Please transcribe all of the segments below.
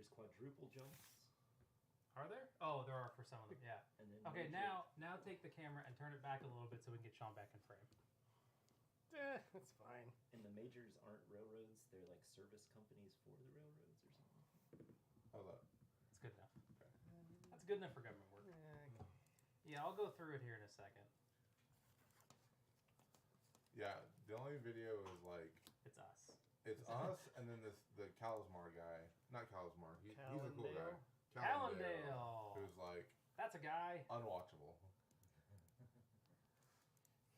There's quadruple jumps. Are there? Oh, there are for some of them. Yeah. And then Okay, now take the camera and turn it back a little bit so we can get Sean back in frame. That's fine. And the majors aren't railroads; they're like service companies for the railroads or something. How's that? It's good enough. Okay. That's good enough for government work. Yeah, I'll go through it here in a second. Yeah, the only video is like it's us. It's us, and then the Calasmar guy. Not Calasmar. He's a cool guy. Callendale. Who's like that's a guy unwatchable.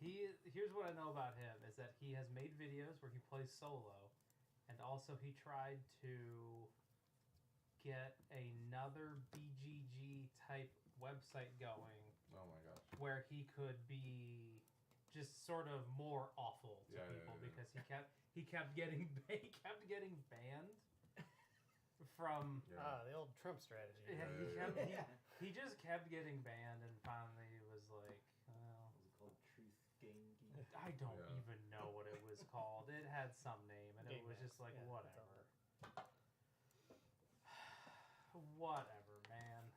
Here's what I know about him is that he has made videos where he plays solo, and also he tried to get another BGG type website going. Oh my gosh. Where he could be just sort of more awful to people because he kept getting banned from the old Trump strategy. He just kept getting banned, and finally it was like, was it called Truth Game Geek? I don't even know what it was called. It had some name, and it was just like whatever. Whatever, man.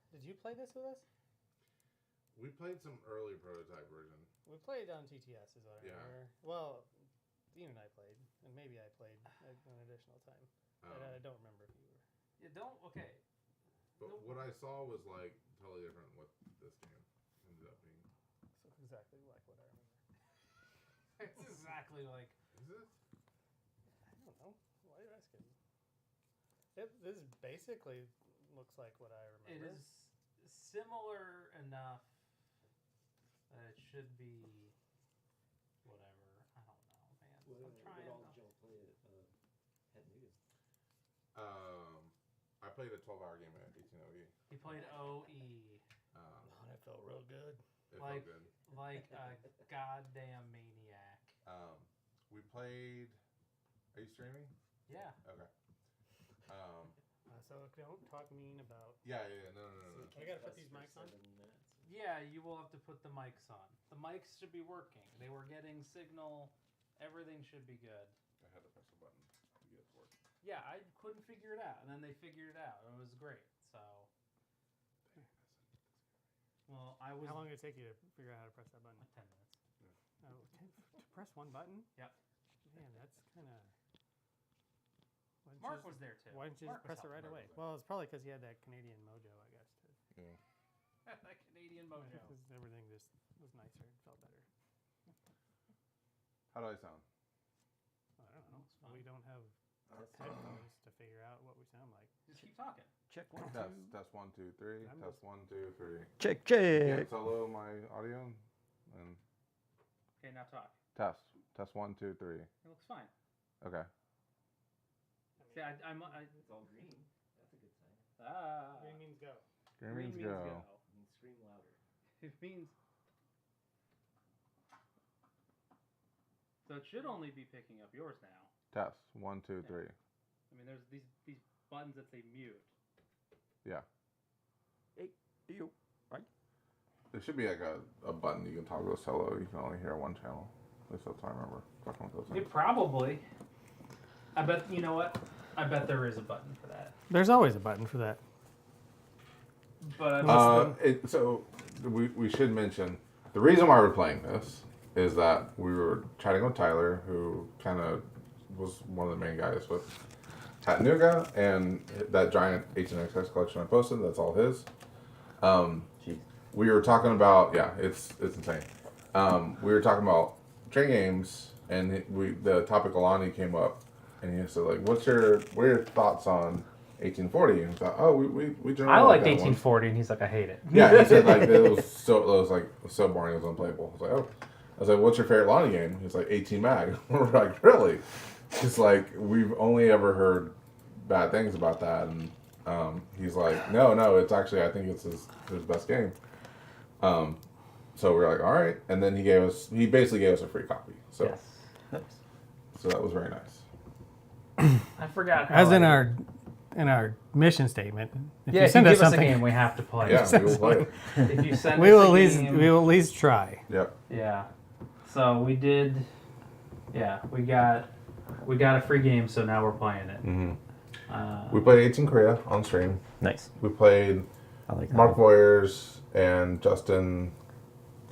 Did you play this with us? We played some early prototype version. We played on TTS, is what I remember. Well, Dean and I played, and maybe I played an additional time. But I don't remember if you were. Okay. But what I saw was like totally different what this game ended up being. So exactly like what I remember. It's exactly like. Is it? I don't know. Why are you asking? This basically looks like what I remember. It is similar enough that it should be whatever. I don't know, man. I'm trying. What all did y'all play at News? I played a 12-hour game at 18OE. He played OE. That felt real good. It felt good. Like a goddamn maniac. We played. Are you streaming? Yeah. Okay. So don't talk mean about. Yeah. No. I gotta put these mics on. Yeah, you will have to put the mics on. The mics should be working. They were getting signal. Everything should be good. I had to press a button to get it to work. Yeah, I couldn't figure it out, and then they figured it out. It was great. So. Well, I was. How long did it take you to figure out how to press that button? Like 10 minutes. Oh, to press one button? Yep. Man, that's kind of. Mark was there too. Why didn't you just press it right away? Well, it's probably because he had that Canadian mojo, I guess. Yeah. That Canadian mojo. Because everything just was nicer and felt better. How do I sound? I don't know. We don't have headphones to figure out what we sound like. Just keep talking. Check one, Test 1, 2, 3. I'm Test 1, 2, 3. Check. You can't solo my audio. And Okay, now talk. test 1, 2, 3. It looks fine. Okay. See, It's all green. That's a good sign. Green means go. Green means go. It means scream louder. It means. So it should only be picking up yours now. Test 1, 2, 3. I mean, there's these buttons that say mute. Yeah. Hey, you. Right. There should be like a button you can toggle solo. You can only hear one channel. At least that's what I remember. Fucking with those things. It probably. I bet, you know what? I bet there is a button for that. There's always a button for that. But so we should mention the reason why we're playing this is that we were chatting with Tyler, who kind of was one of the main guys with Chattanooga, and that giant H&XX collection I posted. That's all his. We were talking about it's insane. We were talking about train games, and the topic Alani came up. And he said, like, what are your thoughts on 1840? And I thought, we generally I like 1840, and he's like, I hate it. Yeah, he said like it was so boring, it was unplayable. I was like, what's your favorite Lonnie game? He's like 18 mag. We're like, really? It's like we've only ever heard bad things about that, and he's like, no, it's actually I think it's his best game. So we were like, all right, and then he basically gave us a free copy. So Yes. So that was very nice. I forgot how. As in our mission statement. If Yeah, you if send you us give us a something, game, we have to play. Yeah, we will play it. If you send we us will a at game, least try. Yep. Yeah. So we did. Yeah, we got a free game, so now we're playing it. Mm-hmm. We played 18 Korea on stream. Nice. We played I like that. Mark Voyers and Justin.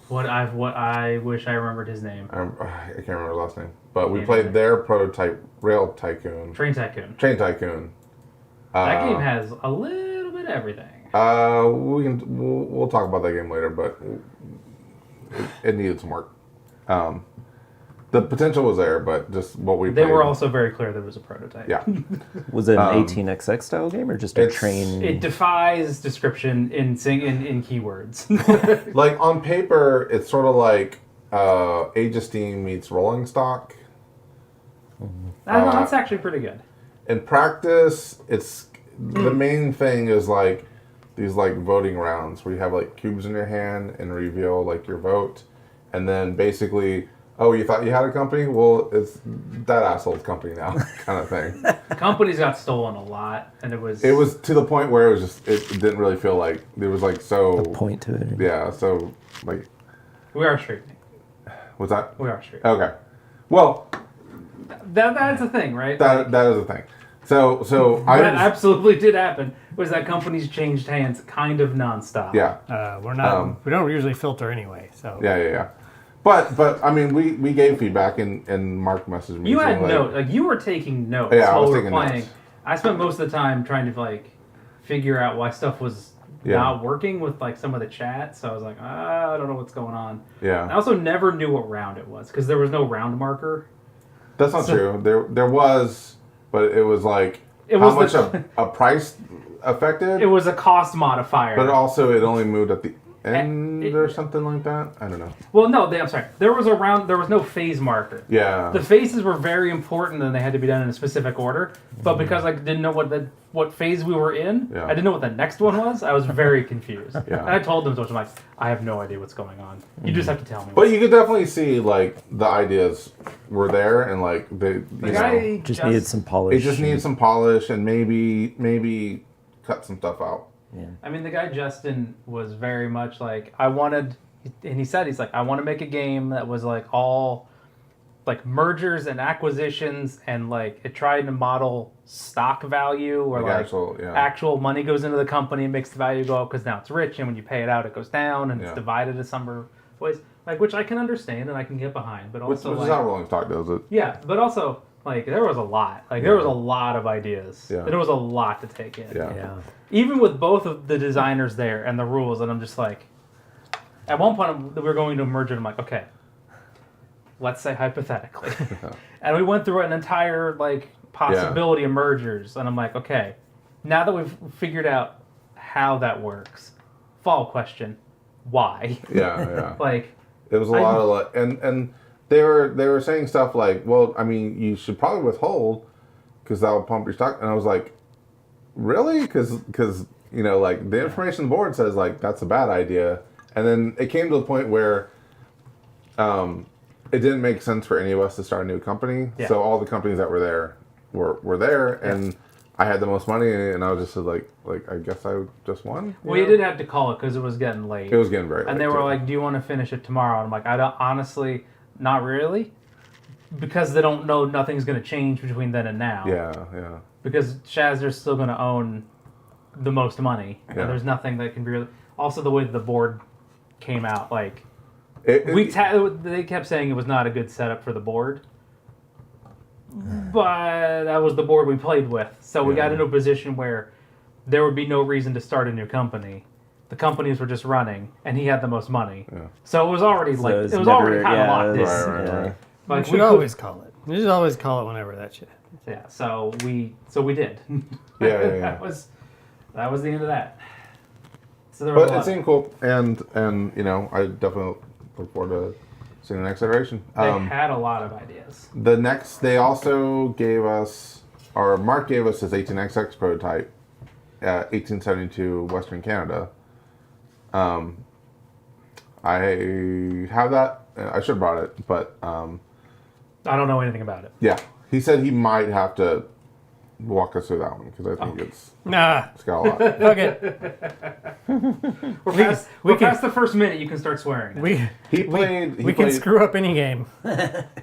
What I wish I remembered his name. I can't remember his last name. But we Yeah, played neither. their prototype Rail Tycoon. Train Tycoon. Train Tycoon. That game has a little bit of everything. We'll talk about that game later, but it needed some work. The potential was there, but just what we They played. were also very clear there was a prototype. Yeah. Was it an 18XX style game or just a train? It defies description in keywords. Like on paper, it's sort of like Age of Steam meets Rolling Stock. That's actually pretty good. In practice, it's the main thing is like these like voting rounds where you have like cubes in your hand and reveal like your vote, and then basically, oh, you thought you had a company? Well, it's that asshole's company now, kind of thing. Companies got stolen a lot, and it was to the point where it didn't really feel like it was like so. The point to it. Yeah, so like. We are streaming. What's that? We are streaming. Okay. Well. That's a thing, right? That is a thing. So that absolutely did happen. Was that companies changed hands kind of nonstop? Yeah. We're not. We don't usually filter anyway. So. Yeah. But I mean, we gave feedback and Mark messaged me. You had saying, notes. Like you were taking notes. Yeah, I while was we were taking playing. notes. I spent most of the time trying to like figure out why stuff was not working with like some of the chat. So I was like, I don't know what's going on. Yeah. I also never knew what round it was because there was no round marker. That's not true. There was, but it was like how much a price affected. It was a cost modifier. But also, it only moved at the end or something like that. I don't know. Well, no, I'm sorry. There was no phase marker. Yeah. The phases were very important and they had to be done in a specific order. But because I didn't know what phase we were in, I didn't know what the next one was. I was very confused. Yeah. And I told them so. I'm like, I have no idea what's going on. You just have to tell me. But you could definitely see like the ideas were there and like the guy just needed some polish. It just needed some polish and maybe cut some stuff out. Yeah. I mean, the guy Justin was very much like, I want to make a game that was like all like mergers and acquisitions and like it tried to model stock value or like actual money goes into the company and makes the value go up because now it's rich and when you pay it out it goes down and it's divided in some ways, like which I can understand and I can get behind, but also which is how Rolling Stock does it. Yeah, but also like there was a lot, there was a lot of ideas. Yeah. There was a lot to take in. Yeah. Even with both of the designers there and the rules, and I'm just like, at one point we were going to merge it. I'm like, okay, let's say hypothetically, and we went through an entire like possibility of mergers, and I'm like, okay, now that we've figured out how that works, fall question, why? Yeah. Like it was a lot of like, and they were saying stuff like, well, I mean, you should probably withhold because that will pump your stock, and I was like, really? Because you know, like the information the board says like that's a bad idea, and then it came to the point where it didn't make sense for any of us to start a new company. Yeah. So all the companies that were there were there, and I had the most money, and I was just like I guess I just won. Well, you did have to call it because it was getting late. It was getting very late. And they were like, "Do you want to finish it tomorrow?" And I'm like, "I don't honestly, not really." Because they don't know nothing's going to change between then and now. Yeah. Because Shazer's still going to own the most money. Yeah. And there's nothing that can be really... Also, the way that the board came out, like... they kept saying it was not a good setup for the board. But that was the board we played with. So we got into a position where there would be no reason to start a new company. The companies were just running, and he had the most money. Yeah. So it was already already kind of locked in. Right. Like we should always call it. You should always call it whenever that shit happens. Yeah. So we did. Yeah. That was the end of that. So there but it seemed cool, and you know, I definitely look forward to seeing the next iteration. They had a lot of ideas. They also gave us, or Mark gave us his 18XX prototype, 1872 Western Canada. I have that. I should have brought it, but I don't know anything about it. Yeah, he said he might have to walk us through that one because I think it's got a lot. Okay. We're past the first minute. You can start swearing. We can screw up any game.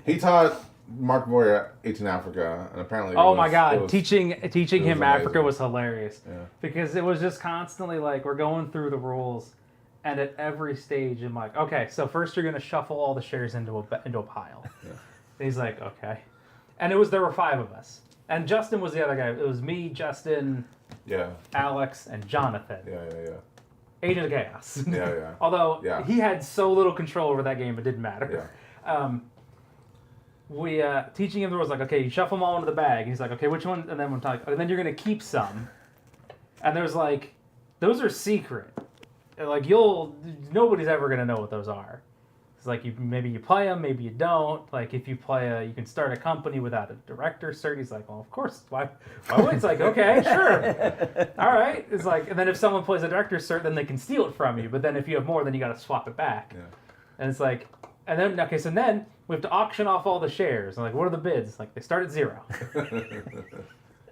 He taught Mark Voyer 18 Africa, and apparently. Oh my God! it was- Teaching him Africa amazing. was hilarious Yeah. because it was just constantly like we're going through the rules, and at every stage I'm like, okay, so first you're gonna shuffle all the shares into a pile. Yeah. And he's like, okay, and there were 5 of us, and Justin was the other guy. It was me, Justin, Yeah. Alex, and Jonathan. Yeah. Agent of Chaos. Yeah. Although Yeah. he had so little control over that game, it didn't matter. Yeah. We teaching him the rules, like, okay, you shuffle them all into the bag. And he's like, okay, which one? And then we're talking, and then you're gonna keep some. And there's like, those are secret. And like nobody's ever gonna know what those are. It's like maybe you play them, maybe you don't. Like if you play you can start a company without a director cert. He's like, well, of course. Why would it's like, okay, sure, all right. It's like, and then if someone plays a director cert, then they can steal it from you. But then if you have more, then you got to swap it back. Yeah. And it's like, and then okay, so then we have to auction off all the shares. And like, what are the bids? It's like they start at 0.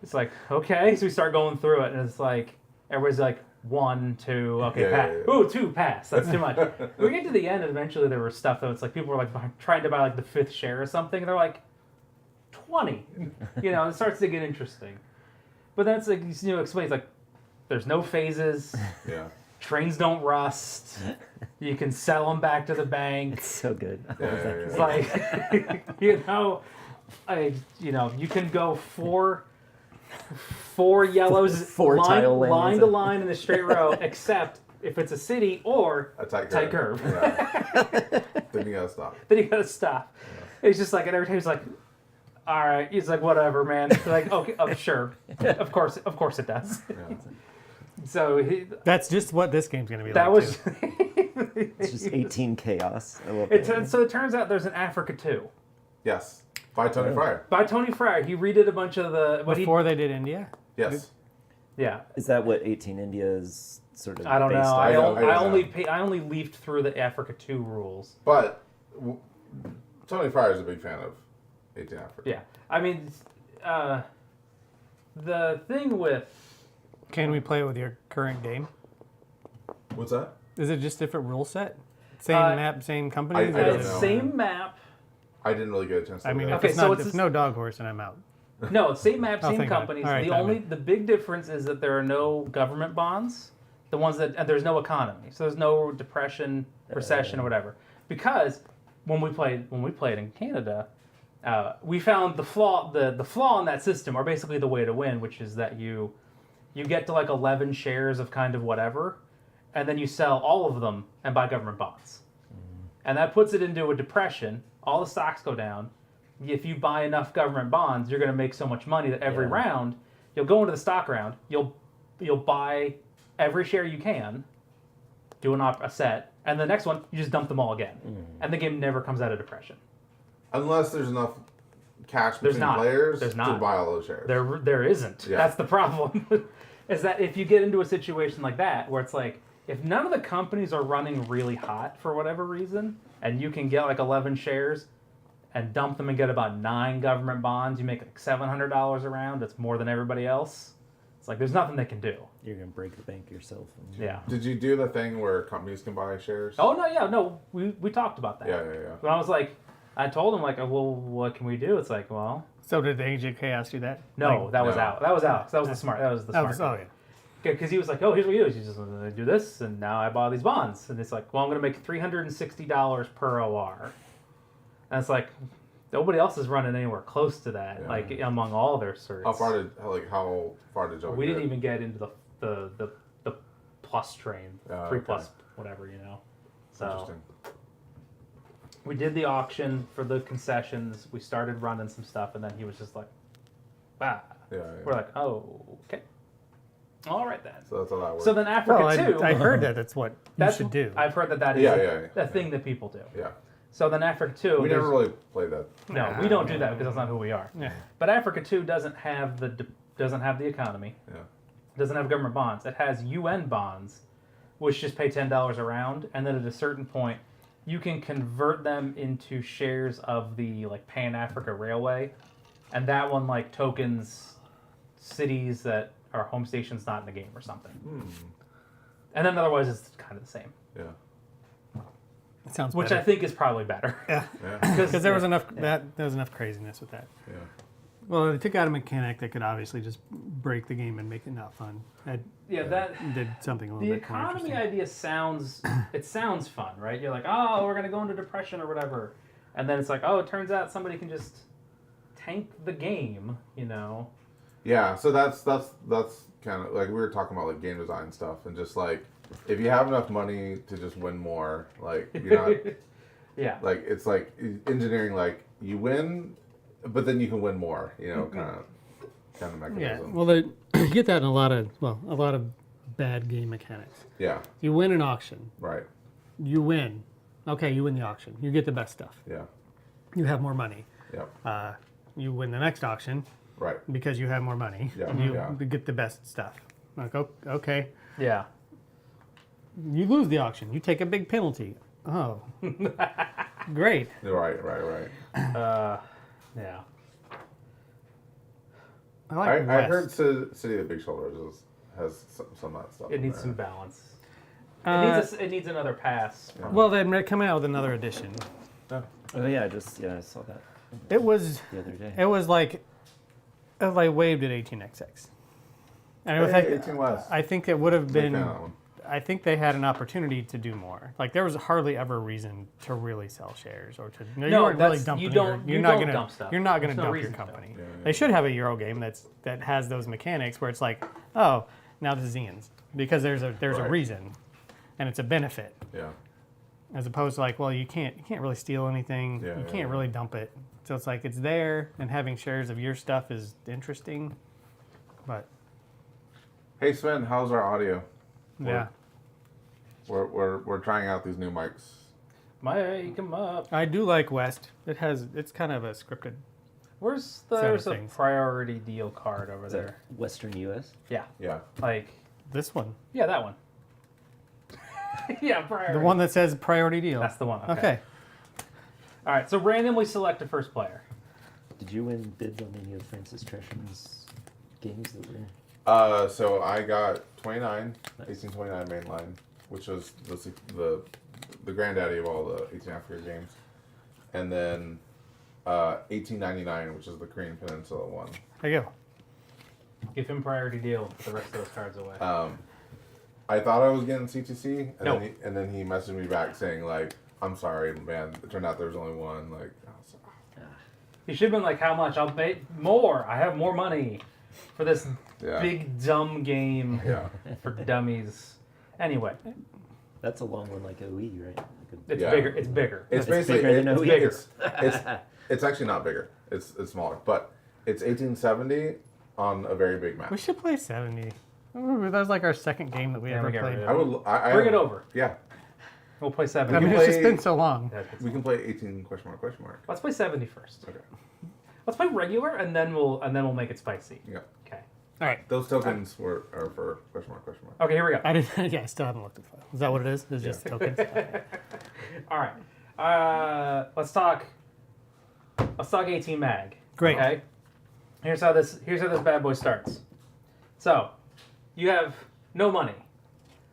It's like, okay, so we start going through it, and it's like everybody's like 1, 2, okay, Yeah, pass. yeah. Ooh, 2, pass. That's too much. We get to the end, and eventually there was stuff that was like people were like trying to buy like the 5th share or something, and they're like 20. It starts to get interesting. But then it's like explains like there's no phases. Yeah. Trains don't rust. You can sell them back to the bank. It's so good. Yeah. It's like, you can go 4 yellows Four tile lanes. line to line in a straight row, except if it's a city or A tight curve. Yeah. Then you gotta stop. Then you gotta stop. It's just like, and every time he's like, all right. He's like, whatever, man. Like, okay, sure. Of course it does. Yeah. So That's just what this game's gonna be. that like was. too. It's just 18 chaos. I love it. So it turns out there's an Africa 2 Yes. By Tony Fryer. by Tony Fryer. He redid a bunch of the Before they did India. Yes. Yeah. Is that what 18 India is sort of I don't know. based I on? only leafed through the Africa 2 rules. But Tony Fryer is a big fan of 18 Africa. Yeah. I mean, the thing with Can we play with your current game? What's that? Is it just different rule set? Same map, same company? I don't it's know. same map. I didn't really get a chance to I mean, look if at it's Okay, so not, it's if no dog horse, and I'm out. No, it's same map, Oh, same thank God. companies. All right, The big difference is that there are no government bonds. The ones that and there's no economy, so there's no depression, recession, or whatever. Because when we played in Canada, we found the flaw in that system, or basically the way to win, which is that you get to like 11 shares of kind of whatever, and then you sell all of them and buy government bonds, and that puts it into a depression. All the stocks go down. If you buy enough government bonds, you're going to make so much money that every round, you'll go into the stock round, you'll buy every share you can, do a set, and the next one, you just dump them all again. And the game never comes out of depression. Unless there's enough cash There's between not. players There's to not. buy all those shares. There isn't. Yeah. That's the problem. Is that if you get into a situation like that, where it's like, if none of the companies are running really hot for whatever reason, and you can get like 11 shares, and dump them and get about 9 government bonds, you make like $700 a round. That's more than everybody else. It's like there's nothing they can do. You're going to break the bank yourself. Yeah. Did you do the thing where companies can buy shares? Oh no, we talked about that. Yeah. But I was like, I told him like, well, what can we do? It's like, well, So did the Agent Chaos do that? no, that was no. out. That was Alex. That was the smart. That was the smart. Oh, yeah. Because he was like, oh, here's what you do. You just do this, and now I bought these bonds. And it's like, well, I'm going to make $360 per OR. And it's like, nobody else is running anywhere close to that, Yeah. like among all their certs. How far did y'all We get? didn't even get into the plus train, 3 okay. plus whatever, So Interesting. we did the auction for the concessions. We started running some stuff, and then he was just like, "Ah." Yeah. We're like, "Oh, okay, all right then." So that's how that works. So then Africa Well, 2. I heard that's what you should do. I've heard that is Yeah, a thing that people do. yeah. So then Africa 2. We never really played that. No, we don't do that because that's not who we are. Yeah. But Africa 2 doesn't have the economy. Yeah. Doesn't have government bonds. It has UN bonds, which just pay $10 a round, and then at a certain point, you can convert them into shares of the like Pan Africa Railway, and that one like tokens cities that are home stations not in the game or something. And then otherwise, it's kind of the same. Yeah. Sounds which better. I think is probably better. Yeah, Yeah. because there was enough craziness with that. Yeah. Well, they took out a mechanic that could obviously just break the game and make it not fun. That did something a little The bit more economy interesting. idea sounds fun, right? You're like, oh, we're gonna go into depression or whatever, and then it's like, oh, it turns out somebody can just tank the game, you know? Yeah, so that's kind of like we were talking about like game design stuff and just like if you have enough money to just win more, like you're not Yeah. like it's like engineering like you win, but then you can win more, you know, kind of Yeah, mechanism. well, you get that in a lot of bad game mechanics. Yeah, You win an auction. right. You win. Okay, you win the auction. You get the best stuff. Yeah, You have more money. yep, You win the next auction right. because you have more money. Yeah, You yeah. get the best stuff. Like, okay. Yeah. You lose the auction. You take a big penalty. Oh, great. Right. Yeah. I like I West. heard City of the Big Shoulders has some of that stuff. It in needs there. some balance. Uh, It needs another pass. Well, they're coming out with another edition. Oh yeah, I saw that It was the other day. like waived at 18xx. And it was Hey, 18 West. I think it would have Big been. fan of that one. I think they had an opportunity to do more. Like there was hardly ever a reason to really sell shares or to. You No, weren't really that's- dumping. you don't- You're you not don't gonna dump stuff. You're not gonna There's no dump your reason to. company. Yeah. They should have a Euro game that has those mechanics where it's like, oh, now this is Ian's because there's a Right. reason, and it's a benefit. Yeah, As opposed to like, well, you can't really steal anything. Yeah, you yeah, can't yeah. really dump it. So it's like it's there, and having shares of your stuff is interesting. But Hey Sven, how's our audio? yeah, We're trying out these new mics. Mic 'em up. I do like West. It's kind of a scripted. There's a things. priority deal card over Is there. that Western U.S.? Yeah. Yeah. Like, This one, yeah, that one. Yeah, priority. the one that says priority deal. That's the one. Okay. All right, so randomly select a first player. Did you win bids on any of Francis Tresham's games that were? So I got 29, Nice. 1829 mainline, which was the granddaddy of all the 18 Africa games, and then 1899, which is the Korean Peninsula one. There you go. Give him priority deal. Put the rest of those cards away. I thought I was getting CTC, and No. then he messaged me back saying like, "I'm sorry, man. It turned out there was only one." Like, I was like, You should have been like, how much? I'll pay more. I have more money for this Yeah. big dumb game yeah, for dummies. Anyway, That's a long one, like a Wii, right? Like it's Yeah. bigger. It's bigger. it's It's basically bigger than it's a Wii. bigger. It's actually not bigger. It's smaller, but it's 1870 on a very big map. We should play 70. Ooh, that was like our second game that we Yeah, ever we got played. rid of I would. I Bring it over. Yeah, We'll play 70. I mean, can it's just play- been so long. we can play 18 question mark. Let's play 70 first. Okay. Let's play regular, and then we'll make it spicy. Yeah. Okay. All right. Those tokens are for question mark. Okay, here we go. I didn't. Yeah, I still haven't looked at the file. Is that what it is? It's just tokens. All right. Let's talk 18 mag. Great. Okay. Here's how this bad boy starts. So, you have no money.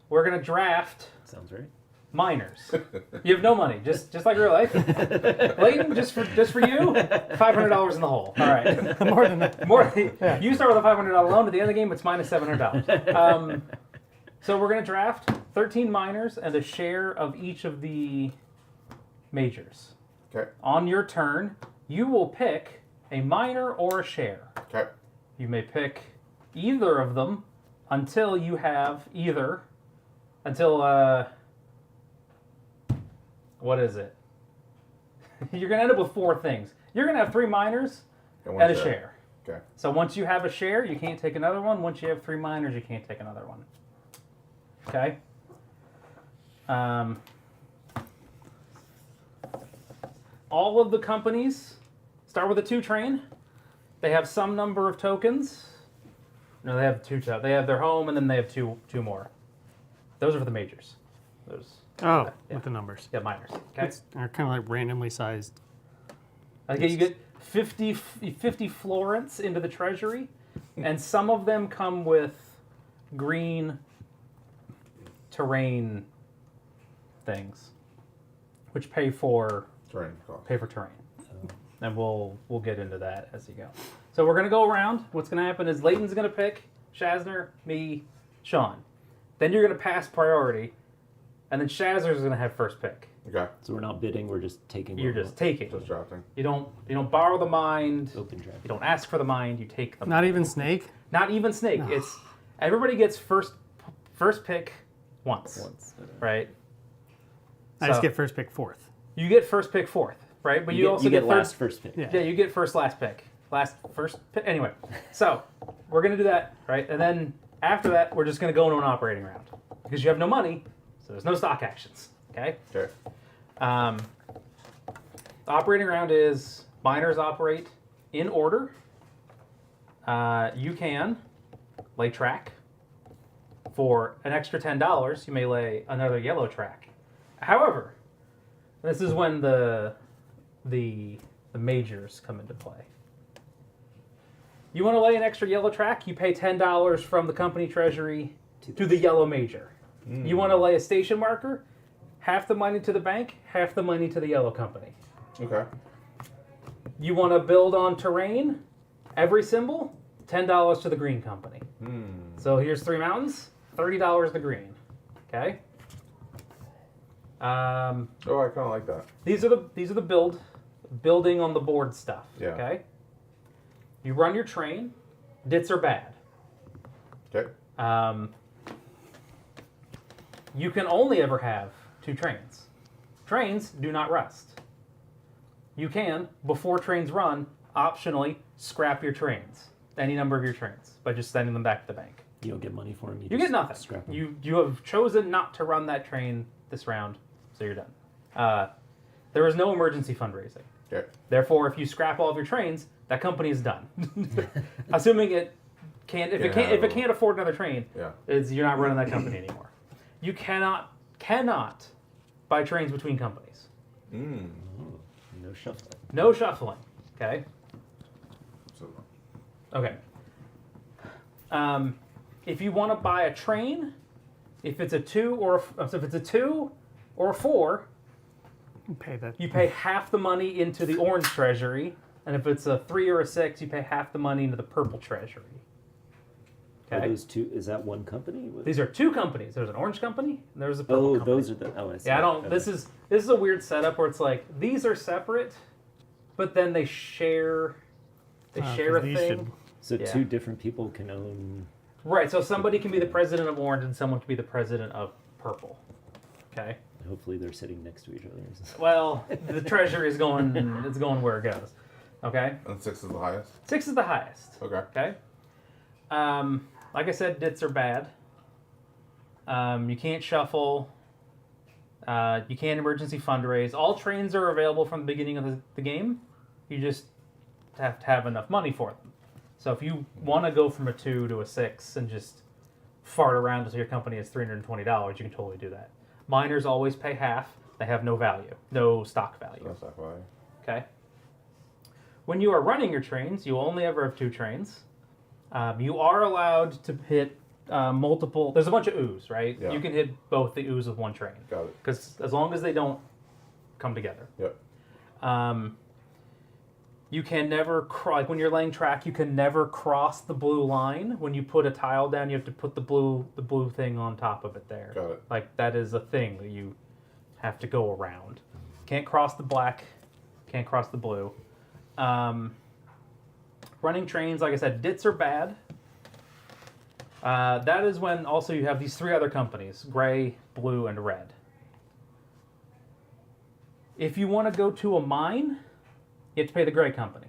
We're gonna draft Sounds right. minors. You have no money, just like real life. Layton, just for you, $500 in the hole. All right. More than that. You start with a $500 loan. At the end of the game, it's minus $700. So we're gonna draft 13 minors and a share of each of the majors. Okay. On your turn, you will pick a minor or a share. Okay. You may pick either of them until you have what is it? You're going to end up with 4 things. You're going to have 3 minors one and a share. Okay. So once you have a share, you can't take another one. Once you have 3 minors, you can't take another one. Okay? All of the companies start with a 2 train. They have some number of tokens. No, they have 2. They have their home, and then they have two more. Those are for the majors. Those, Oh, Yeah. with the numbers. yeah, minors. Okay. They're kind of like randomly sized. Okay, you get 50 florents into the treasury, and some of them come with green terrain things. which pay for Terrain cost. terrain. And we'll get into that as you go. So we're gonna go around. What's gonna happen is Leighton's gonna pick Shazner, me, Sean. Then you're gonna pass priority, and then Shazner's gonna have first pick. Okay. So we're not bidding, we're just taking. You're just taking. Just drafting. You don't borrow the mind. Open draft. You don't ask for the mind. You take the Not mind. even Snake? Not even Snake. No. It's everybody gets first pick once. Right? I just So, get first pick fourth. you get first pick fourth, right? But you also get third, last first pick. Yeah. Yeah, you get first pick. First pick. Anyway, so we're going to do that, right? And then after that, we're just going to go into an operating round. Because you have no money, so there's no stock actions. Okay? Okay. The operating round is miners operate in order. You can lay track. For an extra $10, you may lay another yellow track. However, this is when the majors come into play. You want to lay an extra yellow track, you pay $10 from the company treasury to the yellow major. You want to lay a station marker, half the money to the bank, half the money to the yellow company. Okay. You want to build on terrain, every symbol, $10 to the green company. So here's 3 mountains, $30 the green. Okay? Oh, I kind of like that. These are the building on the board stuff. Yeah. Okay. You run your train. Dits are bad. Okay. You can only ever have 2 trains. Trains do not rust. You can, before trains run, optionally scrap your trains, any number of your trains, by just sending them back to the bank. You don't get money for them. You get nothing. Scrap 'em. You have chosen not to run that train this round, so you're done. There is no emergency fundraising. Okay. Therefore, if you scrap all of your trains, that company is done. Assuming it can't, if it can't afford another train, you're not running that company anymore. You cannot buy trains between companies. No shuffling. No shuffling. Okay. So, Okay. If you want to buy a train, if it's a 2 or a 4, you pay half the money into the orange treasury, and if it's a 3 or a 6, you pay half the money into the purple treasury. Okay. Are those two? Is that one company? These are 2 companies. There's an orange company, and there's a purple company. Those are the. Oh, I see. Yeah, I don't. Okay. This is a weird setup where it's like these are separate, but then they share. They share a thing. So 2 different people can own. Right. So somebody can be the president of orange, and someone can be the president of purple. Okay. Hopefully, they're sitting next to each other. Well, the treasury is going. It's going where it goes. Okay. And 6 is the highest. 6 is the highest. Okay. Okay. Like I said, dits are bad. You can't shuffle. You can't emergency fundraise. All trains are available from the beginning of the game. You just have to have enough money for them. So if you want to go from a 2 to a 6 and just fart around until your company is $320, you can totally do that. Miners always pay half. They have no value, no stock value. No stock value. Okay. When you are running your trains, you only ever have 2 trains. You are allowed to hit multiple. There's a bunch of oohs, right? Yeah. You can hit both the oohs with one train. Got it. Because as long as they don't come together. Yep. You can never like when you're laying track. You can never cross the blue line. When you put a tile down, you have to put the blue thing on top of it. There. Got it. Like that is a thing that you have to go around. Can't cross the black. Can't cross the blue. Running trains, like I said, dits are bad. That is when also you have these 3 other companies, gray, blue, and red. If you want to go to a mine, you have to pay the gray company.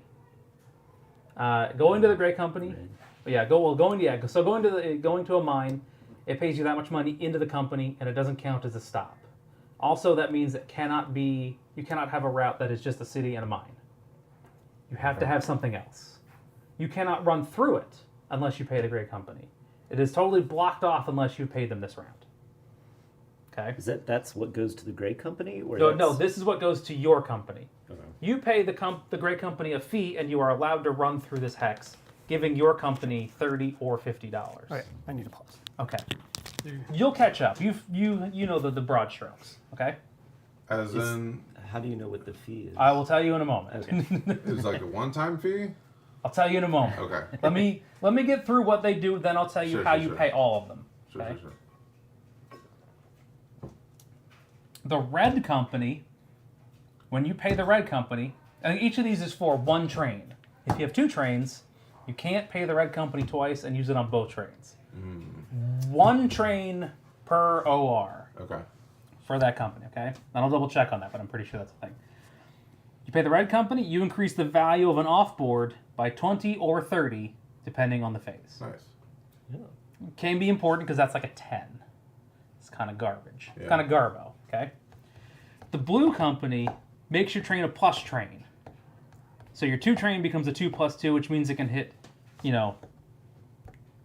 Going to the gray company, going to a mine, it pays you that much money into the company, and it doesn't count as a stop. Also, that means you cannot have a route that is just a city and a mine. You have to have something else. You cannot run through it unless you pay the gray company. It is totally blocked off unless you pay them this round. Okay. That's what goes to the gray company, or no? This is what goes to your company. Okay. You pay the gray company a fee, and you are allowed to run through this hex, giving your company $30 or $50. Okay, I need to pause. Okay. You'll catch up. You know the broad strokes. Okay. As in, How do you know what the fee is? I will tell you in a moment. Okay. it's like a one-time fee. I'll tell you in a moment. Okay. Let me get through what they do, then I'll tell you how you pay all of them. Sure, Okay? sure. The red company, when you pay the red company, and each of these is for one train. If you have 2 trains, you can't pay the red company twice and use it on both trains. One train per OR. Okay. For that company, okay? And I'll double check on that, but I'm pretty sure that's the thing. You pay the red company, you increase the value of an offboard by 20 or 30, depending on the phase. Nice. Yeah. Can be important because that's like a 10. It's kind of garbage. Yeah. Kind of garbo, okay? The blue company makes your train a plus train. So your 2 train becomes a 2+2, which means it can hit,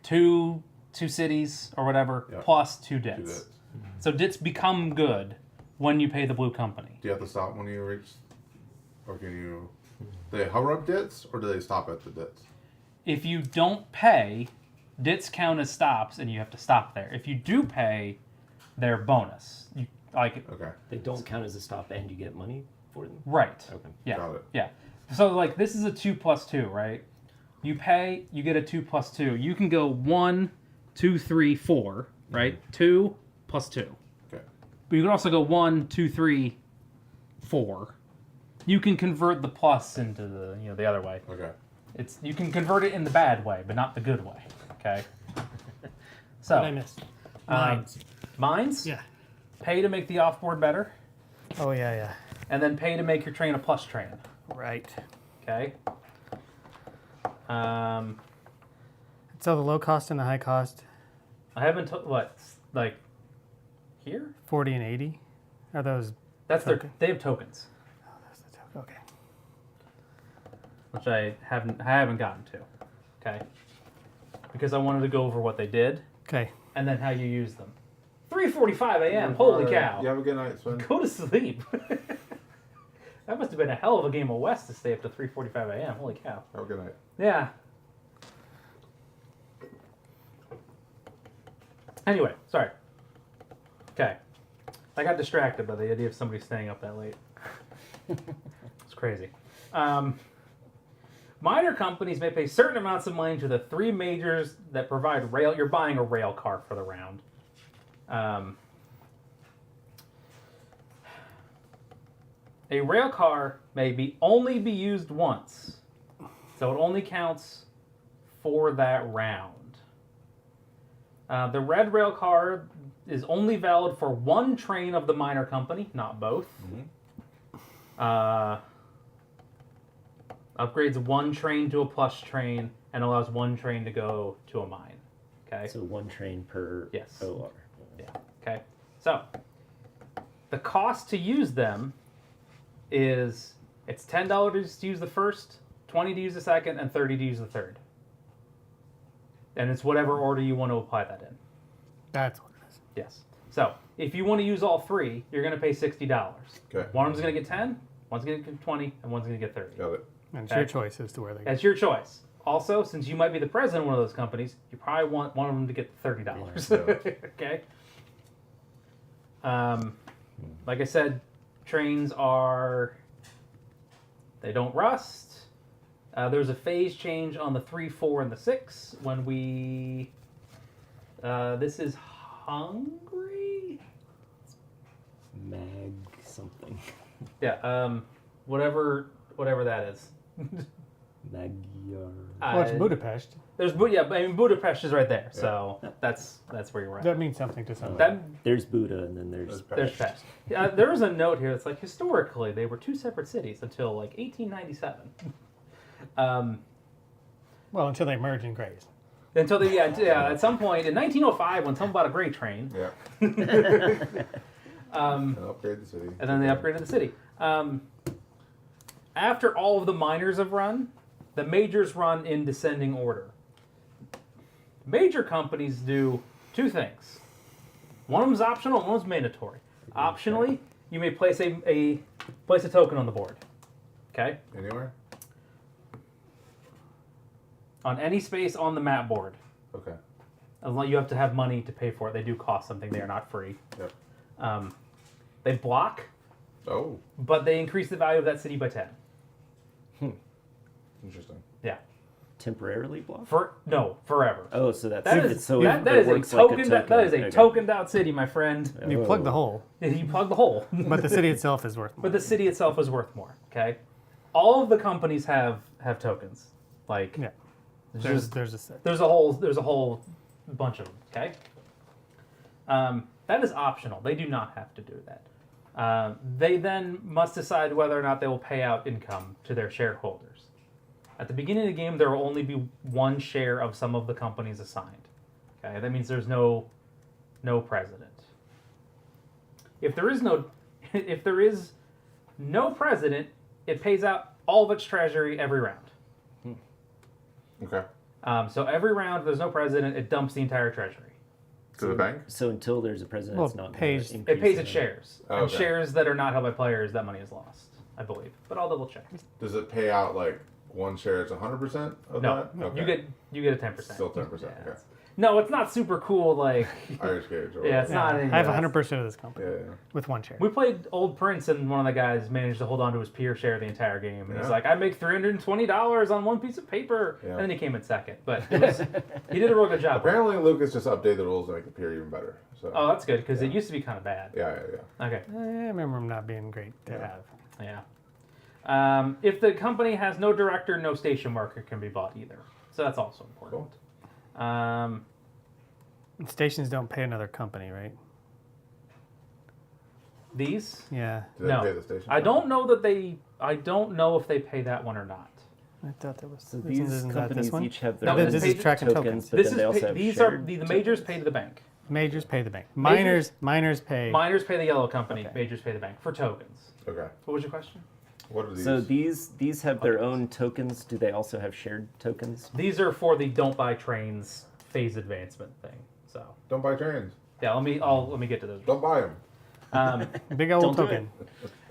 two cities or whatever, plus 2 dits. So dits become good when you pay the blue company. Do you have to stop when you reach, or can you? Do they hover up dits, or do they stop at the dits? If you don't pay, dits count as stops, and you have to stop there. If you do pay, they're bonus. You like Okay. They don't count as a stop, and you get money for them. right? Okay. Yeah, Got it. yeah. So like this is a 2+2, right? You pay, you get a 2+2. You can go 1, 2, 3, 4, right? 2 + 2. Okay. But you can also go 1, 2, 3, 4. You can convert the plus into the the other way. Okay. You can convert it in the bad way, but not the good way. Okay. So What I missed. Mines. Mines. Yeah. Pay to make the offboard better, Oh yeah, and then pay to make your train a plus train. yeah. Right. Okay. So the low cost and the high cost, I haven't like here. 40 and 80, are those? That's Okay. they have tokens, Oh, that's the token. Okay. which I haven't gotten to. Okay. Because I wanted to go over what they did Okay. and then how you use them. 3:45 a.m. Holy cow! You have a good night, Sven. Go to sleep. That must have been a hell of a game of West to stay up to 3:45 a.m. Holy cow! Have a good night. Yeah. Anyway, sorry. Okay. I got distracted by the idea of somebody staying up that late. It's crazy. Minor companies may pay certain amounts of money to the 3 majors that provide rail. You're buying a rail car for the round. A rail car may only be used once, so it only counts for that round. The red rail car is only valid for 1 train of the minor company, not both. Upgrades 1 train to a plus train and allows 1 train to go to a mine. Okay. So 1 train per Yes. OR. Yeah. Okay. So the cost to use them is it's $10 to use the first, $20 to use the second, and $30 to use the third. And it's whatever order you want to apply that in. That's what it is. Yes. So if you want to use all 3, you're going to pay $60. Okay. One of them's going to get 10, one's going to get 20, and one's going to get 30. Got it. And it's Okay. your choice as to where they go. That's your choice. Also, since you might be the president of one of those companies, you probably want one of them to get $30. Yeah. Okay. Like I said, trains they don't rust. There's a phase change on the 3, 4, and the 6 when we. This is Hungary. Mag something. Yeah. Whatever that is. Magyar. Well, it's Budapest. Budapest is right there, so that's where you're at. That means something to somebody. There's Buda, and then there's There's Pest. There was a note here that's like historically they were 2 separate cities until like 1897. Well, until they merge in Grays. Until they at some point in 1905 when someone bought a Gray train. Yeah. And Upgrade the city. then they upgraded the city. After all of the minors have run, the majors run in descending order. Major companies do 2 things. One of them is optional, one of them is mandatory. Optionally, you may place a token on the board. Okay? Anywhere? On any space on the map board. Okay. As long you have to have money to pay for it. They do cost something. They are not free. Yep. They block Oh, but they increase the value of that city by 10. interesting. Yeah. Temporarily blocked? Forever. Oh, so that's That is so that it is a works like token. That is a Okay. tokened out city, my friend. You plug the hole, You plug the hole. but the city itself is worth more. But the city itself is worth more. Okay. All of the companies have tokens. Like Yeah. there's There's a set. there's a whole bunch of them. Okay. That is optional. They do not have to do that. They then must decide whether or not they will pay out income to their shareholders. At the beginning of the game, there will only be one share of some of the companies assigned. Okay, that means there's no president. If there is no president, it pays out all of its treasury every round. Okay. So every round, if there's no president, it dumps the entire treasury. To the bank? So until there's a president, Well, it's not pays- gonna It increase pays it. its shares. Oh, And okay. shares that are not held by players, that money is lost, I believe. But I'll double check. Does it pay out like one share? It's 100% of No, that. Okay. you get a 10%. Still 10%. Yeah, Okay. it's- No, it's not super cool. Like, Irish gauge. Or yeah, it's not. I have 100% of this company Yeah. with one share. We played Old Prince, and one of the guys managed to hold on to his peer share the entire game. And he's Yeah. like, "I make $320 on one piece of paper," Yeah. and then he came in second. But he did a real good job. Apparently, Lucas just updated the rules to make the peer even better. So. Oh, that's good because it used to be kind of bad. Yeah. Okay. I remember them not being great to Yeah. have. Yeah. If the company has no director, no station marker can be bought either. So that's also important. Stations don't pay another company, right? These? Yeah. Did No. they pay the station? I don't know that they. I don't know if they pay that one or not. I thought that was. So isn't these that companies this one? each have No, their this own is tracking tokens. but This then is they also pay, have these are shared the majors tokens. pay to the bank. Majors pay the bank. Majors- Miners pay. Miners pay the yellow company. Okay. Majors pay the bank for tokens. Okay. What was your question? What are these? So these have their own tokens. Do they also have shared tokens? These are for the don't buy trains phase advancement thing. So Don't buy trains. yeah, let me get to those. Don't buy them. Big old Don't do token.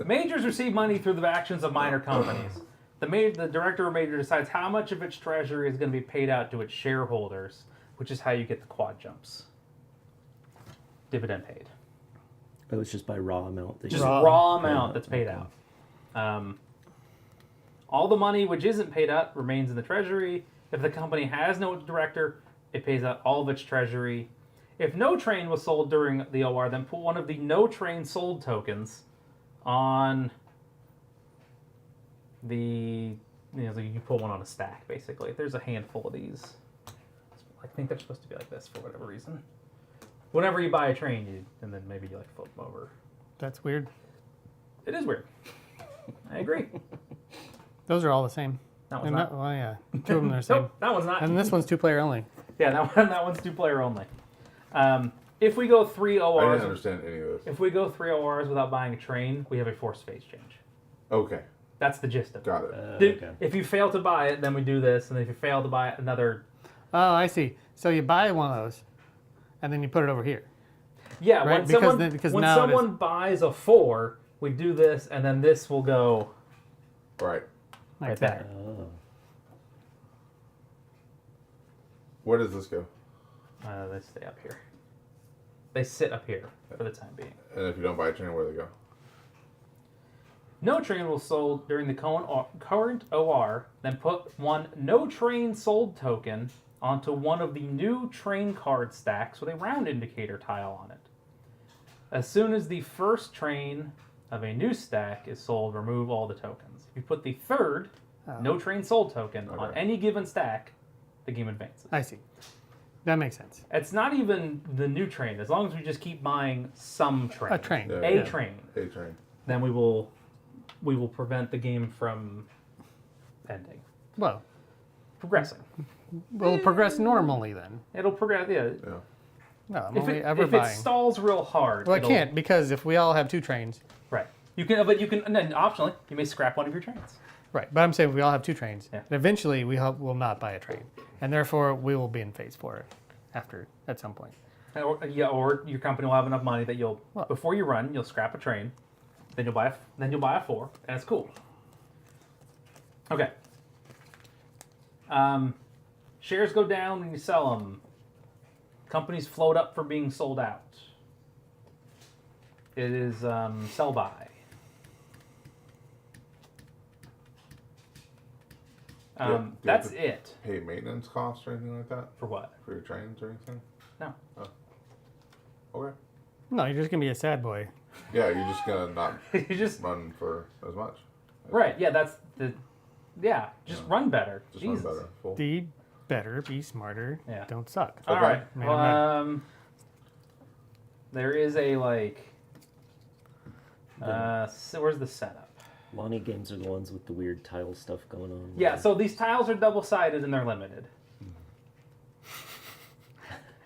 Majors receive money through the actions of minor companies. The director or major decides how much of its treasury is going to be paid out to its shareholders, which is how you get the quad jumps. Dividend paid. Oh, it's just by raw amount. That Just you- raw amount Yeah, that's paid okay. out. All the money which isn't paid out remains in the treasury. If the company has no director, it pays out all of its treasury. If no train was sold during the OR, then put one of the no train sold tokens on the, you put one on a stack, basically. There's a handful of these. I think they're supposed to be like this for whatever reason. Whenever you buy a train, and then maybe you flip them over. That's weird. It is weird. I agree. Those are all the same. That one's They're not. well, yeah. Two of them are the same. Nope, that one's not. And this one's 2-player only. Yeah, that one's 2-player only. If we go 3 I ORs, didn't understand any of this. if we go 3 ORs without buying a train, we have a forced phase change. Okay. That's the gist of it. Got it. Okay. If you fail to buy it, then we do this, and if you fail to buy it, another. Oh, I see. So you buy one of those, and then you put it over here. Yeah, Right, when because someone then- because when now it is- someone buys a 4, we do this, and then this will go Right. Like right that. there. Oh. Where does this go? They stay up here. They sit up here for the time being. And if you don't buy a train, where do they go? No train was sold during the current OR, then put one no train sold token onto one of the new train card stacks with a round indicator tile on it. As soon as the first train of a new stack is sold, remove all the tokens. If you put the third no train sold token on Okay. any given stack, the game advances. I see. That makes sense. It's not even the new train. As long as we just keep buying some train. A train. Yeah. A train. A train. Then we will prevent the game from ending. Well, Progressing. we'll progress normally then. It'll progress. Yeah. Yeah. No, I'm If only it, ever if it buying. stalls real hard, Well, it it'll- can't because if we all have 2 trains, Right. You can, but you can, and then optionally, you may scrap one of your trains. right? But I'm saying if we all have 2 trains, Yeah. eventually we will not buy a train, and therefore we will be in phase 4 after at some point. Or your company will have enough money that you'll Well- before you run, you'll scrap a train, then you'll buy a 4, and it's cool. Okay. Shares go down when you sell them. Companies float up for being sold out. It is sell by. Do you have That's to it. pay maintenance costs or anything like that For what? for your trains or anything? No. Oh. Okay. No, you're just gonna be a sad boy. Yeah, you're just gonna not You just run for as much. right. Yeah, that's the. Yeah, just run better. Just Jesus. run better. Full. Be better, be smarter, Yeah. don't suck. All Okay. right. Man, Well, I'm there is a like. So where's the setup? Lonnie games are the ones with the weird tile stuff going on. Yeah, so these tiles are double-sided and they're limited.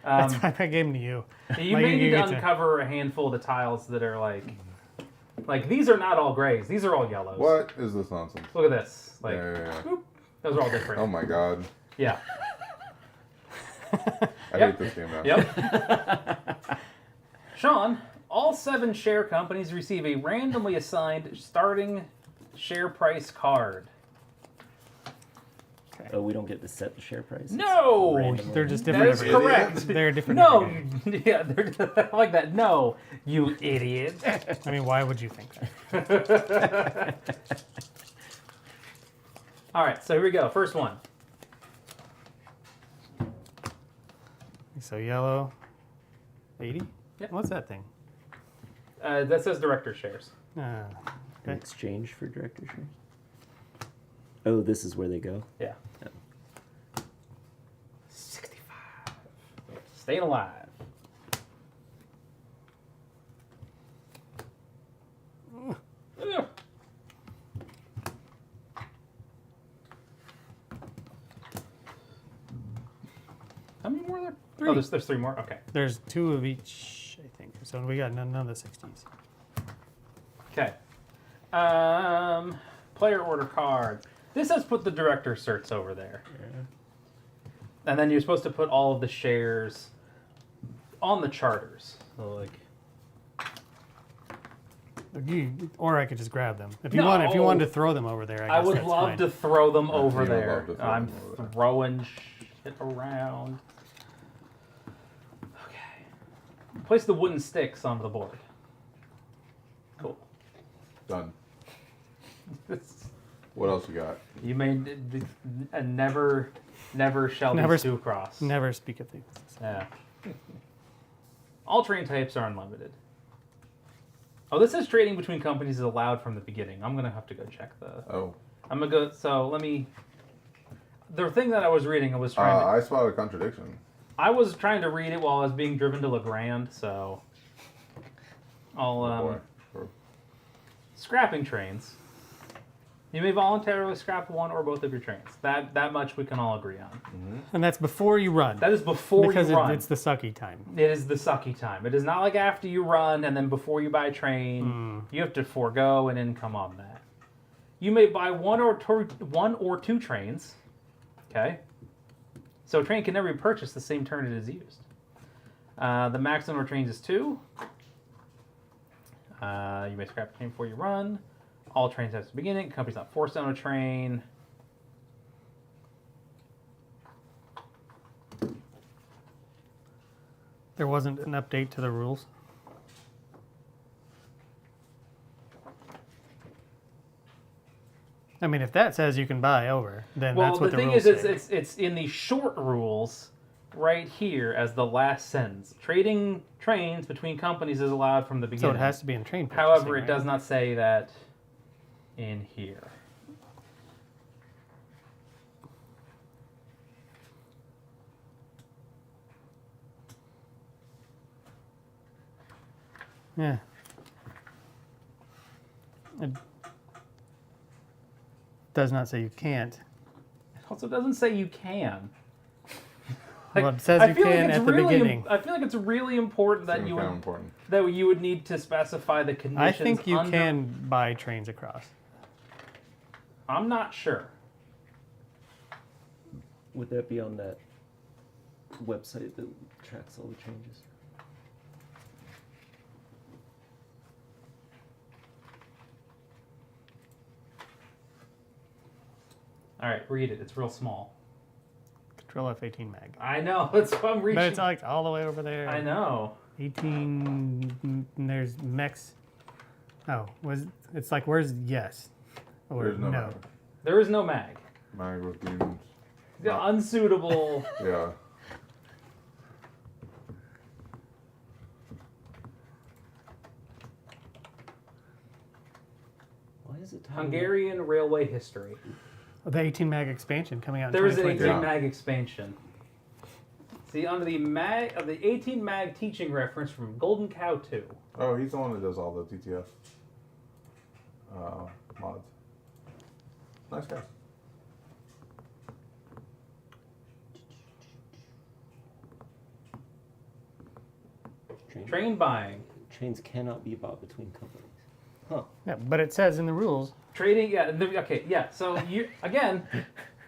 That's why I gave them to you. You Like, may you need to get to- uncover a handful of the tiles that are like these are not all grays. These are all yellows. What is this nonsense? Look at this. Like, Yeah. whoop, those are all different. Oh my god. Yeah. I Yep. hate this game now. Yep. Sean, all 7 share companies receive a randomly assigned starting share price card. Oh, we don't get to set the share price. No! Randomly. They're just That different. is every- correct. They're different. No, every game. yeah, they're like that. No, you idiot. I mean, why would you think that? All right, so here we go. First one. So yellow, 80. Yep. What's that thing? That says director shares. Uh, In okay. exchange for director shares. Oh, this is where they go. Yeah. Oh. 65. Staying alive. Ugh. How many more are there? 3. Oh, there's 3 more? Okay. There's 2 of each, I think. So we got none of the 60s. Okay. Player order card. This has put the director certs over there. Yeah. And then you're supposed to put all of the shares on the charters. So like Or I could just grab them. If you No. want, if you wanted to throw them over there, I guess I would that's love fine. to throw them over you would there. love to throw I'm them over there. throwing shit around. Okay. Place the wooden sticks onto the board. Cool. Done. What else you got? You may never shall Never these two cross. Never speak of things. Yeah. All train types are unlimited. Oh, this says trading between companies is allowed from the beginning. I'm gonna have to go check the. Oh. I'm gonna go. So let me. The thing that I was reading, I was trying. I spotted a contradiction. I was trying to read it while I was being driven to Legrand, so. I'll Or- scrapping trains. You may voluntarily scrap one or both of your trains. That much we can all agree on. And that's before you run. That is before because you run. it's the sucky time. It is the sucky time. It is not like after you run and then before you buy a train, you have to forego an income on that. You may buy one or two trains. Okay. So a train can never be purchased the same turn it is used. The maximum of trains is 2. You may scrap a train before you run. All trains have the beginning. Company's not forced to own a train. There wasn't an update to the rules. I mean, if that says you can buy over, then Well, that's what the the thing rules is, say. it's in the short rules right here as the last sentence. Trading trains between companies is allowed from the So beginning. it has to be in train purchasing, However, it right? does not say that in here. Yeah. It does not say you can't. It also doesn't say you can. Well, it says I you feel like can it's at the really beginning. I feel like it's really important that Seems you kind of would, important. that you would need to specify the conditions. I think you under- can buy trains across. I'm not sure. Would that be on that website that tracks all the changes? All right, read it. It's real small. Control F18 mag. I know. That's what I'm reaching. But it's like all the way over there. I know. 18. And there's mechs. Oh, it's like where's yes or There's no no? mag. There is no mag. Mag was deemed. Unsuitable. Yeah. Why is it Hungarian railway history. The 18 mag expansion coming out in There is an 2023. 18 mag expansion. See, under the 18 mag teaching reference from Golden Cow 2. Oh, he's the one that does all the TTF mods. Nice guy. Train buying. Trains cannot be bought between companies. Huh. Yeah, but it says in the rules. Trading, yeah, okay, yeah. So, again,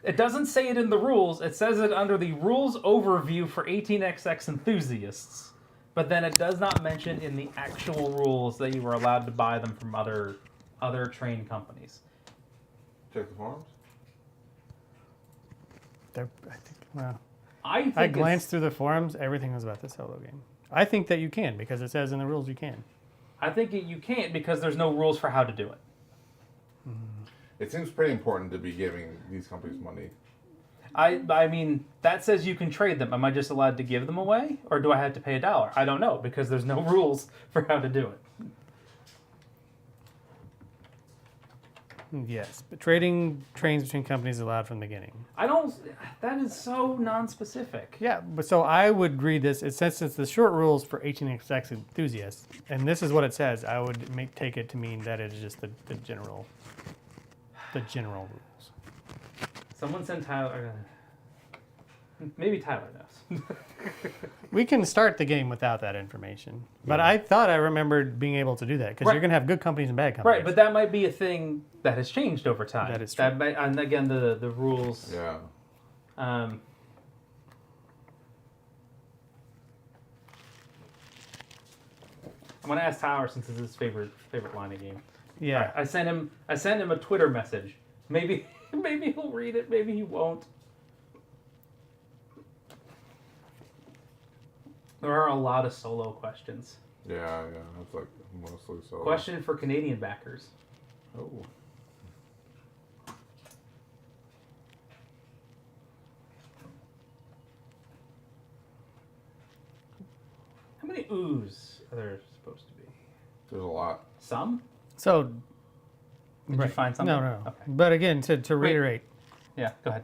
it doesn't say it in the rules. It says it under the rules overview for 18xx enthusiasts. But then it does not mention in the actual rules that you were allowed to buy them from other train companies. Check the forums. I glanced through the forums. Everything was about the solo game. I think that you can because it says in the rules you can. I think you can't because there's no rules for how to do it. It seems pretty important to be giving these companies money. I mean, that says you can trade them. Am I just allowed to give them away? Or do I have to pay $1? I don't know, because there's no rules for how to do it. Yes, but trading trains between companies is allowed from the beginning. That is so non-specific. Yeah, but so I would read this. It says it's the short rules for 18xx enthusiasts, and this is what it says. I would take it to mean that it is just the general rules. Someone send Tyler. Maybe Tyler knows. We can start the game without that information, but I thought I remembered being able to do that because you're going to have good companies and bad companies. Right, but that might be a thing that has changed over time. That is true. And again, the rules. Yeah. I'm gonna ask Tyler since it's his favorite line of game. Yeah, Right, I sent him a Twitter message. Maybe he'll read it. Maybe he won't. There are a lot of solo questions. Yeah, that's like mostly solo. Question for Canadian backers. Oh. How many oohs are there supposed to be? There's a lot. Some? so Did you find something? no. Okay. But again, to reiterate, Yeah, go ahead.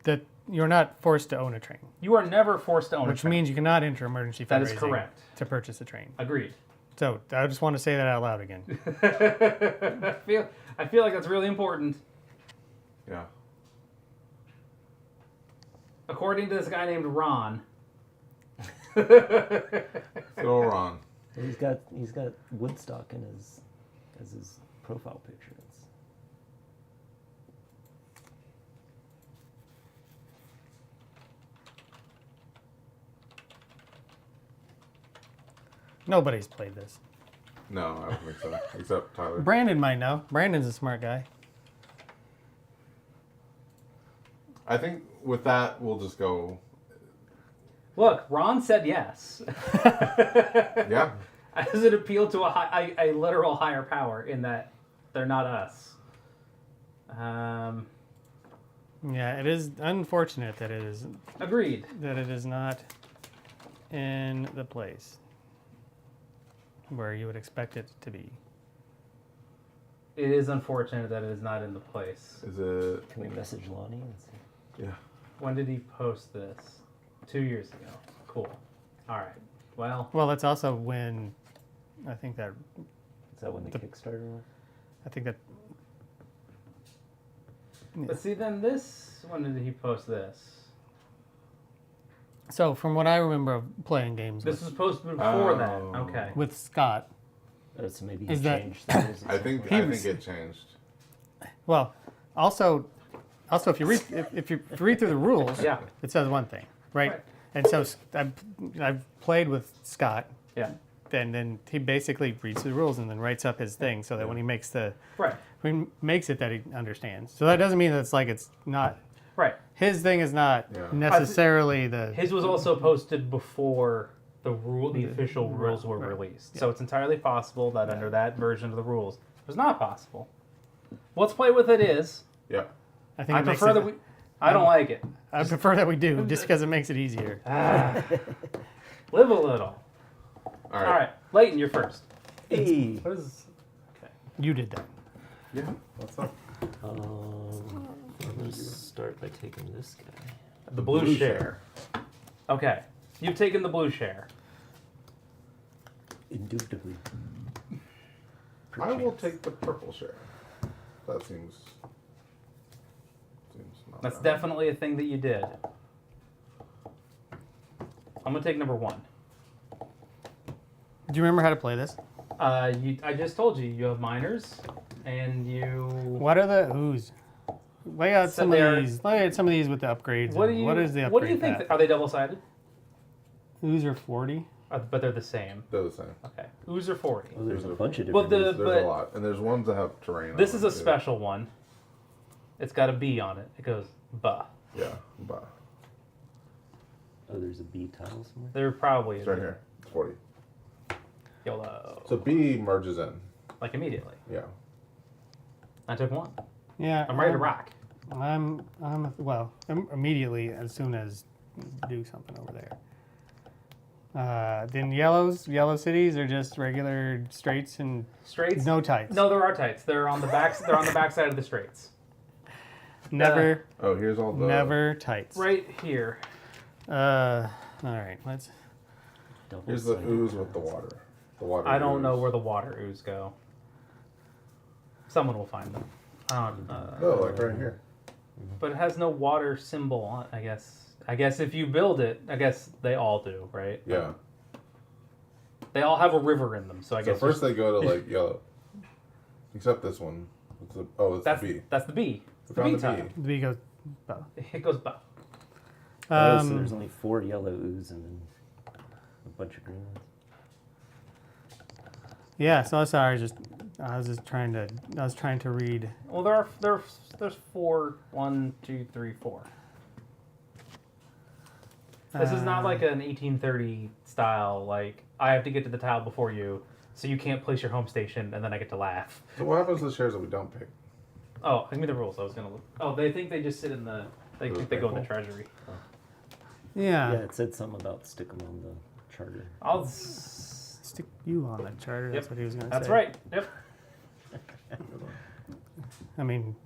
that you're not forced to own a train, You are never forced to own a which train. means you cannot enter emergency That is fundraising correct. to purchase a train. Agreed. So I just want to say that out loud again. I feel like that's really important. Yeah. According to this guy named Ron. Good old Ron. He's got Woodstock in as his profile picture. Nobody's played this. No, I don't think so. Except Tyler. Brandon might know. Brandon's a smart guy. I think with that, we'll just go. Look, Ron said yes. Yeah. As it appealed to a literal higher power in that they're not us. Yeah, it is unfortunate that it Agreed. is not in the place where you would expect it to be. It is unfortunate that it is not in the place. Is it? Can we message Lonnie and see? Yeah. When did he post this? 2 years ago. Cool. All right. Well, Well, that's also when I think that Is that when the Kickstarter was? I think that but see, then this. When did he post this? so from what I remember of playing games This was posted before that. Oh. Okay. with Scott. So maybe he Is that- changed the rules at I some think point. I was- think it changed. Well, also if you read if you read through the rules, Yeah. it says one thing, right? Right. And so I've played with Scott, Yeah. and then he basically reads the rules and then writes up his thing so that when he makes Right. that he understands. So that doesn't mean that it's not Right. his thing is not Yeah. necessarily the His was also posted before the official rules were Right. released. So it's entirely possible that under that version of the rules, it was not possible. Let's play with it is. Yeah. I think I it makes prefer it, that we. I don't like it. I prefer that we do, just because it makes it easier. Live a little. All All right. right, Leighton, you're first. Hey. What is? Okay. You did that. Yeah. What's up? I'm gonna start by taking this guy. The blue share. Okay, you've taken the blue share. Indubitably. I will take the purple share. That seems not That's bad. definitely a thing that you did. I'm gonna take number 1. Do you remember how to play this? I just told you have minors, and you. What are the oohs? Lay out So some they of are- these. Lay out some of these with the upgrades. What do and you? what is the upgrade What do you think? path? Are they double sided? Oohs are 40. But they're the same. They're the same. Okay. Oohs are 40. Well, there's a bunch of Well, different. There's a lot, and there's ones that have terrain. This on is them, a too. special one. It's got a B on it. It goes bah. Yeah, but Oh, there's a B tile somewhere. There probably is. it's right here. It's 40. YOLO. So B merges in. Like immediately. Yeah. I took 1. Yeah. I'm ready to rock. Immediately as soon as do something over there. Then yellow cities are just regular straights and Straights? no tights. No, there are tights. They're on the back. They're on the back side of the straights. Never, Oh, here's all the. never tights. Right here. All right. Let's. Here's the Double-sided ooze with the water. The water. I don't know ooze. where the water ooze go. Someone will find them. No, like right here. But it has no water symbol on it, I guess. I guess if you build it, I guess they all do, right? Yeah. They all have a river in them, so I So guess first they go to like yellow. Except this one. It's the, it's that's the B. that's the B. It's We the found B the tile. B. The B goes. Oh. It goes by. Oh, so there's only 4 yellow ooze and then a bunch of green ones. Yeah. So sorry. I was trying to read. Well, there's 4. 1, 2, 3, 4. This is not like an 1830 style. Like I have to get to the tile before you, so you can't place your home station, and then I get to laugh. So what happens to the shares that we don't pick? Oh, give me the rules. I was gonna look. Oh, they think they just sit in the. They think they go in the Purple? treasury. Yeah. Yeah, it said something about stick them on the charter. I'll. Stick you on that charter. That's Yep. what he was going to say. That's right. Yep. I mean,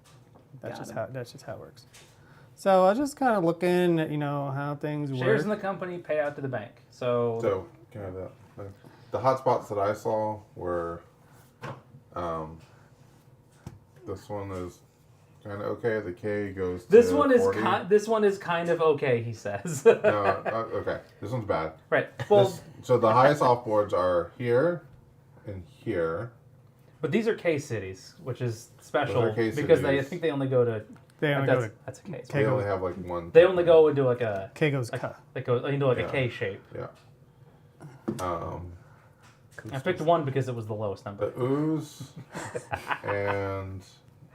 Got that's him. just how it works. So I was just kind of looking at how things Shares work. in the company pay out to the bank. So. So can I have that? The hot spots that I saw were, this one is kind of okay. The K goes. This to one is 40. this one is kind of okay, he says. No, okay. This one's bad. Right. Well, So the highest off boards are here and here. but these are K cities, which is special Those are K because I cities. think they only go to. They only that's, go to that's a K. K They goes- only have like one. They only go into like a. K goes Like, K. they go into like Yeah. a K shape. Yeah. I picked 1 because it was the lowest number. The ooze and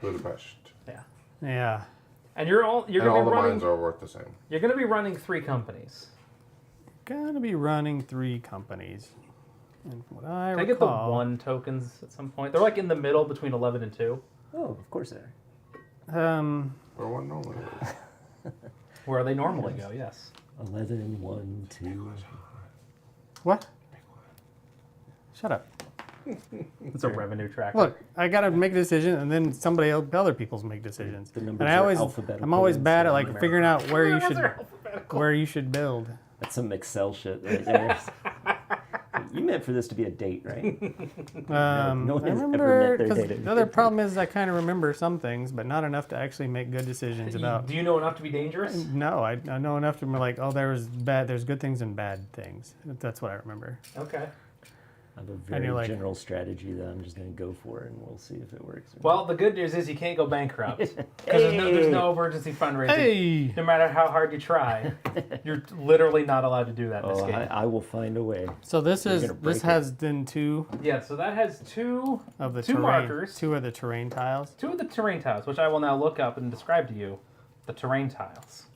Budapest. Yeah. Yeah. And you're And gonna all be the running. mines are worth the same. You're gonna be running 3 companies. Gonna be running 3 companies. And what I Can I get the recall, 1 tokens at some point? They're like in the middle between 11 and 2. Oh, of course they are. Or one normally is. Where they normally go, yes. 11, 1, 2. What? Shut up. It's a revenue tracker. Look, I gotta make a decision, and then other people's make decisions. The numbers And are alphabetical I'm always bad at instead of like numerical. figuring out where you Numbers should are alphabetical. where you should build. That's some Excel shit right there. You meant for this to be a date, right? No one I has ever remember met their because data. the other problem is I kind of remember some things, but not enough to actually make good decisions about. Do you know enough to be dangerous? No, I know enough to be like, oh, there's good things and bad things. That's what I remember. Okay. I have a And very you're like- general strategy that I'm just going to go for, and we'll see if it works. or Well, the good news is you can't go bankrupt because there's no emergency fundraising. Hey, No matter how hard you try, you're literally not allowed to do that in not. this Oh, game. I will find a way. so this You're gonna break it. has then 2 Yeah, so that has 2 of the Two terrain, markers. 2 of the terrain tiles. 2 of the terrain tiles, which I will now look up and describe to you. The terrain tiles.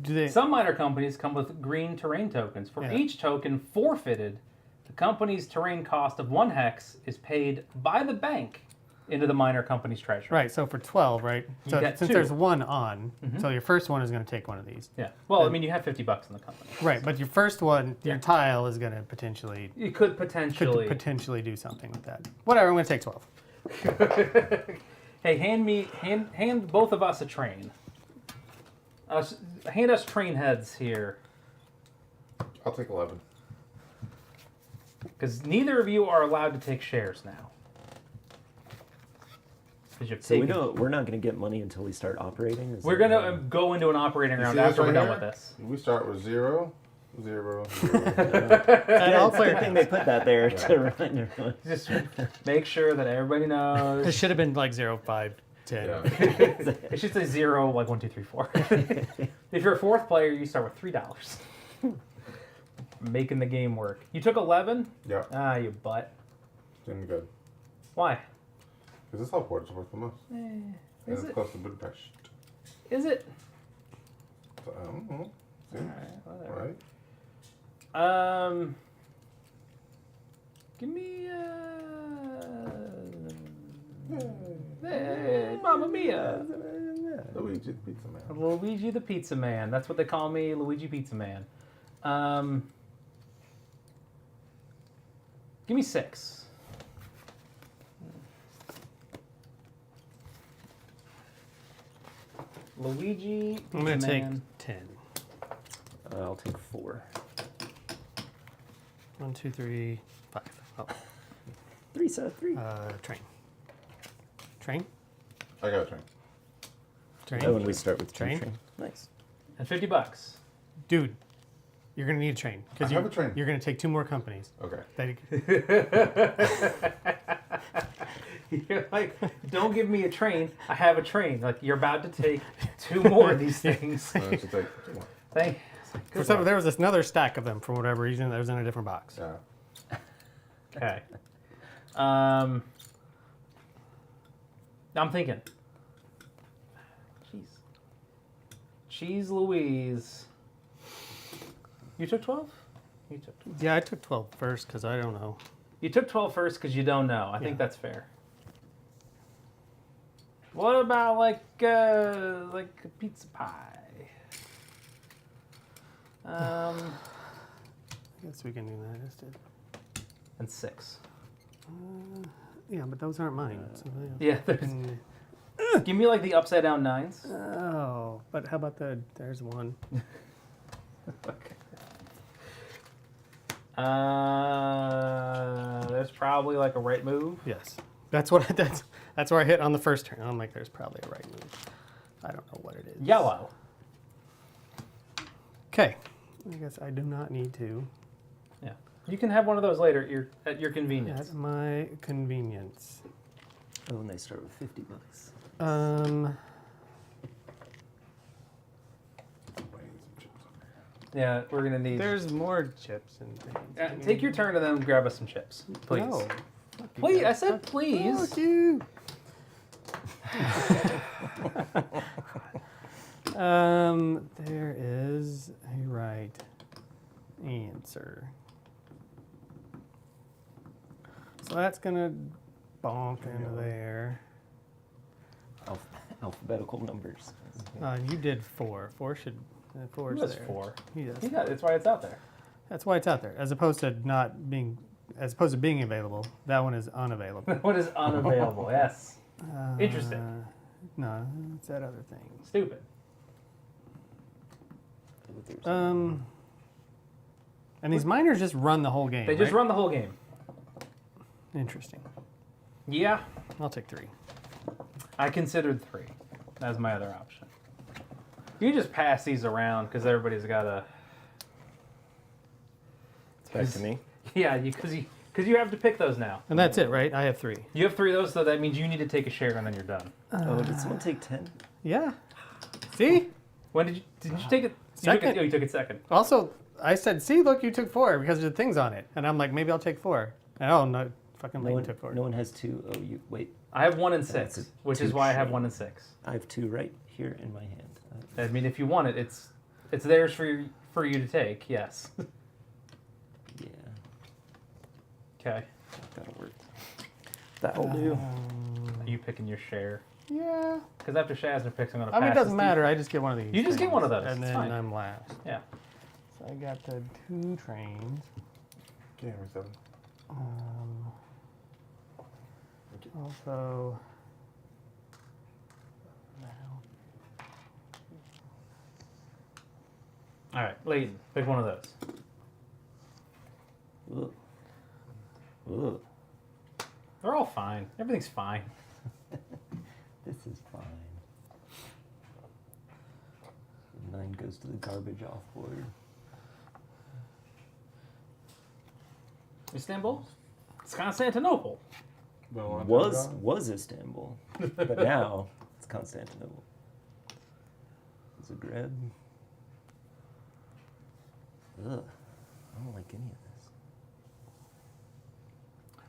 Do they? Some miner companies come with green terrain tokens. For Yeah. each token forfeited, the the company's terrain cost of 1 hex is paid by the bank into the minor company's treasury. Right, so for 12, right? So get since 2. there's one on, so your first one is going to take one of these. Yeah. Well, I mean, you have $50 in the company. Right, but your first one, your tile is going to potentially You could potentially. do something with that. Whatever, I'm going to take 12. Hey, hand both of us a train. Hand us train heads here, I'll take 11. because neither of you are allowed to take shares now. So we're not going to get money until we start operating? We're going to go into an operating round see this after we're right done here? with this. We start with 0, 0, 0. And all It's a good clear. thing they put that there to remind everyone. Just make sure that everybody It knows. should have been like 0, 5, 10. Yeah. It should say 0, like 1, 2, 3, 4. If you're a 4th player, you start with $3. Making the game work. You took 11? Yeah, Ah, you butt. doing good. Why? Because this teleport's worth the most. And Is it's it? close to Budapest. Is it? So, I don't know. See? Whatever. Right? Give me hey, Mamma Mia. Luigi the Pizza Man. Luigi the Pizza Man. That's what they call me, Luigi Pizza Man. Give me 6. Luigi Pizza I'm going to take Man. 10. I'll take 4. 1, 2, 3, 5. Oh, 3 set of 3. train. Train? I got a train. Train? Oh, and we start with Train? train. Nice. And $50. Dude, you're going to need a train. I Because have a train. you're going to take 2 more companies. Okay. You're like, don't give me a train. I have a train. Like, you're about to take 2 more of these things. I should take 2 more. Thank. For some, there was another stack of them for whatever reason that was in a different box. Yeah. Okay. I'm thinking. Cheese Louise. You took 12? You took 12. Yeah, I took 12 first because I don't know. You took 12 first because you don't know. I think that's fair. What about like a pizza pie? I guess we can do that instead. And 6. Yeah, but those aren't mine. So Yeah, give me like the upside down 9s. Oh, but how about there's 1. Okay. There's probably like a right move. Yes. That's where I hit on the first turn. I'm like, there's probably a right move. I don't know what it is. Yellow. Okay. I guess I do not need to. Yeah. You can have one of those later at your convenience. At my convenience. Oh, and they start with $50. Yeah, we're gonna need. There's more chips and things. Take your turn and then grab us some chips, please. No. Please, I said please. Fuck you. There is a right answer. So that's gonna bonk into there. Alphabetical numbers. You did 4. 4 should. 4 is That's there. 4. He does. Yeah, that's why it's out there. That's why it's out there, as opposed to being available. That one is unavailable. What is unavailable? Yes. Interesting. No, it's that other thing. Stupid. And these miners just run the whole game. They just right? run the whole game. Interesting. Yeah, I'll take 3. I considered 3 as my other option. You just pass these around because everybody's got a. It's back to me. Yeah, because you have to pick those now. And that's it, right? I have 3. You have 3 of those, so that means you need to take a share and then you're done. Oh, did someone take 10? Yeah. See? When did you take it? Second. You took it second. Also, I said, see, look, you took 4 because there's things on it. And I'm like, maybe I'll take 4. And oh, no, fucking No Layton one, took 4. no one has 2. Oh, you wait. I have 1 and That's 6, a which is why I have touche. 1 and 6. I have 2 right here in my hand. I mean, if you want it, it's theirs for you to take. Yes. Yeah. Okay. That'll work. That'll do. Are you picking your share? Yeah. Because after Shazner picks, I'm going to pass. I mean, it this doesn't to matter. I just get one of these. You just get things, one of those. and It's then fine. I'm last. Yeah. So I got the 2 trains. Game 7. Also. All right, Leighton, pick one of those. Ugh. Ugh. They're all fine. Everything's fine. This is fine. 9 goes to the garbage off board. Istanbul? It's Constantinople. Was Istanbul, but now it's Constantinople. Zagreb. Ugh, I don't like any of this.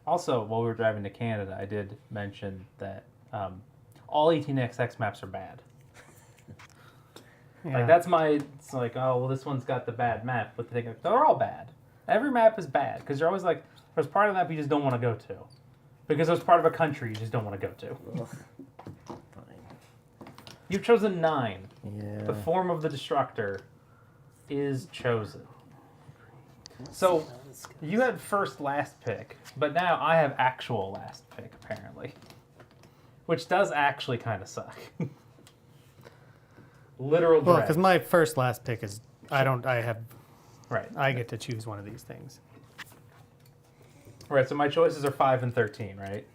Also, while we were driving to Canada, I did mention that all 18XX maps are bad. Yeah. Like that's my. It's like, oh well, this one's got the bad map, but they're all bad. Every map is bad because you're always like, there's part of the map you just don't want to go to, because there's part of a country you just don't want to go to. Ugh. Fine. You've chosen 9. Yeah. The form of the destructor is chosen. So you had first last pick, but now I have actual last pick apparently, which does actually kind of suck. Literal Well, drag. because my first last pick is I Right. I get to choose one of these things. Right. So my choices are 5 and 13, right?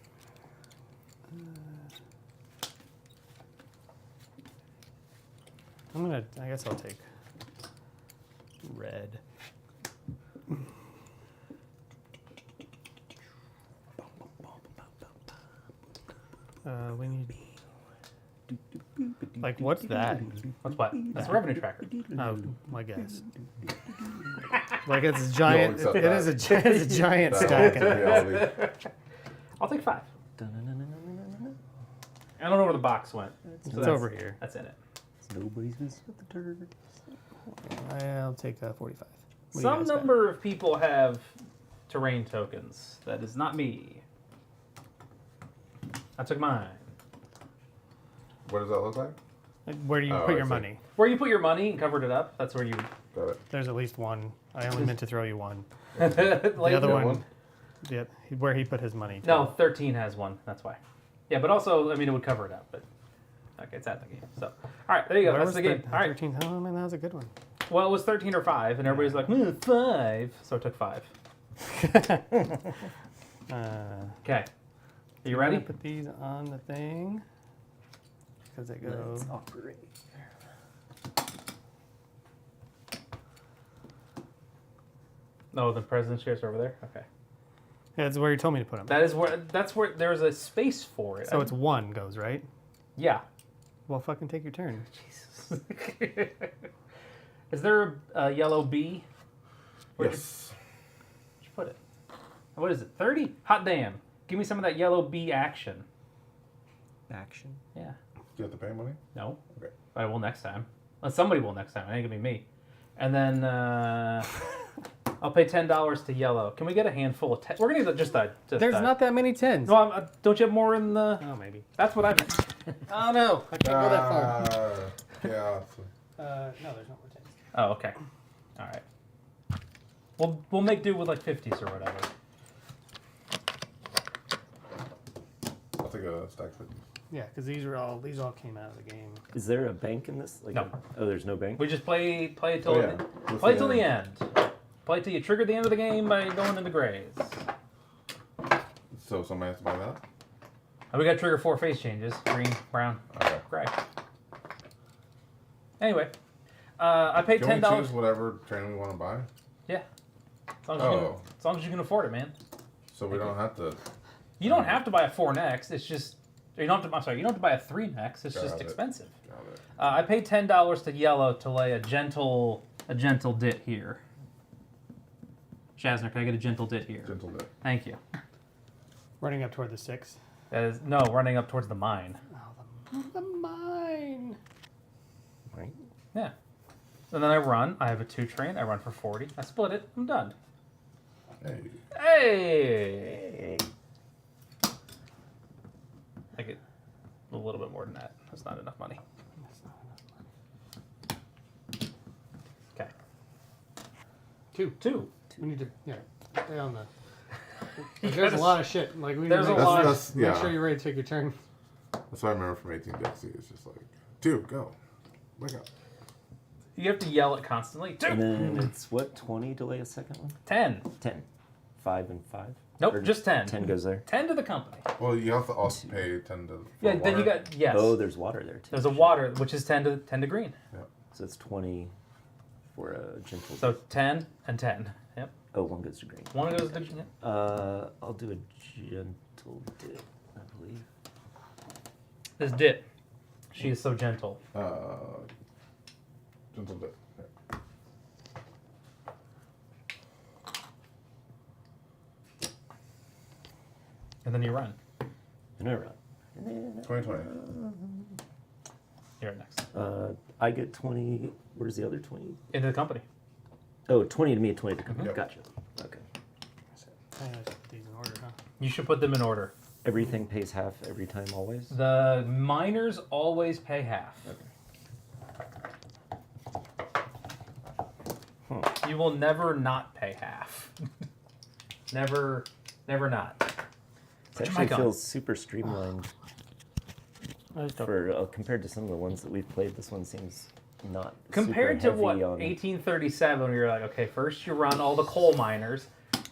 I guess I'll take red. We need. Like, what's that? What's what? That's a revenue tracker. Oh, I guess. Like it's a giant. accept It that. is a giant That'll stack. be all the- I'll take 5. Dun-dun-dun-dun-dun-dun-dun. I don't know where the box went. It's that's- over here. That's in it. Nobody's business with the turds. I'll take 45. What do you Some guys got? number of people have terrain tokens. That is not me. I took mine. What does that look like? Where do you Oh, put I your see. money? Where you put your money and covered it up, that's where you... Got it. There's at least one. I only meant to throw you one. Like, The other Got one, one? yeah, where he put his money. No, 13 has one. That's why. Yeah, but also, I mean, it would cover it up. But okay, it's at the game. So, all right, there you go. Where That's was the game. All right. 13. Oh man, that was a good one. Well, it was 13 or 5, and everybody's like, 5. So I took 5. Okay. Are you ready? Put these on the thing because they go. Let's operate. No, the president's chairs are over there. Okay. Yeah, that's where you told me to put them. That's where there's a space for it. So it's one goes right. Yeah. Well, fucking take your turn. Jesus. Is there a yellow B? Where'd Yes. you put it? What is it? 30? Hot damn. Give me some of that yellow B action. Action. Yeah. You have to pay money? No. Okay. I will next time. Well, somebody will next time. It ain't gonna be me. And then I'll pay $10 to yellow. Can we get a handful of 10? We're gonna need just a. There's not that many tens. No, don't you have more in the? Oh, maybe. That's what I meant. Oh no, I can't go that far. Yeah. No, there's no more tens. Oh, okay. All right. We'll make do with like 50s or whatever. I'll take a stack of 50s. Yeah, because these all came out of the game. Is there a bank in this? Like No. Oh, there's no bank. We just play till Oh, yeah. play till the end. Play till you trigger the end of the game by going into grays. So somebody has to buy that? We got to trigger 4 face changes: green, brown, Okay. gray. Anyway, I paid Can we $10. choose whatever train we want to buy? Yeah, as long as you can afford it, man. So we don't have to. You don't have to buy a 4 next. It's just you don't have to. I'm sorry, you don't have to buy a 3 next. It's Got just it. expensive. Got it. I paid $10 to yellow to lay a gentle dit here. Shazner, can I get a gentle dit here? Gentle bit. Thank you. Running up toward the 6. That is no running up towards the mine. Oh, the mine. Right. Yeah. And then I run. I have a 2 train. I run for 40. I split it. I'm done. Hey. Hey! I get a little bit more than that. That's not enough money. Okay. Two. We need to stay on the. There's gotta a lot of shit. Like we there's need a to lot That's, make yeah. sure you're ready to take your turn. That's what I remember from 18 Dixie. It's just like, 2, go. Wake up. You have to yell it constantly. 2! And then it's what, 20 to lay a second one? 10. 10. 5 and 5? Nope, Or just 10. 10 goes there. 10 to the company. Well, you have to also pay 10 to. Yeah, for then you water. got, yes. Oh, there's water there too. There's a water, which is 10 to green. So it's 20 for a gentle. So 10 and 10. Yep. Oh, one goes to green. One goes to green. I'll do a gentle dip, I believe. This dip. She is so gentle. Gentle bit. Yeah. And then you run. And I run. And then 2020. You're next. I get 20. Where's the other 20? Into the company. Oh, 20 to me, 20 to company. Yep. Gotcha. Okay. These in order, huh? You should put them in order. Everything pays half every time, always? The miners always pay half. You will never not pay half. never not. It Put your actually mic on. feels super streamlined I just don't- for compared to some of the ones that we've played. This one seems not Compared to super what, heavy on 1837, where you're like, okay, first you run all the coal miners,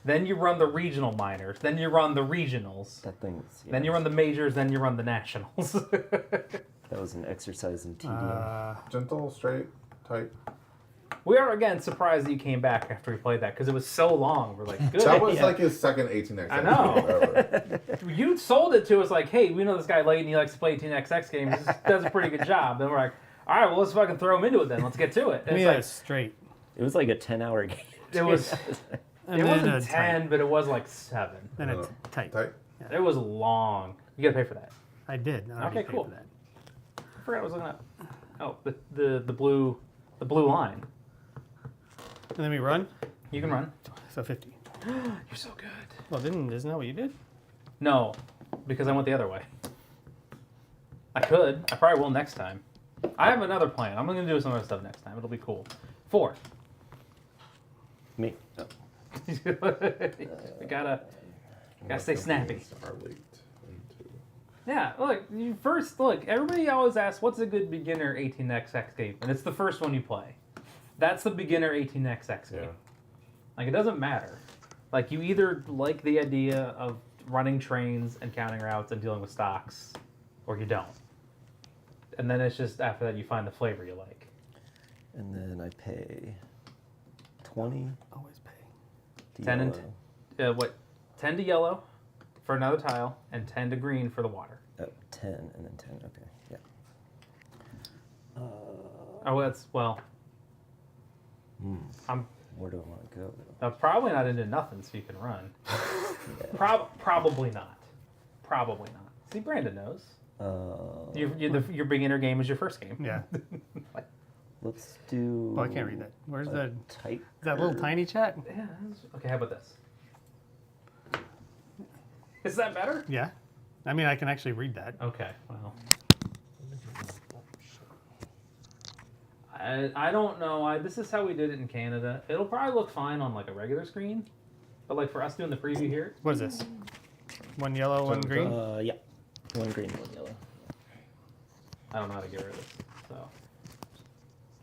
then you run the regional miners, then you run the regionals, that thing. Was, yeah, then you run the majors, then you run the nationals. That was an exercise in tedium. Gentle, straight, tight. We are, again, surprised that you came back after we played that, because it was so long. We're like, good. That was like his second 18X. I know. Ever. You sold it to us like, hey, we know this guy late and he likes to play 18XX games. He does a pretty good job. Then we're like, all right, well, let's fucking throw him into it then. Let's get to it. And Yeah, it's straight. It was like a 10-hour game. like, it was, And it then wasn't 10, tight. but it was like 7. Then it's tight. Tight. It was long. You got to pay for that. I did. I already Okay, paid cool. for that. I forgot what I was looking up. Oh, the blue line. And then we run. You can run. So 50. You're so good. Well, isn't that what you did? No, because I went the other way. I could. I probably will next time. I have another plan. I'm going to do some other stuff next time. It'll be cool. 4. Me. Oh. We gotta stay snappy. Are late into. Yeah, look, everybody always asks, what's a good beginner 18XX game? And it's the first one you play. That's the beginner 18XX game. Yeah. Like, it doesn't matter. Like, you either like the idea of running trains and counting routes and dealing with stocks, or you don't. And then it's just, after that, you find the flavor you like. And then I pay 20. Always pay. to 10 and yellow. 10 to yellow for another tile, and 10 to green for the water. Oh, 10 and then 10. Okay. Yeah. Oh, Where do I want to go? I'm probably not into nothing, so you can run. Probably not. Probably not. See, Brandon knows. Your beginner game is your first game. Yeah. Let's do. Well, I can't read that. Where's a that? tight? That little tiny chat? Yeah. Okay, how about this? Is that better? Yeah. I mean, I can actually read that. Okay, well. I don't know. This is how we did it in Canada. It'll probably look fine on like a regular screen, but like for us doing the preview here, What is this? One yellow, one green? Yeah. One green, one yellow. I don't know how to get rid of this. So,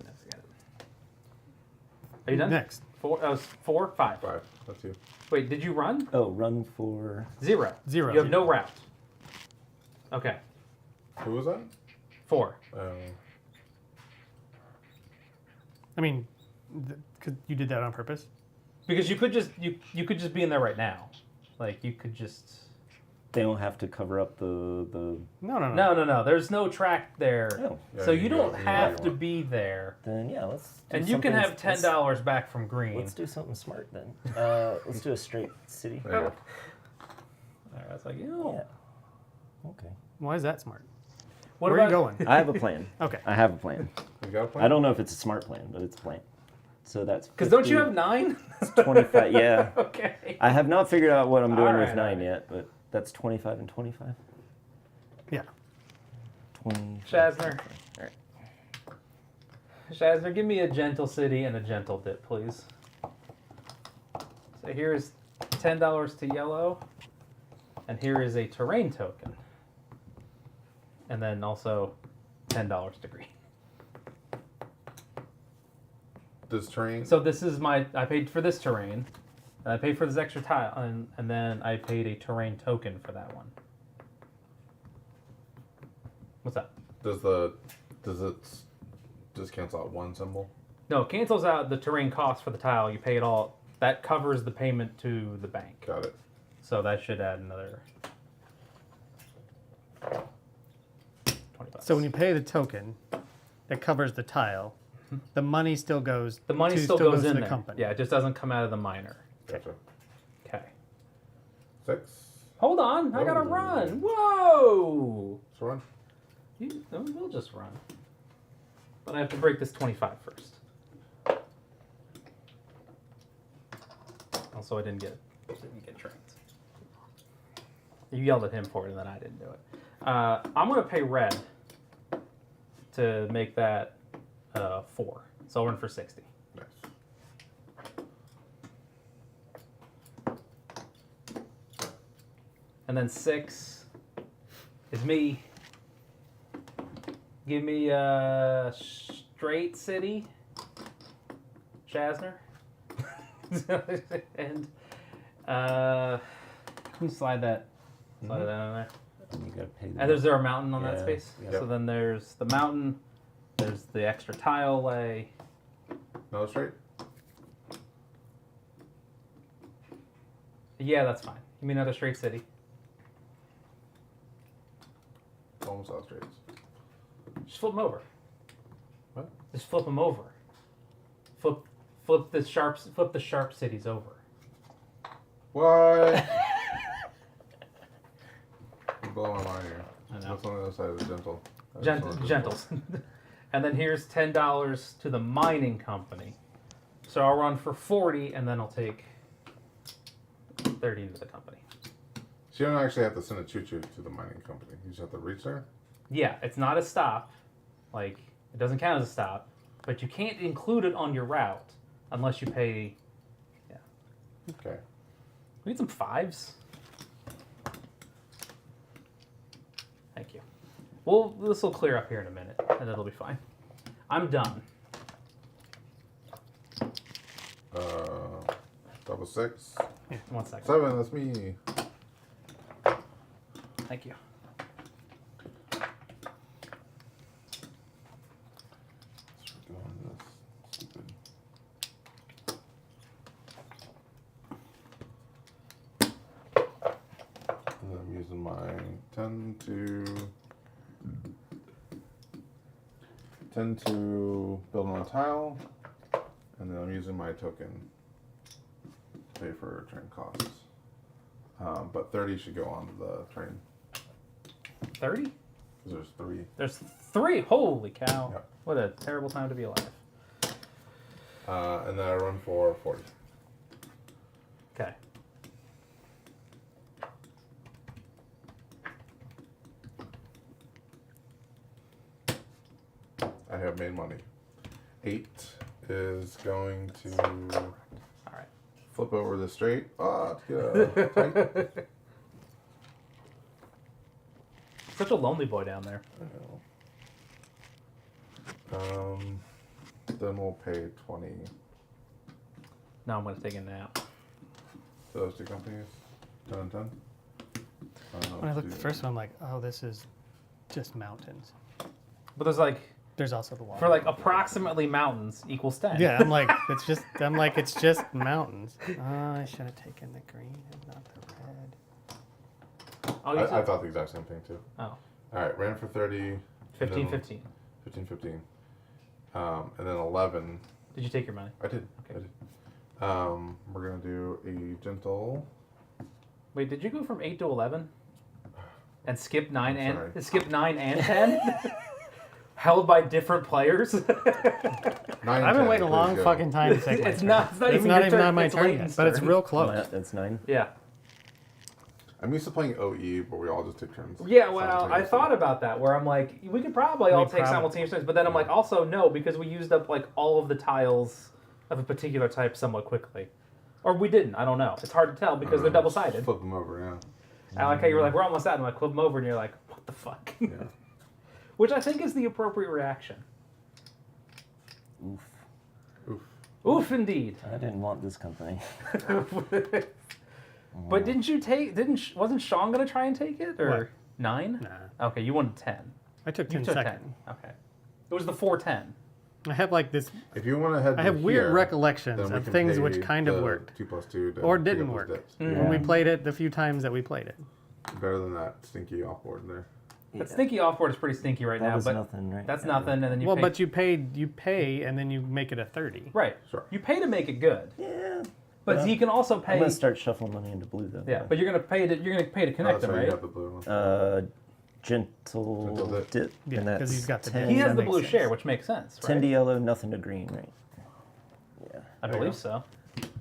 no, forget it. Are you done? Next. 4. That was 4, 5. 5. That's you. Wait, did you run? Oh, run for. 0. 0. You have no route. Okay. Who was that? 4. I mean, because you did that on purpose. Because you could just you could just be in there right now, like you could just. They don't have to cover up the. No. No. There's no track there, Oh. so Yeah, you you don't go have wherever to you be there. Then yeah, let's. Do And you can something- have $10 back from green. Let's do something smart then. Let's do a straight city. There you go. All right, it's like you know. Yeah. Okay. Why is that smart? What Where are about you going? I have a plan. Okay. I have a plan. You got a plan? I don't know if it's a smart plan, but it's a plan. So that's Because don't you 50, have 9? It's 25. Yeah. Okay. I have not figured out what I'm doing with Alright, 9 alright. yet, but that's 25 and 25. Yeah. 20. Shazner. Alright. Shazner, give me a gentle city and a gentle dip, please. So here's $10 to yellow, and here is a terrain token. And then also $10 to green. This terrain. So this is I paid for this terrain, and I paid for this extra tile, and then I paid a terrain token for that one. What's that? Does it just cancel out one symbol? No, it cancels out the terrain cost for the tile. You pay it all. That covers the payment to the bank. Got it. So that should add another 20 bucks. So when you pay the token, that covers the tile. The money still goes. the money to, still goes to in the there. company. Yeah, it just doesn't come out of the minor. Gotcha. Okay. 6. Hold on, I gotta Oh. run. Whoa! So run. We'll just run. But I have to break this 25 first. Also, I didn't get trains. You yelled at him for it, and then I didn't do it. I'm gonna pay red to make that 4. So I'll run for 60. Nice. And then 6 is me. Give me straight city, Shazner. And can you slide that down in there? You gotta pay And is there a mountain on that Yeah. space? Yep. So then there's the mountain, there's the extra tile lay. No straight. Yeah, that's fine. Give me another straight city. Almost all straights. Just flip them over. What? Just flip them over. Flip the sharp cities over. What? You're blowing my mind here. I know. What's on the other side of the gentle? I just wanted to- Gentles. And then here's $10 to the mining company. So I'll run for 40, and then I'll take 30 to the company. So you don't actually have to send a choo-choo to the mining company. You just have to reach there. Yeah, it's not a stop. Like, it doesn't count as a stop. But you can't include it on your route unless you pay. Yeah. Okay. We need some 5s. Thank you. Well, this will clear up here in a minute, and it'll be fine. I'm done. Double 6. 1 second. 7. That's me. Thank you. Let's go on this stupid. And then I'm using my 10 to build on a tile, and then I'm using my token to pay for train costs. But 30 should go on the train 30? because there's 3. There's 3. Holy cow. Yep. What a terrible time to be alive. And then I run for 40. Okay. I have made money. 8 is going to All right. flip over the straight. Ah, yeah. Tight. Such a lonely boy down there. Then we'll pay 20 Now I'm going to take a nap. to those 2 companies. 10 and 10. When I looked at the first one, I'm like, oh, this is just mountains. But there's like, There's also the water. for like approximately mountains equals 10. Yeah, I'm like, it's just mountains. I should have taken the green and not the red. I'll use I it. thought the exact same thing too. Oh. Alright, ran for 30. 15, and then 15. 15. And then 11. Did you take your money? I did. Okay. I did. We're going to do a gentle. Wait, did you go from 8 to 11? And skip 9 I'm sorry. and skip 9 and 10? held by different players. 9 I've been waiting a long fucking time to take my It's turn. not It's even not your even turn, on my it's turn Leighton's yet, but it's turn. real close. That's 9. Yeah. I'm used to playing OE, but we all just take turns. Yeah, well, I thought about that, where I'm like, we could probably all take probably- simultaneous turns, but then I'm like, also no, because we used up like all of the tiles of a particular type somewhat quickly. Or we didn't, I don't know. It's hard to tell because they're double-sided. Flip them over, yeah. I like how you were like, we're almost out, and I'm like, flip them over, and you're like, what the fuck? Yeah. Which I think is the appropriate reaction. Oof. Oof. Oof, indeed. I didn't want this company. But wasn't Sean gonna try and take it, or What? 9? Nah. Okay, you wanted 10. I took 10 You took seconds. 10. Okay. It was the 410. I have like this. If you want to head I have to weird here, recollections then we of can things pay which kind of the worked 2+2 to or pick didn't up those work dips. when we played it the few times that we played it. Better than that stinky offboard there. That stinky offboard is pretty stinky right That now, was but nothing, right? that's Yeah. nothing, and then you Well, pay. but you pay, and then you make it a 30. Right. Sure. You pay to make it good, Yeah. but Well, you can also I'm pay. gonna start shuffling money into blue though. Yeah, but you're gonna pay to connect That's them, why you right? got the blue one. Gentle Gentle dip. dip. Yeah, and 'cause that's he's got the 10, He has That the makes blue sense. share, which makes sense, 10 right? to yellow, nothing to green, right? Yeah. I There you believe go. so.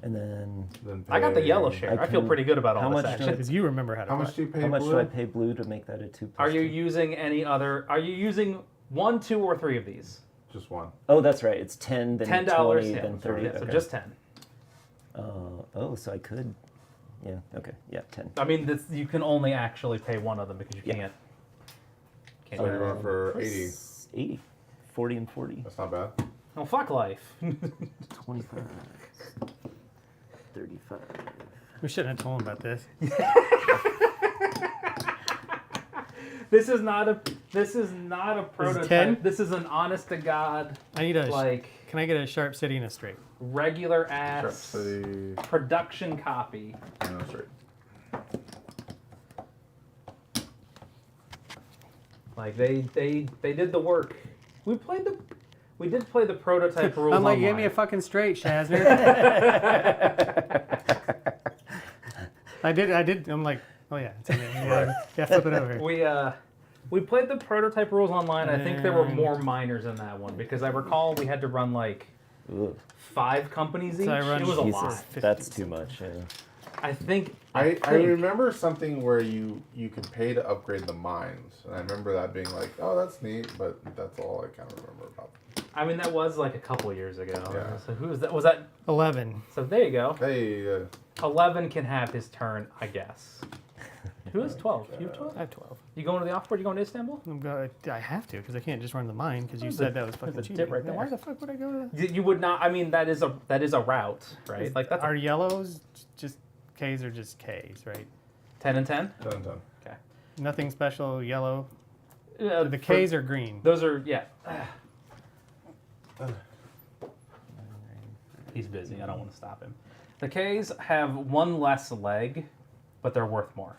And then Then I got the pay- yellow share. I feel can- pretty good about how all this much action. Because you remember how to How play. much do you pay how much blue? do I pay blue to make that a 2+2? Are you using any other? Are you using 1, 2, or 3 of these? Just one. Oh, that's right. It's 10, then $10, 20, yeah. then 30. Yeah, so okay. just 10. Oh, so I could. Yeah. Okay. Yeah. 10. I mean, you can only actually pay one of them because you Yeah. can't. Can't So do you're that. going for 80. 80. 40 and 40. That's not bad. Oh, fuck life. 25. 35. We shouldn't have told him about this. This is not a prototype. 10? This is an honest to god, I need a. like Can I get a sharp city and a straight? regular Sharp ass City. production copy. No, straight. Like they did the work. We did play the prototype rules. I'm like, online. give me a fucking straight, Shazner. I did. I'm like, oh yeah, it's in there. Yeah, flip it over. We played the prototype rules online. I think there were And- more minors in that one because I recall we had to run like Ugh, 5 companies each. So I run- It was a Jesus, lot. that's too much. Yeah. I think. I think- remember something where you could pay to upgrade the mines, and I remember that being like, oh, that's neat, but that's all I kind of remember about. I mean, that was like a couple years ago. Yeah. So who was that? Was that? 11. So there you go. Hey, 11 can have his turn, I guess. Who has 12? You have 12? I have 12. You going to the offboard? You going to Istanbul? I have to because I can't just run the mine because you There's said a- that was fucking there's a cheating. dip right Then why there. the fuck would I go to that? You would not. I mean, that is a route, right? Like that's Are yellows just K's or just K's, right? 10 and 10. done. Okay. Nothing special. Yellow. The The K's are green. Those are yeah. He's busy. I don't want to stop him. The K's have 1 less leg, but they're worth more.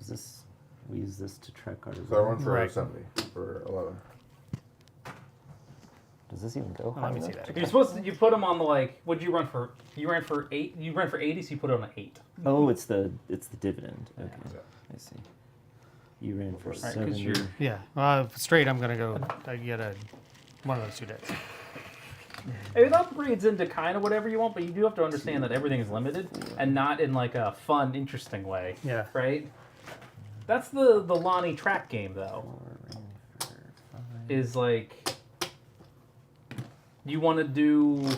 Is this? We use this to track our. So I run for Right. 70 for 11. Does this even go? Oh, let me high see enough? that. You're supposed to. You put them on the like. What'd you run for? You ran for 8. You ran for 80, so you put it on an 8. Oh, it's the dividend. Okay, Yeah. I see. You ran for Right, 'cause 70. you're- Yeah. Straight. I'm gonna go. I get one of those 2 decks. It upgrades into kind of whatever you want, but you do have to understand that everything is limited and not in like a fun, interesting way. Yeah. Right. That's the Lonnie track game though. 4, ran for 5. Is like you want to do.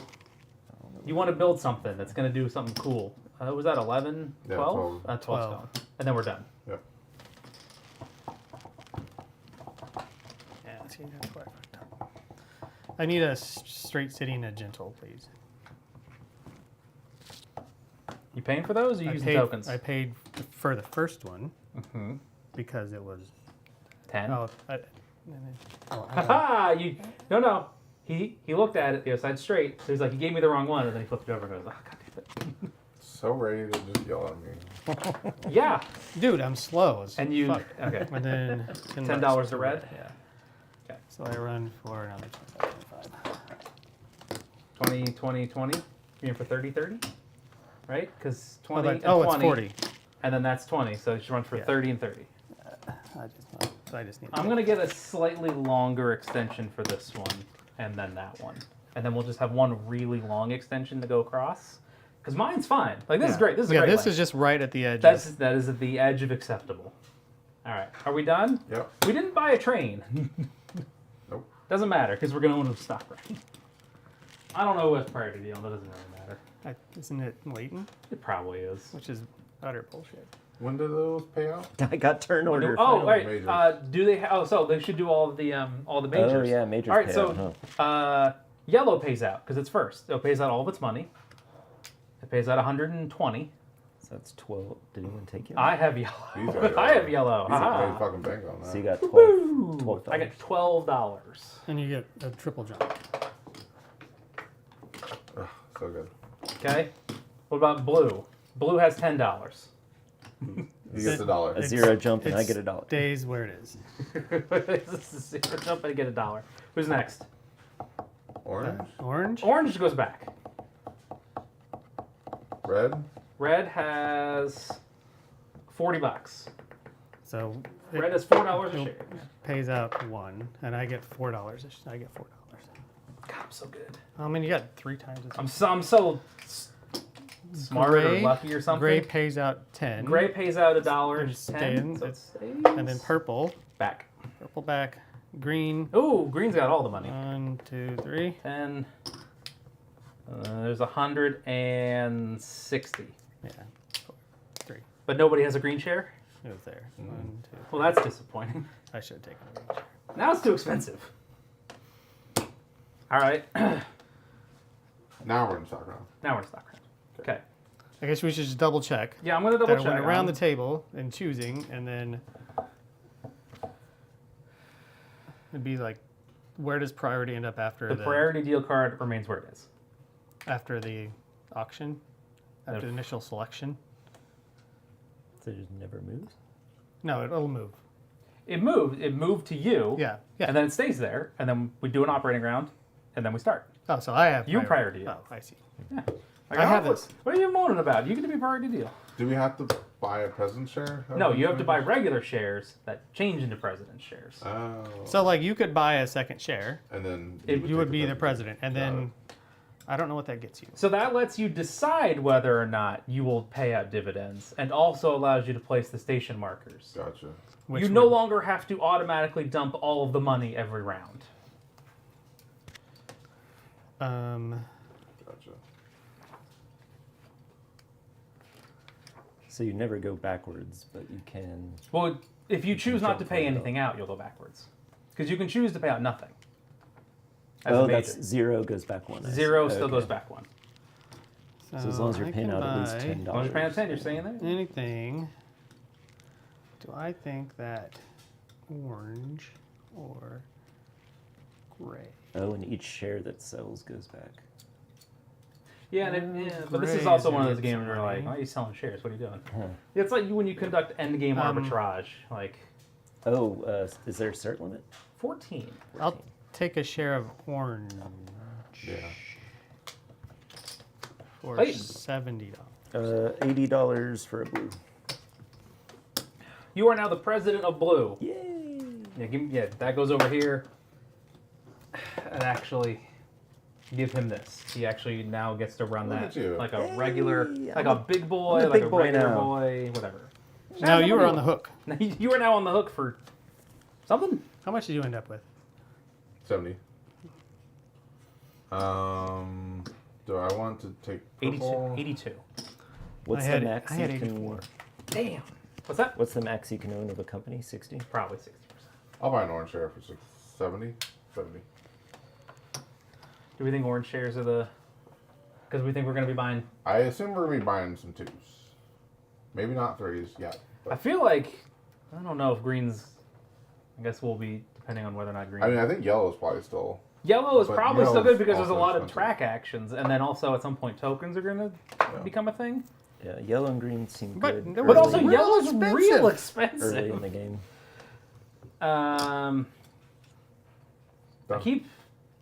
You want to build something that's going to do something cool. Was that 11? Yeah, 12? 12. 12 stone. And then we're done. Yep. Yeah. See, that's why I fucked up. I need a straight city and a gentle, please. You paying for those or you using paid, tokens? I paid for the first one Mhm. because it was. 10. Oh, I don't- Haha! You no. He looked at it the other side straight. So he's like, he gave me the wrong one, and then he flipped it over and goes, oh, God damn So ready to just yell at me. it. Yeah. Dude, I'm slow. as And you fuck. okay? And then $10 to red? Yeah. Okay. So I run for another 25. 20, 20, 20. You're in for 30, 30? Right? Because 20 and Oh, 20. it's 40. And then that's 20, so you should run for Yeah. 30 and 30. I just so I just need. I'm gonna get a slightly longer extension for this one, and then that one, and then we'll just have one really long extension to go across. Because mine's fine. Like this is great. This is a great. This length. is just right at the edge. That is at the edge of acceptable. All right, are we done? Yep. We didn't buy a train. Nope. Doesn't matter because we're gonna own a stock right. I don't know what's priority deal. That doesn't really matter. Isn't it Leighton? It probably is. Which is utter bullshit. When do those pay out? I got turn order. Oh, wait. Majors. Do they? So they should do all the majors. Oh yeah, majors. All right, pay so out, huh? yellow pays out because it's first. It pays out all of its money. It pays out 120. So that's 12. Did anyone take it? I have yellow. He's got I have yellow. He's Haha. paid fucking bank on that. So you got Woo! 12. I get $12. And you get a triple jump. Ugh, so good. Okay. What about blue? Blue has $10. He gets $1. A zero jump and I get $1. Stays where it is. This is zero jump and I get $1. Who's next? Orange? Orange. Orange goes back. Red? Red has $40. So Red has $4 a it share. pays out 1, and I get $4. I get $4. God, I'm so good. I mean, you got 3 times as I'm so smart or lucky or something. Gray pays out 10. Gray pays out $1. And 10. staying. So it stays. And then purple. back. Purple back. Green. Ooh, green's got all the money. 1, 2, 3. 10. There's 160. Yeah. 4, 3. But nobody has a green share? It was there. 1, 2. Well, that's disappointing. I should have taken a green share. Now it's too expensive. All right. Now we're in stock round. Now we're in stock round. Okay. I guess we should just double check. Yeah, I'm going to double That I check. went around the table and choosing, and then it'd be like, where does priority end up after The priority deal card remains where it is. after the auction, after the initial selection? So it just never moves? No, it'll move. It moved to you. Yeah, yeah. And then it stays there, and then we do an operating round, and then we start. Oh, so I have You priority. Oh, I see. Yeah. Like, I have what, it. what are you moaning about? You get to be priority deal. Do we have to buy a president share? No, you have to buy regular shares that change into president shares. Oh. So, like, you could buy a second share. And then You would be the president. president, and then I don't know what that gets you. So that lets you decide whether or not you will pay out dividends, and also allows you to place the station markers. Gotcha. Which You no would- longer have to automatically dump all of the money every round. Gotcha. So you never go backwards, but you can. Well, if you choose not to jump pay further anything out, you'll go backwards. Because you can choose to pay out nothing. As Oh, a major. that's 0 goes back 1. I see. Zero still Okay. goes back 1. So as long as you're I paying can out at least buy $10. As long as you're paying 10, you're staying there. anything. Do I think that orange or gray? Oh, and each share that sells goes back. Yeah, but this is Gray also is one of gonna those get games where some you're like, money. why are you selling shares? What are you doing? Huh. It's like when you conduct endgame arbitrage. Like, Oh, is there a cert limit? 14. I'll take a share of orange Yeah. for Wait. $70. $80 for a blue. You are now the president of Blue. Yay! Yeah, that goes over here. And actually, give him this. He actually now gets to run Look that at you. like a regular, Hey, like I'm a big boy, I'm the like big a boy regular now. boy, whatever. Now you were on the hook. You are now on the hook for something. How much did you end up with? 70. Do I want to take 82. purple? 82. What's I had- the max I had you can? 84. Damn. What's that? What's the max you can own of a company? 60. Probably 60%. I'll buy an orange share for 70. 70. Do we think orange shares are the? Because we think we're going to be buying. I assume we're going to be buying some 2s. Maybe not 3s yet. I But, feel like I don't know if greens. I guess we'll be depending on whether or not green. I mean, I think yellow is probably still. Yellow is but probably still yellow's good because there's a also lot of expensive. track actions, and then also at some point tokens are going to become a thing. Yeah, yellow and green seem But good. there But was also real yellow's expensive. real early expensive. in the game. I Done. keep.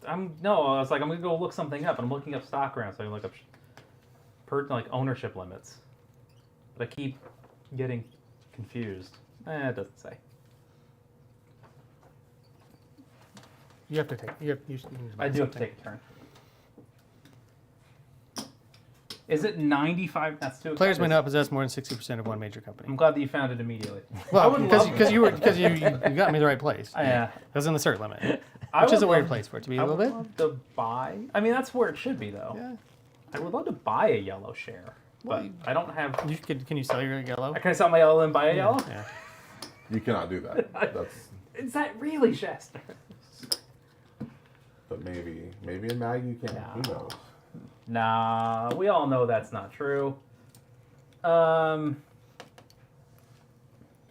I was like, I'm gonna go look something up. And I'm looking up stock rounds, so I can look up like ownership limits. But I keep getting confused. It doesn't say. You have to take. You need to buy I do have to something. take a turn. Is it 95? That's too Players may expensive. not possess more than 60% of one major company. I'm glad that you found it immediately. Well, would love because you got me the right place. Yeah. It was in the cert limit, I which is would a weird love- place for it to be I a little would bit. love to buy. I mean, that's where it should be, though. Yeah. I would love to buy a yellow share, but I don't have. Can you sell your yellow? Can I sell my yellow and buy a yellow? Yeah. You cannot do that. That's. Is that really Chester? But maybe in Mag you can. No. Who knows? Nah, we all know that's not true.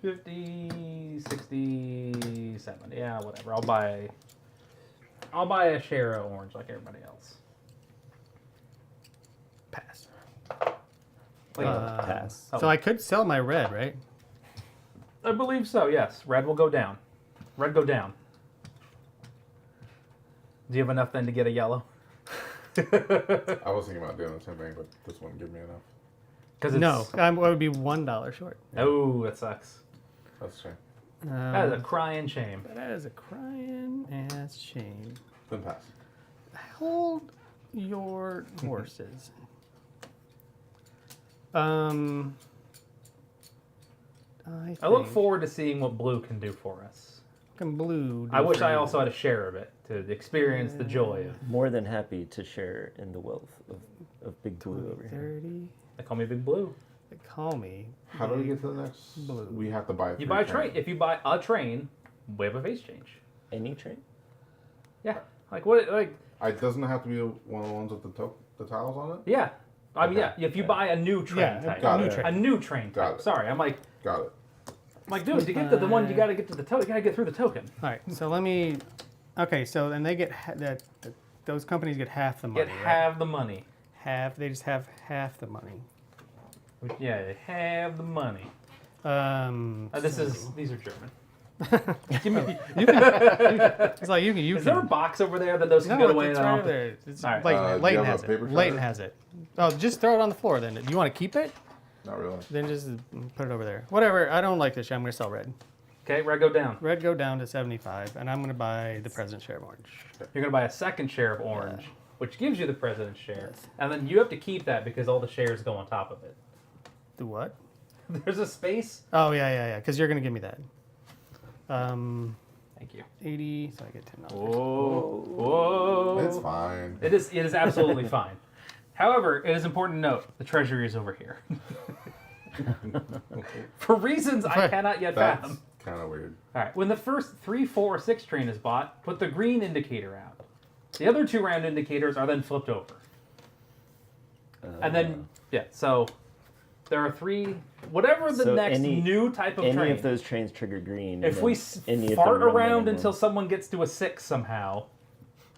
50, 60, 70. Yeah, whatever. I'll buy a share of orange like everybody else. Pass. Wait, Pass. Oh. So I could sell my red, right? I believe so, yes. Red will go down. Red go down. Do you have enough then to get a yellow? I was thinking about doing the same thing, but this wouldn't give me enough. Because No, I would be $1 short. Oh, that sucks. That's a shame. That is a crying shame. That is a crying ass shame. Then pass. Hold your horses. I look forward to seeing what blue can do for us. Fucking blue. I wish for I you. also had a share of it to experience the joy of. More than happy to share in the wealth of Big Blue over here. 30. They call me Big Blue. They call me. How do we get to the next? Blue. We have to buy. You buy a train. If you buy a train, we have a face change. Any train? Yeah. Like what? Like It doesn't have to be one of the ones with the tiles on it. yeah. I mean, Okay. yeah. If you buy a new train Yeah, type, got new it. train. a new train Got type. it. Sorry, I'm like, Got it. dude, to get to the one, you got to get to the token. You got to get through the token. All right, so let me. Okay, so then they get those companies get half the money. Get right? half the money. Half. They just have half the money. Yeah, they have the money. These These are German. Give me. It's like you can. Is there a box over there that those can No, get away? it's and I right don't over have to- there. It's, All right. Leighton, Do you Leighton have has a it. paper Leighton cutter? has it. Oh, just throw it on the floor then. Do you want to keep it? Not really. Then just put it over there. Whatever. I don't like this shit. I'm gonna sell red. Okay, red go down. Red go down to 75, and I'm gonna buy the president's share of orange. You're gonna buy a second share of orange, which gives you the president's share, Yes. and then you have to keep that because all the shares go on top of it. Do what? There's a space. Oh yeah. Because you're gonna give me that. Thank you. 80. So I get $10. Whoa, whoa. It's fine. It is absolutely fine. However, it is important to note the treasury is over here. For reasons I cannot yet That's fathom. kind of weird. All right. When the first 3, 4, or 6 train is bought, put the green indicator out. The other 2 round indicators are then flipped over. And then, yeah, so there are 3, whatever the So next any- new type of Any train. of those trains trigger green. If and we then any of the fart around remaining until ones- someone gets to a 6 somehow,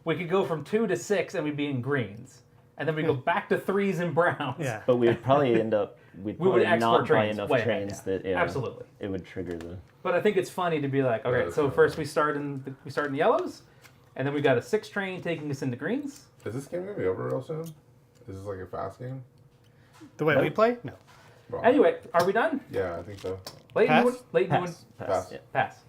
we could go from 2 to 6 and we'd be in greens. And then we go back to 3s and browns. Yeah. But we would probably end up. We'd We would probably export not buy trains enough way ahead, trains yeah. that Absolutely. it would trigger the. But I think it's funny to be like, okay, is so kinda first funny. we start in yellows, and then we got a 6 train taking us into greens. Is this game gonna be over real soon? Is this like a fast game? The way we play? No. Wrong. Anyway, are we done? Yeah, I think so. Leighton, Pass? you would, Leighton, you would Pass. Pass. Pass. Yeah. pass.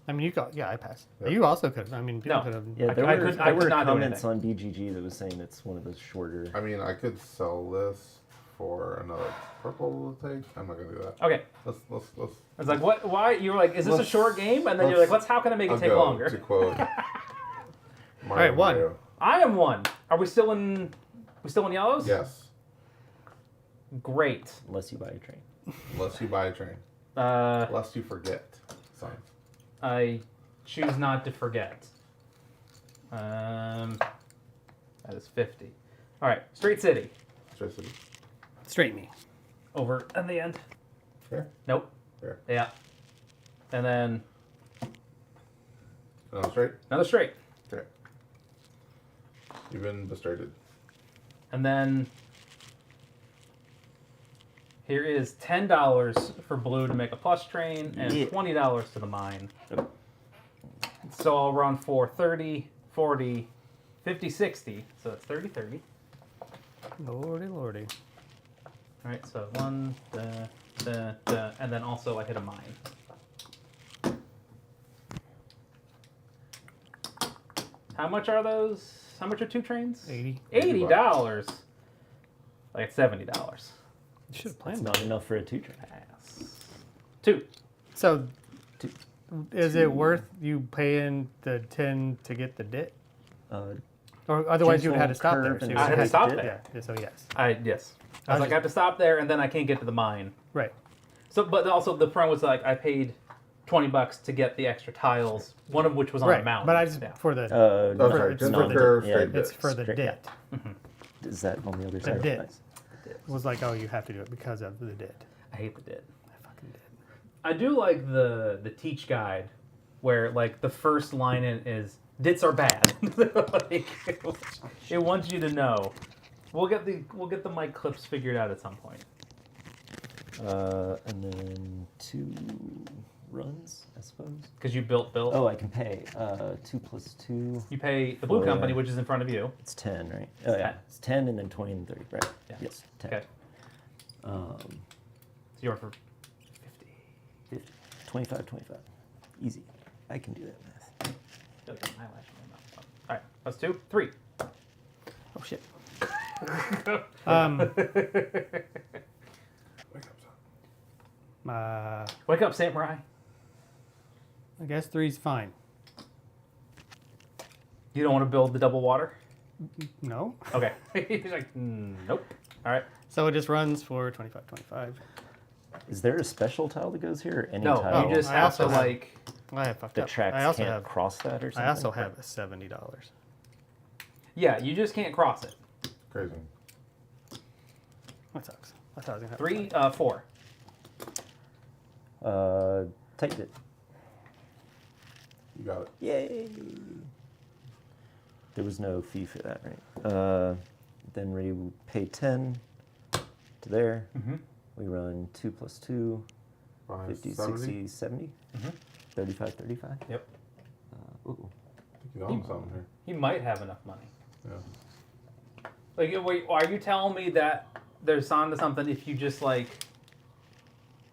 I mean, you got. Yeah, I passed. Yep. You also could. I mean, people No. could have. Yeah, there I were, could- I there could were not do comments anything. on BGG that was saying it's one of those shorter. I mean, I could sell this for another purple to take. I'm not gonna do that. Okay. Let's. It's like, what? Why? You were like, is this a Let's- short game? And then you're like, how can I make it I'll take go longer? To quote. right, one. Mario. I am 1. Are we still in? We still in yellows? Yes. Great. Unless you buy a train. Unless you buy a train. Uh, Lest you forget. Sign. I choose not to forget. That is 50. All right, Street City. Straight City. Straight me. Over at the end. Here. Nope. Here. Yeah. And then No, straight. another straight. Okay. You've been bestraded. And then here is $10 for blue to make a plus train and Yeah. $20 to the mine. Yep. So I'll run for 30, 40, 50, 60. So that's 30, 30. Lordy, lordy. All right, so 1, and then also I hit a mine. How much are those? How much are 2 trains? 80. $80. Like $70. You should have It's planned not that. enough for a 2-train. Pass. 2. So, Two. is it worth you paying the 10 to get the dit? Uh, Or otherwise you would have had to Gentle stop there. curve So and you I would had to have stop did. there. Yeah, so yes. Yes. I was was like, I have to stop there, and then I can't get to the mine. Right. So, but also the front was like, I paid $20 to get the extra tiles, one of which was on Right. a mountain. But I just, Yeah. for the, Oh, For- sorry. it's Gentle for the- curve, yeah, straight it's bit. for the Straight- dit. is that on the other The side? dit. Nice. It was like, oh, you have to do it because of the dit. I hate the dit. I fucking did. I do like the teach guide, where like the first line in is dits are bad. Like, it wants you to know. We'll get the mic clips figured out at some point. And then 2 runs, I suppose. Because you built. Oh, I can pay. 2 plus 2. You pay the blue Four. company, which is in front of you. It's 10, right? Oh, yeah. 10. It's 10 and then 20 and 30, right? Yeah. Yes, 10. Okay. So you're for 50. 50, 25, 25. Easy. I can do that math. I feel like I'm eyelashes on that one. All right, that's 2, 3. Oh, shit. Wake up, son. Wake up, samurai. I guess 3's fine. You don't want to build the double water? No. Okay. He's like, nope. All right. So it just runs for 25, 25. Is there a special tile that goes here? Or any No, tile? you just I have to also have- like. I have fucked The up. tracks I also can't have. cross that or something? I also have $70. Yeah, you just can't cross it. Crazy. That sucks. I thought I was gonna have 3, 4. Take it. You got it. Yay! There was no fee for that, right? Then we pay 10 to there. Mm-hmm. We run 2 plus 2, 5, 50, 70? 60, 70, Mhm. 35, 35. Yep. Ooh. I think he's on something here. He might have enough money. Yeah. Like, wait, are you telling me that there's on to something if you just like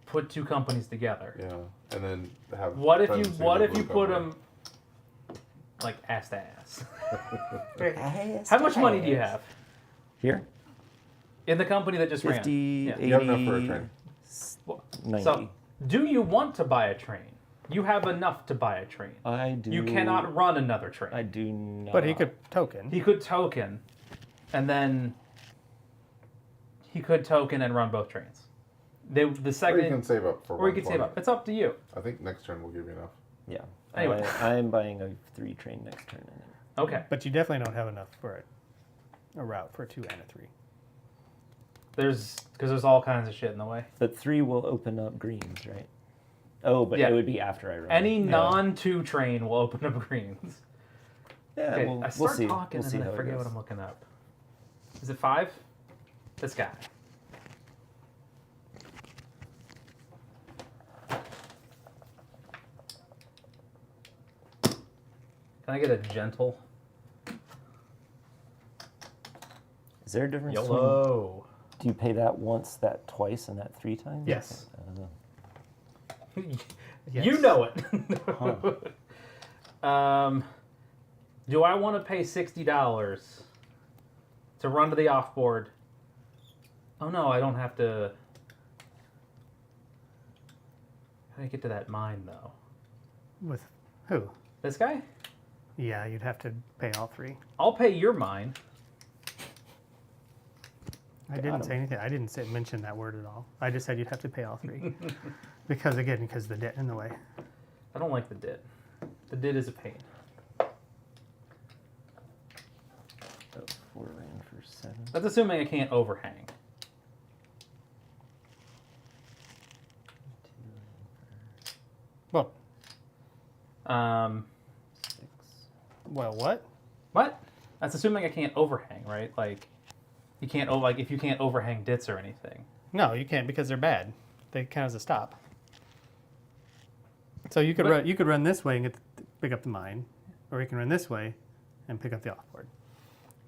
put 2 companies together? Yeah. And then have. What if tendency you to blue put company. them like ass to ass? Ass How to much money do you ass. have Here? in the company that just 50, ran? 80, You have enough for a train. 90. So, do you want to buy a train? You have enough to buy a train. I do. You cannot run another train. I do not. But he could token. He could token, and then he could token and run both trains. The Or you second, can save up for or you could save 120. up. It's up to you. I think next turn will give you enough. Yeah. Anyway. I'm buying a 3 train next turn. And then Okay. But you definitely don't have enough for a route for a 2 and a 3. Because there's all kinds of shit in the way. But 3 will open up greens, right? Oh, but Yeah. it would be after I run. Any Yeah. non-2 train will open up greens. Yeah, Okay, we'll, I we'll start see. talking We'll see and how I it forget goes. what I'm looking up. Is it 5? This guy. Can I get a gentle? Is there a difference? between- YOLO. Do you pay that once, that twice, and that 3 times? Yes. Yes. You know it. Do I want to pay $60 to run to the offboard? Oh no, I don't have to. How do I get to that mine though? With who? This guy? Yeah, you'd have to pay all 3. I'll pay your mine. I didn't say anything. I didn't mention that word at all. I just said you'd have to pay all 3. because the debt in the way. I don't like the dit. The dit is a pain. Oh, 4 ran for 7. That's assuming I can't overhang. Well, 6. well, what? What? That's assuming I can't overhang, right? Like, you can't if you can't overhang dits or anything. No, you can't because they're bad. They count as a stop. So you could But- you could run this way and pick up the mine, or you can run this way and pick up the offboard,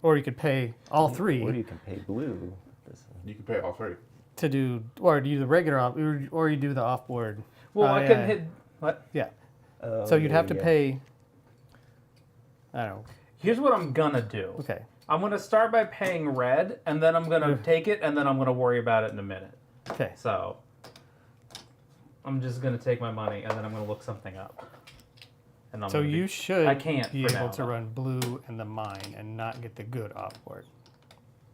or you could pay all 3 Or you can pay blue. You can pay all 3. to do, or do the regular off, or you do the offboard. Well, I yeah, couldn't yeah. hit. What? Yeah. Oh, So you'd yeah, have to yeah. pay. I don't know. Here's what I'm gonna do. Okay. I'm gonna start by paying red, and then I'm gonna take it, and then I'm gonna worry about it in a minute. Okay. So I'm just gonna take my money, and then I'm gonna look something up. And I'm So gonna you should I can't be for able now, to though. run blue in the mine and not get the good off board.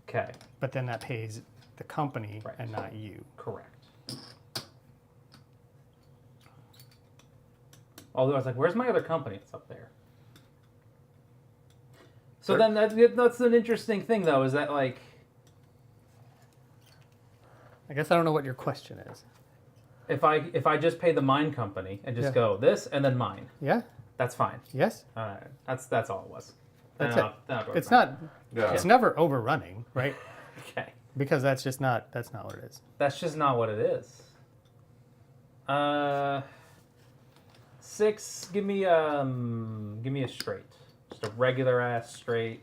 Okay, But then that pays the company Right. and not you. correct. Although I was like, "Where's my other company?" It's up there. So Sure. then that's an interesting thing, though, is that like I guess I don't know what your question is. if I just pay the mine company and just Yeah. go this and then mine, Yeah? that's fine. Yes? All right, that's all it was. That's Then it. Then I'll go It's back. not. Yeah. It's never overrunning, right? Okay. Because that's just not. That's not what it is. That's just not what it is. 6. Give me a straight, just a regular ass straight,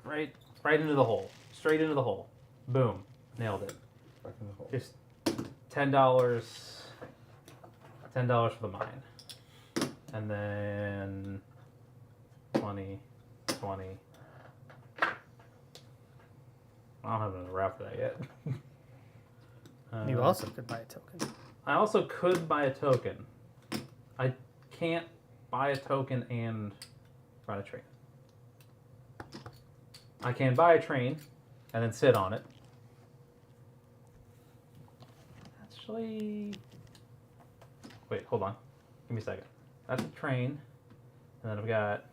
right into the hole, straight into the hole. Boom, nailed it. Back in the hole. Just $10. $10 for the mine, and then 20. I don't have another route for that yet. You also could buy a token. I also could buy a token. I can't buy a token and run a train. I can buy a train and then sit on it. Actually, wait, hold on. Give me a second. That's a train, and then I've got.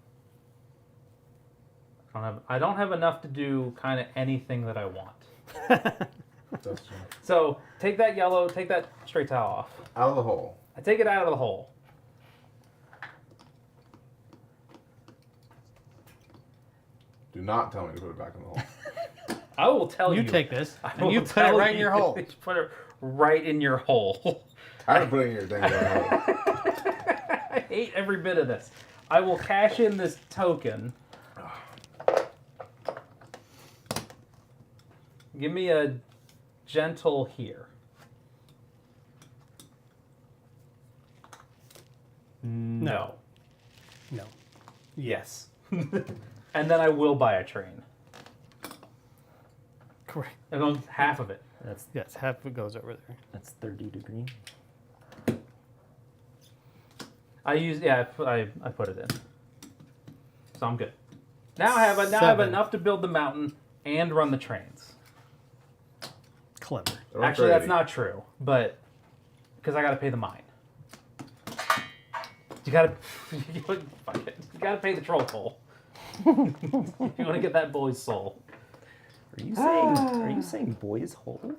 I don't have enough to do kind of anything that I want. That's true. So take that yellow, take that straight tile off. Out of the hole. I take it out of the hole. Do not tell me to put it back in the hole. I will tell you. You take this I and you will put it tell right in your hole. Put it right in your hole. Tired of putting your thing in the hole. I hate every bit of this. I will cash in this token. Give me a gentle here. No. No. Yes. And then I will buy a train. Correct. I'm going half of it. That's Yes, half of it goes over there. 30 to green. I put it in. So I'm good. Now I have 7. enough to build the mountain and run the trains. Clever. Actually, that's not true, but because I got to pay the mine. You gotta, fuck it. You gotta pay the troll toll. If you want to get that boy's soul. Are you saying boys hole?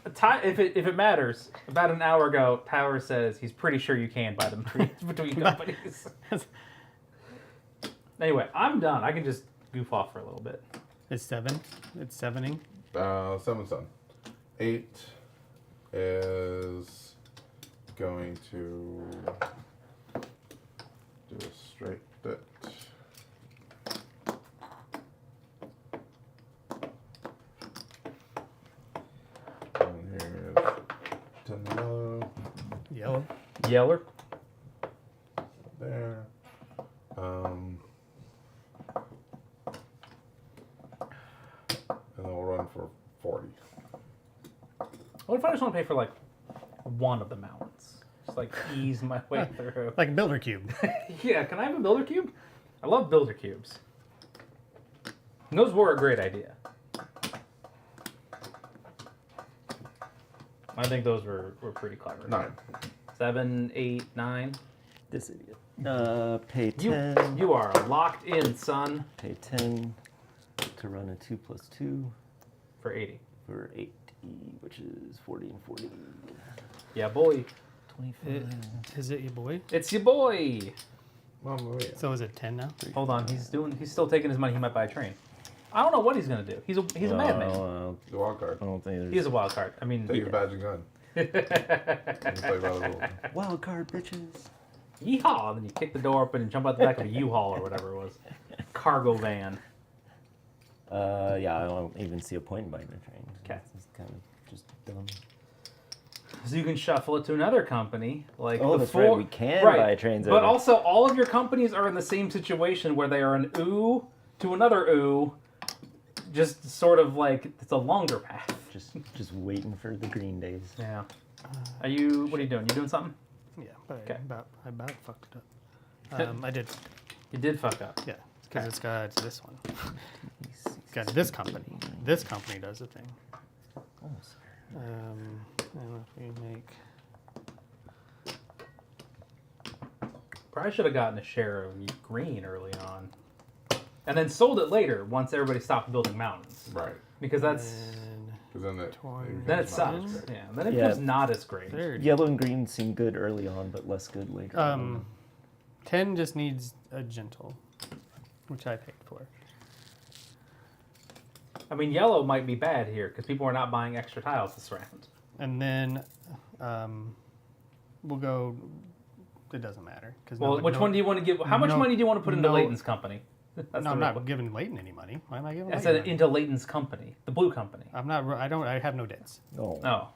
If it matters, about an hour ago, Power says he's pretty sure you can buy them between companies. Anyway, I'm done. I can just goof off for a little bit. It's 7. It's 7ing. 7's done. 8 is going to do a straight bit. And here's 10 yellow Yellow. Yeller. there. And then we'll run for 40. What if I just want to pay for like one of the mountains? Just like ease my way through. Like a builder cube. Yeah, can I have a builder cube? I love builder cubes. And those were a great idea. I think those were pretty clever. 9. 7, 8, 9. This idiot. Pay You 10. you are locked in, son, Pay 10 to run a 2+2 for 80. for 80, which is 40 and 40. Yeah, boy. 25. Is it your boy? It's your boy. Mamma mia. So is it 10 now? Hold on, he's still taking his money. He might buy a train. I don't know what he's gonna do. He's a madman. The wild card. I don't think there's He is a wild card. I mean, Take his badge and gun. And play by the rules. wild card, bitches. yeehaw! Then you kick the door open and jump out the back of a U-Haul or whatever it was, cargo van. Yeah, I don't even see a point in buying a train. Okay. It's kind of just dumb. So you can shuffle it to another company. Like Oh, that's right. We can buy trains But over. also, all of your companies are in the same situation where they are an ooh to another ooh. Just sort of like it's a longer path. Just waiting for the green days. Yeah. What are you doing? You doing something? Yeah, but Okay. I about fucked it up. I did. You did fuck up. Yeah, because it's got this one. It's got this company. This company does the thing. Almost. And if we make... Probably should have gotten a share of green early on. And then sold it later once everybody stopped building mountains. Right. Because that's... Because then it, Then it becomes sucks. not as great. Yeah. Then it becomes not as great. 30. Yellow and green seem good early on, but less good later. 10 just needs a gentle, which I paid for. I mean, yellow might be bad here because people are not buying extra tiles this round. And then we'll go... It doesn't matter. Well, which one do you want to give? How much money do you want to put into Leighton's company? No, I'm not giving Leighton any money. Why am I giving I Leighton said money? into Leighton's company, the blue company. I'm not... I have no debts. Oh. Oh.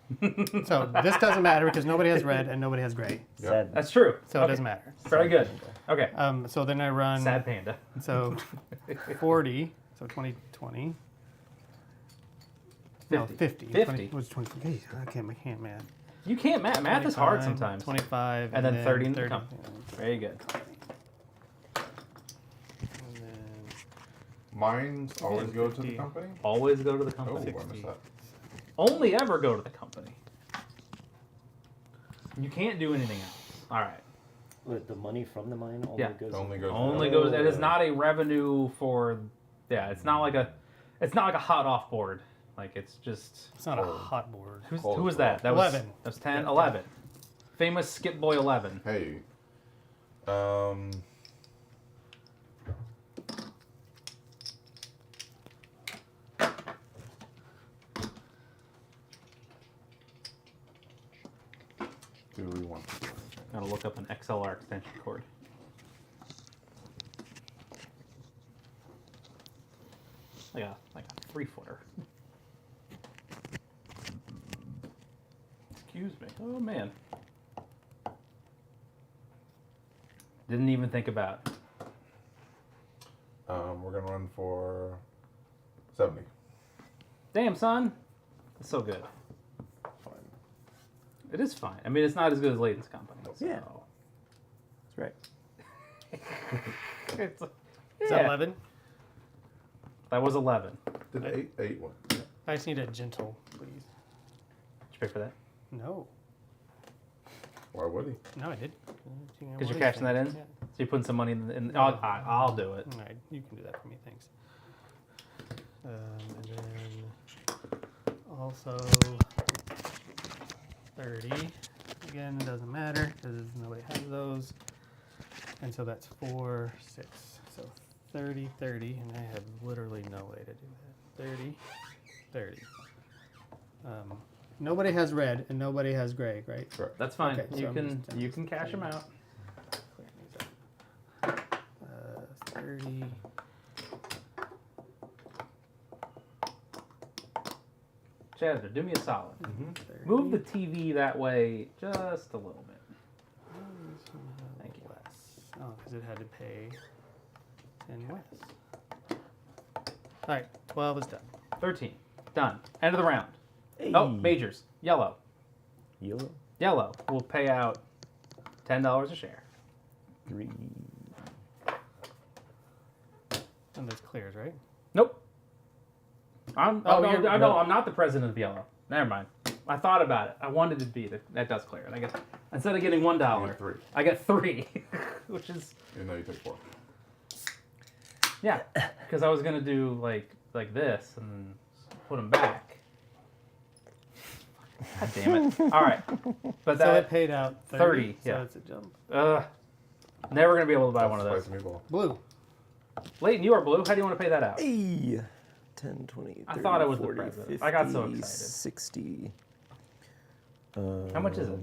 So this doesn't matter because nobody has red and nobody has gray. Sad. That's true. So Okay. it doesn't matter. Very good. Okay. So then I run... Sad panda. So 40, so 20, 20. No, 50. 50. 20, what's 20? Hey, I can't math. You can't math. Math is hard 25, sometimes. 25. And then 30 in the 30. company. Very good. And then Mines always go to the 50. company? Always go to the Oh, company. I missed that. Only ever go to the company. You can't do anything else. All right. Wait, the money from the mine only Yeah. goes. Only goes Only goes. It is not a revenue for. Yeah, it's not like a. It's not like a hot off board. Like it's just. It's not a hot board. Who was that? That was 11. That was 10, 11. Famous Skip Boy 11. Hey. Do we want to do anything? Gotta look up an XLR extension cord. Like a 3-footer. Excuse me. Oh man. Didn't even think about it. We're gonna run for 70. Damn, son. That's so good. Fine. It is fine. I mean, it's not as good as Leighton's company. So. Yeah. That's right. It's, Is that 11? That was 11. Did 8 one? I just need a gentle, please. Did you pay for that? No. Why would he? No, I did. Because you're cashing that in? Yeah. So you're putting some money in. I'll do it. All right, you can do that for me, thanks. And then also 30. Again, it doesn't matter because nobody has those. And so that's 4, 6. So 30, 30, and I have literally no way to do that. 30, 30. Nobody has red and nobody has gray, right? Correct. That's fine. Okay, so you I'm can just- you can cash them out. 30. Chad, do me a solid. 30. Move the TV that way just a little bit. Thank you. Less. Oh, because it had to pay 10 less. All right, 12 is done. 13. Done. End of the round. Hey. Oh, majors. Yellow. Yellow. Yellow will pay out $10 a share. Green. And there's clears, right? Nope. I'm not the president of Yellow. Never mind. I thought about it. I wanted to be. That does clear. And I get instead of getting You $1, get 3. I get 3, which is Even though you took 4. yeah. Because I was gonna do like this and put them back. God damn it! All right, but So it that paid out 30, so yeah. it's a jump. never gonna be able to buy one of those. Spicy meatball. Blue. Leighton, you are blue. How do you want to pay that out? Hey. 10, 20, 30, I thought I was the 40, president. 50, I got so excited. 60. How much is it?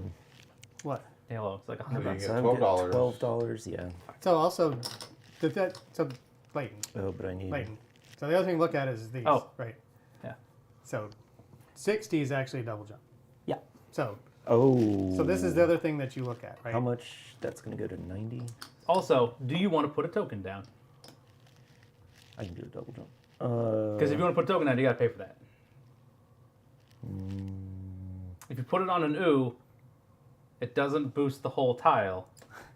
What? Halo. It's like So you $100. get So I'm getting $12. $12, yeah. So also, so Leighton. Oh, but I need. Leighton. So the other thing to look at is these, Oh. right? Yeah. So 60 is actually a double jump. Yeah. So Oh. So this is the other thing that you look at, right? How much? That's going to go to 90. Also, do you want to put a token down? I can do a double jump. Because if you want to put a token down, you got to pay for that. If you put it on an ooh, it doesn't boost the whole tile.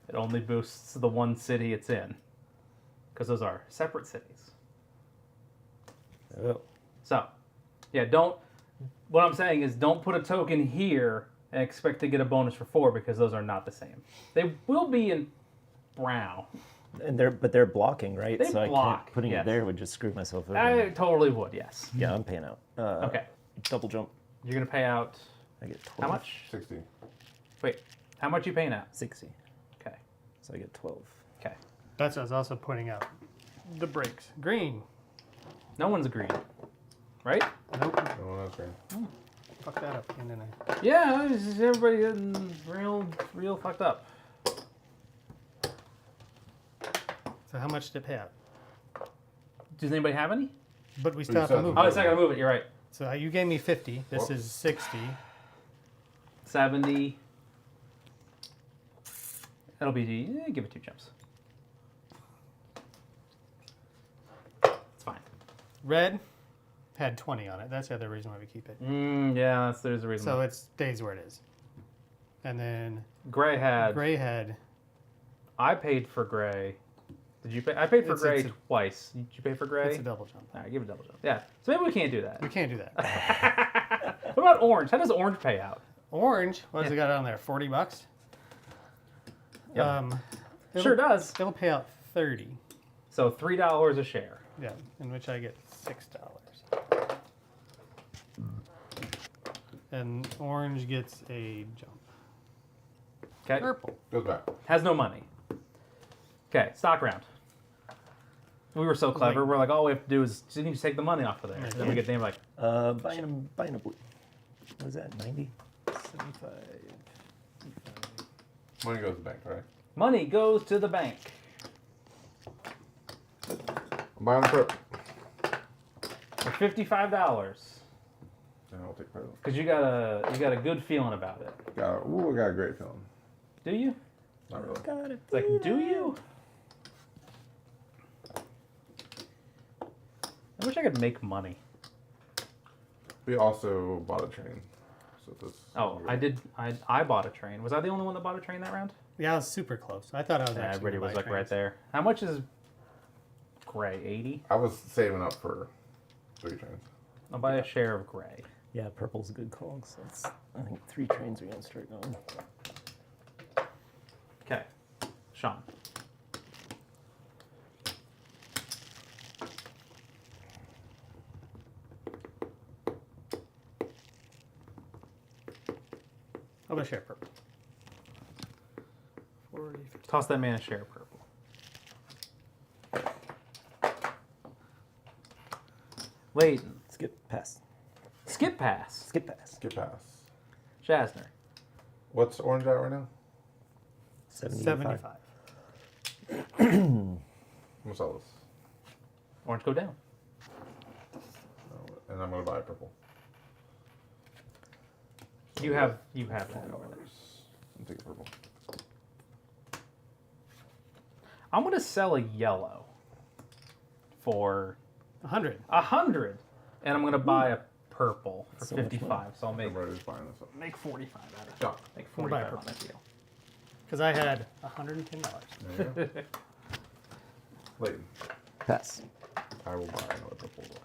It only boosts the one city it's in. Because those are separate cities. Oh. So, yeah, don't... What I'm saying is don't put a token here and expect to get a bonus for 4 because those are not the same. They will be in brown. And they're blocking, right? They so block, I can't, putting yes. it there would just screw myself over. I totally would, yes. Yeah, I'm paying out. Okay. Double jump. You're going to pay out... I get 12. How much? 60. Wait, how much are you paying out? 60. Okay. So I get 12. Okay. That's what I was also pointing out. The breaks. Green. No one's agreeing. Right? Nope. Oh, that's great. Fuck that up again, didn't I? Yeah, it's just everybody getting real fucked up. So how much did it pay out? Does anybody have any? But we still have to still have move. to Oh, it's not going to move it. You're right. So you gave me 50. This Whoops. is 60. 70. That'll be... give it 2 jumps. It's fine. Red had 20 on it. That's the other reason why we keep it. Yeah, there's a reason. So it stays where it is. And then Gray had... gray had... I paid for gray. Did you pay? I paid for It's- gray it's a- twice. Did you pay for gray? It's a double jump. All right, give it a double jump. Yeah. So maybe we can't do that. We can't do that. What about orange? How does orange pay out? Orange, what does it got on there? 40 bucks? Yep. It'll- Sure does. It'll pay out 30. So $3 a share. Yeah, in which I get $6. And orange gets a jump. Okay. Purple. Goes back. Has no money. Okay, stock round. We were so clever. Like- We're like, all we have to do is just take the money off of there. Like, Then we get the name like, Buying a blue. What was that? 90? 75. Money goes to the bank, right? money goes to the bank. I'm buying a trip. For $55. And I'll take present. Because you got a good feeling about it. I got a great feeling. Do you? Not really. Got it. It's like, do you? I wish I could make money. We also bought a train. So this. Oh, I did. I bought a train. Was I the only one that bought a train that round? Yeah, I was super close. I thought I was Yeah, actually everybody gonna was buy like right trains. there. How much is gray? 80? I was saving up for 3 trains. I'll buy a share of gray. Yeah, purple's a good call. So that's, I think 3 trains are going to start going. Okay. Sean. I'll buy share purple. 40, 50. Toss that man a share of purple. Layton. Skip pass. Skip pass. Skip pass. Get pass. Jasner. What's orange at right now? 75. 75. I'm gonna sell this. Orange go down. And I'm gonna buy purple. You have that over there. And take purple. I'm gonna sell a yellow for 100. 100, and I'm gonna buy a purple for So much 55. So I'll make Everybody's buying this up. make 45 out of it. Stop. Make We'll buy 45 a on that deal. Because I had $110. There you go. Layton, Pass. I will buy another purple.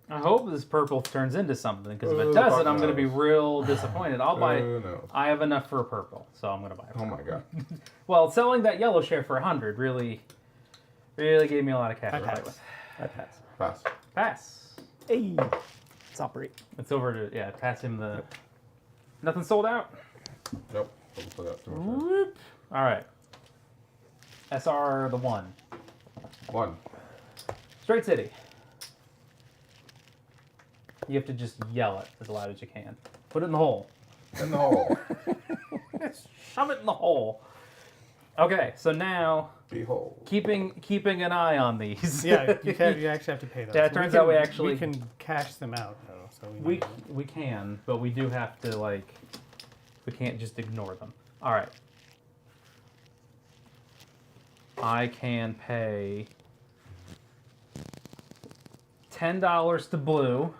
I hope this purple turns into something, because if it Who the doesn't, fuck I'm gonna be knows? real disappointed. I'll buy. Who knows? I have enough for a purple, so I'm gonna buy. A Oh purple. my god. Well, selling that yellow share for 100 really gave me a lot of cash I to play pass. with. I pass. Pass. Pass. Hey. Let's operate. It's over to pass him the. Nothing sold out. Nope. I'll put that too much. Whoop. All right. SR the 1. 1. Straight City. You have to just yell it as loud as you can. Put it in the hole. In the hole. Shove it in the hole. Okay, so now Behold. keeping an eye on these. Yeah, you actually have to pay those. Yeah, it turns out we can cash them out though. So we can, but we do have to we can't just ignore them. All right. I can pay $10 to blue,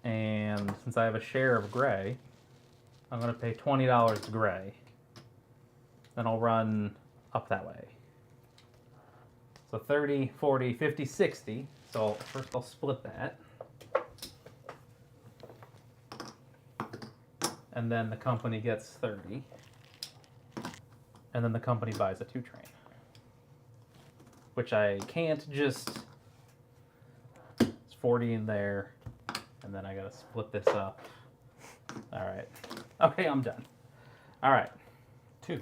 and since I have a share of gray, I'm going to pay $20 to gray. Then I'll run up that way. So 30, 40, 50, 60. So first I'll split that. And then the company gets 30. And then the company buys a 2 train. Which I can't just... It's 40 in there. And then I gotta split this up. Alright. Okay, I'm done. Alright. 2.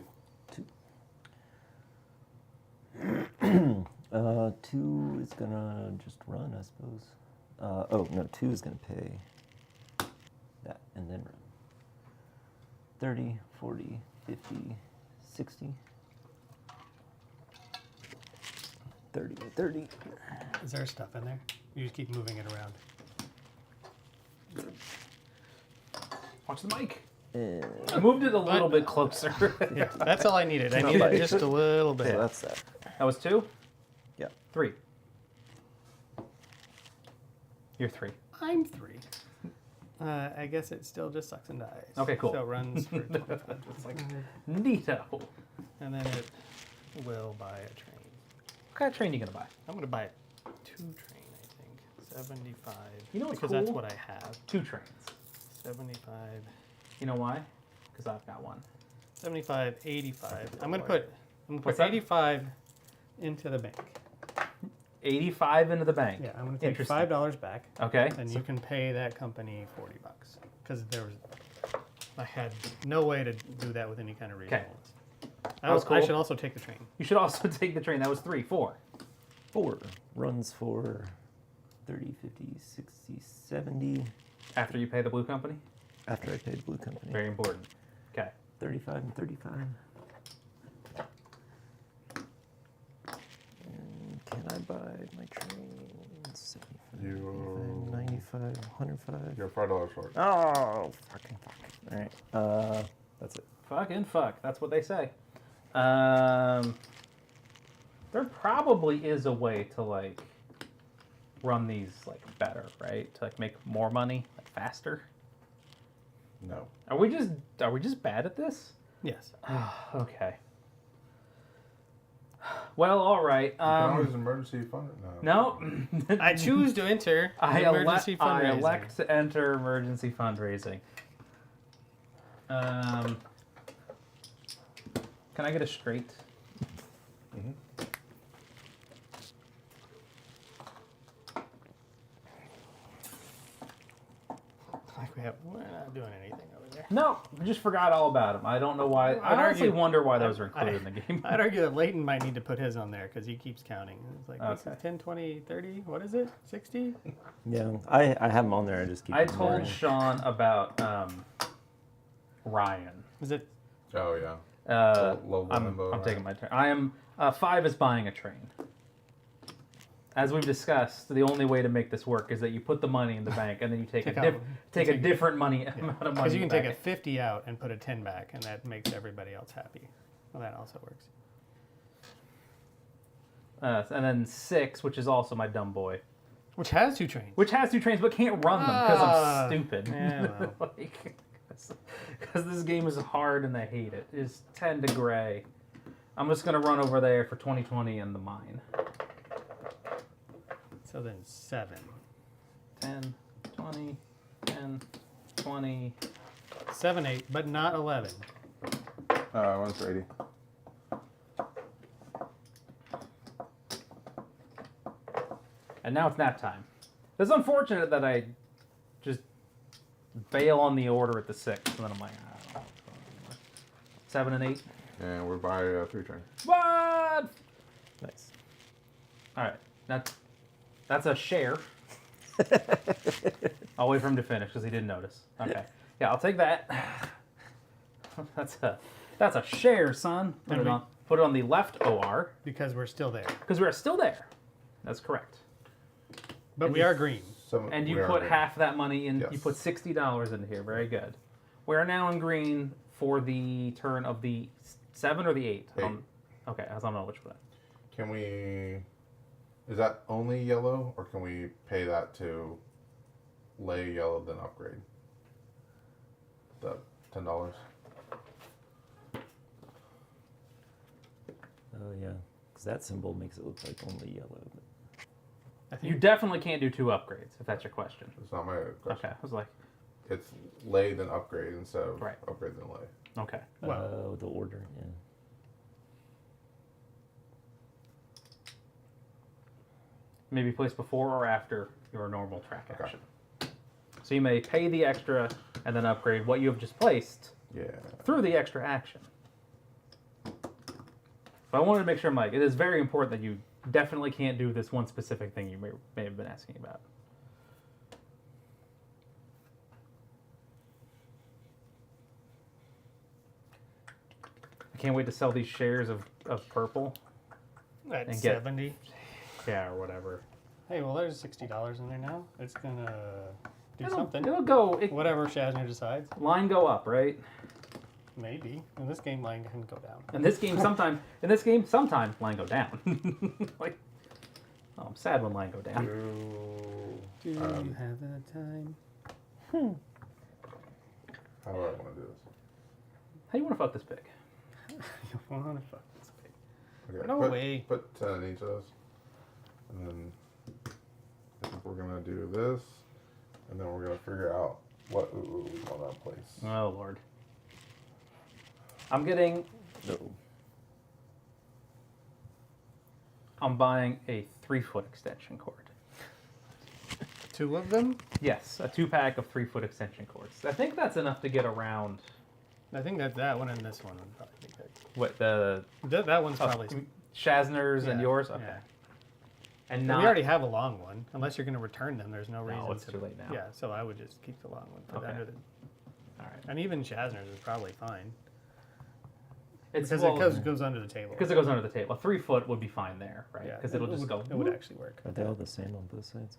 2 is gonna just run, I suppose. Oh, no, 2 is gonna pay that and then run. 30, 40, 50, 60. 30, 30. Is there stuff in there? You just keep moving it around. Watch the mic. And I moved it a little bit closer. Yeah, that's all I needed. I No, needed but- just a little bit. so that's that. That was 2? Yeah. 3. You're 3. I'm 3. I guess it still just sucks and dies. Okay, cool. So it runs for 25. It's like, neato. And then it will buy a train. What kind of train you gonna buy? I'm going to buy a 2 train, I think. 75. You know what's because that's cool? what I have. 2 trains. 75. You know why? Because I've got one. 75, 85. I'm going to What's put that? 85 into the bank. 85 into the bank. Yeah, I'm going to take Interesting. $5 back. Okay. And you can pay that company $40 because I had no way to do that with any kind of reasonableness. That was I cool. should also take the train. You should also take the train. That was 3, 4. 4 runs for 30, 50, 60, 70. After you pay the blue company. After I pay the blue company. Very important. Okay. 35 and 35. And can I buy my train? 75, You- 95, 105. You're $5 short. Oh, fucking fuck. All right. That's it. Fucking fuck. That's what they say. There probably is a way to run these better, right? To make more money, faster. No. Are we just bad at this? Yes. Okay. Well, all right. You can always emergency fund it. No. I choose to enter I emergency fundraising. elect to enter emergency fundraising. Can I get a straight? We're not doing anything over there. No, I just forgot all about him. I don't know why. I I'd honestly argue- wonder why those were included in the game. I'd argue that Leighton might need to put his on there because he keeps counting. It's like this Okay. is 10, 20, 30. What is it? 60? Yeah, I have them on there. I just keep I them told there. Sean about Ryan. Is it? Oh, yeah. Low I'm limbo, right? taking my turn. I am 5 is buying a train. As we've discussed, the only way to make this work is that you put the money in the bank and then you take a different amount of money. Because you can take back. a 50 out and put a 10 back, and that makes everybody else happy. Well, that also works. And then 6, which is also my dumb boy, Which has 2 trains. which has 2 trains but can't run them because Ah, I'm stupid. yeah, well. Because this game is hard and I hate it. It's 10 to gray. I'm just gonna run over there for 2020 and the mine. So then 7. 10, 20, 10, 20. 7, 8, but not 11. One's for 80. And now it's nap time. It's unfortunate that I just bail on the order at the 6, and then I'm like, I don't know. 7 and 8. And we're by 3 train. What? Nice. All right, that's a share. I'll wait for him to finish because he didn't notice. Okay, yeah, I'll take that. That's That's a share, son. Put And it on. Put it on the left OR Because we're still there. because we're still there. That's correct. But And we you- are green. And you put half that money in. You put $60 into here. Very good. We are now in green for the turn of the 7 or the 8. Okay, I don't know which one. Can we? Is that only yellow, or can we pay that to lay yellow then upgrade? The $10. Oh yeah, because that symbol makes it look like only yellow. But I think You definitely can't do 2 upgrades if that's your question. It's not my question. Okay, I was like, It's lay then upgrade instead of Right. upgrade then lay. okay. Well- the order, yeah. Maybe place before or after your normal track Okay. action. So you may pay the extra and then upgrade what you have just placed Yeah. through the extra action. But I wanted to make sure, Mike, it is very important that you definitely can't do this one specific thing you may have been asking about. I can't wait to sell these shares of purple. at and get- 70. Yeah, or whatever. Hey, well, there's $60 in there now. It's gonna do something. It'll go. Whatever Shazner decides. Line go up, right? Maybe. In this game, line can go down. In this game, sometime line go down. Like, oh, I'm sad when line go down. Do you have the time? How do I want to do this? How do you want to fuck this pig? You wanna fuck this pig. Okay, No way. Put 10 in each of those. And then I think we're going to do this. And then we're going to figure out what ooh we want to place. Oh Lord. I'm getting. No. I'm buying a 3-foot extension cord. 2 of them? Yes, a 2-pack of 3-foot extension cords. I think that's enough to get around. I think that one and this one would probably be good. What the That one's probably. Shazner's and Yeah, yours? Okay. yeah. And And not. we already have a long one. Unless you're going to return them, there's no reason it's to. too late now. Yeah, so I would just keep the long one. Put Okay. that under the, All right. and even Shazner's is probably fine. It's Because well, it goes under the table. because it goes under the table. A 3-foot would be fine there, right? Yeah, Because it'll just would, go. It would actually work. Are they all the same on both sides?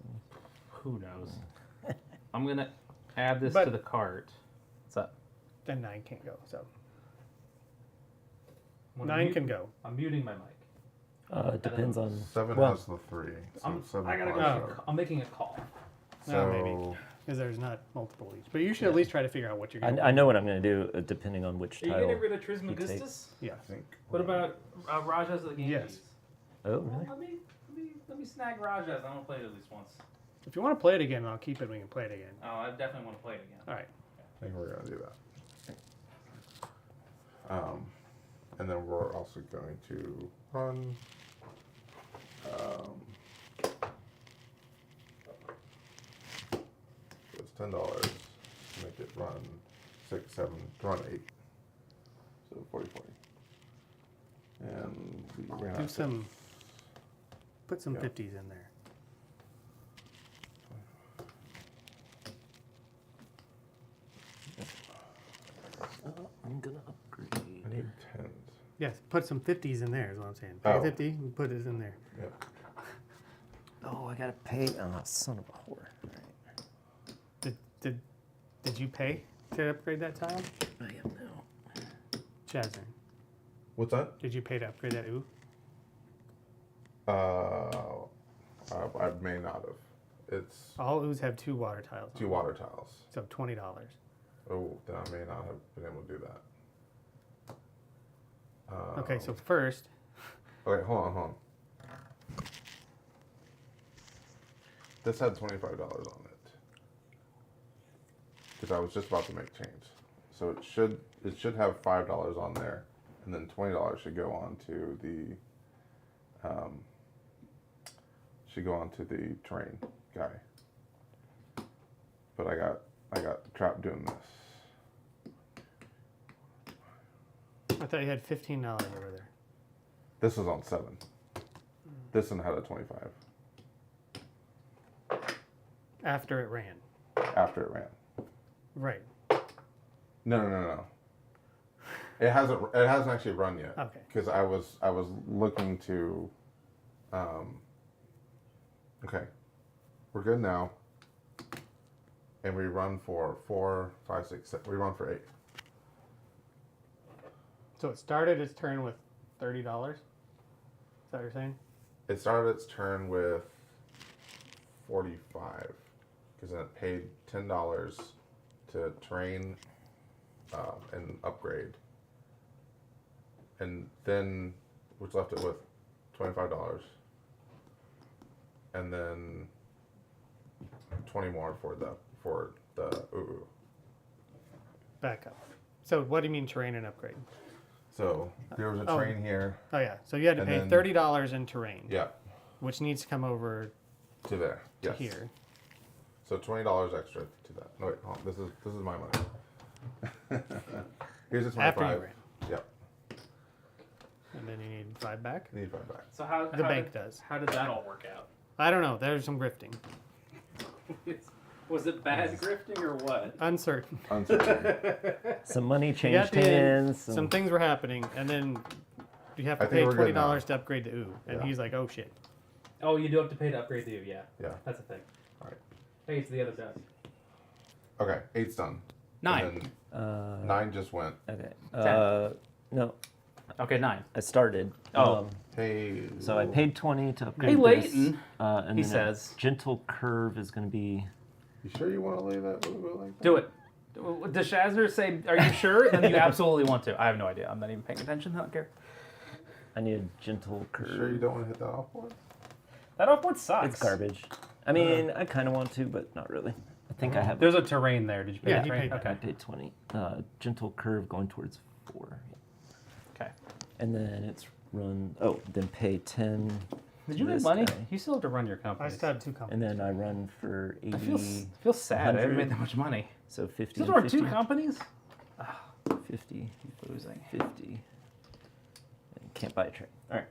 Who knows? I'm gonna add this But- to the cart. What's up? Then 9 can't go. So I'm 9 can go. I'm muting my mic. It depends on. 7 well, has the 3. So 7 I gotta go. plus Oh. I'm making a call. No, maybe. Because there's not multiple each. But you should at least try to figure out what you're going to I know what I'm going to do depending on which Are you tile. getting rid of he Trismegistus? takes. Yeah. I think. What about Rajas of the game? Yes. Oh, Well, really? let me snag Rajas. I want to play it at least once. If you want to play it again, I'll keep it. We can play it again. Oh, I definitely want to play it again. All right. I think we're going to do that. And then we're also going to run. It's $10. Make it run 6, 7, run 8. So 40, 40. And we ran out Do of some. Put some Yeah. 50s in there. I'm going to upgrade. I need 10s. Yes, put some 50s in there is what I'm saying. Pay Oh. 50 and put it in there. Yeah. Oh, I got to pay. Oh, son of a whore. All right. Did you pay to upgrade that tile? I am now. Chasner, What's that? did you pay to upgrade that ooh? I may not have. It's All oohs have 2 water tiles. on 2 them, water tiles. So $20. Oh, then I may not have been able to do that. Okay, so first, Okay, hold on. This had $25 on it. Because I was just about to make change. So it should have $5 on there, and then $20 should go on to the terrain guy. But I got trapped doing this. I thought you had $15 over there. This was on 7. This one had a 25 After it ran. after it ran. Right. No. It hasn't actually run yet. Okay. Because I was looking to. Okay, we're good now. And we run for 4, 5, 6, 7. We run for 8. So it started its turn with $30. Is that what you're saying? It started its turn with 45, because then it paid $10 to train and upgrade, and then which left it with $25, and then 20 more for the ooh. Back up. So what do you mean terrain and upgrade? So there was a Oh. train here. Oh yeah. So you had to And pay then- $30 in terrain, Yeah, which needs to come over to there. to Yes. here. So $20 extra to that. No wait, hold on. This is my money. Here's the 25. After you ran. Yep. And then you need 5 back. Need 5 back. So how The bank does. How did that all work out? I don't know. There's some grifting. Was it bad grifting or what? Uncertain. Uncertain. Some money You got changed the end, hands. some things were happening, and then you have I to think pay we're good $20 to upgrade to ooh. And Yeah. he's like, oh shit. Oh, you do have to pay to upgrade you. Yeah, Yeah. that's a thing. Alright. Hey, it's the other desk. Okay, 8's done. 9. And then 9 just went. Okay. 10. No, Okay, 9. I started. Oh. Hey. So I paid 20 to upgrade Hey, this. Leighton, And he then says. a gentle curve is going to be. You sure you want to lay that ooh like that? Do it. Does Shazzer say, are you sure? Then you absolutely want to. I have no idea. I'm not even paying attention. I don't care. I need a gentle curve. You sure you don't want to hit that off board? That offboard sucks. It's garbage. I mean, I kind of want to, but not really. I think I have. There's a terrain there. Did you pay Yeah, that he terrain? paid that. I Okay. paid 20. Gentle curve going towards 4. Okay. And then it's run. Oh, then pay 10. Did you make this money? guy. You still have to run your company. I still have 2 And companies. then I run for 80. I feel sad. I haven't 100. made that much money. So 50. Still and run 50. 2 companies? 50. Losing. 50. And can't buy a train. All right.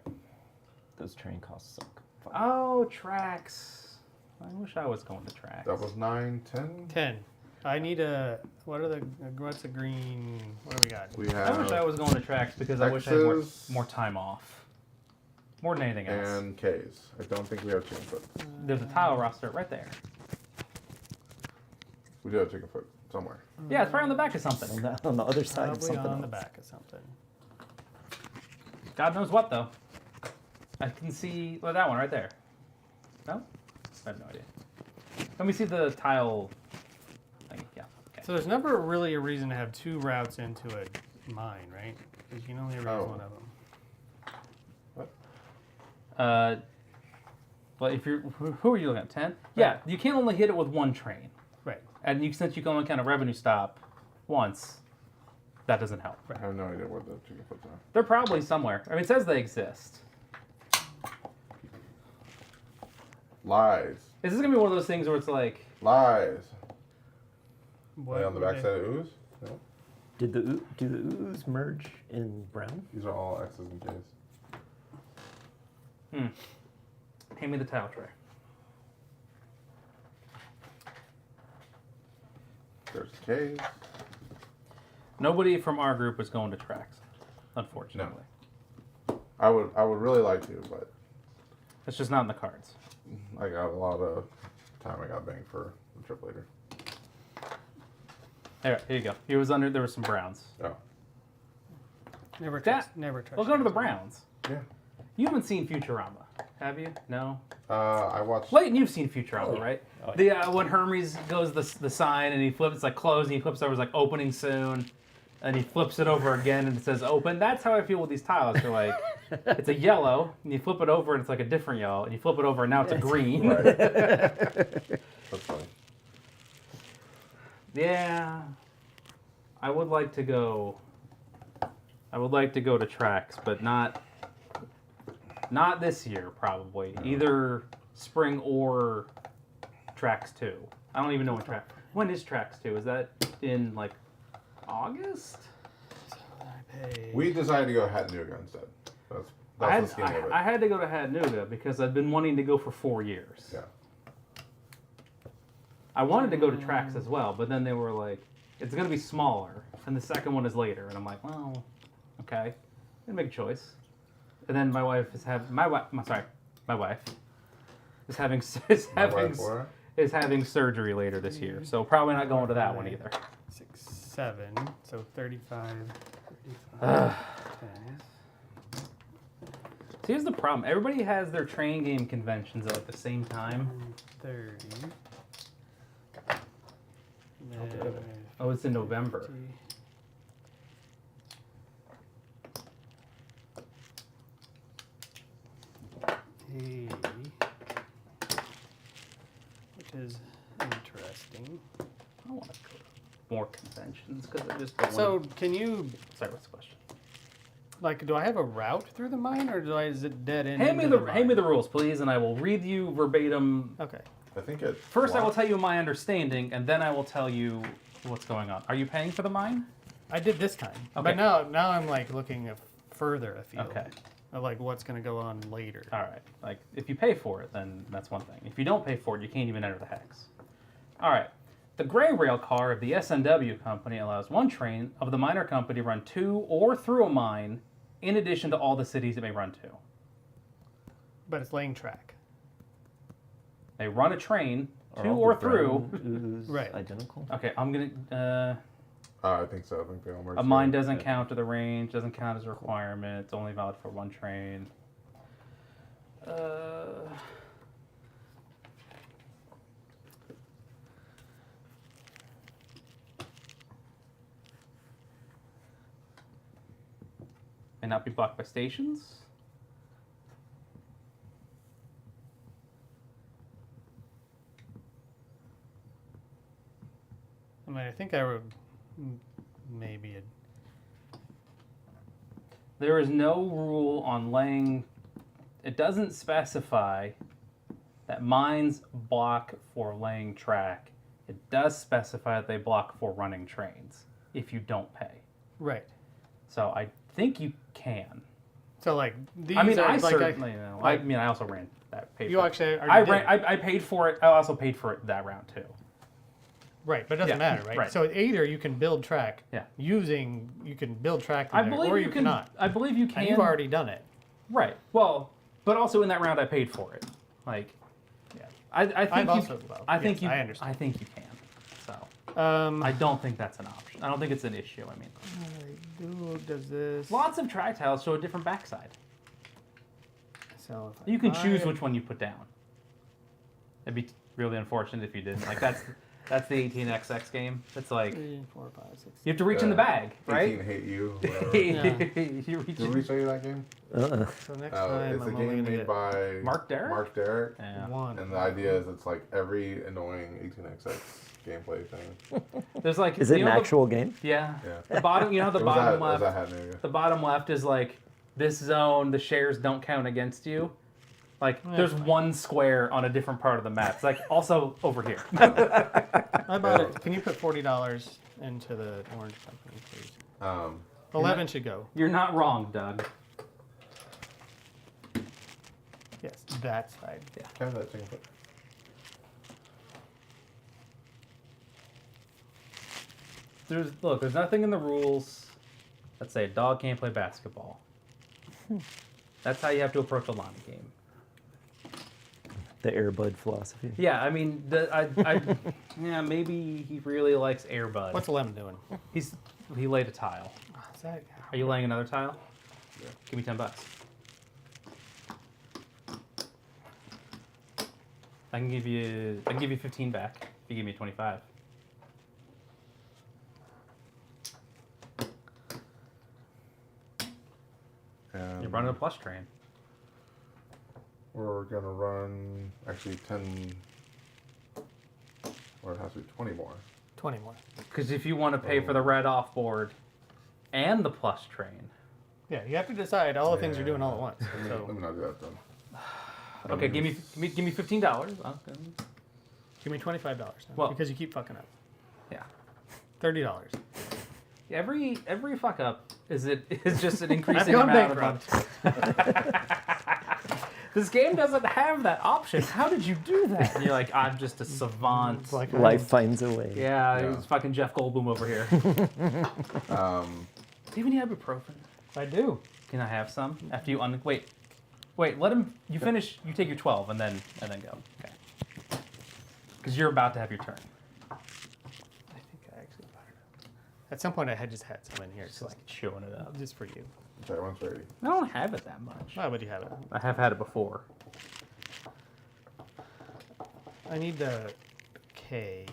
Those train costs suck. Fuck. Oh, tracks. I wish I was going to tracks. That was 9, 10. 10. I need a. What's the green? What do we got? We I wish I have was going to tracks because I wish I had X's more time off. More than anything else. and K's. I don't think we have chicken foot. There's a tile roster right there. We do have chicken foot somewhere. Yeah, it's right on the back of something. On the other side of Probably something on the else. back of something. God knows what, though. I can see that one right there. No? I have no idea. Let me see the tile thing. Yeah. Okay. So there's never really a reason to have 2 routes into a mine, right? Because you can only erase Oh. one of them. Well, if you're who are you looking at? 10? Yeah, you can only hit it with 1 train, Right. and since you can only count a revenue stop once, that doesn't help. I have no idea where the chicken foots are. They're probably somewhere. I mean, it says they exist. Lies. Is this gonna be one of those things where it's like, Lies. What Lay on the would back they- side of ooze? No. Do the ooze merge in brown? These are all X's and K's. hand me the tile tray? There's K's. Nobody from our group is going to tracks, unfortunately. I would really like to, but It's just not in the cards. I got a lot of time I got banged for the trip later. Here you go. He was under. There were some browns. Oh. Never That- trust. Never trust. We'll go to the yours. Browns. Yeah. You haven't seen Futurama, have you? No. I watched. Leighton, you've seen Futurama, right? Oh, The when Hermes goes the sign and he flips, it's like closed, and he flips over, it's like opening soon, and he flips it over again and it says open. That's how I feel with these tiles. They're like, it's a yellow, and you flip it over and it's like a different yellow, and you flip it over and now it's a green. Right. That's funny. Yeah, I would like to go. I would like to go to tracks, but not this year probably. Either spring or tracks 2. I don't even know when track. When is tracks 2? Is that in like August? I pay. We decided to go Chattanooga instead. That's the skinny of it. I had to go to Chattanooga because I've been wanting to go for 4 years. Yeah. I wanted to go to tracks as well, but then they were like, it's going to be smaller, and the second one is later, and I'm like, well, okay. And make a choice. And then my wife is my wife is having surgery later this year, so probably not going to that one either. 6, 7, so 35. 10. 10. So here's the problem. Everybody has their train game conventions at the same time. 30. Oh, it's in November. 80, which is interesting. I want to go to more conventions because I just don't So want can you, to... Sorry, what's the question? like, do I have a route through the mine, or is it dead end? Hand me into the rules, please, and I will read you verbatim. Okay. I think it. First, I will tell you my understanding, and then I will tell you what's going on. Are you paying for the mine? I did this time, Okay. but now I'm like looking further afield. Okay. Of like what's going to go on later. All right. Like, if you pay for it, then that's one thing. If you don't pay for it, you can't even enter the hex. All right. The gray rail car of the SNW company allows one train of the miner company to run to or through a mine, in addition to all the cities it may run to. But it's laying track. They run a train Are to all or the through. brown ooze Right. identical? Okay, I'm gonna. I think so. I think they all merge. A mine together. doesn't count to the range. Doesn't count as a requirement. It's only valid for one train. May not be blocked by stations. I mean, I think I would maybe. There is no rule on laying. It doesn't specify that mines block for laying track. It does specify that they block for running trains if you don't pay. Right. So I think you can. So like these. I mean, are, I like, certainly know. I mean, I also ran that. Paid You for it. actually I already ran. did. I paid for it. I also paid for it that round too. Right, but it doesn't Yeah, matter, right? right. So either you can build track. Yeah. You can build track. I Through there, believe or you can. cannot. I believe you can. And you've already done it. Right. Well, but also in that round, I paid for it. Like, yeah. I think I've you. also, well, I think yes, you. I understand. I think you can. So I I don't think that's an option. I don't think it's an issue. I mean, does this? lots of tri-tiles show a different backside. So if You can I choose buy- which one you put down. It'd be really unfortunate if you didn't. Like that's the 18XX game. It's like 3, 4, 5, 6. you have to reach in the bag, 18 right? Hate You. Whatever. You reach Did we show you that game? So next time It's a I'm only game gonna made get by Mark Derrick? Mark Derrick. Yeah. one. And the idea is it's like every annoying 18XX gameplay thing. There's like Is it you an know, actual game? Yeah. Yeah. The bottom, the It was bottom that- it was left. that Hattanooga. The bottom left is like this zone. The shares don't count against you. Like there's one square on a different part of the map. It's like also over here. I bought it. Can you put $40 into the orange company, please? 11 should go. You're not wrong, Doug. Yes, that side. Kind of that thing. There's nothing in the rules that say a dog can't play basketball. That's how you have to approach a Lonnie game. The Airbud philosophy. Yeah, I mean, yeah, maybe he really likes Airbud. What's 11 doing? He laid a tile. Is that? Are you laying another tile? Yeah. Give me $10. I can give you 15 back if you give me 25. You're running a plush train. We're gonna run actually 10, or it has to be 20 more. 20 more. Because if you want to pay for the red off board and the plush train. Yeah, you have to decide all the things you're doing all at once. Let So me not do that then. Okay, give me $15. give me $25 now, Well- because you keep fucking up. Yeah. $30. Every fuck up is just an increasing gone amount of bankrupt. This game doesn't have that option. How did you do that? And you're like, I'm just a savant. It's like Life finds a way. Yeah, Yeah. it's fucking Jeff Goldblum over here. Do you have any ibuprofen? I do. Can I have some after you wait? Let him. You finish. You take your 12 and then go. Okay. Because you're about to have your turn. I think I actually bought it up. At some point, I had just had some in here. Just So like chewing it up. just for you. That one's ready. I don't have it that much. Why would you have it? I have had it before. I need the K.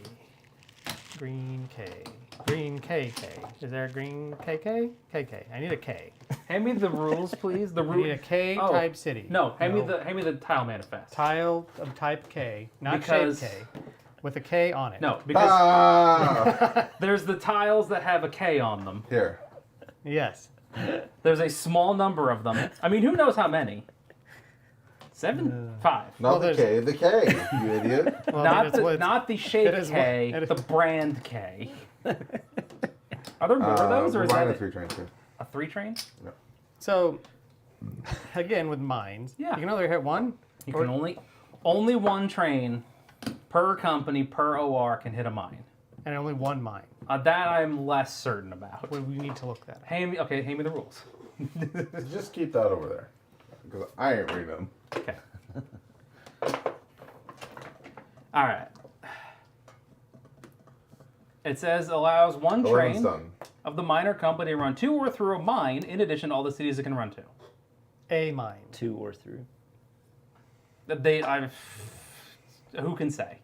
Green K. Green KK. Is there a green KK? KK. I need a K. Hand me the rules, please. The I need a rule. K Oh, type city. No, hand me the tile manifest. Tile of type K, not Because- shape K, with a K on it. No, because Ah! there's the tiles that have a K on them. Here. Yes. There's a small number of them. I mean, who knows how many? 7? 5. Not Well, the K, the K, you idiot. Well, Not the shape it is K, it is- the brand K. Are there more of those, or we're is buying that a 3 train too. a 3 train? So, again, with mines, Yeah. you can only hit one. You Or- can only one train per company per OR can hit a mine. and only one mine. That I'm less certain about. We need to look that up. Hand me the rules. Just keep that over there. Because I ain't reading them. Okay. All right. It says allows one 11's train done. of the miner company to run to or through a mine in addition to all the cities it can run to. A mine. To or through. Who can say?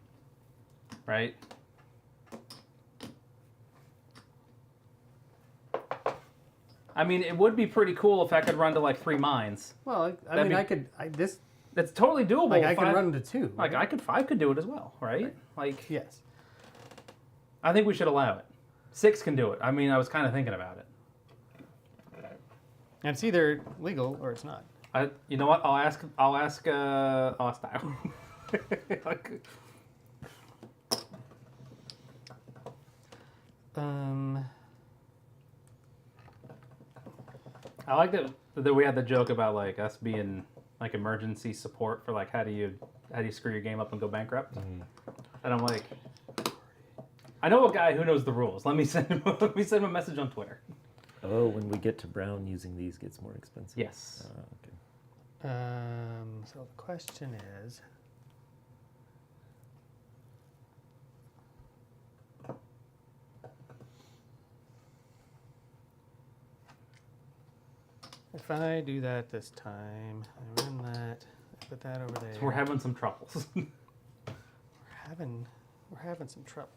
Right? I mean, it would be pretty cool if I could run to like 3 mines. Well, I That'd mean, be- I could. That's totally doable. Like, I if could run to 2. Like right? I could do it as well, right? Like Yes. I think we should allow it. 6 can do it. I mean, I was kind of thinking about it. And it's either legal or it's not. You know what? I'll ask Ostile. I like that we had the joke about like us being like emergency support for like how do you screw your game up and go bankrupt. And I'm like, I know a guy who knows the rules. Let me send him a message on Twitter. Oh, when we get to brown, using these gets more expensive. Yes. Okay. So the question is, if I do that this time, I run that, I put that over there. So we're having some troubles. We're having some troubles.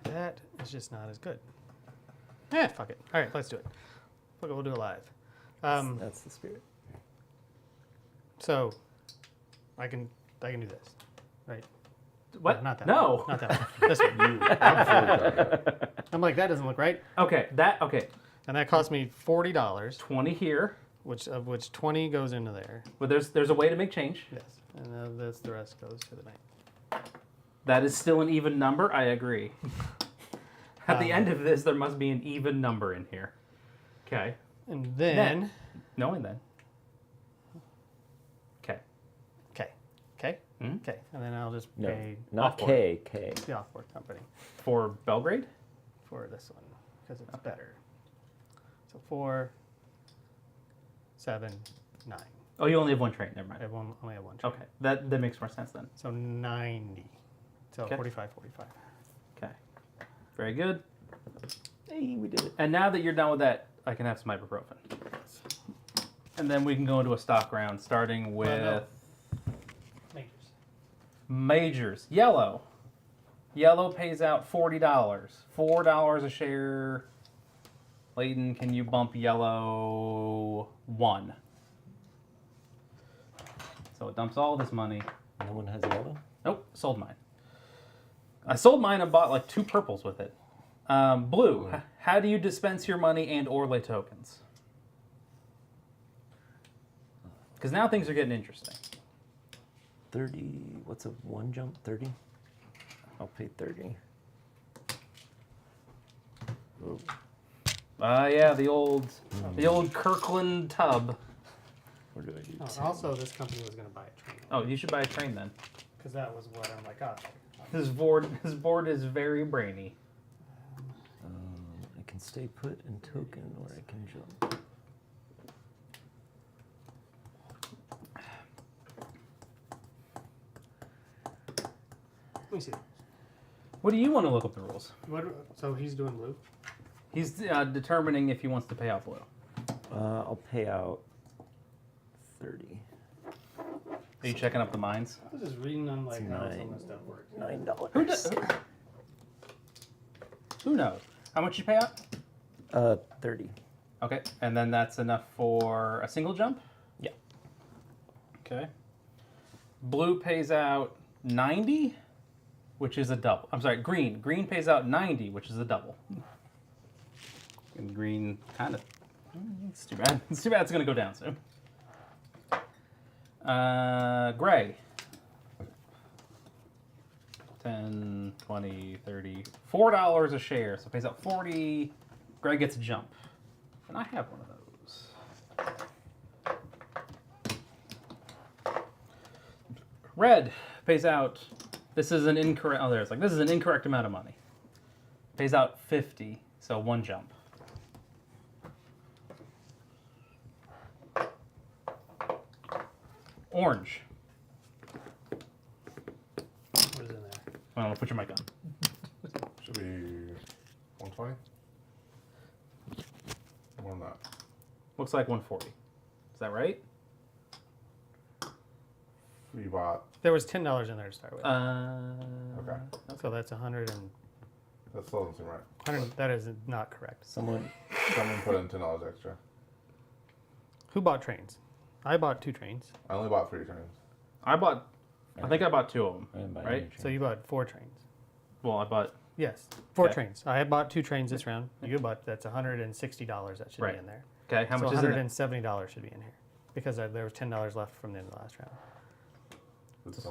That is just not as good. Fuck it. All right, let's do it. Fuck it, we'll do it live. That's the spirit. So, I can do this, right? What? Not that No. one. Not that one. This one. I'm like, that doesn't look right. Okay. And that cost me $40, 20 here, of which 20 goes into there. but there's a way to make change. Yes. And the rest goes to the night. That is still an even number. I agree. At the end of this, there must be an even number in here. Okay. And then, Net. No, and then. Okay. okay. Hmm? Okay. And then I'll just No, pay not Offboard. K. K. the off-board company For Belgrade? for this one because it's better. So 4, 7, 9. Oh, you only have one train. Never I mind. have only have one. Train. Okay. That makes more sense then. So 90. So Okay. 45. Okay. Very good. Hey, we did it. And now that you're done with that, I can have some ibuprofen. And then we can go into a stock round, starting with no. majors. Yellow. Yellow pays out $40. $4 a share. Layton, can you bump yellow 1? So it dumps all this money. No one has yellow? Nope, sold mine. I sold mine and bought like 2 purples with it. Blue. How do you dispense your money and or lay tokens? Because now things are getting interesting. 30. What's a 1 jump? 30? I'll pay 30. Oh. Yeah, the old Kirkland tub. What do I do? Oh, also, this company was going to buy a train. Oh, you should buy a train then. Because that was what I'm like, oh. His board is very brainy. I can stay put and token, or I can jump. me see. What do you want to look up the rules? What? So he's doing blue. He's determining if he wants to pay out blue. I'll pay out 30. Are you checking up the mines? I was just reading on like how some Nine. of this stuff works. $9. Who knows? How much you pay out? 30. Okay, and then that's enough for a single jump? Yeah. Okay. Blue pays out 90, which is a double. I'm sorry, green. Green pays out 90, which is a double. And green kind of... It's too bad. It's too bad it's going to go down soon. Gray. 10, 20, 30, $4 a share. So it pays out 40. Gray gets a jump. And I have one of those. Red pays out. This is an incorrect. Oh, there's like this is an incorrect amount of money. Pays out 50, so one jump. Orange. What is in there? I'm gonna put your mic on. Should be 120. More than that. Looks like 140. Is that right? We bought. There was $10 in there to start with. Okay. So that's 100 and That still doesn't seem right. 100. That is not correct. Someone Someone put in $10 extra. Who bought trains? I bought 2 trains. I only bought 3 trains. I think I bought 2 of them. I didn't buy Right? any So you bought 4 trains. Well, I bought. Yes, 4 Okay. trains. I had bought 2 trains this round. You bought that's $160 that should Right. be in there. Okay, how So much is it? $170 should be in here because there was $10 left from the end of the last round.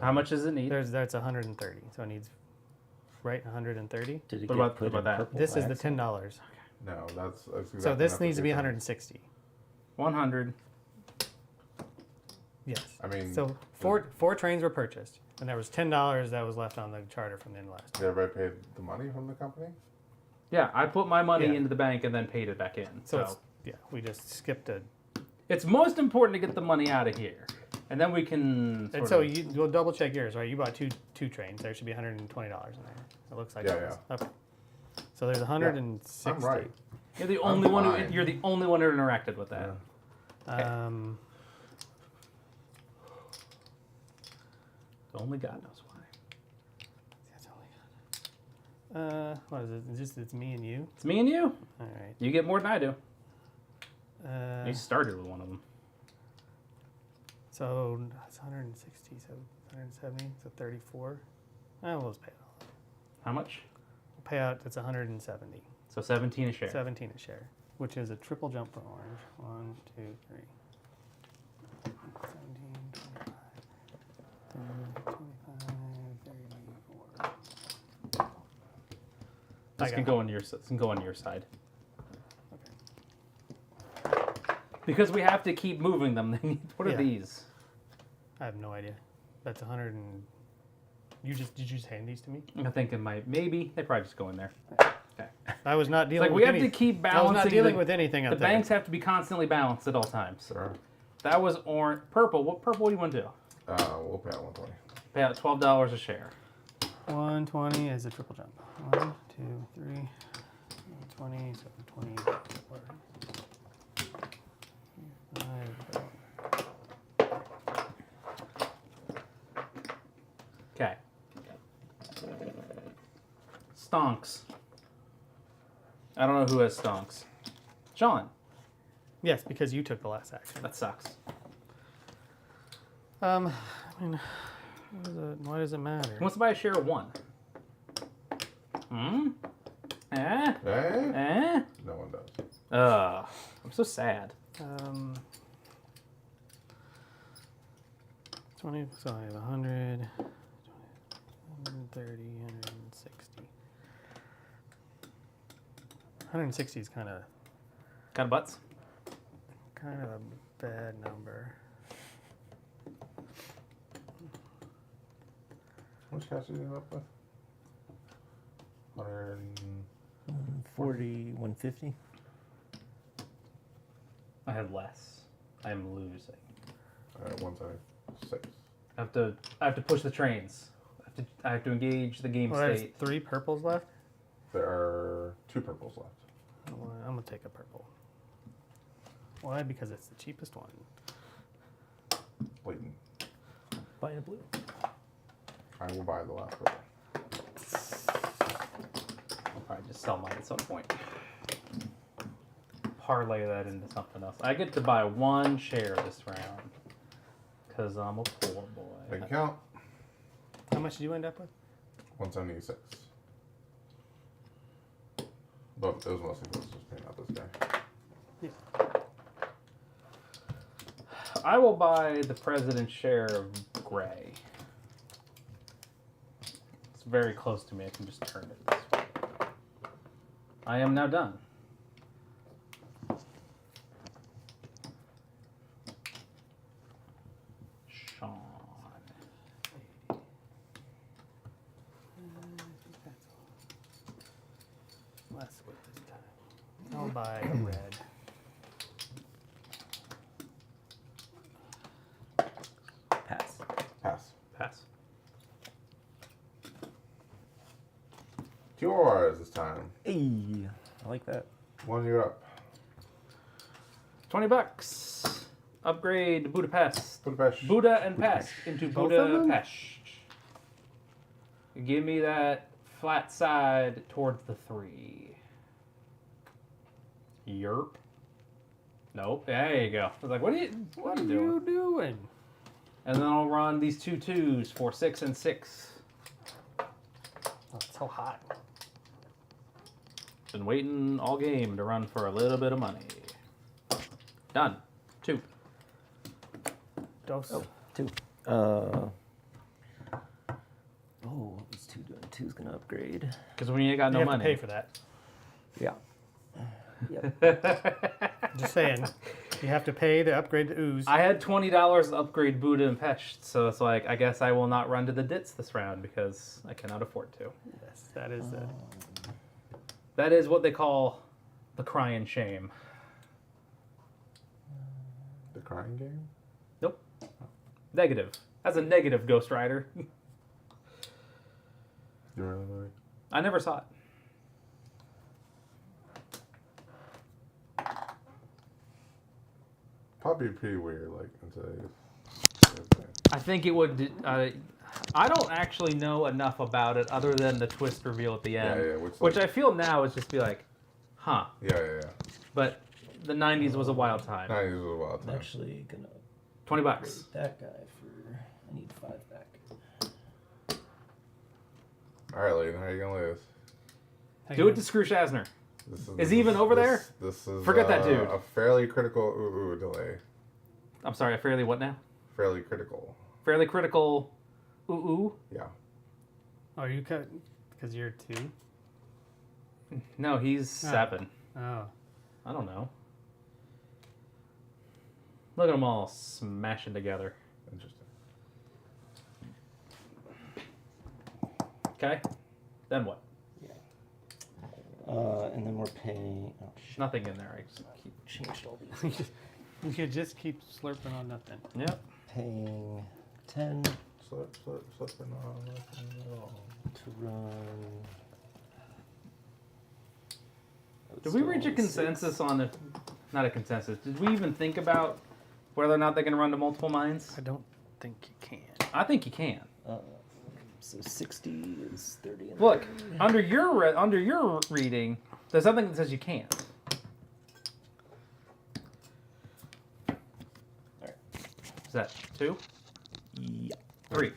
How much does it need? That's 130. So it needs right 130. Did it What get about- put what about in that? purple This is the wax? $10. No, that's exactly So this enough needs for to be 2 trains. 160. 100. Yes. I mean, So four trains were purchased, and there was $10 that was left on the charter from the end of last. did everybody pay the money from the company? Yeah, I put my money Yeah. into the bank and then paid it back in. So So, it's, yeah, we just skipped a. it's most important to get the money out of here, and then we can. And so we'll double check yours, right? You bought two trains. There should be $120 in there. It looks like. Yeah, it was. Okay. So there's 160. I'm right. You're the only one fine. who. You're the only one who interacted with that. Yeah. Only God knows why. That's all I got. What is it? It's me and you. It's me and you. All right. You get more than I do. Uh, You started with one of them. so it's 160. So 170. So 34. We'll just pay it all. How much? We'll pay out. It's 170. So 17 a share. 17 a share, which is a triple jump for orange. 1, 2, 3. 17, 25, 34. This I can got go on your. This can go on your side. Okay. Because we have to keep moving them. What are Yeah. these? I have no idea. That's 100 and. Did you just hand these to me? I think it might. Maybe they probably just go in there. Okay. I was not It's dealing like with we have any, to keep I was balancing. not dealing the, with anything the up there. banks have to be constantly balanced at all times. Sure. That was orange. Purple. What purple do you want to do? We'll pay out 120. Pay out $12 a share. 120 is a triple jump. 1, 2, 3. 20, so 24. 5. Okay. Stonks. I don't know who has stonks. Sean. Yes, because you took the last action. That sucks. I mean, why does it matter? Who wants to buy a share of 1? Hmm? Eh? Eh? Eh? No one does. I'm so sad. 20, so I have 100, 130, 160. 160 is kind of Got butts? a bad number. How much cash did you end up with? 100. 40, 150. I have less. I am losing. 176. I have to push the trains. I have I have to engage the game Well, there's state. 3 purples left. There are 2 purples left. I'm gonna take a purple. Why? Because it's the cheapest one. Leighton. Buying a blue. I will buy the last purple. I'll probably just sell mine at some point. Parlay that into something else. I get to buy 1 share this round because I'm a poor boy. Make it count. How much did you end up with? 176. But it was mostly just paying out this guy. Yeah. I will buy the president's share of gray. It's very close to me. I can just turn it this way. I am now done. Sean. Less with this time. I'll buy a red. Pass. Pass. Pass. 2 R's this time. Hey, I like that. 1, you're up. $20. Upgrade to Budapest. Budapest. Buddha and Pest into Both of them? Budapest. Give me that flat side towards the 3. Yerp. Nope. There you go. I was like, what are you doing? doing? And then I'll run these 2 2s for 6 and 6. Oh, it's so hot. Been waiting all game to run for a little bit of money. Done. 2. Dose. Oh, 2. Oh, what was 2 doing? 2's gonna upgrade. Because when you ain't got no you have money. to pay for that. Yeah. Yep. Just saying. You have to pay to upgrade the ooze. I had $20 to upgrade Buddha and Pest, so it's like, I guess I will not run to the dits this round because I cannot afford to. Yes, that is the. That is what they call the crying shame. The crying game? Nope. Negative. That's a negative, Ghost Rider. You remember the movie? I never saw it. Probably pretty weird, like, in today's. I think it would. I don't actually know enough about it other than the twist reveal at the end, Yeah, which I feel now is just be like, huh. Yeah. But the 90s was a wild time. 90s was a wild I'm time. actually gonna $20. upgrade that guy for. I need 5 back. Alright, Leighton, how are you gonna lose? Do it to Screw Shazner. This Is he even over there? This is Forget that dude. A fairly critical delay. I'm sorry, I fairly what now? Fairly critical. Fairly critical. Ooh. Yeah. Oh, you cut because you're 2. No, he's 7. Oh, I don't know. Look at them all smashing together. Interesting. Okay. Then what? And then we're paying. Oh, There's nothing in there. I just keep. changed all these. you could just keep slurping on nothing. Yep. Paying 10 Slipping on nothing at all. to run. Did we reach a consensus on it? Not a consensus. Did we even think about whether or not they can run to multiple mines? I don't think you can. I think you can. So 60 is 30. And Look, 30. under your reading, there's something that says you can't. Alright. Is that 2? Yeah. 3.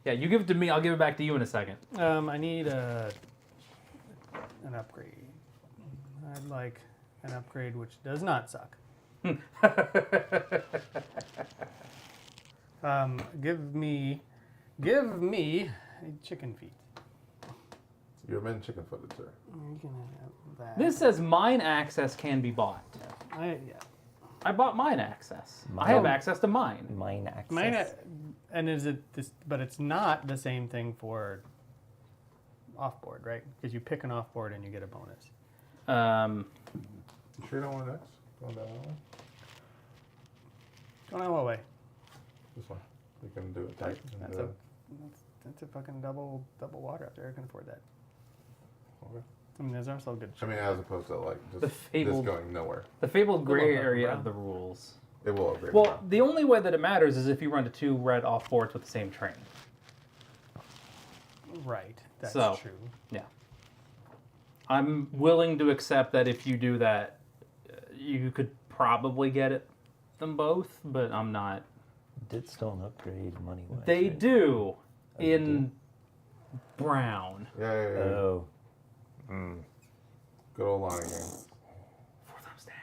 Yeah, you give it to me. I'll give it back to you in a second. I need an upgrade. I'd like an upgrade which does not suck. Give me a chicken feet. You're men chicken footed, sir. You can have that. This says mine access can be bought. Yeah. I bought mine access. I have access to mine. Mine access. Mine, and is it this? But it's not the same thing for offboard, right? Because you pick an offboard and you get a bonus. You sure you don't want it next? Going down that way? Don't know what way. This one. We can do it tight. And, That's That's a fucking double water up there. I can afford that. Okay. I mean, there's also good. I mean, as opposed to like The just fabled- this going nowhere. The fabled gray Brown. area of the rules. It will upgrade. Well, the only way that it matters is if you run to 2 red off boards with the same train. Right. That's So- true. Yeah. I'm willing to accept that if you do that, you could probably get them both, but I'm not. Did still an upgrade money wise. They right? do they in brown. Yeah. Oh. Good old Lonnie game. 4 thumbs down.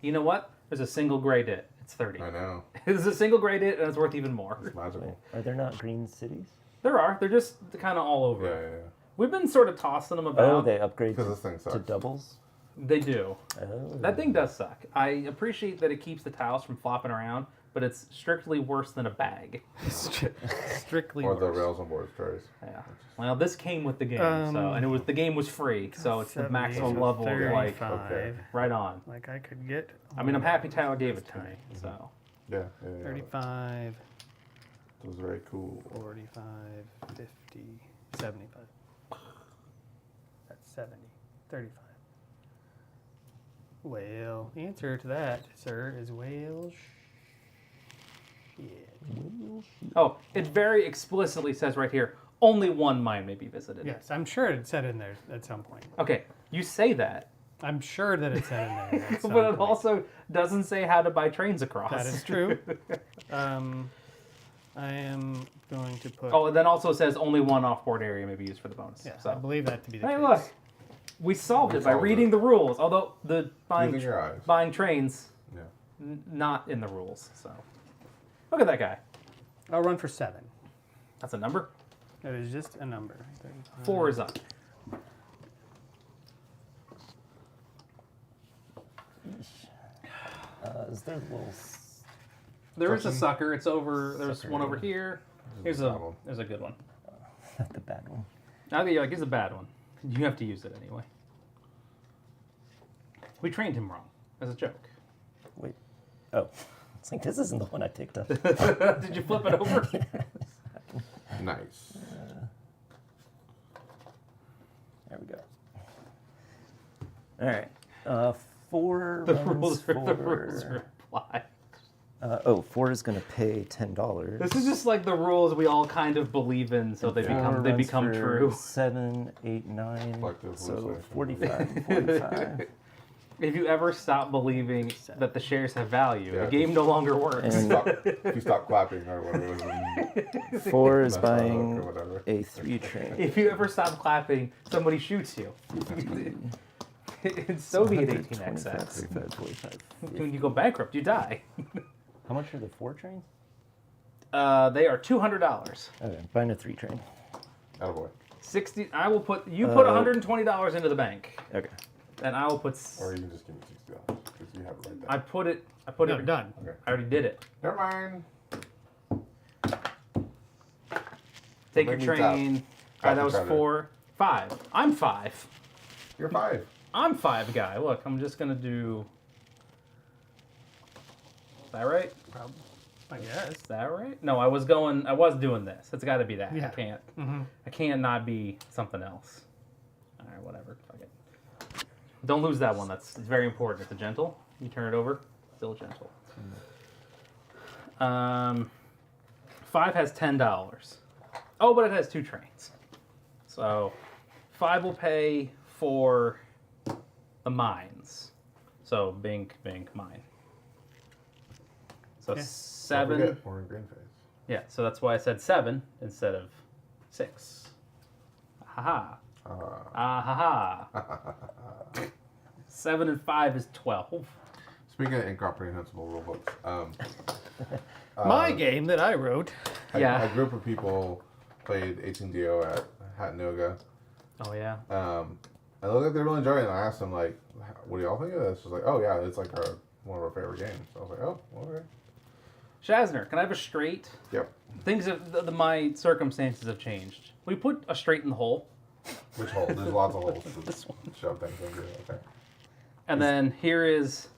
You know what? There's a single gray dit. It's 30. I know. There's a single gray dit, and it's worth even more. It's magical. Are there not green cities? There are. They're just kind of all over. Yeah. We've been sort of tossing them about. Oh, they upgrade Because this thing to sucks. doubles? They do. Oh. That thing does suck. I appreciate that it keeps the tiles from flopping around, but it's strictly worse than a bag. Strictly. Or the worse. rails on boards tries. Yeah. Well, this came with the game, and the game was free, so it's the 70, maximum so level of like 35. Okay. right on. Like I could get. I mean, I'm happy Tyler gave it to me. So Yeah. 35, It was very cool. 45, 50, 75. That's 70. 35. Well, the answer to that, sir, is whale shit. oh, it very explicitly says right here, only one mine may be visited. Yes, I'm sure it said in there at some point. Okay, you say that, I'm sure that it said in there at some but it point. also doesn't say how to buy trains across. That is true. I am going to put. Oh, and then also says only one off-board area may be used for the bonus. yeah, I So, believe that to be the hey, case. look, we solved it by solved reading it. the rules. Although the Using your eyes. buying trains, Yeah. not in the rules. So, look at that guy. I'll run for 7. That's a number. That is just a number. 35. 4 is up. Is there a little... There is a sucker. It's over. There's Sucker. one over here. Here's bad one. there's a good one. the bad one? I think like here's a bad one. You have to use it anyway. We trained him wrong as a joke. Wait. Oh. It's like, this isn't the one I picked up. Did you flip it over? Nice. There we go. All right. 4 The runs rules for... are applied. 4 is going to pay $10. This is just like the rules we all kind of believe in, so they Four become runs for true. 7, 8, 9. Collective So hallucination. 45, 45. If you ever stop believing that the shares have value, Yeah, the game no longer works. And- If you stop clapping or whatever it was. 4 is That's not a hook buying or whatever. a 3 train. If you ever stop clapping, somebody shoots you. It's Soviet 25, 18XX. 35, 45. When you go bankrupt, you die. How much are the 4 trains? They are $200. Okay, buying a 3 train. Attaboy. 60. I will put. You put $120 into the bank, Okay. and I will put. Or you can just give me $60 because you have it right there. I put it. I put No, it. done. Okay. I already did it. Never mind. Take Let your me tap. train. All Tap right, that each was other. 4. 5. I'm 5. You're 5. I'm 5 guy. Look, I'm just gonna do. Is that right? Probably. I guess. Is that right? No, I was doing this. It's got to be that. Yeah. I can't. Mm-hmm. I can't not be something else. All right, whatever. Fuck it. Don't lose that one. It's very important. It's a gentle. You turn it over. Still gentle. 5 has $10. Oh, but it has 2 trains. So 5 will pay for the mines. So Bink, mine. So Okay. 7. Don't forget, we're in green phase. Yeah, so that's why I said 7 instead of 6. Ha ha. Ha 7 and 5 is 12. Speaking of incomprehensible rule books, My game that I wrote. Yeah. a group of people played 18DO at Hattanooga. Oh yeah. I looked like they're really enjoying it. And I asked them, like, what do y'all think of this? She was like, oh, yeah, it's like one of our favorite games. So I was like, oh, okay. Shazner, can I have a straight? Yep. Things have, my circumstances have changed. We put a straight in the hole, Which hole? There's lots of holes This to shove things into. Okay. and then here is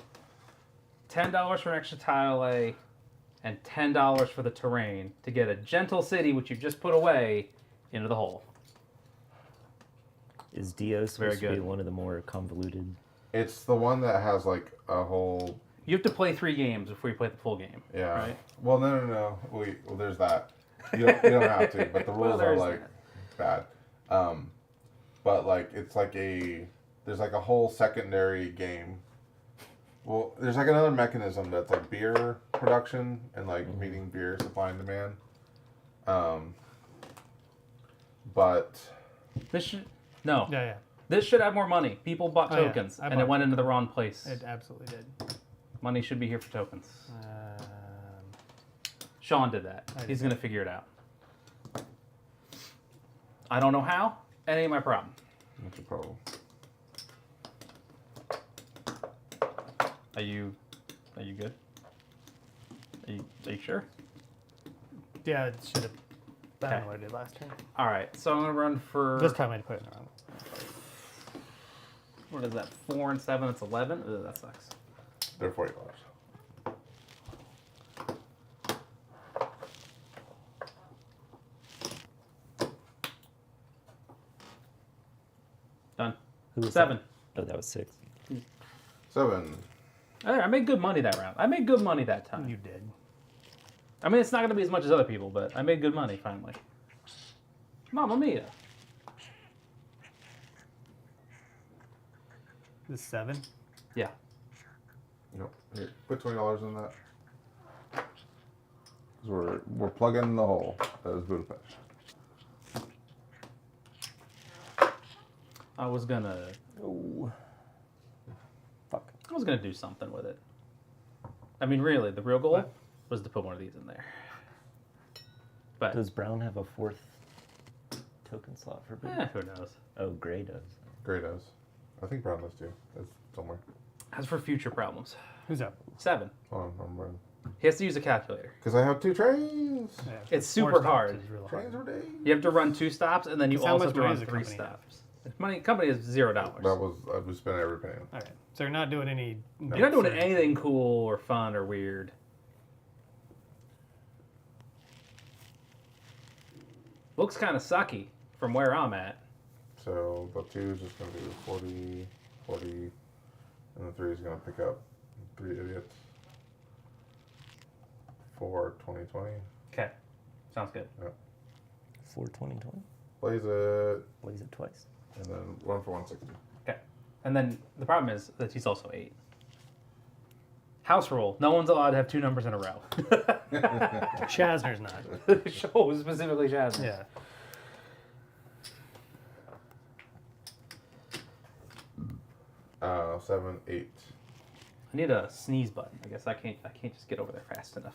$10 for an extra tile, and $10 for the terrain to get a gentle city, which you've just put away, into the hole. Is Dio Very supposed to be good. one of the more convoluted? It's the one that has like a whole. You have to play 3 games before you play the full game. Yeah. Right? Well, no. Well, there's that. You don't have to, but the Well, rules are there's like bad. But like it's like there's like a whole secondary game. Well, there's like another mechanism that's like beer production and like meeting beer supply and demand. But This should no. Yeah. This should have more money. People bought Oh, yeah. tokens, I and bought it went into the wrong place. It absolutely did. Money should be here for tokens. Um, Sean did that. I did He's gonna figure it out. I don't know how. It ain't my problem. that's a problem. Are you good? Are you sure? yeah, it should have. I don't Okay. know what I did last turn. All right. So I'm gonna run for. This time I put it in the wrong. What is that? 4 and 7. It's 11. Ugh, that sucks. They're $40. Done. Who was 7. That? Oh, that was 6. 7. I made good money that round. I made good money that time. You did. I mean, it's not gonna be as much as other people, but I made good money finally. Mamma mia! This 7. Yeah. Nope. Here, put $20 in that. 'Cause we're plugging in the hole. That is Budapest. I was gonna Oh. Fuck. do something with it. I mean, really, the real goal What? was to put one of these in there. But Does Brown have a 4th token slot for blue? who knows? Oh, Gray does. Gray does. I think Brown does too. It's somewhere. As for future problems, Who's up? 7. Hold on, I'm running. He has to use a calculator. Because I have 2 trains. Yeah, It's four super stops hard. is real Trains hard. are days. You have to run 2 stops, and then you 'Cause how also much have to run money does the 3 company have? stops. The company is $0. That was, we spent every penny. All right. So you're not doing any. You're not doing anything cool or fun or weird. Looks kind of sucky from where I'm at. So the 2 is just going to do 40, 40, and the 3 is going to pick up 3 idiots for 2020. Okay, sounds good. 4 2020. Blaze it, Blaze it twice. and then 1 for 160. Okay, and then the problem is that he's also 8. House rule: no one's allowed to have 2 numbers in a row. Shazner's not. Show specifically Jasmine. Yeah. Uh, 7, 8. I need a sneeze button. I guess I can't just get over there fast enough.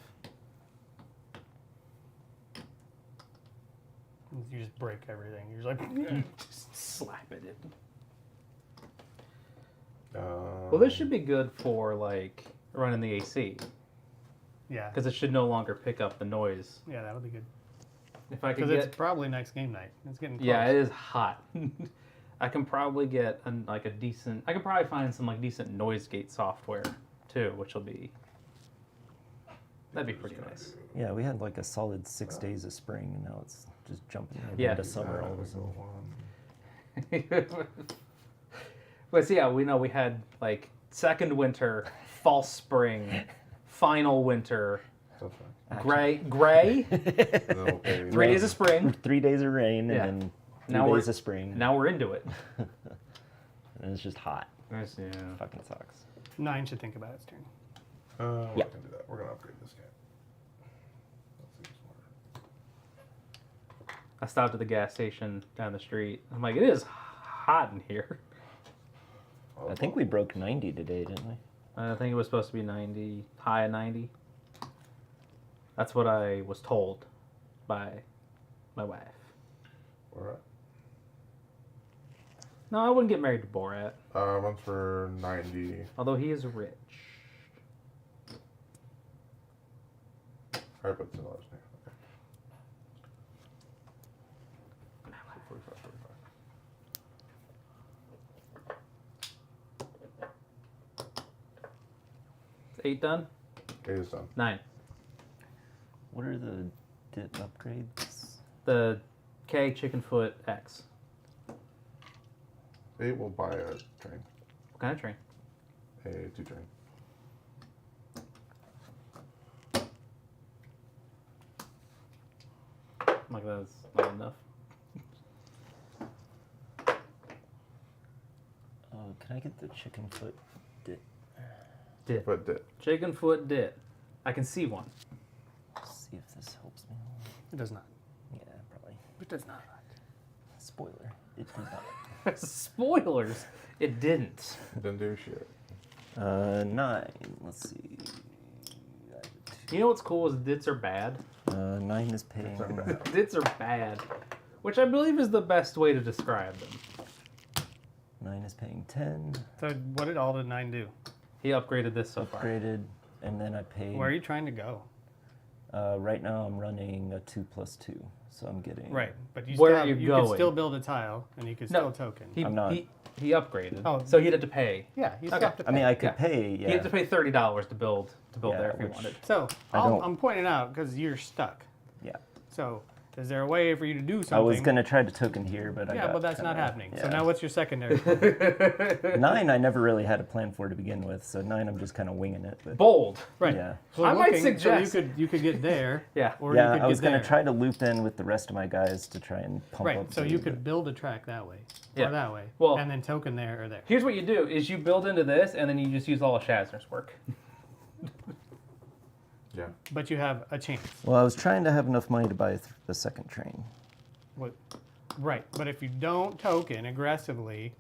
You just break everything. You're just like. Just slap it in. Well, Well, this should be good for like running the AC Yeah. because it should no longer pick up the noise. Yeah, that would be good. If I could Because get, it's probably next game night. It's getting close. yeah, it is hot. I can probably get like a decent. I can probably find some like decent noise gate software too, which will be. That'd be pretty nice. Yeah, we had like a solid 6 days of spring, and now it's just jumping Yeah. into summer all of a sudden. But yeah, we know we had like second winter, false spring, final winter, That's fine. gray, And then we'll pay 3 days of spring. 3 days of rain, Yeah. and then 3 Now we're- days of spring, Now we're into it. and it's just hot. Yeah. Fucking sucks. 9 should think about its turn. We're Yeah. not going to do that. We're going to upgrade this guy. That seems smart. I stopped at the gas station down the street. I'm like, it is hot in here. Oh, I think we broke 90 today, didn't we? I think it was supposed to be 90, high of 90. That's what I was told by my wife. We're at. No, I wouldn't get married to Borat, One's for 90. although he is rich. Alright, put $10 there. Okay. 45, 45. Is 8 done? 8 is done. 9. What are the dip upgrades? The K chicken foot X. They will buy a train. What kind of train? A 2 train. Like that's not enough. Oh, can I get the chicken foot dip? Dip. But dip. Chicken foot dip. I can see one. See if this helps me. It does not. Yeah, probably. It does not. Spoiler. It did not. Spoilers. It didn't. Didn't do shit. 9. Let's see. You know what's cool is dits are bad. 9 is paying. Dits are bad, which I believe is the best way to describe them. 9 is paying 10. So what did all the 9 do? He upgraded this so far. Upgraded, and then I paid. Where are you trying to go? Right now I'm running a 2+2, so I'm getting. Right, but you Where still are have, you you could going? still build a tile, and you could No. still token. He, I'm not. he upgraded, Oh. so he had to pay. Yeah, you still Okay. have to pay. I mean, I could Yeah. pay. Yeah. He had to pay $30 to build Yeah, there if he which- wanted. So I don't- I'm pointing out because you're stuck. Yeah. So is there a way for you to do something? I was gonna try to token here, but I Yeah, got but that's not kinda- happening. So yeah. now what's your secondary? plan? 9 I never really had a plan for to begin with, so 9 I'm just kind of winging it. But Bold. Right. Yeah. So I might looking, suggest- so you could get there. Yeah. Or you Yeah, could I was get gonna there. try to loop in with the rest of my guys to try and pump Right. up. So the- you could build a track that way, Yeah. or that way, Well- and then token there or there. Here's what you do: is you build into this, and then you just use all of Shazner's work. Yeah. But you have a chance. Well, I was trying to have enough money to buy the second train. What? Right. But if you don't token aggressively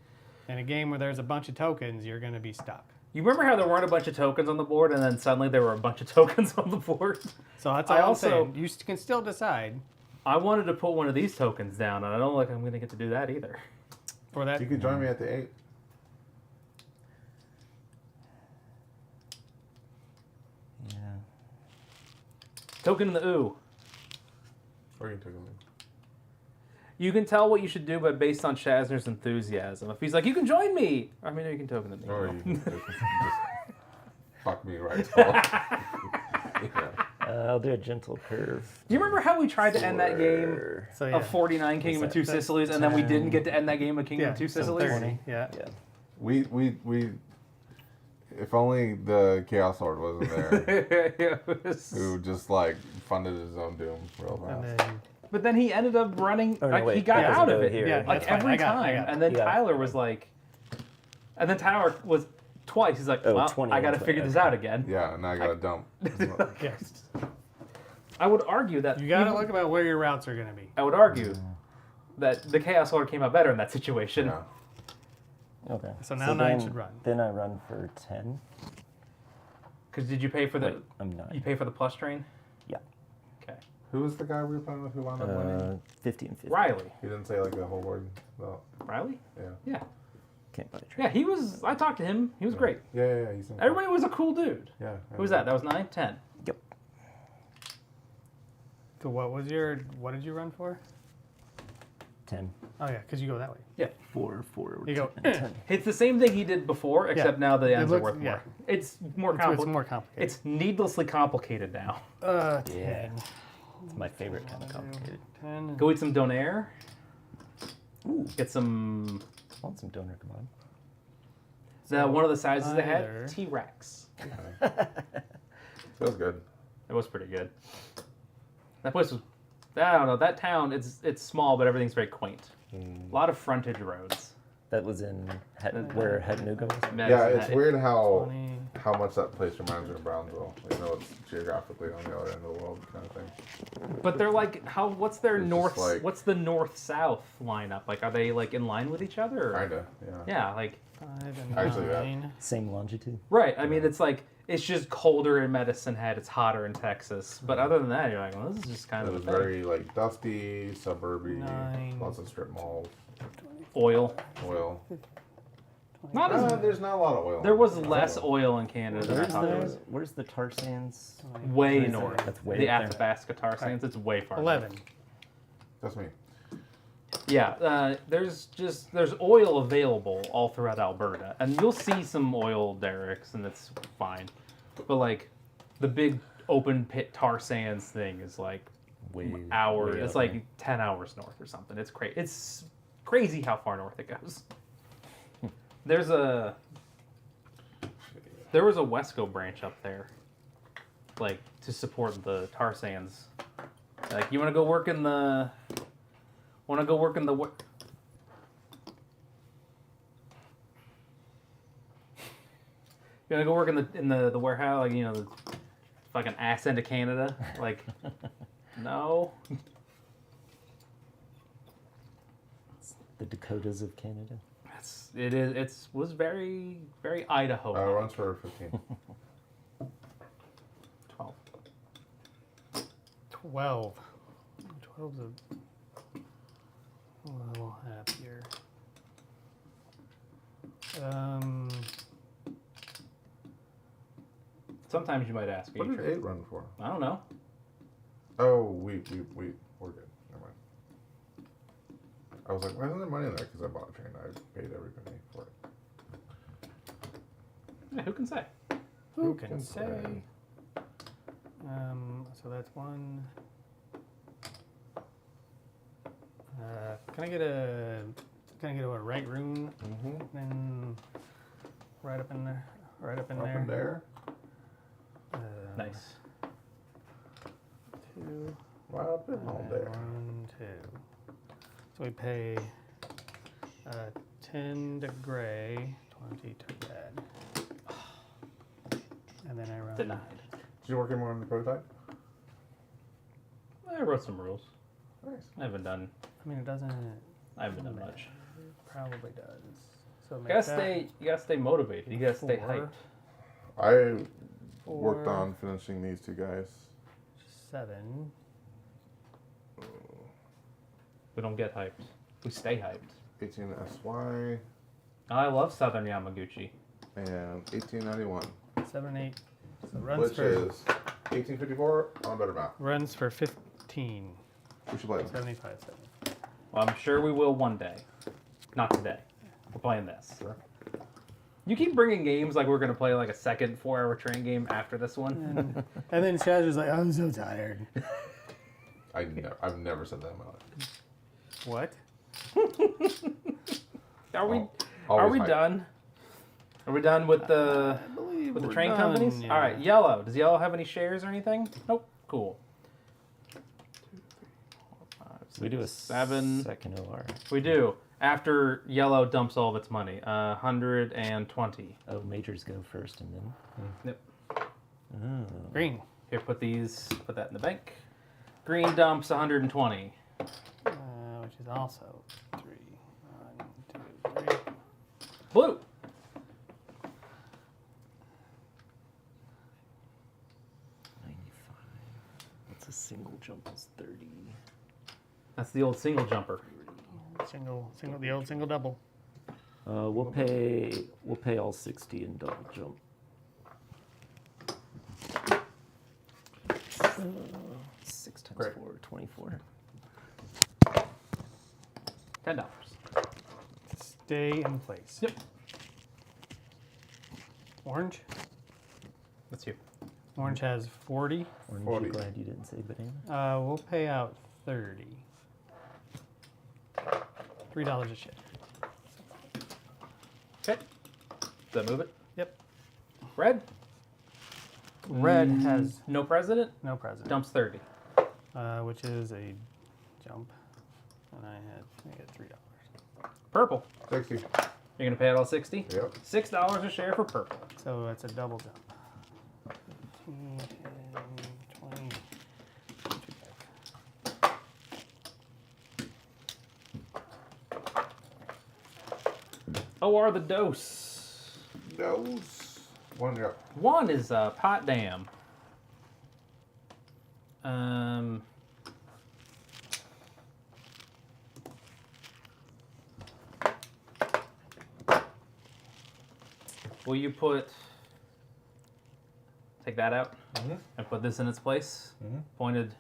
in a game where there's a bunch of tokens, you're going to be stuck. You remember how there weren't a bunch of tokens on the board, and then suddenly there were a bunch of tokens on the board? So that's I all I'm also- saying. You can still decide I wanted to put one of these tokens down, and I don't look like I'm going to get to do that either. for that. You could join me at the 8. Yeah. Token in the ooh. Or you can take a look. You can tell what you should do by based on Shazner's enthusiasm. If he's like, you can join me, I mean, you can token the me. Or you can just fuck me right as well. Yeah. I'll do a gentle curve. Do you remember how we tried to end that game for- So yeah. of 49 Kingdom of that? Two That's Sicilies, and then we didn't 10. get to end that game of Kingdom Yeah, of Two so Sicilies? 30. Yeah. Yeah. We if only the Chaos Lord wasn't there, It was- who just like funded his own doom real And fast. then But then he ended up running. Oh, no, like, he wait, got that out doesn't of go it here. Yeah, like that's fine. every I got it, time, I got it. and then Yeah. Tyler was like, and then Tyler was twice. He's like, Oh, well, 20 I got to was figure right, this okay. out again. Yeah, and I got a dump. yes. I would argue that You got to even- look about where your routes are going to be. I would argue that the Chaos Lord came out better in that situation. Yeah. Okay. So now 9 then, should run. Then I run for 10. Because did you pay for the? Wait, I'm 9. You pay for the plus train. Yeah. Okay. Who was the guy we were playing with who wound up winning? 50 and 50. Riley. He didn't say like the whole word. No. Riley. Yeah. Yeah. Can't buy a train. Yeah. He was. I talked to him. He was great. Yeah. He's in Everybody was a cool dude. Yeah. Who was that? That was 9, 10. Yep. So what did you run for? 10. Oh yeah, because you go that way. 4, 4, You go, 10. 10. It's the same thing he did before, except now the ends are looks- worth yeah. more. It's more It's complicated. more complicated. It's needlessly complicated now. 10. Yeah. It's my favorite kind of complicated. 10. Go eat some donair. Ooh, Get some. I want some donor kebab. One of the sizes they either- had, T-Rex. Feels good. It was pretty good. That place was. I don't know. That town, it's small, but everything's very quaint. A lot of frontage roads. That was in where Chattanooga was. Yeah, it's weird how 20. much that place reminds me of Brownsville. You know, it's geographically on the other end of the world kind of thing. But they're like, how? What's their It's just north? like- What's the north-south lineup? Like, are they like in line with each other? Or? Kinda, yeah. Yeah, like 5 and Actually, yeah. 9. Same longitude. right. I mean, it's like it's just colder in Medicine Hat. It's hotter in Texas. But other than that, you're like, well, this is just kind It of was a thing. very like dusty, suburby, 9. lots of strip malls, Oil. oil. Not as There's not a lot of oil. there was Not less a lot. oil in Canada than I thought there was. Where's the tar sands? Way Where's north. that? That's way the up there. Athabasca tar sands. It's way far. 11. That's me. Yeah, there's oil available all throughout Alberta, and you'll see some oil derricks, and it's fine. But like the big open pit tar sands thing is like Way hours. way It's out like there. 10 hours north or something. It's crazy. It's crazy how far north it goes. There was a Wesco branch up there, like to support the tar sands. Like, you want to go work in the? Want to go work in the? You want to go work in the warehouse? Like, you know, the fucking ass end of Canada. Like, no. The Dakotas of Canada. It was very Idaho. Runs for 15. 12. 12. 12's a little happier. Sometimes you might ask, are What you did sure? 8 run for? I don't know. Oh, we're good. Never mind. I was like, why isn't there money in there? Because I bought a train. I paid every penny for it. Yeah, who can say? Who can say? So that's one. Can I get a right rune? Mm-hmm. Then right up in there. Right up in Up there. in there. Nice. 2. Right up in all there. 1, 2. So we pay 10 to gray, 20 to red. And then I run. Denied. Did you work anymore on the prototype? I wrote some rules. Nice. I haven't done much. Probably does. So You make gotta that you gotta stay motivated. You gotta stay 4. hyped. I worked 4, on finishing these two guys. 7. We don't get hyped. We stay hyped. 18 SY I love Southern Yamaguchi. and 1891, 7, 8. So runs which for is 1854 on better math. runs for 15. We should play them. 75 7. Well, I'm sure we will one day. Not today. We're playing this. Sure. You keep bringing games like we're gonna play like a second 4-hour train game after this one. And then Shaz was like, I'm so tired. I've never said that in my life. What? Are we Always hyped. done? Are we done with the I believe with the we're train done, companies? yeah. All right, Yellow. Does Yellow have any shares or anything? Nope. Cool. We do a 7. second OR. We do. After Yellow dumps all of its money, 120. Oh, majors go first and then. Yep. Oh. Green. Here, put that in the bank. Green dumps 120. Which is also 3. 1, 2, 3. Blue. What's a single jump is 30. That's the old single jumper. Single, the old single double. We'll pay all 60 and double jump. 6 times Great. 4, 24. $10. Stay in place. Yep. Orange. That's you. Orange has 40. Orange, 40. you glad you didn't say banana? We'll pay out 30. $3 a share. Okay. Does that move it? Yep. Red. Red has No president. no president, Dumps 30. which is a jump, and I get $3. Purple. 60. You're gonna pay out all 60. Yep. $6 a share for purple. So that's a double jump. 15, 10, 20. OR the dose. Those. One, yep. One is pot dam. Will you take that out Mhm. and put this in its place? Mhm. Pointed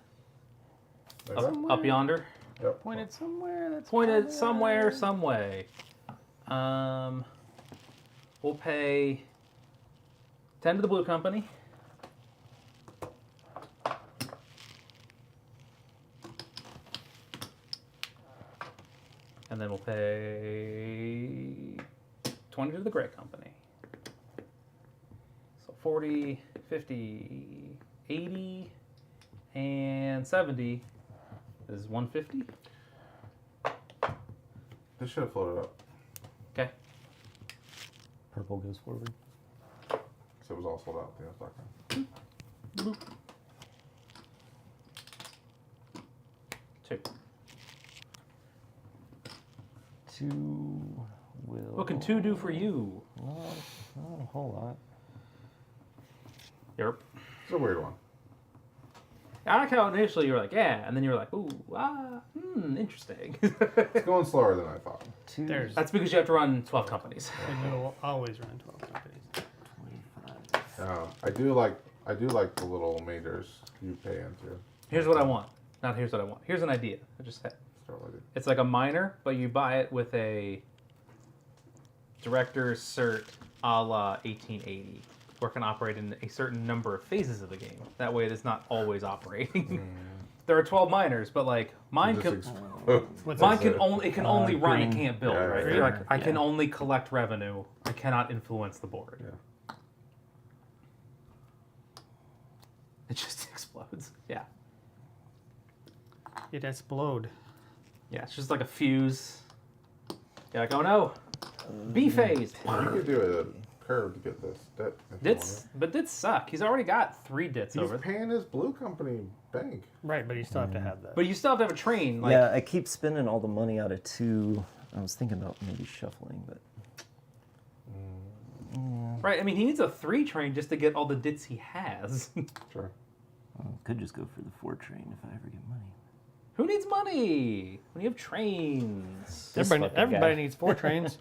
Like up, that? up yonder. Yep. Pointed somewhere. That's Pointed probably somewhere, right. some way. We'll pay 10 to the blue company. And then we'll pay 20 to the gray company. So 40, 50, 80, and 70 is 150. This should have floated up. Okay. Purple goes forward. So it was all sold out. Yeah, stock now. 2. 2 will. What can 2 do for you? Not a whole lot. Yep. It's a weird one. I like how initially you were like, yeah, and then you were like, ooh, interesting. It's going slower than I thought. 2. There's That's because you have to run 12 companies. and it'll always run 12 companies. 25. I do like the little majors you pay into. Here's what I want. Not here's what I want. Here's an idea. I just had. Start with it. It's like a minor, but you buy it with a director's cert a la 1880, where it can operate in a certain number of phases of the game. That way it is not always operating. There are 12 minors, but like mine can What's mine that? can only run, it green. can't build, Yeah, right? yeah, Like yeah. I can only collect revenue. I cannot influence the board. Yeah. It just explodes. Yeah. It explode. Yeah, it's just like a fuse. You're like, oh no, B phase. You could do a curve to get this. But dits suck. He's already got 3 dits He's over. paying his blue company bank. Right, but you still have to have that. But you still have to have a train. Like, Yeah, I keep spending all the money out of 2. I was thinking about maybe shuffling, but right? I mean, he needs a 3 train just to get all the dits he has. Sure. could just go for the 4 train if I ever get money. Who needs money when you have trains? This Everybody, fucking everybody guy. needs 4 trains.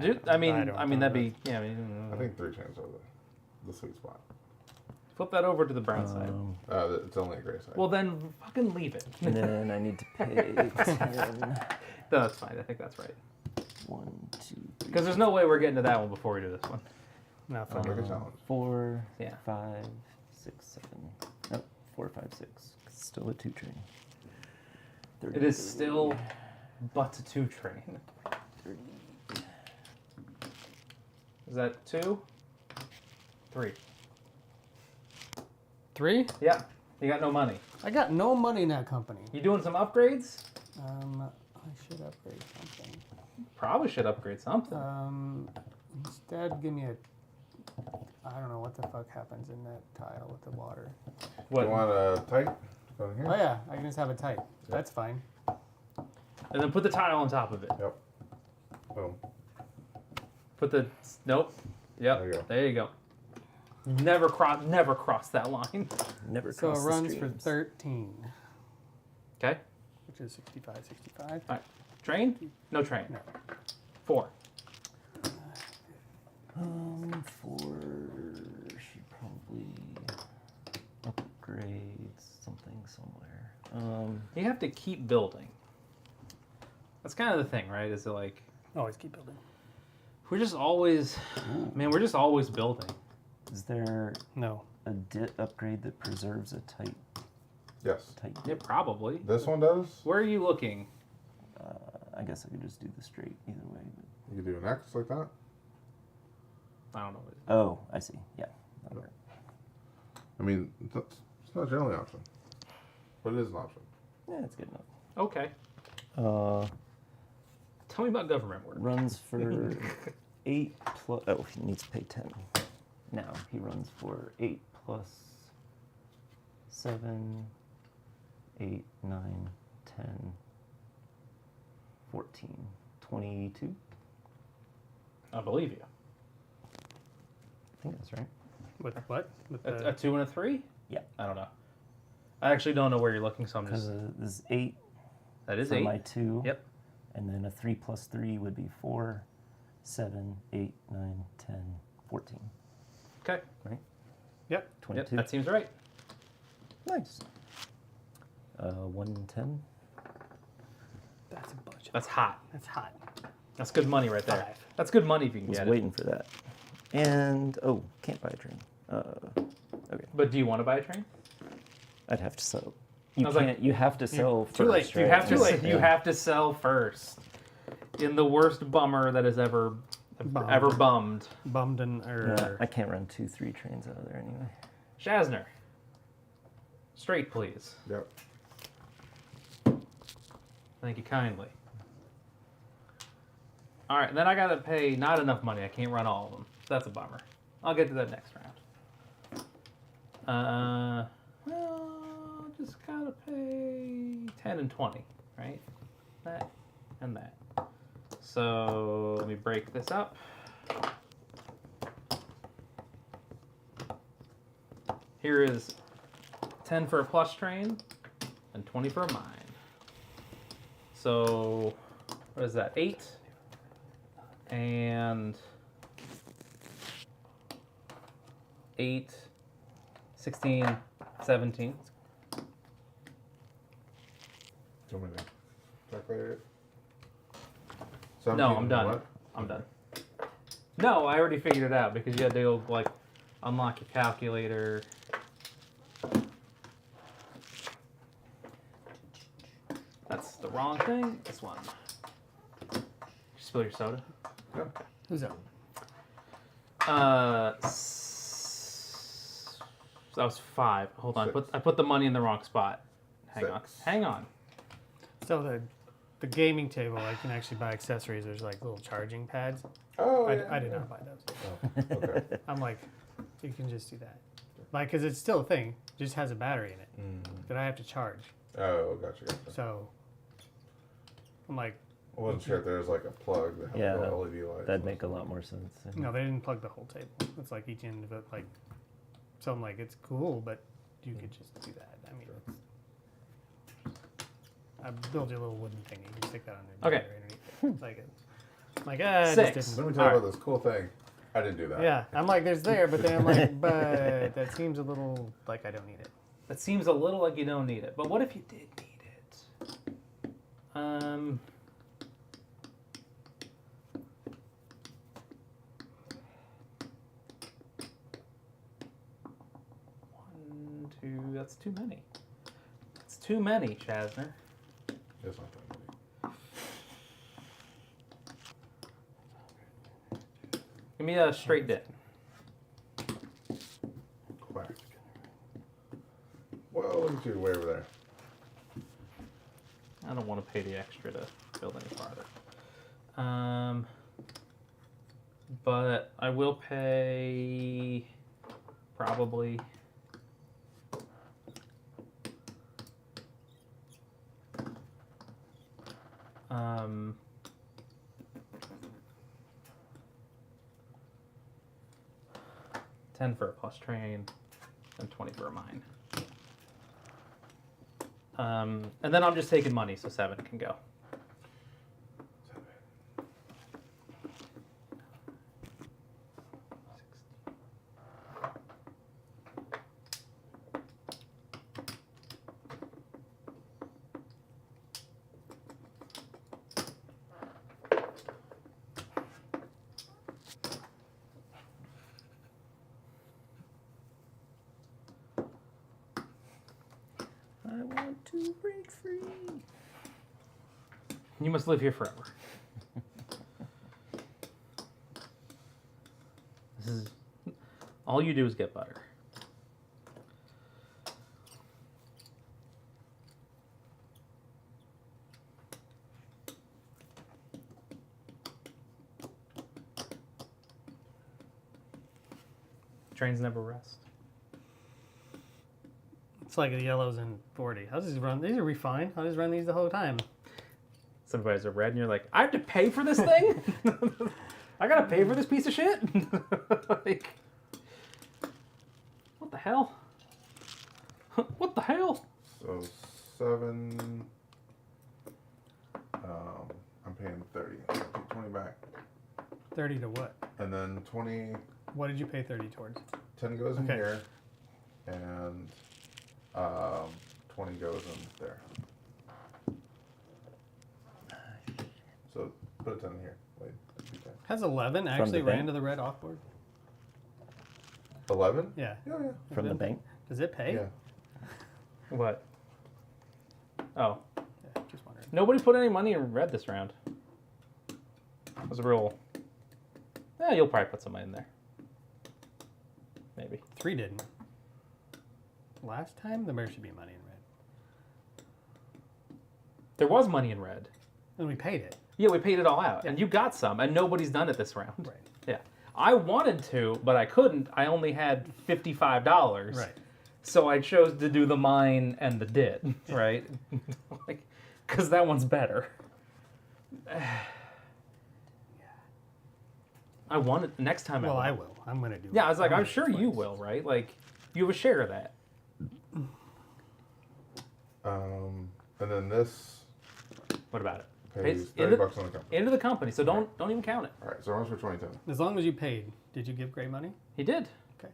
Dude, I mean, don't that'd know. be yeah. I mean, I think 3 chains are the sweet spot. flip that over to the brown side. It's only a gray side. Well, then fucking leave it. And then I need to pay 10. No, that's fine. I think that's right. 1, 2, 3. Because there's no way we're getting to that one before we do this one. No, fuck Make it. a challenge. 4, Yeah. 5, 6, 7. Nope, 4, 5, 6. Still a 2 train. 30, It is 30, still but a 2 train. 30. Is that 2? 3. 3? Yeah. You got no money. I got no money in that company. You doing some upgrades? I should upgrade something. Probably should upgrade something. Instead, give me a. I don't know what the fuck happens in that tile with the water. What? You want a tight? Go in Oh here. yeah, I can just have it tight. That's fine. And then put the tile on top of it. Yep. Boom. Put the nope. Yep. There you go. There you go. Never cross that line. Never So it cross the runs for streams. 13, Okay. which is 65, 65. All right. Train? No train. No. 4. 4 should probably upgrade something somewhere. You have to keep building. That's kind of the thing, right? Is it like Always keep building. we're just always, man, we're just always building. Is there No. a dit upgrade that preserves a tight Yes. Yeah, probably. This one does. Where are you looking? I guess I could just do the straight either way. But... You can do an X like that. I don't know. Oh, I see. Yeah. That'll work. I mean, it's not generally an option, but it is an option. Yeah, it's good enough. Okay. Tell me about government work. Runs for 8 plus. Oh, he needs to pay 10. Now he runs for 8 plus 7, 8, 9, 10, 14, 22. I believe you. I think that's right. With what? With A 2 and a 3? Yeah. I don't know. I actually don't know where you're looking, so I'm Because just. this is 8 That is for 8. my 2. Yep. And then a 3 plus 3 would be 4, 7, 8, 9, 10, 14. Okay. Right? Yep. 22. Yep, that seems right. Nice. 110. That's a bunch. That's hot. That's hot. That's good money right there. 5. That's good money if you can Was get waiting for that. And, can't buy a train. Okay. it. But do you want to buy a train? I'd have to settle. You I was like, can't. You have to sell first. too late. You right? have to. Too late. You have to sell first. In the worst bummer that has ever bummed. Bummed and I can't run 2-3 trains out of there anyway. Shazner. Straight, please. Yep. Thank you kindly. All right, then I gotta pay not enough money. I can't run all of them. That's a bummer. I'll get to that next round. Well, just gotta pay 10 and 20, right? That and that. So let me break this up. Here is 10 for a plus train and 20 for a mine. So what is that? 8 and 8, 16, 17. Do you want me to calculate it? No, 17 I'm done. what? I'm done. No, I already figured it out because you had to go like unlock your calculator. That's the wrong thing. This one. Did you spill your soda? Yeah. Who's up? That was 5. Hold on. 6. I put the money in the wrong spot. Hang on. 6. Hang on. So the gaming table, I can actually buy accessories. There's like little charging pads. Oh, I did not buy those. Oh, okay. I'm like, you can just do that. Like, because it's still a thing. It just has a battery in it that I have to charge. Oh, gotcha. So I'm like, I wasn't sure if there was like a plug that had Yeah, little LED lights. That'd make a lot more sense. no, they didn't plug the whole table. It's like each end of it, like, so I'm like, it's cool, but you could just do that. I mean, I build you a little wooden thing. You can stick that on there. Okay. It's like, it just 6. didn't. Let me tell you about this cool thing. I didn't do that. Yeah, I'm like, there's there, but then I'm like, but that seems a little like I don't need it. That seems a little like you don't need it. But what if you did need it? 1, 2. That's too many. It's too many, Chasner. It's not that many. Give me a straight dip. Quack. Well, look at you way over there. I don't want to pay the extra to build any farther. But I will pay probably $10 for a plus train and 20 for a mine. And then I'm just taking money, so 7 can go. I want to break free. You must live here forever. This is all you do is get butter. Trains never rest. It's like the yellows in 40. I'll just run. These are refined. I'll just run these the whole time. Somebody's a red, and you're like, I have to pay for this thing? I gotta pay for this piece of shit? Like, what the hell? What the hell? So 7. I'm paying 30. I'll take 20 back, 30 to what? and then 20. What did you pay 30 towards? 10 goes in Okay. here, and 20 goes in there. So put a 10 in here. Wait, that'd be 10. Has 11 actually the ran bank? to the red off board? 11? Yeah. Yeah, yeah. From the bank? Does it pay? Yeah. What? Oh, Yeah, just wondering. nobody put any money in red this round. It was a real. Yeah, you'll probably put some money in there. Maybe. 3 didn't. Last time, there should be money in red. There was money in red. And we paid it. Yeah, we paid it all out, Yeah. and you got some, and nobody's done it this round. Right. Yeah, I wanted to, but I couldn't. I only had $55. Right. So I chose to do the mine and the dit, right? Like, because that one's better. I wanted next time. Well, I will. will. I'm going to do it. Yeah, I was like, I'm I'm gonna sure do it you twice. will, right? Like, you have a share of that. And then this What about it? pays It's $30 on the company. Into the company, so don't even count it. All right, so how much for 2010? As long as you paid, did you give Gray money? He did. Okay.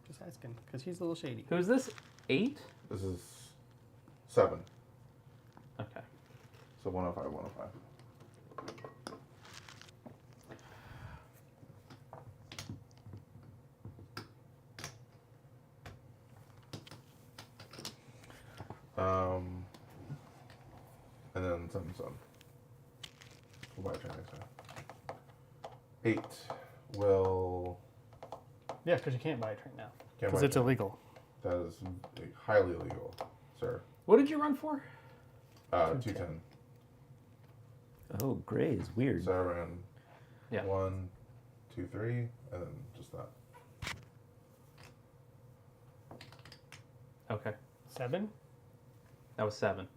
Just asking, because he's a little shady. Who's this? 8? This is 7. Okay. So 105, 105. And then 7, 7. We'll buy a train next time. 8 will. Yeah, because you can't buy it right now. Can't Because buy it's train. illegal. That is highly illegal, sir. What did you run for? 210. Oh, gray is weird. So I ran Yeah. 1, 2, 3, and then just that. Okay. 7? That was 7.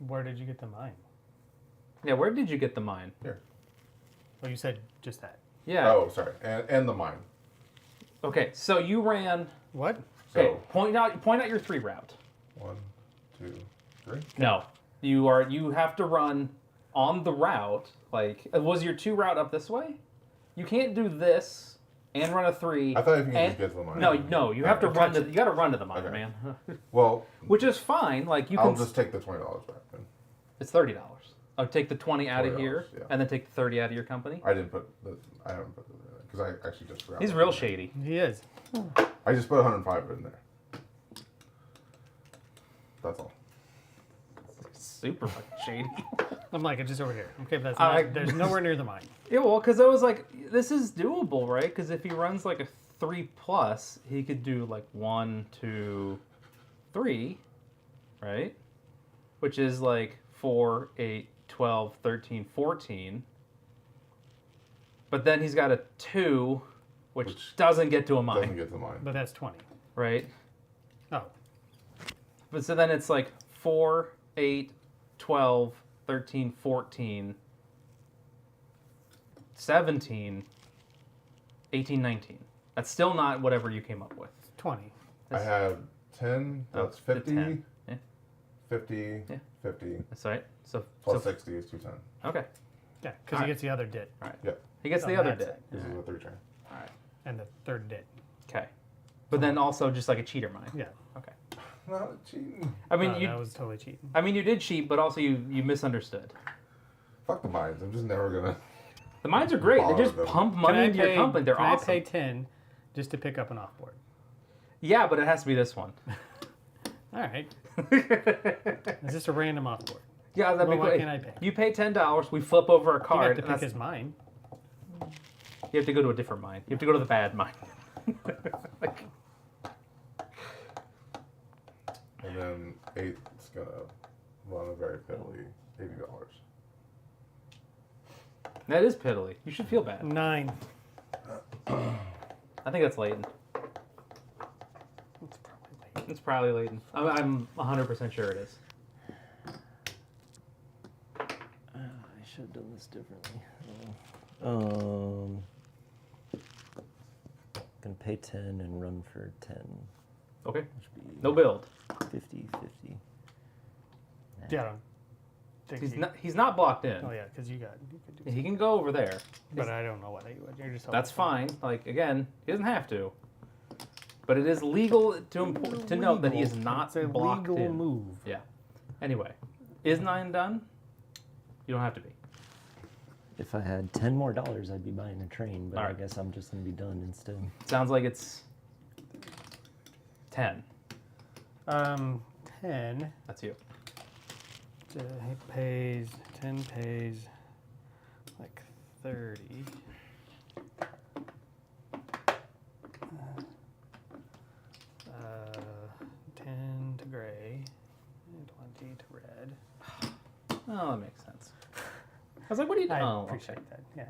Where did you get the mine? Yeah, where did you get the mine? Here. Well, you said just that. Yeah. Oh, sorry. And the mine. Okay, so you ran. What? Okay, So point out your 3 route. 1, 2, 3. No, you have to run on the route. Like, was your 2 route up this way? You can't do this and run a 3. I thought if you could and, just get to the mine. No, you have to Okay. run to. You got to run to the mine, Okay. man. Well, Which is fine. Like you I'll can. just take the $20 back then. It's $30. I'll take the 20 out of $20, here, yeah. and then take the 30 out of your company. I haven't put the because I actually just forgot. He's about real that. shady. He is. I just put 105 in there. That's all. Super fucking shady. I'm like, it's just over here. Okay, but that's I- not, there's nowhere near the mine. Yeah, well, because I was like, this is doable, right? Because if he runs like a 3+, he could do like 1, 2, 3, right? Which is like 4, 8, 12, 13, 14. But then he's got a 2, which doesn't get to a Doesn't mine, get to the mine. But that's 20. right? Oh, But so then it's like 4, 8, 12, 13, 14, 17, 18, 19. That's still not whatever you came up with. 20. I had 10. Oh, That's the 50. 10. Yeah. 50. Yeah. 50. That's right. So, Plus so 60 is 210. okay. Yeah, because All he right. gets the other dit All right. Yeah. He gets On the other that dit. side. This is a 3 train. All right. and the third dit. Okay. But then also just like a cheater mine. Yeah. Okay. Not cheating. I mean, No, you. that was totally cheating. I mean, you did cheat, but also you misunderstood. Fuck the mines. I'm just never gonna. The mines are great. They just Bother them. pump money into your company. They're can awesome. I pay 10 just to pick up an offboard? Yeah, but it has to be this one. All right. It's just a random offboard. Yeah, that'd Well, be what great. can I pay? You pay $10. We flip over a You card. have to and pick that's- his mine. You have to go to a different mine. You have to go to the bad mine. Like, And then 8's gonna run a very piddly $80. that is piddly. You should feel bad. 9. I think that's Leighton. It's probably late. It's probably Leighton. I'm 100% sure it is. I should have done this differently. Gonna pay 10 and run for 10. Okay. Which would be No build. 50, 50. Yeah, I don't think He's not blocked in. Oh, yeah, because you could do He can go over there. But I don't know what you would. You're just That's fine. Like again, he doesn't have to. But it is legal to note that he is not It's a blocked legal in. move. Yeah. Anyway, is 9 done? You don't have to be. If I had 10 more dollars, I'd be buying a train, but I Alright. guess I'm just gonna be done instead. Sounds like it's 10. 10. That's you. He pays 10 pays like 30. 10 to gray and 20 to red. Oh, that makes sense. I was like, what are you doing? I Oh, appreciate okay. that. Yeah.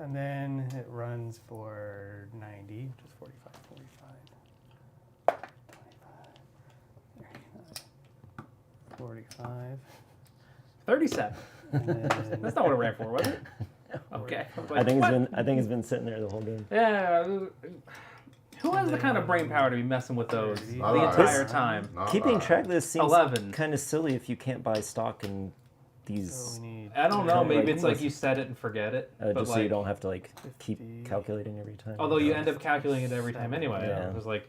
And then it runs for 90, which is 45, 45. 45. 37. And then That's not what it ran for, was it? Okay. I think it's been sitting there the whole game. Yeah. Who has the kind of brain power to be messing with those the Not I. entire time? Not Keeping I. track of this seems 11. kind of silly if you can't buy stock in so these, we need I don't know. Like, Maybe it's like let's- you set it and forget it. But just so like, you don't have to like 50. keep calculating every time. although you end up calculating it every time anyway. Yeah. It's like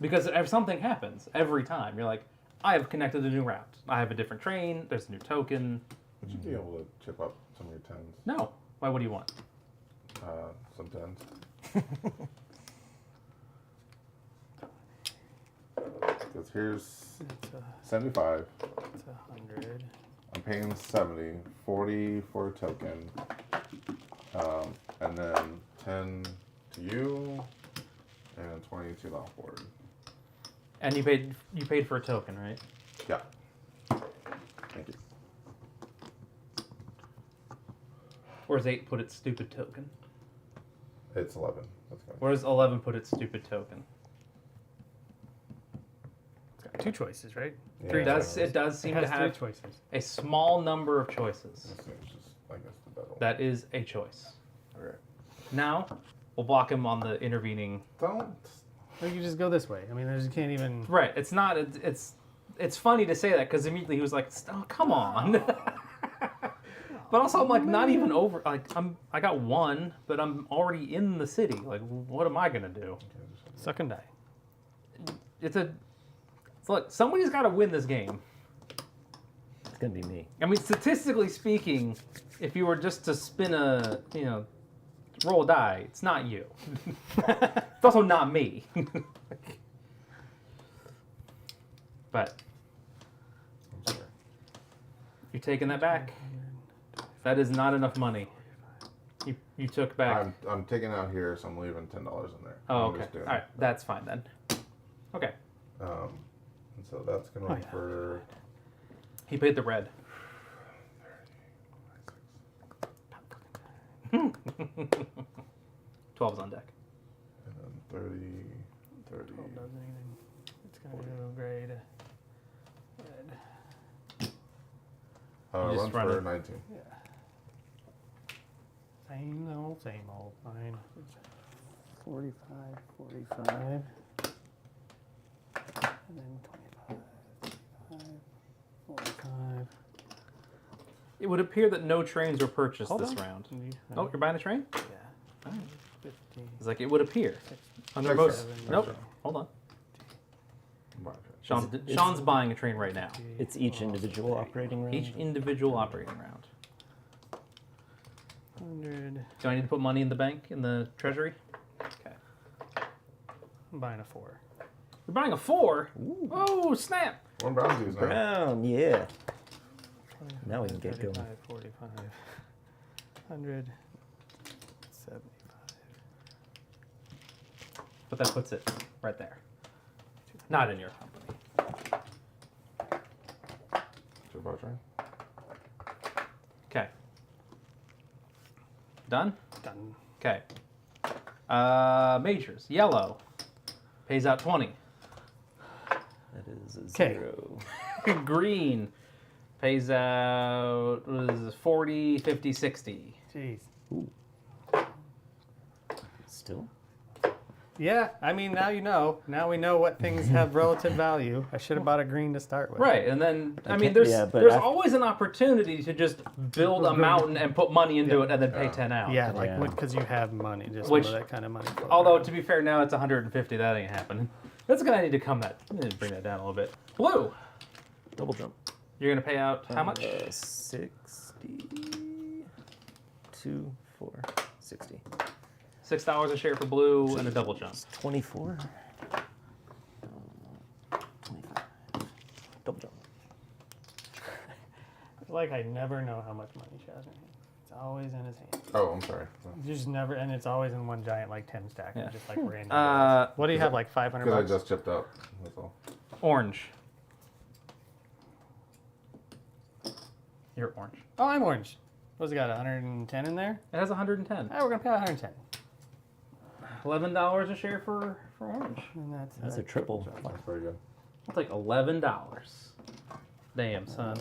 because if something happens every time, you're like, I have connected a new route. I have a different train. There's a new token. Would you be able to chip up some of your tens? No. Why? What do you want? Some tens. Because here's it's a, 75. it's 100. I'm paying 70, 40 for a token, and then 10 to you, and 20 to the offboard. And you paid for a token, right? Yeah. Thank you. Where's 8 put its stupid token? It's 11. That's good. Where's 11 put its stupid token? It's got 2 choices, right? Yeah, It does seem It to has 3 have choices. a small number of choices. This seems just, I guess, the better one. That is a choice. Alright. Now, we'll block him on the intervening. Don't. Or you just go this way. I mean, you can't even. Right. It's not. It's funny to say that because immediately he was like, "Oh, come on." But also, I'm like, not even over. Like, I got 1, but I'm already in the city. Like, what am I gonna do? Suck and die. Look, somebody's got to win this game. It's gonna be me. I mean, statistically speaking, if you were just to spin roll a die, it's not you. It's also not me. But I'm sorry. you're taking that back. That is not enough money. You took back. I'm taking out here, so I'm leaving $10 in there. Oh, I'm okay. just All doing right, that's fine then. Okay. And so that's gonna Oh, be yeah. for He paid the red. 12's on deck. and then 30, 30. 12 doesn't even. It's going to go gray to red. You just Runs run for it. 19. Yeah. Same old, fine. It's 45, 45. And then 25, 45. It would appear that no trains were purchased Hold this on. round. No. Oh, you're buying a train? Yeah. All right. 50. It's like it would appear. Under Six, most. seven, Nope. okay. Hold on. Right. Sean's buying a train right now. It's each individual operating round. Each individual operating round. 100. Do I need to put money in the bank, in the treasury? Okay. I'm buying a 4. You're buying a 4? Oh, snap! One brown dude's now. Brown, yeah. Now we can get 35, going. 45. 100. 75. But that puts it right there. Not in your company. Two bar train. Okay. Done? Done. Okay. Majors. Yellow. Pays out 20. That is a 'Kay. 0. Green. Pays out, what is this, 40, 50, 60. Jeez. Still? Yeah, I mean, now you know. Now we know what things have relative value. I should have bought a green to start with. Right, and then, I mean, can't- there's yeah, but there's I've- always an opportunity to just build a mountain and put money into it and then pay Yeah. 10 out. Yeah, like Yeah. because you have money, just Which- that kind of money. floating Although, around. to be fair, now it's 150. That ain't happening. That's going to need to come that. I need to bring that down a little bit. Blue. Double jump. You're going to pay out how much? 62, 4, 60. $6 a share for blue and a double jump. 24. 25. Double jump. like I never know how much money Shazner has. It's always in his hand. Oh, I'm sorry. Just never, and it's always in one giant like 10 stack, Yeah. just like random. bills. What do you have, like 500 Because I bucks? just chipped up. That's all. Orange. You're orange. Oh, I'm orange. What's it got? 110 in there? It has 110. Oh, we're gonna pay 110. $11 a share for orange. And That's a triple. That's very good. I'll take $11. Damn, son.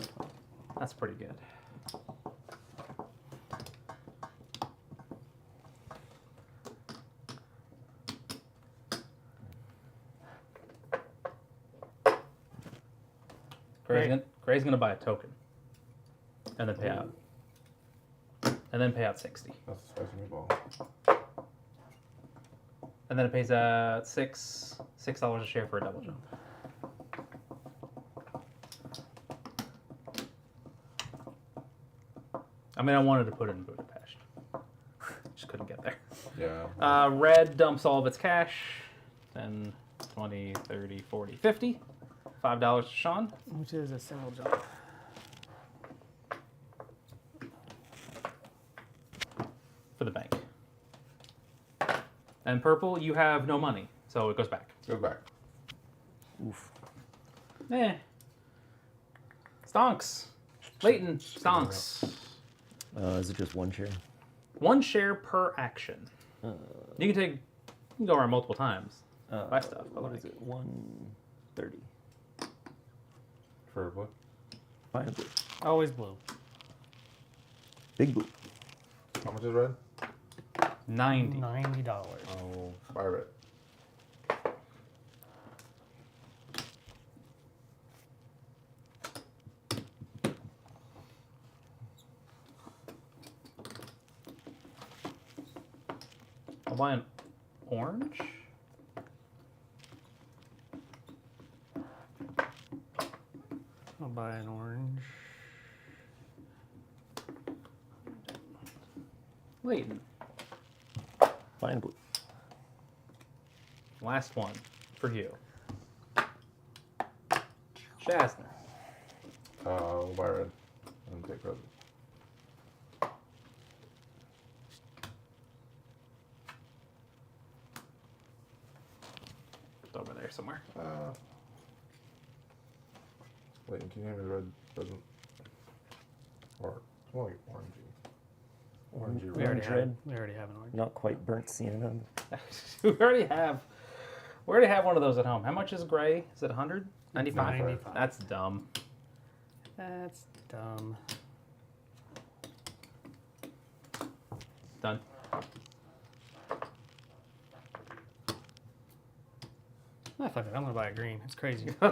That's pretty good. Gray's gonna buy a token. And then pay out. And then pay out 60. That's a spicy meatball. And then it pays out $6 a share for a double jump. I mean, I wanted to put it in Budapest. Just couldn't get there. Yeah. Red dumps all of its cash. 10, 20, 30, 40, 50. $5 to Sean. Which is a single jump. For the bank. And purple, you have no money, so it goes back. Goes back. Oof. Eh. Stonks. Leighton, stonks. Is it just one share? 1 share per action. You can go around multiple times. Buy stuff. But What like, is it? 130. For what? Fine blue. Always blue. Big blue. How much is red? 90. $90. Oh, buy red. I'll buy an orange. I'll buy an orange. Leighton. Fine blue. Last one for you. Shazna. We'll buy red. And take red. It's over there somewhere. Wait, can you hand me the red present? Or it's more like orangey. Orangey We red. already, red. have, we already have an orange. Not quite burnt sienna. we already have one of those at home. How much is gray? Is it 100? 95? 95. That's dumb. That's dumb. Done. Ah, fuck it. I'm gonna buy a green. It's crazy. Yeah,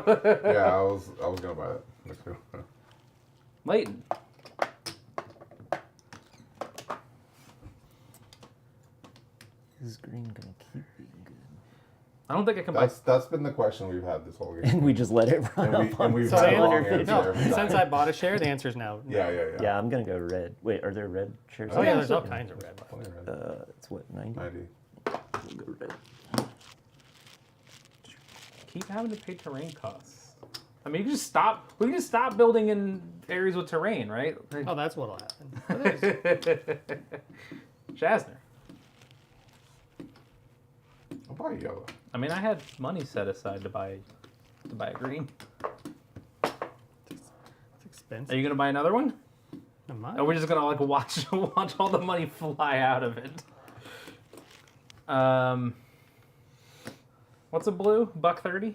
I was gonna buy it. Let's go. Leighton. Is green gonna keep being good? I don't think I can buy. That's been the question we've had this whole game. And we just let it run And up on we've So had the a long answer, answer no, every time. since I bought a share, the answer is no. Yeah. Yeah, I'm gonna go red. Wait, are there red shares? Oh yeah, there's all Okay. kinds of red. Plenty of red. It's what, 90? 90. We'll go red. Keep having to pay terrain costs. I mean, you can just stop. We can just stop building in areas with terrain, right? Oh, that's what'll happen. Shazner. I'll buy yellow. I mean, I had money set aside to buy a green. It's expensive. Are you gonna buy another one? Am I? Or we're just gonna like watch all the money fly out of it. What's a blue? $1.30?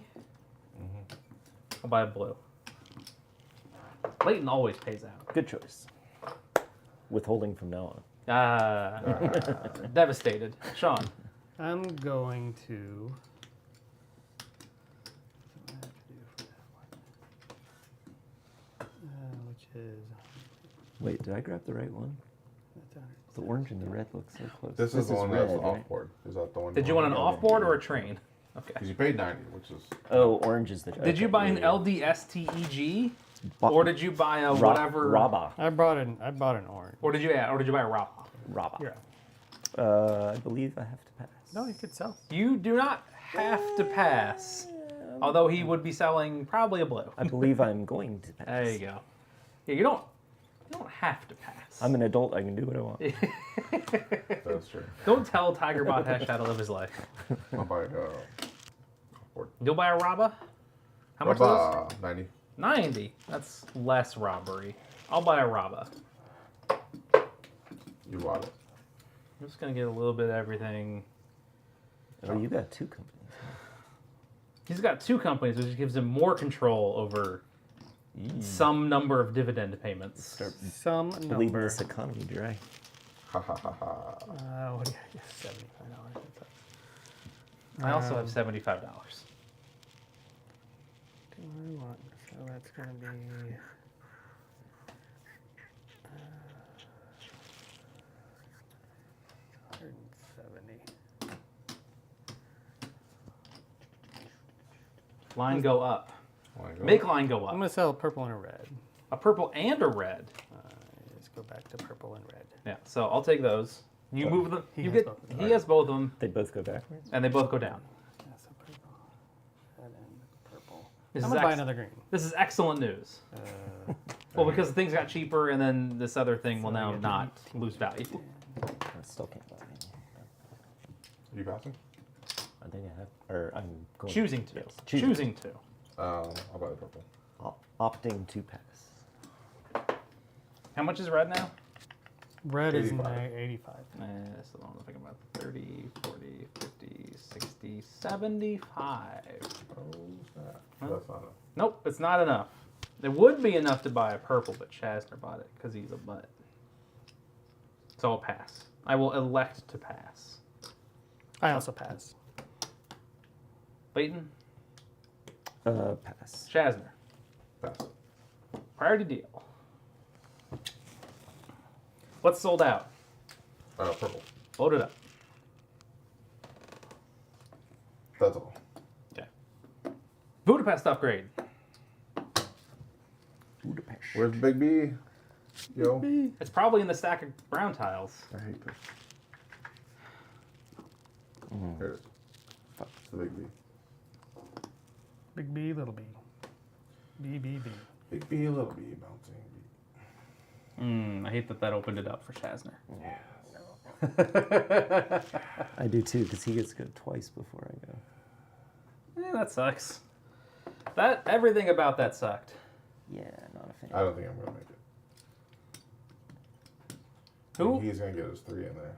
I'll buy a blue. Leighton always pays out. Good choice. Withholding from now on. Devastated. Sean. I'm going to. What do I have to do for that one? Which is. Wait, did I grab the right one? That's 100. The orange and the red look so close. This is the one red, that's right? off board. Is that the one? Did you want an off-board or a train? Okay. Because you paid 90, which is Oh, orange is the. Did you okay, buy an yeah, yeah. LDSTEG? Ba- Or did you buy a Ra- whatever? Raba. I bought an orange. Or did you buy a Raba? Raba. Yeah. I believe I have to pass. No, you could sell. You do not have to pass. Although he would be selling probably a blue. I believe I'm going to pass. There you go. Yeah, you don't You don't have to pass. I'm an adult. I can do what I want. That's true. Don't tell Tigerbot Hesh how to live his life. I'll buy You'll buy a Rabba? How much are those? 90. 90. That's less robbery. I'll buy a Rabba. You want it. I'm just gonna get a little bit of everything. Oh, you got 2 companies. He's got 2 companies, which gives him more control over some number of dividend payments. Start Some bleeding number. this economy dry. Ha ha ha ha. What do you get? $75. I also have $75. Do I want? So that's going to be. $170. Line go up. Wanna go? Make line go I'm up. going to sell a purple and a red. A purple and a red. Let's go back to purple and red. Yeah, so I'll take those. You move them. He You has get. both of them. He has both of them, They both go backwards. and they both go down. Yeah, so purple. Red and purple. This I'm is going to buy ex- another green. This is excellent news. Well, because things got cheaper, and then this other thing will So I now get not 18. lose value. I still can't buy any. You passing? I think I have, or I'm going. Choosing to. Yes, Choosing to. I'll buy the purple. Opting to pass. How much is red now? Red is 85. 85. So I'm thinking about 30, 40, 50, 60, 75. Oh, snap. That's not enough. Nope, it's not enough. It would be enough to buy a purple, but Chasner bought it because he's a butt. So I'll pass. I will elect to pass. I also pass. Leighton, Pass. Chasner, Pass. priority deal. What's sold out? Purple. Load it up. That's all. Okay. Budapest upgrade. Budapest. Where's Big B? Yo. It's probably in the stack of brown tiles. I hate this. Here it is. It's the Big B. Big B, little B. B, B, B. Big B, little B, bouncing B. I hate that opened it up for Chasner. I do too, because he gets to go twice before I go. That sucks. Everything about that sucked. Yeah, not a fan. I don't think I'm gonna make it. Who? He's gonna get his 3 in there.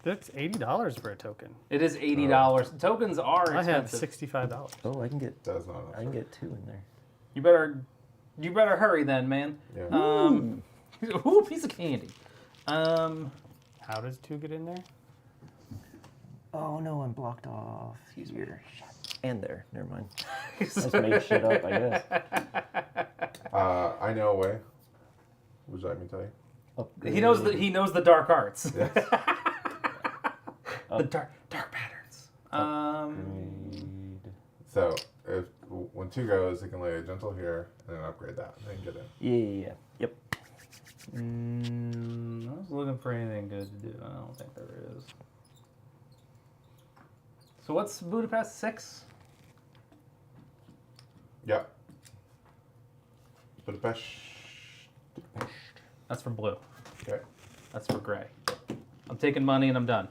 That's $80 for a token. It is $80. Tokens are I have expensive. $65. Oh, I can get. That's not enough. I can get 2 in there. You better hurry then, man. Yeah. Ooh, piece of candy. How does 2 get in there? Oh no, I'm blocked off here. And there. Never mind. I just made shit up, I guess. I know a way. Would you like me to tell you? He knows the dark arts. Yes. The dark patterns. Upgrade. So when 2 goes, it can lay a gentle here and then upgrade that and then get in. Yeah. Yep. I was looking for anything good to do. I don't think there is. So what's Budapest 6? Yep. Budapest. That's for blue. Okay. That's for gray. I'm taking money and I'm done.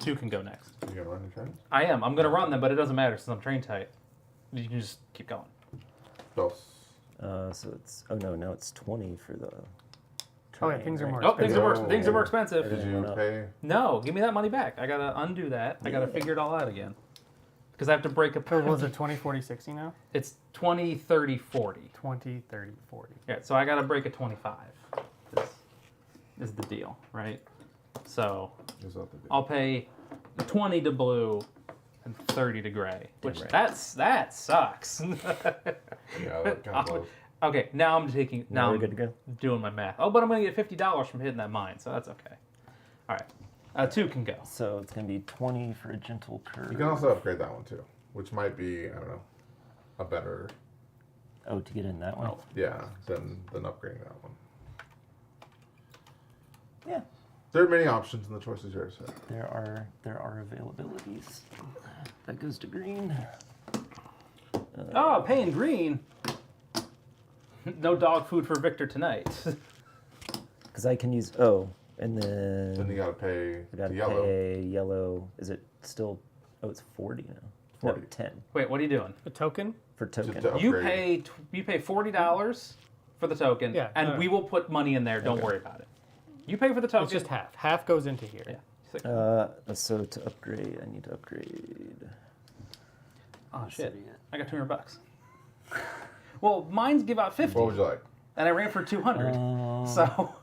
2 can go next. You gonna run your turn? I am. I'm gonna run them, but it doesn't matter since I'm train tight. You can just keep going. Dos. So it's. Oh no, now it's 20 for the. Oh, yeah, train, things are right? more Oh, things are more Oh. things are more expensive. Did you pay? No, give me that money back. I gotta undo that. I gotta figure it all out again. Because I have to break a. So was it 20, 40, 60 now? It's 20, 30, 40. 20, 30, 40. Yeah, so I gotta break a 25. Is the deal, right? So Is that the deal? I'll pay 20 to blue and 30 to gray, which right. that sucks. Yeah, that kind of blows. Okay, now I'm taking. Now we're I'm good to go. doing my math. Oh, but I'm gonna get $50 from hitting that mine, so that's okay. All right, 2 can go. So it's gonna be 20 for a gentle curve. You can also upgrade that one too, which might be, I don't know, a better, Oh, to get in that one. Oh. yeah, than upgrading that one. Yeah. There are many options and the choice is yours. So. There are availabilities. That goes to green. Oh, paying green. No dog food for Victor tonight. Because I can use and then Then you gotta pay I gotta the yellow. pay yellow. Is it still? Oh, it's 40 now. 40. No, 10 Wait, what are you doing? A token? for token. to- You Upgrade. pay $40 for the token, Yeah, and alright. we will put money in there. Don't Okay. worry about it. You pay for the token. It's just half. Half goes into here. Yeah. It's like, So to upgrade, I need to upgrade. oh shit! I got $200. Well, mines give out 50, What would you like? and I ran for 200. So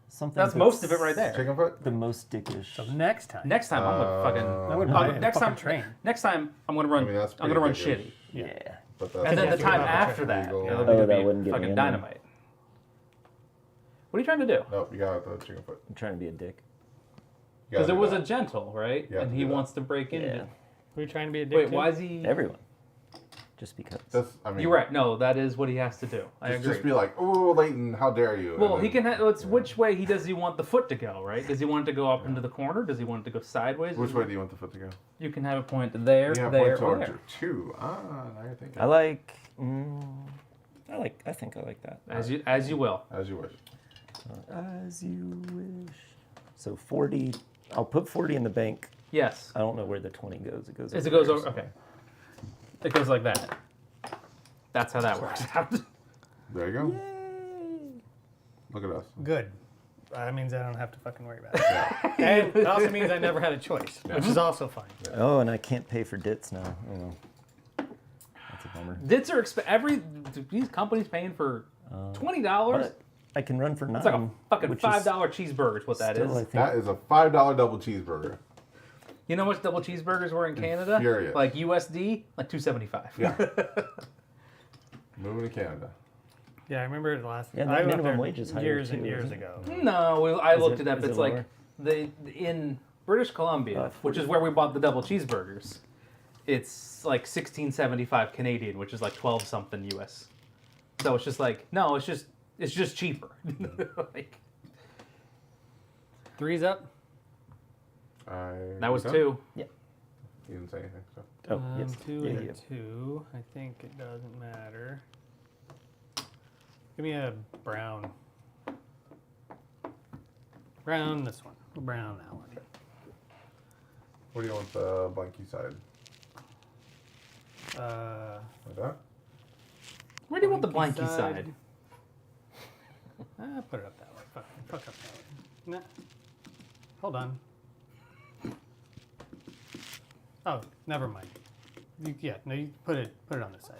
Something that's most of it right there. Chicken foot? The most dickish. So next time. Next time I'm gonna fucking. I wouldn't Oh, buy it. next Fucking time, train. next time I'm gonna run. I mean, that's I'm gonna run pretty shitty. Yeah. But And that's then the you time have to after check that, legal. it'll Oh, be that wouldn't get me fucking in there. dynamite. What are you trying to do? Nope, you got the chicken foot. I'm trying to be a dick. You gotta Because it do was that. a gentle, right? You have And to he do that. wants to break into. Yeah. Were you trying to be a dick Wait, too? why is he? Everyone. Just because. That's, I mean, You're right. No, that is what he has to do. I Just, agree. just be like, "Oh, Leighton, how dare you?" Well, and he then- can. It's which way does he want the foot to go, right? Does he want it to go up into the corner? Does he want it to go sideways? Which way do you want the foot to go? You can have it point there, You have there, points or on there. two. Ah, now you're thinking. I like. I think I like that. As you will. As you wish. As you wish. So 40. I'll put 40 in the bank. Yes. I don't know where the 20 goes. It goes. As it over goes there, over. so- Okay. It goes like that. That's how that works out. There you go. Look at us. Good. That means I don't have to fucking worry about it. And it also means I never had a choice, which is also fine. Oh, and I can't pay for dits now. Oh, well. That's a bummer. Dits are these companies paying for $20. But I can run for 9. It's like a fucking which is $5 cheeseburger is what that still, is. I think, That is a $5 double cheeseburger. You know how much double cheeseburgers were in Canada? Furious. Like USD, like $2.75. Yeah. Moving to Canada. Yeah, I remember the last. Yeah, the I went minimum there wage is higher years too, and years isn't it? ago. No, I looked it up. is It's it like lower? in British Columbia, which is where we bought the double cheeseburgers. It's like $16.75 Canadian, which is like 12 something US. So it's just like no, it's just cheaper. Like, Three's up. that was You 2. didn't say anything. So. Oh, yes. 2 Yeah, and yeah. 2. I think it doesn't matter. Give me a brown. Brown this one. Brown that one. What do you want the blanky side? Like that? Where do you want the Blanky blanky side. side? Put it up that way. Fuck up that way. Nah. Hold on. Oh, never mind. You put it on this side.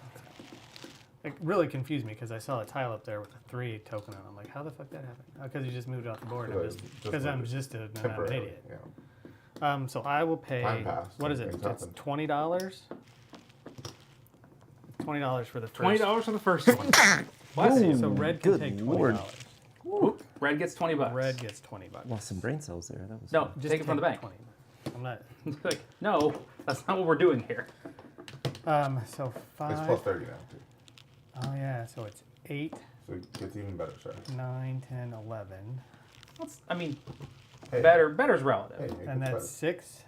It really confused me because I saw a tile up there with a 3 token on it. I'm like, how the fuck that happened? Because you just moved it off the board. Because I'm just an Temporarily, idiot. Yeah. So I will pay. Time passed. What is it? Things It's happen. $20. $20 for the first. $20 for the first one. Bless you. So red can Good take $20. lord. Whoop. Red gets $20. Red gets $20. Lost some brain cells there. That was No, fun. Just take it from the bank. 20. I'm not. Like, no, that's not what we're doing here. So 5. It's plus 30 now, too. Oh yeah. So it's 8, So it gets even better, sorry. 9, 10, 11, I mean, Hey, better's relative. Hey, it and gets that's 6,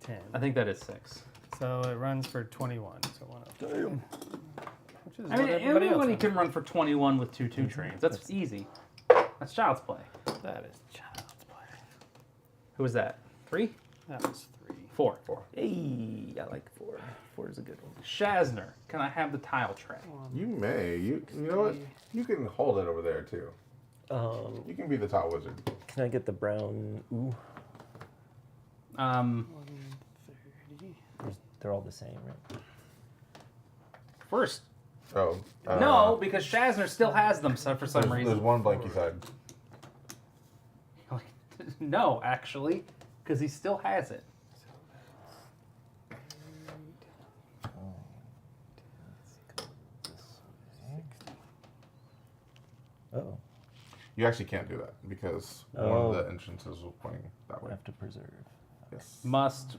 10. I think that is 6. So it runs for 21. So 102. Which is I mean, what everybody else everybody has. can run for 21 with 2 trains. That's easy. That's child's play. That is child's play. Who was that? 3? That was 3. 4. 4. Hey, I like 4. 4 is a good one. Shazner, can I have the tile tray? You may. You know what? You can hold it over there, too. You can be the top wizard. Can I get the brown? Ooh, they're all the same, right? First. Oh. No, because Shazner still has them for some There's reason. one blanky side. No, actually, because he still has it. Oh, You actually can't do that because one Oh. of the entrances was pointing that I way. have to preserve. Yes. Must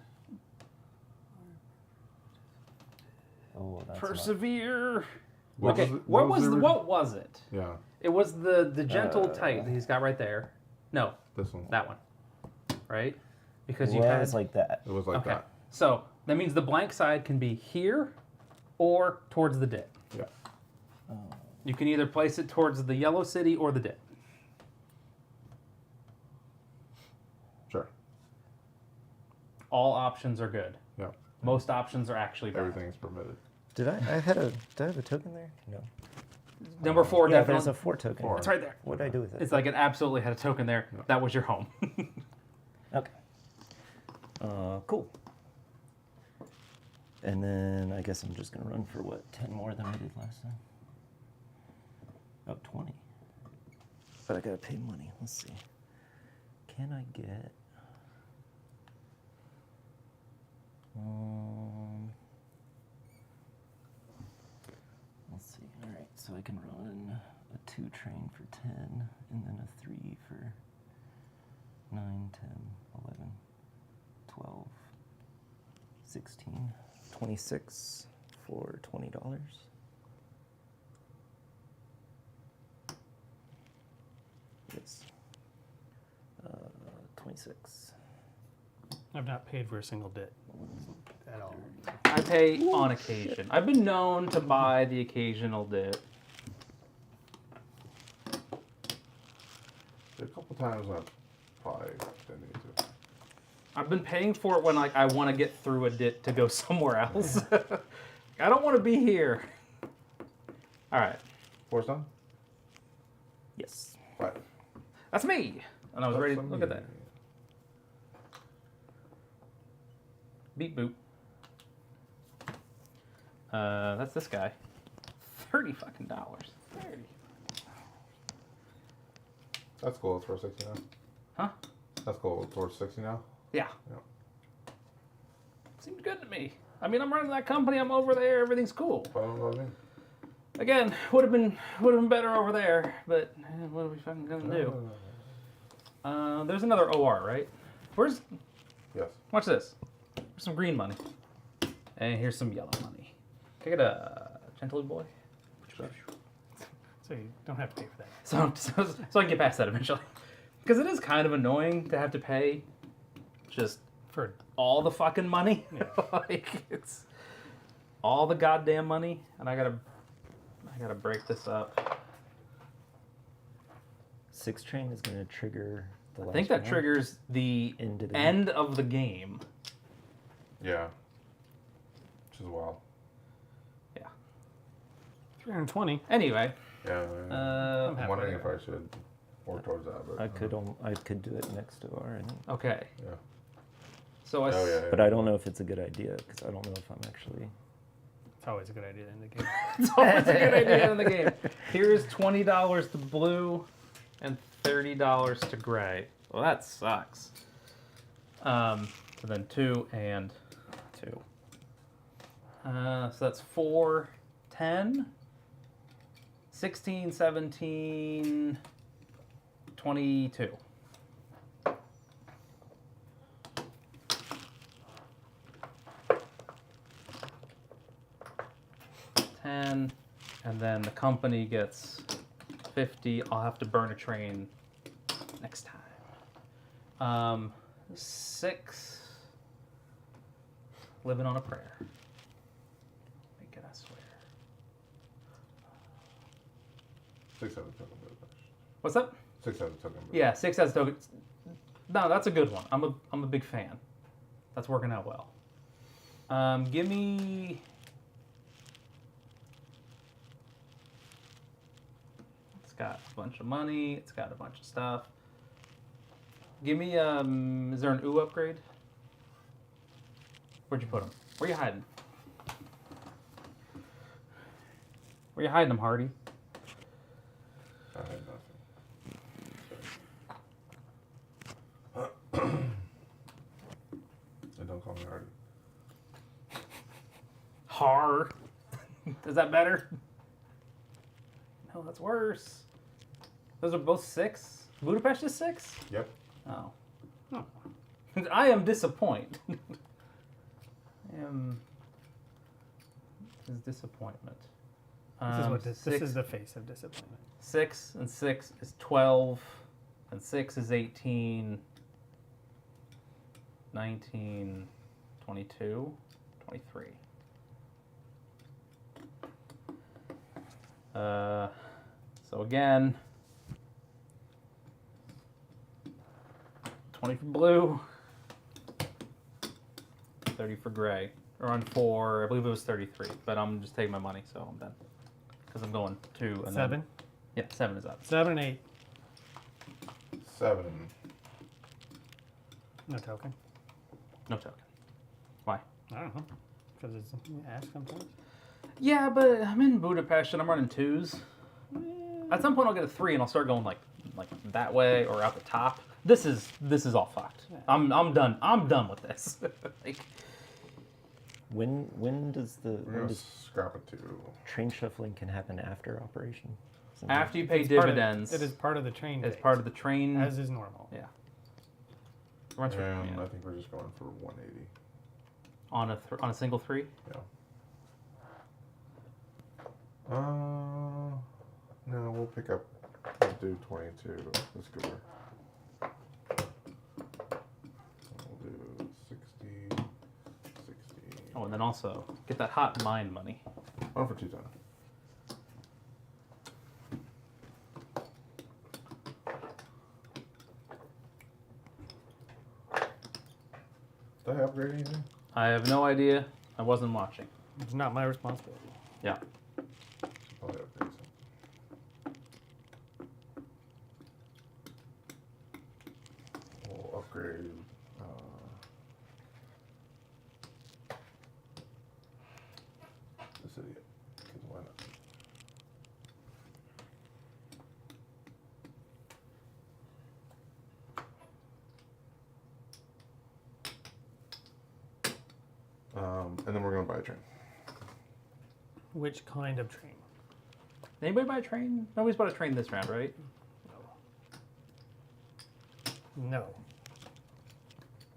Oh, that's persevere. What Okay, was it- what was the what was it? Yeah, It was the gentle tight that he's got right there. No, this one. that one. Right? Because you well, had it's like that. It was like okay. that. So that means the blank side can be here or towards the dip. Yeah. You can either place it towards the yellow city or the dit. Sure. All options are good. Yeah. Most options are actually bad. Everything is permitted. Did I have a token there? No. Number 4 Yeah, but definitely. it's a 4 token. Four. It's right there. What did I do with it? It's like it absolutely had a token there. Yeah. That was your home. Okay. Cool. And then I guess I'm just going to run for what, 10 more than I did last time? Oh, 20. But I got to pay money. Let's see. Can I get... let's see. All right, so I can run a 2 train for 10, and then a 3 for 9, 10, 11, 12, 16, 26 for $20. Yes. 26. I've not paid for a single dit at all. I pay on occasion. I've been known to buy the occasional dit. A couple times I probably didn't need to. I've been paying for it when like I want to get through a dit to go somewhere else. I don't want to be here. All right, 4's done? Yes. 5. that's me. And I was ready to That's look at that. Beep boop. That's this guy. $30 fucking dollars. 30. That's cool. It's worth 60 now. Huh? That's cool. It's worth 60 now. Yeah. Yeah. Seems good to me. I mean, I'm running that company. I'm over there. Everything's cool. Follow what I mean? Again, would have been better over there, but what are we fucking gonna do? There's another OR, right? Where's? Yes. Watch this. Here's some green money, and here's some yellow money. Can I get a gentleman boy? So you don't have to pay for that. So I can get past that eventually, because it is kind of annoying to have to pay just For all the fucking money. Like it's all the goddamn money, and I gotta break this up. 6 train is going to trigger the last I think that round. triggers the Into the end of the game. Yeah. Which is wild. Yeah. 320. Anyway, Yeah. uh, I'm wondering if I should work towards that, but I could do it next to R, I think. okay. Yeah. So I Oh yeah. But I don't know if it's a good idea because I don't know if I'm actually. It's always a good idea in the game. it's always a good idea in the game. Here's $20 to blue and $30 to gray. Well, that sucks. So then 2 and 2. So that's 4, 10, 16, 17, 22. And then the company gets 50. I'll have to burn a train next time. 6. Living on a prayer. Make it, I swear. 6 has a token. What's that? 6 has a token. Yeah, 6 has tokens. No, that's a good one. I'm a big fan. That's working out well. Give me. It's got a bunch of money. It's got a bunch of stuff. Give me. Is there an ooh upgrade? Where'd you put them? Where you hiding? Where you hiding them, Hardy? I had nothing. And don't call me Hardy. Har. Is that better? No, that's worse. Those are both 6. Budapest is 6? Yep. Oh. Oh. I am disappointed. This is disappointment. This is the face of disappointment. 6 and 6 is 12, and 6 is 18, 19, 22, 23. So again, 20 for blue, 30 for gray. Or on 4, I believe it was 33, but I'm just taking my money, so I'm done. Because I'm going 2 and 7. Yeah, 7 is up. 7 and 8. 7. No token. No token. Why? I don't know. Because it's ask sometimes. Yeah, but I'm in Budapest and I'm running 2s. At some point I'll get a 3 and I'll start going like that way or out the top. This is all fucked. I'm done. I'm done with this. Like, When does We're gonna scrap it to. train shuffling can happen after operation? Isn't after you pay It's part of- dividends, it is part of the train. it's days, part of the train. as is normal. Yeah. Runs for- And yeah. I think we're just going for 180. On a single 3. Yeah. No, we'll pick up. We'll do 22. Let's go. We'll do 60. 60. Oh, and then also get that hot mind money. 1 for 210. Did I upgrade anything? I have no idea. I wasn't watching. It's not my responsibility. Yeah. Should probably upgrade some. We'll upgrade. This idiot. 'Cause why not? And then we're gonna buy a train. Which kind of train? Anybody buy a train? Nobody's bought a train this round, right? No.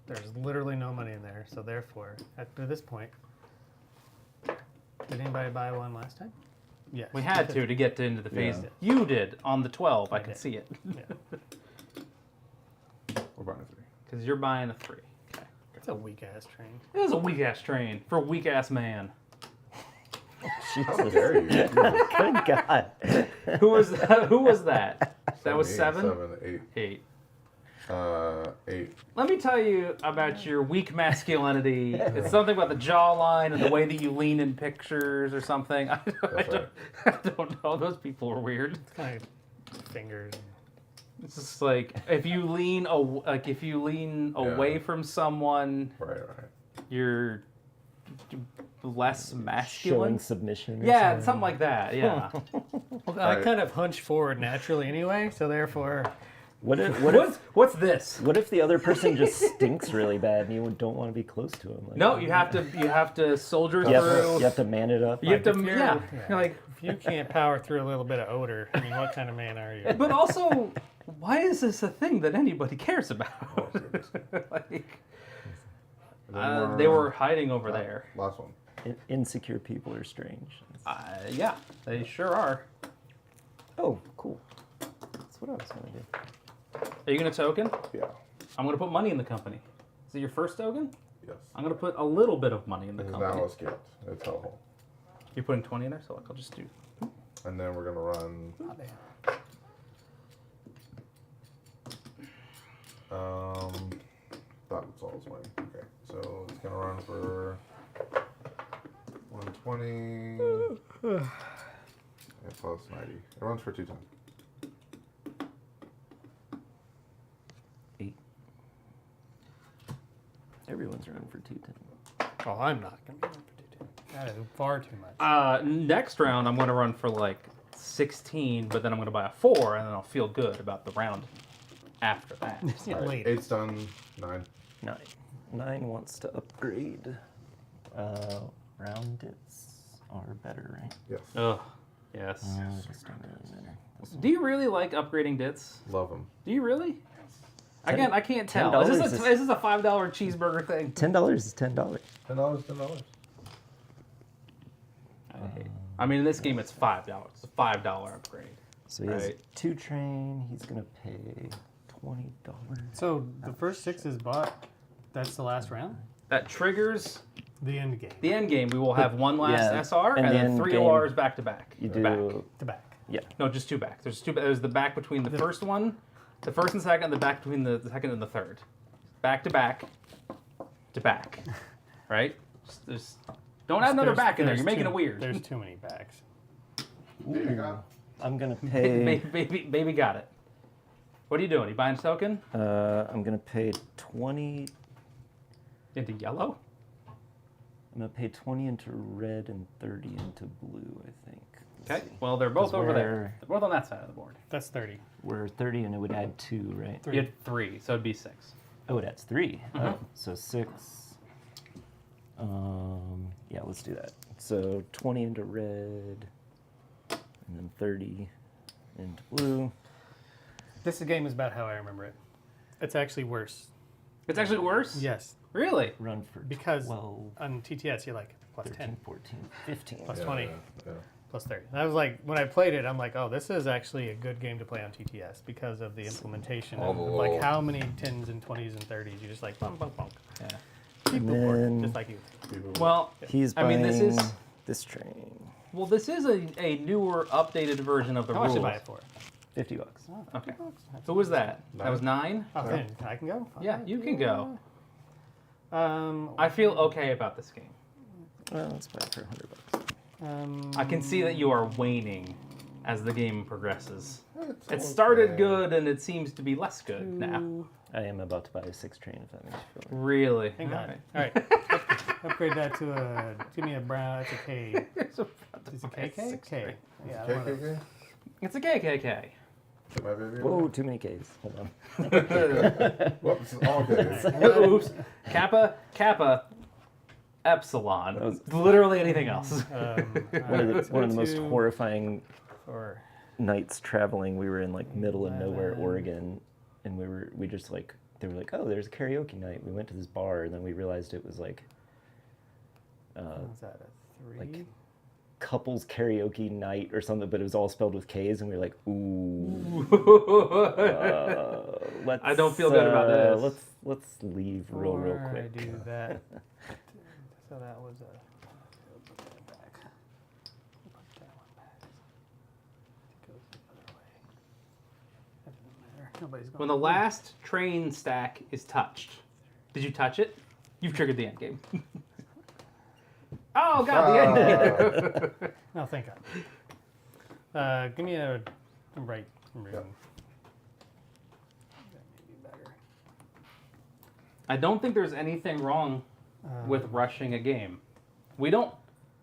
There's literally no money in there, so therefore, at this point, did anybody buy one last time? Yes. We had to get into the phase. Yeah. You did on the 12. I I can did. see it. Yeah. We're buying a 3. Because you're buying a 3. Okay. It's a weak ass train. It was a weak ass train for a weak ass man. How dare you? Jesus. Good God. Who was that? Who was that? That was 7? 7, 8. 8. 8. Let me tell you about your weak masculinity. It's something about the jawline and the way that you lean in pictures or something. I don't know. Those people are weird. It's kind of fingers. It's just like if you lean away from someone, Right. you're less Showing masculine. submission. Or Yeah, something. something like that. Yeah. Well, I Right. kind of hunch forward naturally anyway, so therefore, What if What's this? what if the other person just stinks really bad and you don't want to be close to him? Like, No, you have to soldier you have through. you have to man it up. You have to, if you're- yeah. yeah. You're like, if you can't power through a little bit of odor, I mean, what kind of man are you? but also, why is this a thing that anybody cares about? Like, they were hiding over there. Last one. Insecure people are strange. Yeah, they sure are. Oh, cool. That's what I was going to do. Are you gonna token? Yeah. I'm gonna put money in the company. Is it your first token? Yes. I'm gonna put a little bit of money in the This is company. now escaped. It's hellhole. You're putting 20 in there, so like I'll just do. And then we're gonna run. Oh, damn. Thought it's all money. Okay, so it's gonna run for 120 and plus 90. It runs for 210. 8. Everyone's running for 210. Oh, I'm not going to be one for 210. That is far too much. Next round, I'm gonna run for like 16, but then I'm gonna buy a 4, and then I'll feel good about the round after that. Yeah, Alright, later. 8's done. 9. 9. 9 wants to upgrade. Round dits are better, right? Yes. Ugh. Yes. This don't really matter. Do you really like upgrading dits? Love them. Do you really? Again, I can't tell. $10 Is is- this a $5 cheeseburger thing? $10 is $10. $10. $10. I mean, in this game, it's $5. It's a $5 upgrade. So he has Right. 2 train. He's going to pay $20. So the first 6 is bought. That's the last round? That triggers The end game. The end game, we will have one last yeah, SR and and the then end 3 game, ORs back to back. You Back. do. To back. Yeah. No, just 2 back. There's 2. There's the back between the first one, the first and second, and the back between the second and the third. Back to back. To back. Right? Don't add another back in there. You're making it weird. There's too many backs. I'm gonna pay. Baby got it. What are you doing? You buying a token? I'm gonna pay 20. Into yellow? I'm gonna pay 20 into red and 30 into blue. I think. Let's Okay. see. Well, they're both 'Cause over there. we're- They're both on that side of the board. That's 30. We're 30, and it would add 2, right? You had 3, so it'd be 6. Oh, it adds 3. Mhm. Oh, so 6. Yeah, let's do that. So 20 into red, and then 30 into blue. This game is about how I remember it. It's actually worse. It's actually worse? Yes. Really? Run for Because 12, on TTS, you're like plus 13, 10, 14, 15. plus Yeah, 20, yeah. plus 30. And I was like, when I played it, I'm like, oh, this is actually a good game to play on TTS because of the implementation All of the like little- how many 10s and 20s and 30s. You just like, bunk, bunk, bunk. Yeah. People And board, then- just like you. People- Well, He's I buying mean, this is this train. this is a newer, updated version of the How much rules. did I buy it for? $50. Oh, Okay. $50. That's Who was that? Nine. That was 9? Oh, then I can go? Yeah, you can go. I I feel okay about this game. Well, let's buy it for $100. I can see that you are waning as the game progresses. It's It started okay. good and it seems to be less good now. I am about to buy a 6 train, if that makes you feel better. Really? Hang on. Alright. All right. Upgrade that to a. Give me a brown. It's a K. It's a KK? K. Yeah. I wanna- KKK? It's a KKK. Is my baby? Whoa, too many Ks. Hold on. Whoops, all Ks. Oops. Kappa, Epsilon. That was- Literally anything else. One of the most horrifying Or nights traveling. We were in like middle of nowhere, 11. Oregon, and we just like they were like, oh, there's a karaoke night. We went to this bar, and then we realized it was like what's that? A 3. like couples karaoke night or something, but it was all spelled with K's, and we were like, ooh. Let's, I don't feel good about this. Let's leave real Before quick. I do that. So that was a. Put that back. Put that one back. It goes the other way. That doesn't matter. Nobody's going. When the last train stack is touched, did you touch it? You've triggered the end game. Oh god, the end game. No, thank God. Give me a right room. Yep. That may be better. I don't think there's anything wrong with rushing a game. We don't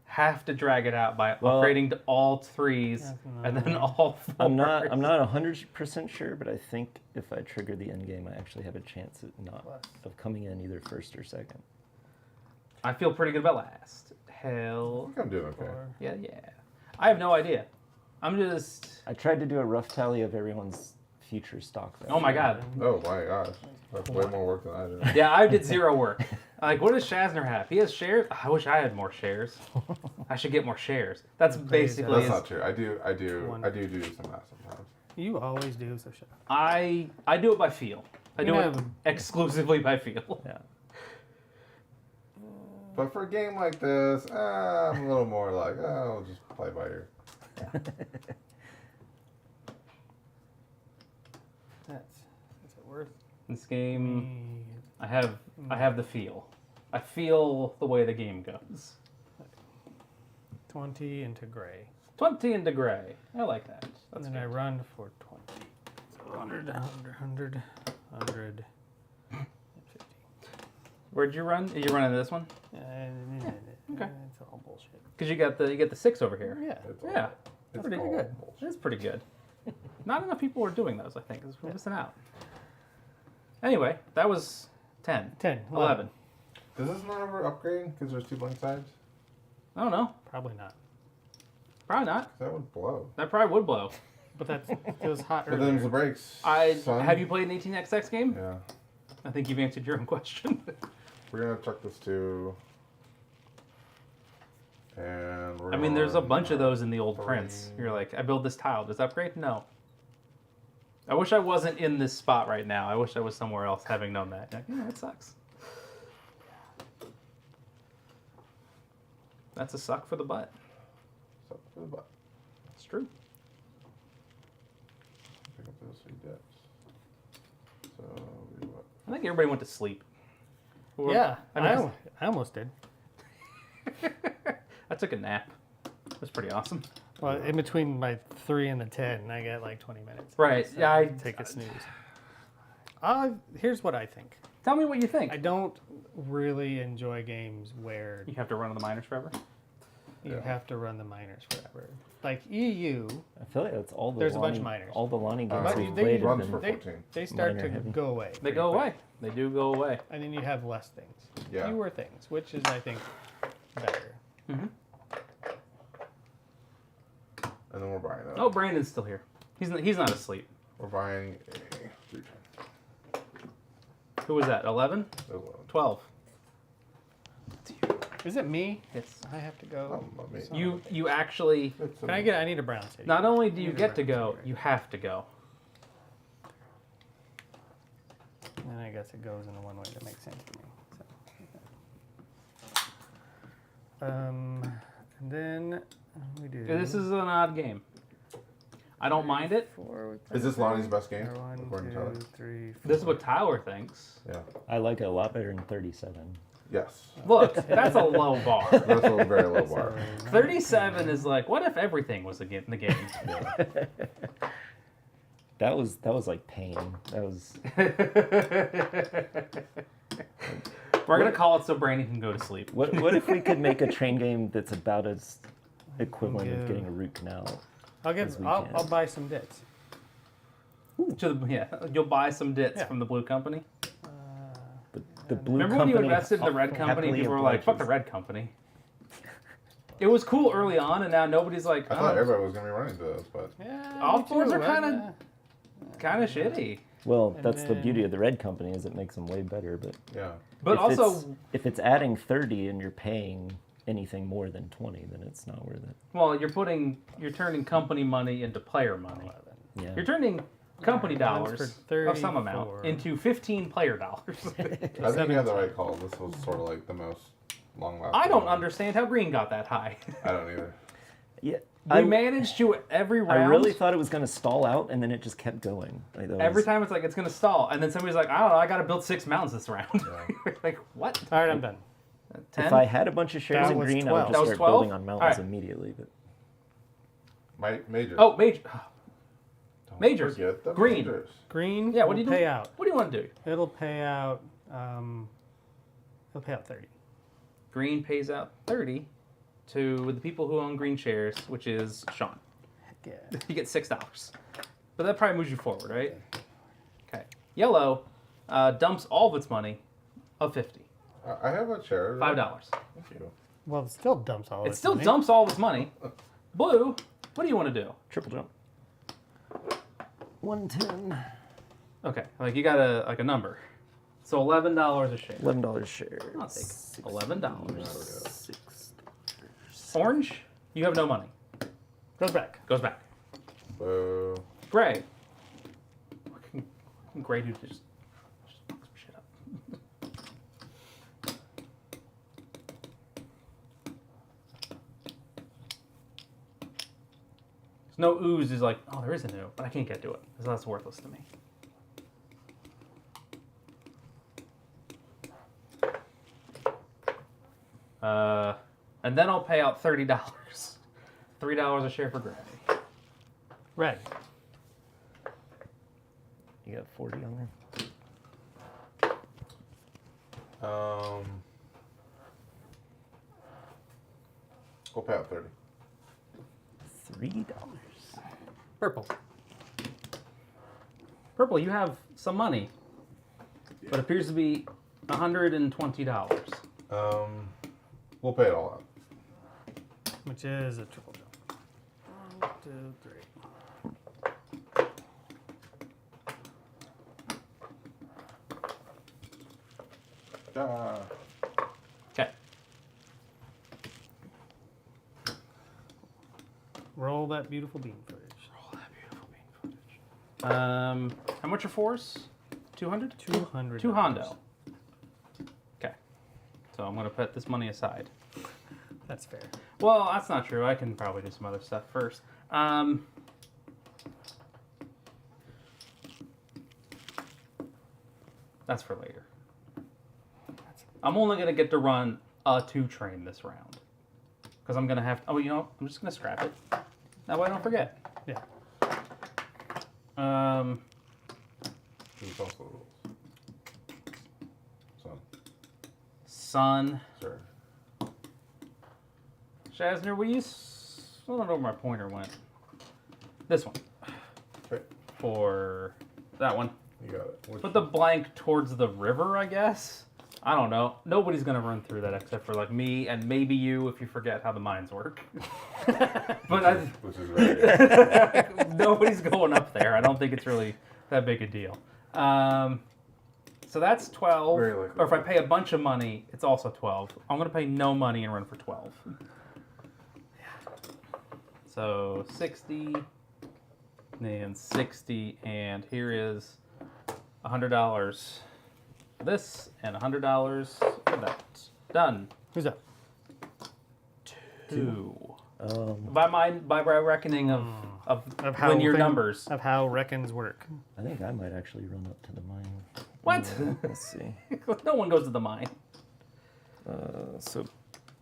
have to drag it out by Well- upgrading to all 3s and then all 4s. I'm not 100% sure, but I think if I trigger the end game, I actually have a chance of coming in either first or second. I feel pretty good about last. Hell, I think I'm doing okay. yeah. I have no idea. I'm just. I tried to do a rough tally of everyone's future stock value. Oh my god. Oh my gosh. That's way more work than I did. Yeah, I did 0 work. Like, what does Shazner have? He has shares. I wish I had more shares. I should get more shares. That's basically. That's his- not true. I do some math sometimes. You always do, so shut up. I do it by feel. I do You it have- exclusively by feel. Yeah. But for a game like this, I'm a little more like, oh, I'll just play by ear. Is it worth This game, me? I have the feel. I feel the way the game goes. 20 into gray. 20 into gray. I like that. And That's then I good. run for 20. So 100, and 50. Where'd you run? Did you run into this one? Okay. It's all bullshit. Because you got the 6 over here. Yeah. It's all- Yeah, it's pretty all good. bullshit. That's pretty good. Not enough people are doing those, I think. We're missing out. Anyway, that was 10. 10. 11. Does this not ever upgrade because there's 2 blank sides? I don't know. Probably not. Probably not. That would blow. That probably would blow. But that's it was hot But them's earlier. the brakes. son. Have you played an 18XX game? Yeah. I think you've answered your own question. We're gonna chuck this too. And we're I mean, there's a on, bunch of those in the old prints. You're like, I build this tile. Does it upgrade? No. I wish I wasn't in this spot right now. I wish I was somewhere else having known that. Like, yeah, it sucks. That's a suck for the butt. Suck for the butt. It's true. Pick up those 3 dips. So, we what? I think everybody went to sleep. Or- Yeah, I mean, I almost did. I took a nap. It was pretty awesome. Well, in between my 3 and the 10, I got like 20 minutes. Right. So Yeah. take a snooze. Here's what I think. Tell me what you think. I don't really enjoy games where You have to run on the minors forever. you have to run the minors forever. Like EU, I feel like that's all the There's a bunch Lonnie, of minors. all the Lonnie games But we've they played have runs been. for they, 14. they start Minor to heavy. go away. They pretty go quick. away. They do go away. And then you have less things. Yeah. Fewer things, which is, I think, better. Mm-hmm. And then we're buying that. Oh, Brandon's still here. He's not asleep. We're buying a 310. Who was that? 11? 12. Is it me? It's I have to go. you actually. Can I get? I need a brown city. Not only do you Need a get to brown go, city, right? you have to go. And I guess it goes in the one way that makes sense to me. So. And then we do. This is an odd game. I don't mind it. 4. Is this Lonnie's best game? One, According to Tyler? 2, 3, 4. This is what Tyler thinks. Yeah. I like it a lot better than 37. Yes. Look, that's a low bar. That's a very low bar. 37 is like, what if everything was in the game? That was like pain. That was We're gonna call it so Brandon can go to sleep. what if we could make a train game that's about as equivalent Yeah. of getting a root canal? I'll as we I'll can. buy some dits. You'll buy some dits Yeah. from the blue company. The blue Remember when you company invested in the red company? happily People were like, "Fuck the obliges. red company." It was cool early on, and now nobody's like, I thought everybody was going to be running to those, but Yeah, Off me boards too. are kinda- kind of shitty. Well, And that's the beauty then- of the red company is it makes them way better. But yeah. But if also, it's, if it's adding 30 and you're paying anything more than 20, then it's not worth it. well, you're turning company money into player money. Yeah. You're turning company Runs for dollars of some 34. amount into 15 player dollars. I think you had the right call. This was sort of like the most long-lasting. I don't one. understand how green got that high. I don't either. Yeah. We managed to every round. I really thought it was going to stall out, and then it just kept going. Like, that Every was- time it's like it's gonna stall, and then somebody's like, I don't know, I gotta build 6 mountains this round. Yeah. Like what? All right, I'm done. 10? If I had a bunch of shares That in was green, I 12. would That just was start 12? building on mountains Alright. immediately. But Major. Oh, major. Don't majors. forget the Green. majors. Green. Yeah. What do will you pay do? out? What do you want to do? It'll pay out. It'll pay out 30. Green pays out 30 to the people who own green shares, which is Sean. Heck yeah. You get $6, but that probably moves you forward, right? Okay. Yellow dumps all of its money of 50. I have a chair. $5. Thank you. Well, it still dumps all. It its still money. dumps all of its money. Blue, what do you want to do? triple jump. 110. Okay, like you got a number. So $11 a share. $11 share. I'll take $11. $6. Orange, you have no money. Goes back. Goes back. Boo. Gray. Gray dude just fuck some shit up. No ooze is like, oh, there is an ooze, but I can't get to it because that's worthless to me. And then I'll pay out $30. $3 a share for gray. Red. You got 40 on there? We'll pay out 30. $3. Purple. Purple, you have some money, but appears to be $120. We'll pay it all out. Which is a triple jump. 1, 2, 3. Okay. Roll that beautiful bean footage. How much are fours? 200? 200. Two hondo. Okay. So I'm going to put this money aside. That's fair. Well, that's not true. I can probably do some other stuff first. That's for later. I'm only going to get to run a 2 train this round. Because I'm going to have to... Oh, you know, I'm just going to scrap it. That way I don't forget. Yeah. There's also rules. Sun. Sure. Shazner, will you... I don't know where my pointer went. This one. Okay. For that one. You got it. Put the blank towards the river, I guess. I don't know. Nobody's going to run through that except for like me and maybe you if you forget how the mines work. But which is right. nobody's going up there. I don't think it's really that big a deal. So that's 12. Very likely. Or if I pay a bunch of money, it's also 12. I'm going to pay no money and run for 12. So 60 and 60, and here is $100 for this and $100 for that. Done. Who's up? 2. By reckoning of how linear numbers. Of how reckons work. I think I might actually run up to the mine. What? Let's see. No one goes to the mine. So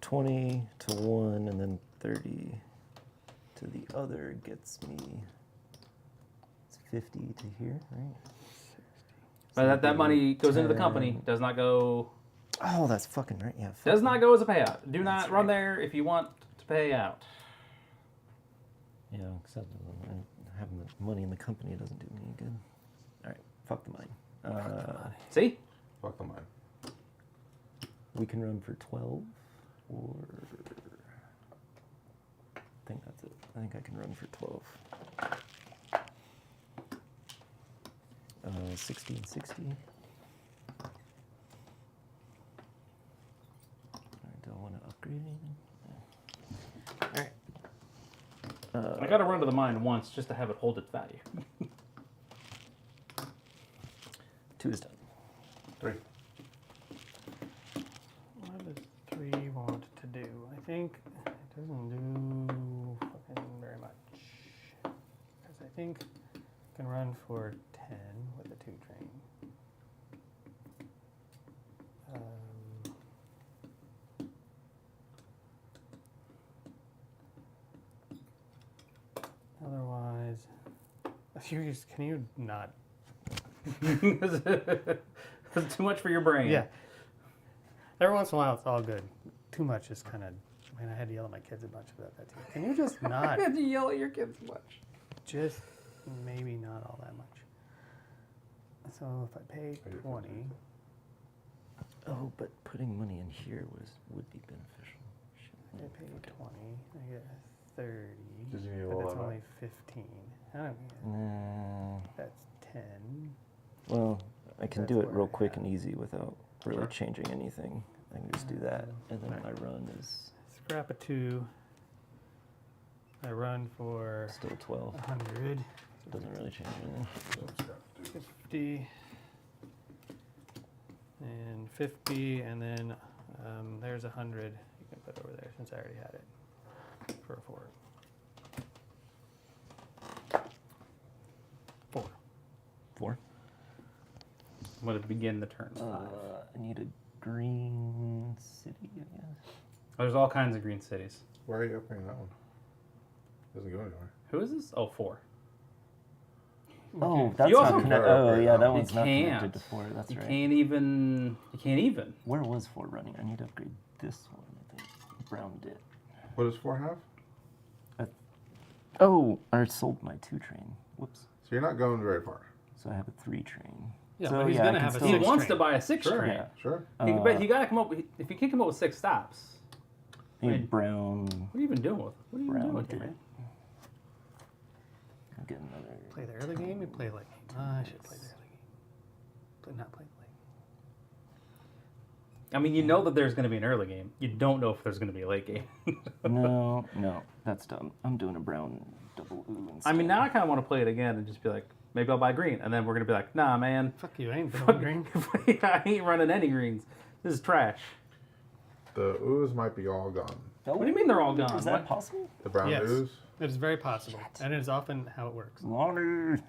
20 to one, and then 30 to the other gets me. It's 50 to here, right? But that money goes into the company. Does not go. Oh, that's fucking right. Yeah. Does not go as a payout. Do not run there if you want to pay out. Yeah, except having the money in the company doesn't do me any good. All right, fuck the mine. See? Fuck the mine. We can run for 12, or I think that's it. I think I can run for 12. 60 and 60. Do I want to upgrade anything? All right. I got to run to the mine once just to have it hold its value. 2 is done. 3. What does 3 want to do? I think it doesn't do fucking very much. Because I think I can run for 10 with a 2 train. Otherwise, can you not? It's too much for your brain. Yeah. Every once in a while, it's all good. Too much is kind of. I mean, I had to yell at my kids a bunch about that too. Can you just not? You had to yell at your kids much. Just maybe not all that much. So if I pay 20, Oh, but putting money in here would be beneficial. I pay 20, I get 30, Did you need a but little that's bit? only 15. I don't get Nah. that's 10. Well, I can That's do it what real I quick have. and easy without really Sure. changing anything. I can just do that, and then my run is Scrap a 2. I run for still 12. 100, Doesn't really change anything. 50, and 50, and then there's 100 you can put over there since I already had it for a 4. 4. 4. I'm going to begin the turn. I need a green city, I guess. There's all kinds of green cities. Why are you opening that one? Doesn't go anywhere. Who is this? Oh, 4. Oh, that's You also not can- connected. Oh, yeah, that You one's not can't. connected to 4. That's You right. can't even. Where was 4 running? I need to upgrade this one, I think. Brown did. What does 4 have? Oh, I sold my 2 train. Whoops. So you're not going very far. So I have a 3 train. Yeah, so but he's yeah, gonna I can have a still- He six wants train. to buy a 6 Sure. train. Yeah. Sure. He got to come up. If he can come up with 6 stops, I need I mean, brown. what are you even doing with? What are you even Brown doing did here? it. I'll get another. Play the early game and play late game. I should play the early game. Not play late. I mean, you know that there's going to be an early game. You don't know if there's going to be a late game. No, that's dumb. I'm doing a brown double ooh instead. I mean, now I kind of want to play it again and just be like, maybe I'll buy green, and then we're going to be like, nah, man, Fuck you, I ain't going green. I ain't running any greens. This is trash. The ooze might be all gone. What do you mean they're all gone? Is that What? possible? The brown Yes. ooze. It is very possible, and it is often how it works. Lonnie.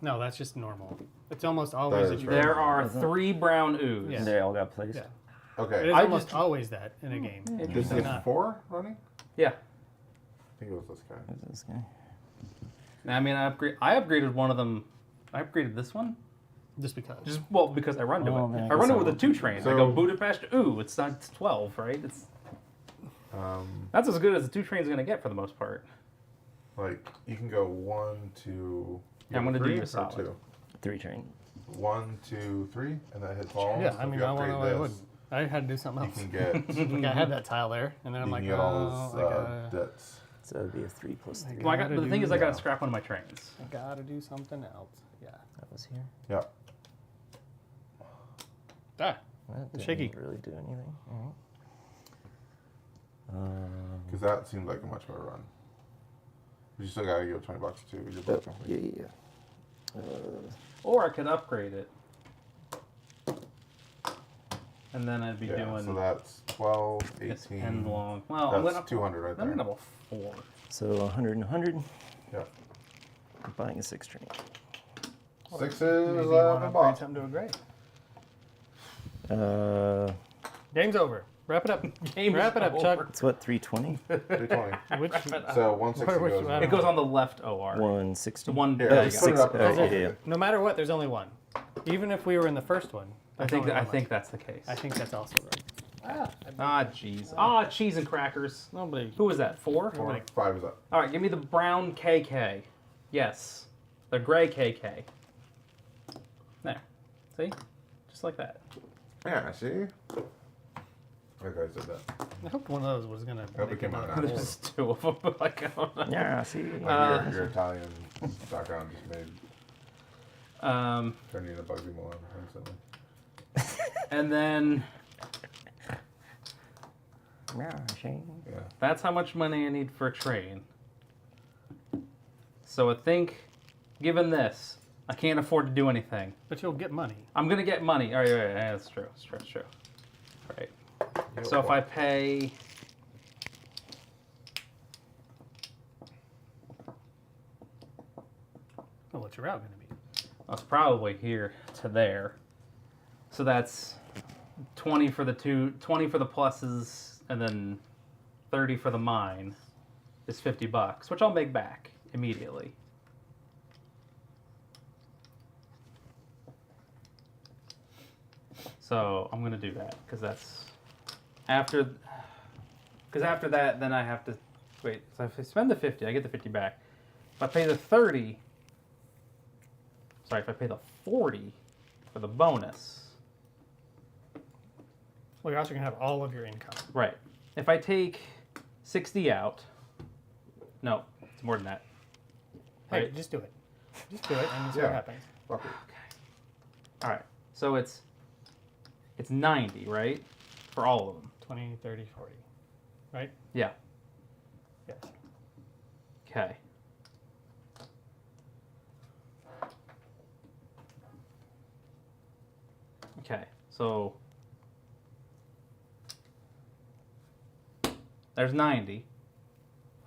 No, that's just normal. It's almost always That that is you right. There are Is it? 3 brown ooze. Yeah. They all got placed. Yeah. It Okay. is I almost just- always that in a game. This Usually is not. 4 running? Yeah. I think it was this guy. Who's this guy? I mean, I upgraded one of them. I upgraded this one. Just because. Just because I run to Oh, it. man, I I run guess it I with a won't. 2 train. I So- go Budapest. Ooh, it's not. It's 12, right? It's that's as good as the 2 train's gonna get for the most part. Like, you can go 1, 2. Yeah, I'm gonna do 3 you a or solid. 2? 3 train. 1, 2, 3, and that hits all. Yeah, So I if mean, you I want upgrade I would. this, I had to do something You else. can get. Like I had that tile there, and then I'm you like, can get all oh, those I gotta, debts. So it'd be a 3 plus 3. Well, gotta but the thing do is, I gotta that. scrap one of my trains. I gotta do something else. Yeah. That was here. Yeah. Ah, That didn't shaky. really do anything. All Because that seemed like a much better run. But you still gotta give $20 too. You did right. both companies. Yeah. Or I could upgrade it. And then I'd be Yeah, doing so that's 12, this 18. end long. Well, I'm That's gonna 200 right I'm there. gonna go 4. So 100 and 100. Yeah. I'm buying a 6 train. 6 maybe is you want to the upgrade boss. something to a great. Game's over. Wrap it up. Game Wrap it up, over. Chuck. It's what, 320? 320. Which So 160 Which goes. one? It goes on the left OR. 160. The one. Here, Yeah, let's you put got it it. up. Yeah. no matter what, there's only one. Even if we were in the first one, I there's think only that, I one think that's the case. left. I think that's also right. Ah, jeez. Ah, cheese and crackers. Nobody. Who was that? 4? 4, 5 is up. All right, give me the brown KK. Yes, the gray KK. There. See? Just like that. Yeah, see? Okay, I said that. I hope one of those was gonna. Hope it make came it out on now. There's 2 of them. Like, I don't know. Yeah, see? Like your Italian background just made turning into Bugsy Malone instantly. And then Yeah, Shane. Yeah. that's how much money I need for a train. So I think, given this, I can't afford to do anything. But you'll get money. I'm gonna get money. All right, yeah, that's true. That's true. That's true. All right. So if I pay, Well, what's your route gonna be? it's probably here to there. So that's 20 for the 20 for the pluses, and then 30 for the mine is $50, which I'll make back immediately. So I'm gonna do that because that's after. Because after that, then I have to wait. So if I spend the 50, I get the 50 back. If I pay the 30, sorry, if I pay the 40 for the bonus, Well, you're also gonna have all of your income. right? If I take 60 out, no, it's more than that. Hey, Right. just do it. Just do it, and see Yeah. what happens. Fuck it. All right, so it's 90, right, for all of them. 20, 30, 40. Right? Yeah. Yes. Okay. Okay, so there's 90.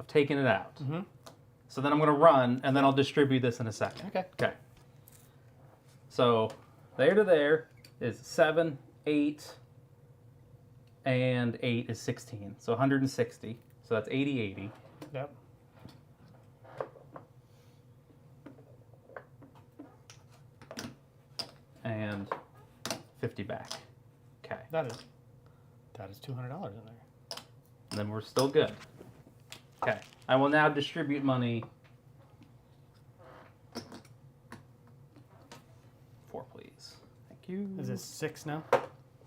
I've taken it out. Mm-hmm. So then I'm going to run, and then I'll distribute this in a second. Okay. Okay. So there to there is 7, 8, and 8 is 16. So 160. So that's 80, 80. Yep. And 50 back. Okay. That is $200 in there. And then we're still good. Okay. I will now distribute money. 4, please. Thank you. Is this 6 now?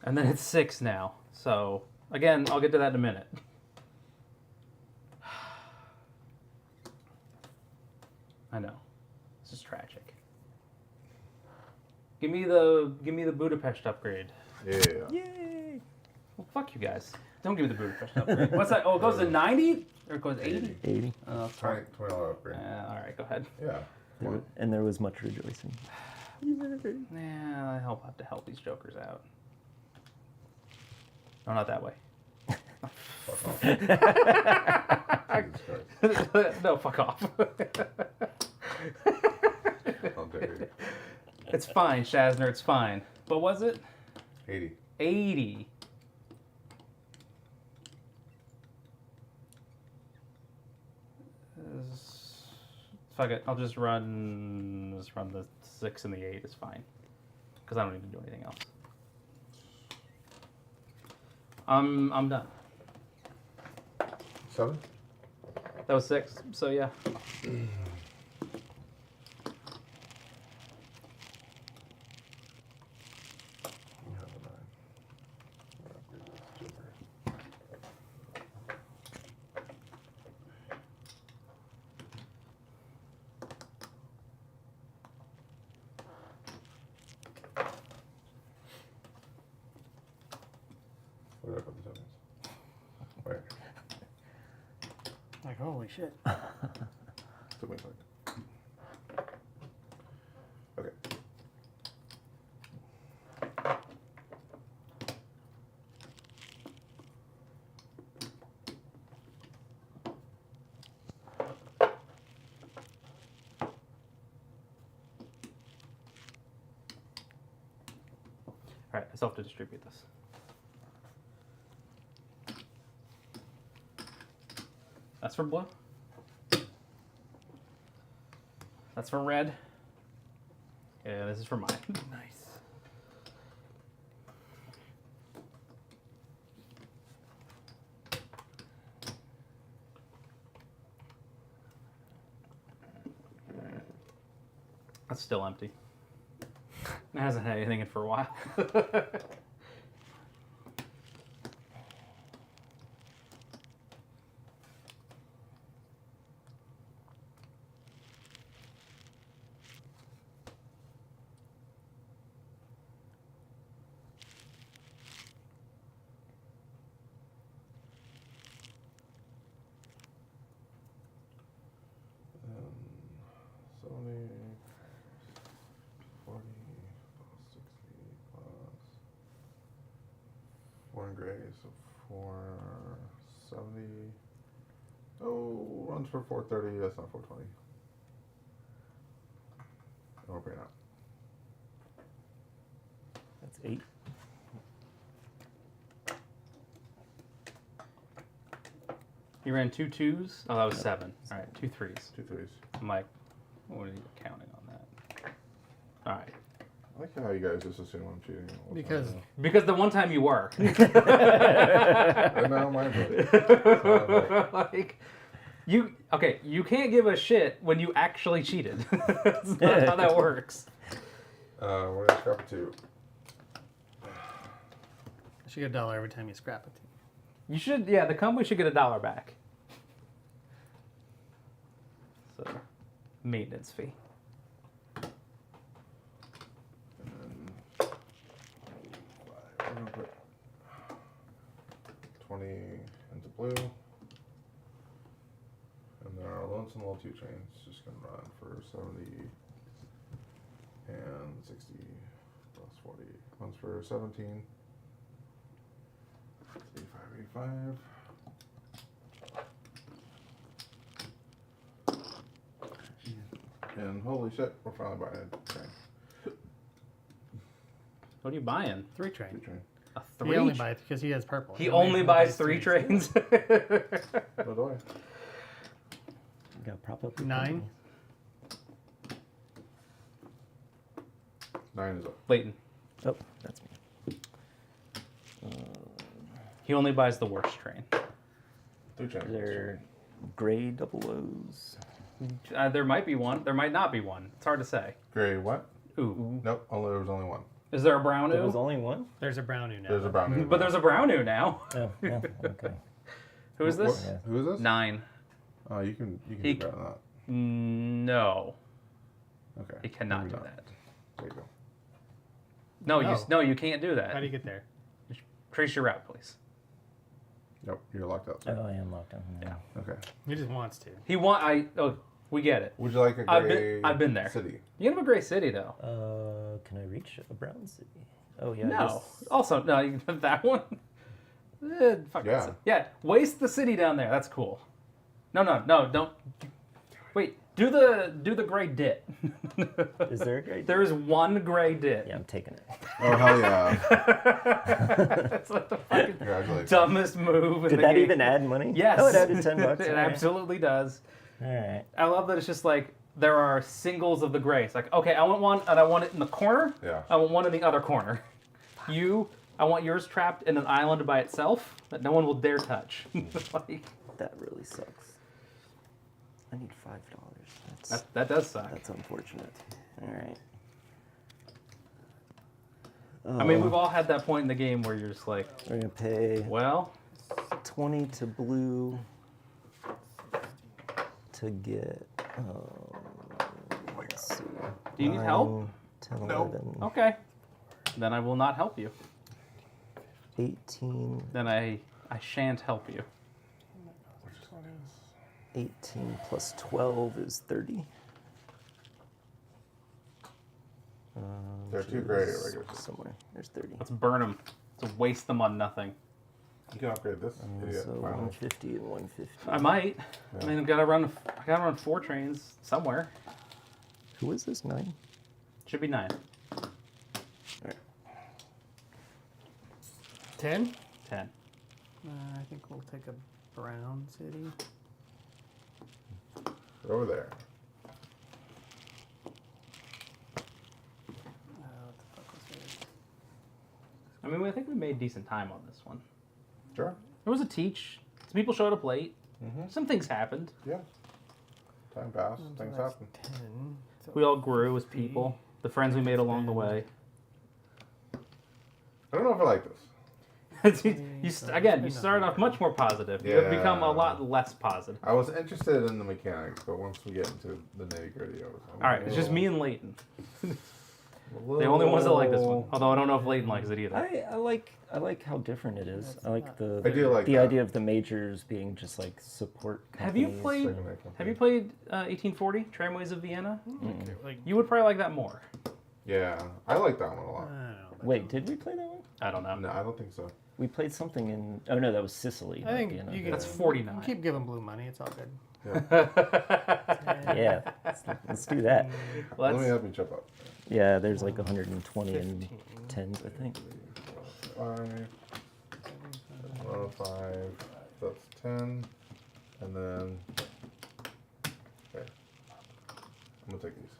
And then it's 6 now. So, again, I'll get to that in a minute. I know. This is tragic. Give me the Budapest upgrade. Yeah. Yay! Well, fuck you guys. Don't give me the Budapest upgrade. What's that? Oh, it goes to 90? Or it goes to 80? 80. Oh, $20 upgrade. alright, go ahead. Yeah. And there was much rejoicing. Yeah, I'll have to help these jokers out. No, not that way. Fuck off. Jesus Christ. No, fuck off. How dare you. It's fine, Shazner, it's fine. What was it? 80. 80. Fuck it, I'll just run the 6 and the 8 is fine. Because I don't need to do anything else. I'm done. 7? That was 6, so yeah. Where did I put the 7s? Where? Like, holy shit. Took me a second. Okay. Alright, I still have to distribute this. That's for blue. That's for red. Yeah, this is for mine. Nice. That's still empty. It hasn't had anything in for a while. Um, 70, 40, plus 60, plus 4 in gray, so 470. Oh, runs for 430, that's not 420. And we're paying out. That's 8. You ran 2 2s? Oh, that was 7. Alright, 2 3s. 2 3s. I'm like, what are you counting on that? Alright. I like how you guys just assume I'm cheating. all the Because time Because the one time you were. now. And now my vote. Like, you can't give a shit when you actually cheated. That's not how that works. We're gonna scrap it 2. you should get $1 every time you scrap it. You should, yeah, the company should get $1 back. So, maintenance fee. And then 5. We're gonna put 20 into blue. And then our lonesome little 2 trains just gonna run for 70 and 60 plus 40. Runs for 17. 85, 85. And holy shit, we're finally buying a train. What are you buying? 3 2 train. train. A He 3? only buys because he has purple. He only buys 3 trains? What do I? You gotta prop up your 9. company. 9 is up. Leighton. Oh, that's me. He only buys the worst train. 3 trains. They're gray double O's. There might be one. There might not be one. It's hard to say. Gray what? Ooh. Nope, there was only one. Is there a brown There was ooh? only one? There's a brown new now. There's a brown ooh. But there's a brown ooh now. Oh, yeah, okay. Who is this? Yeah. Who is this? 9. Oh, you can He- do better than that. No. Okay. He cannot maybe do not. that. There you go. No, you can't do that. How do you get there? Trace your route, please. Nope, you're locked out. Oh, I am locked on. Yeah. Okay. He just wants to. We get it. Would you like a gray I've been there. city? You can have a gray city though. Can I reach a brown city? Oh, yeah. I No. guess- Also, no, you can have that one. Yeah. Waste the city down there. That's cool. No, don't. Wait. Do the gray dit. Is there a great? There is one gray dit. Yeah, I'm taking it. Oh hell yeah! That's like the fucking Congratulations. dumbest move. In Did the that game. even add money? Yes. Oh, it added $10. It All right. absolutely does. All right. I love that it's just like there are singles of the gray. It's like, okay, I want one, and I want it in the corner. Yeah. I want one in the other corner. I want yours trapped in an island by itself that no one will dare touch. Like, That really sucks. I need $5. that does suck. That's unfortunate. All right. I mean, we've all had that point in the game where you're just like, We're gonna pay well, 20 to blue to get. Let's see. Do you need help? 9, 10, Nope. 11, okay. Then I will not help you. 18, Then I shan't help you. 18 plus 12 is 30. There are 2 gray there's regular. somewhere. There's 30. Let's burn them. To waste them on nothing. You can upgrade this. Idiot, So finally. 150 and 150. I might. Yeah. I mean, I gotta run 4 trains somewhere. Who is this? 9? Should be 9. 10? 10. I think we'll take a brown city. Over there. What the fuck was this? I mean, I think we made decent time on this one. Sure. There was a teach. Some people showed up late. Mm-hmm. Some things happened. Yeah. Time passed. So Things that's happen. 10. So We all grew as people. The friends we made along the way. I don't know if I like this. you started off much more positive. You have become a Yeah. lot less positive. I was interested in the mechanics, but once we get into the nitty gritty, I was. All right, it's just me and Leighton. The only ones that like this one. Although I don't know if Leighton likes it either. I like how different it is. I like the I do like the that. idea of the majors being just like support Have you companies. played? Second Have you played 1840 Tramways of Vienna? Okay, like, You would probably like that more. Yeah, I like that one a I lot. don't know. Wait, did we play that one? I don't know. No, I don't think so. We played something in. Oh no, that was Sicily. I think not Vienna. you can, That's 49. Keep giving blue money. It's all good. Yeah, let's do that. Let me help you jump up. Yeah, there's like 120 and 15. 10s, I think. 5, 105, that's 10, and then. Okay. I'm gonna take these.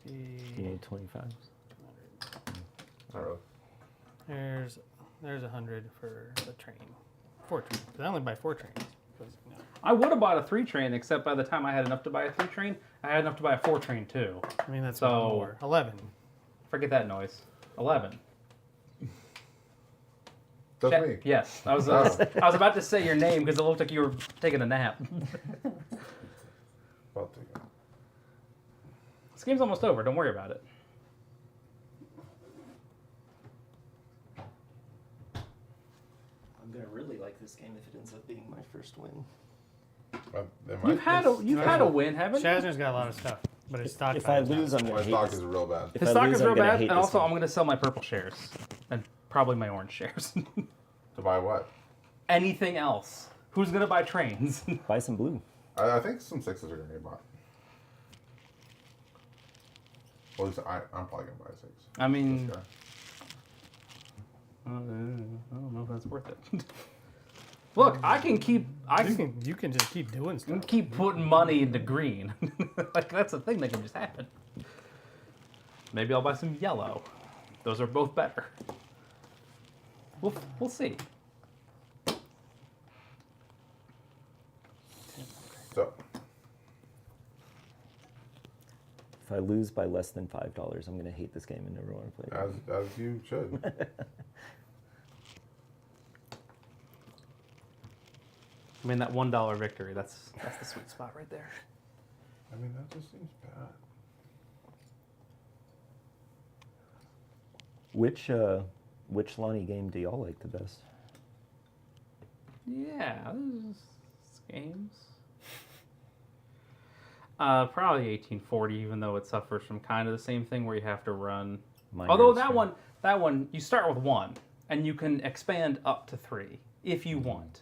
You need 25s. Not really. There's 100 for the train. 4 trains. 'Cause I only buy 4 trains. 'Cause, you know, I would have bought a 3 train, except by the time I had enough to buy a 3 train, I had enough to buy a 4 train too. I mean, that's So- more. 11. Forget that noise. 11. That's Check- me. Yes, I was. Oh. I was about to say your name because it looked like you were taking a nap. About to go. This game's almost over. Don't worry about it. I'm gonna really like this game if it ends up being my first win. You've had a win, haven't you? Shazner's got a lot of stuff, but his stock. If I value is lose, not. I'm My gonna hate stock this. is real bad. If His I stock lose, is I'm real gonna bad, hate and this also game. I'm going to sell my purple shares and probably my orange shares. To buy what? Anything else? Who's going to buy trains? Buy some blue. I think some 6s are gonna get bought. Well, at least I'm probably gonna buy 6. I mean, This guy. I don't know if that's worth it. Look, I can keep. You can just keep doing stuff. keep putting money into green. Like that's a thing that can just happen. Maybe I'll buy some yellow. Those are both better. We'll see. So, If I lose by less than $5, I'm gonna hate this game and never want to play it. as you should. I mean that $1 victory. That's the sweet spot right there. I mean, that just seems bad. Which Lonnie game do y'all like the best? Yeah, this games. Probably 1840, even though it suffers from kind of the same thing where you have to run. Mine Although is, that one, you start with 1. and you can expand up to 3 if you want.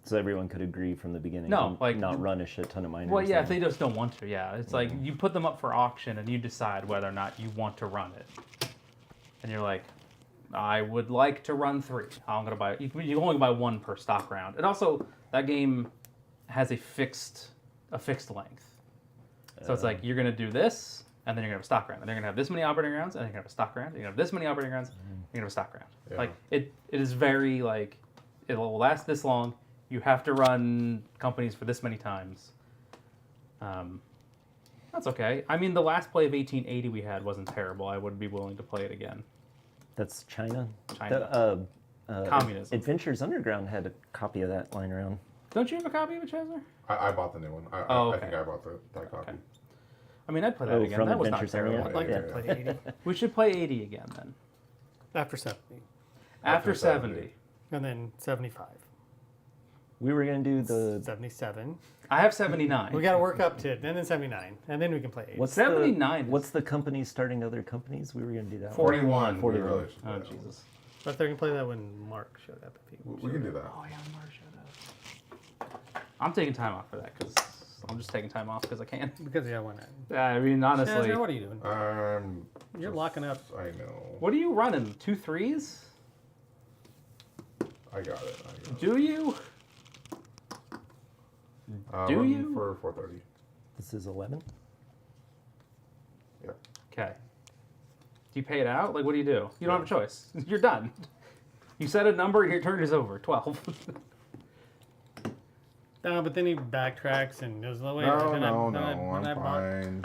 So everyone could agree from the beginning. No, and like not run a shit ton of miners. Well, yeah, if then. they just don't want to, yeah. It's like you put them up for auction and you decide whether or not you want to run it. And you're like, I would like to run 3. I'm gonna buy. You can only buy 1 per stock round. And also, that game has a fixed length. So it's like you're gonna do this, and then you're gonna have a stock round, and they're gonna have this many operating rounds, and then you're gonna have a stock round. You're gonna have this many operating rounds, and you're gonna have a stock round. Yeah. Like it is very like it will last this long. You have to run companies for this many times. That's okay. I mean, the last play of 1880 we had wasn't terrible. I would be willing to play it again. That's China. China. Communism. Adventures Underground had a copy of that lying around. Don't you have a copy of it, Chazzer? I bought the new one. Oh, I okay. think I bought that copy. Okay. I mean, I'd play that again. from That was not Adventures terrible. Underground? I'd like Yeah. to play 80 We should play 80 again then. after 70, After After 70. 70. and then 75, We were gonna do the 77. I have 79. We got to work up to it, and then 79, and then we can play 80. what's 79 The, what's the company starting other companies? We were gonna do that. 41. 41. Really should Oh, do that. Jesus. But they're gonna play that when Mark showed up. If he We can do that. Oh, yeah, Mark showed up. I'm taking time off for that because I'm just taking time off because I can. because yeah, why not? I mean, honestly. Shazza, what are you doing? You're Just- locking up. I know. What are you running? 2 3s? I got it. Do you? Do run you? For 430. This is 11. Yeah. Okay. Do you pay it out? Like, what do? You don't have a choice. You're done. You set a number, your turn is over. 12. No, but then he backtracks and goes, "Oh wait, No, then no, I, then I, no. then I I'm bought." fine.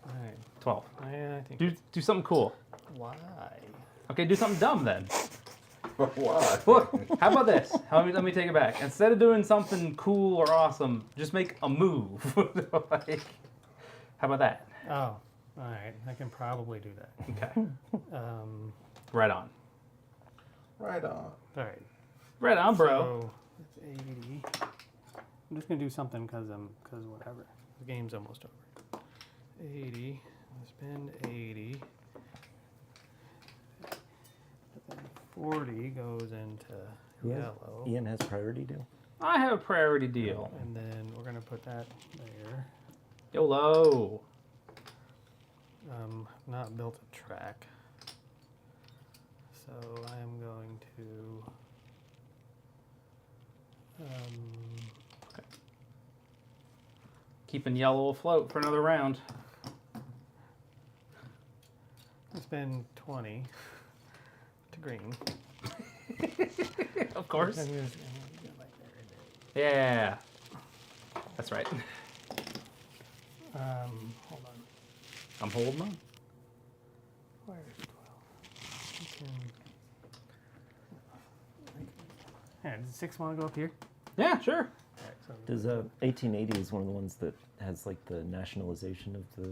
All right, 12. I think. Do something cool. Why? Okay, do something dumb then. Why? Look, how about this? Let me take it back. Instead of doing something cool or awesome, just make a move. Like, how about that? Oh, all right. I can probably do that. Okay. Right Right on. Right on. All right. Right on, bro. So it's 80. I'm just gonna do something because whatever. The game's almost over. 80. I spend 80. But then 40 goes into Who has- yellow. Ian has priority deal. I have a priority deal. And then we're gonna put that there. YOLO. Not built a track. So I'm going to Keeping yellow afloat for another round. spend 20 to green. Of course. I'm gonna go like there. Yeah. That's right. Hold on. I'm holding on. Where's 12? You can... Yeah, does 6 want to go up here? Yeah, sure. Alright, so Does 1880 is one of the ones that has like the nationalization of the.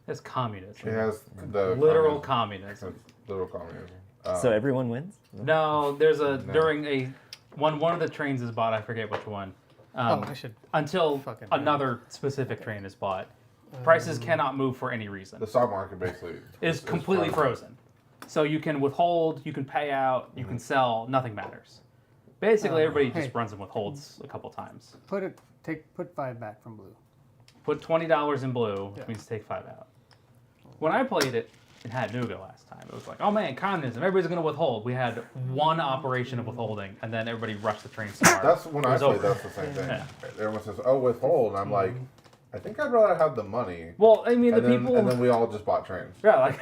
It's communism. It has the Literal communism. communism. Literal communism. So everyone wins. No, there's a No. during a one of the trains is bought. I forget which one. I should. Until Fucking another specific train is bought, prices cannot move for any reason. The stock market basically Is completely frozen. So you can withhold, you can pay out, you can sell. Nothing matters. Basically, everybody hey. just runs and withholds a couple times. Put 5 back from blue. Put $20 in blue, Yeah. which means take 5 out. When I played it in Chattanooga last time, it was like, oh man, communism, everybody's going to withhold. We had one operation of withholding, and then everybody rushed the train start. That's when It I was played. over. That's the same thing. Yeah. Everyone says, "Oh, withhold," and I'm like, I think I'd rather have the money. Well, I mean, And the then, people. and then we all just bought trains. Yeah,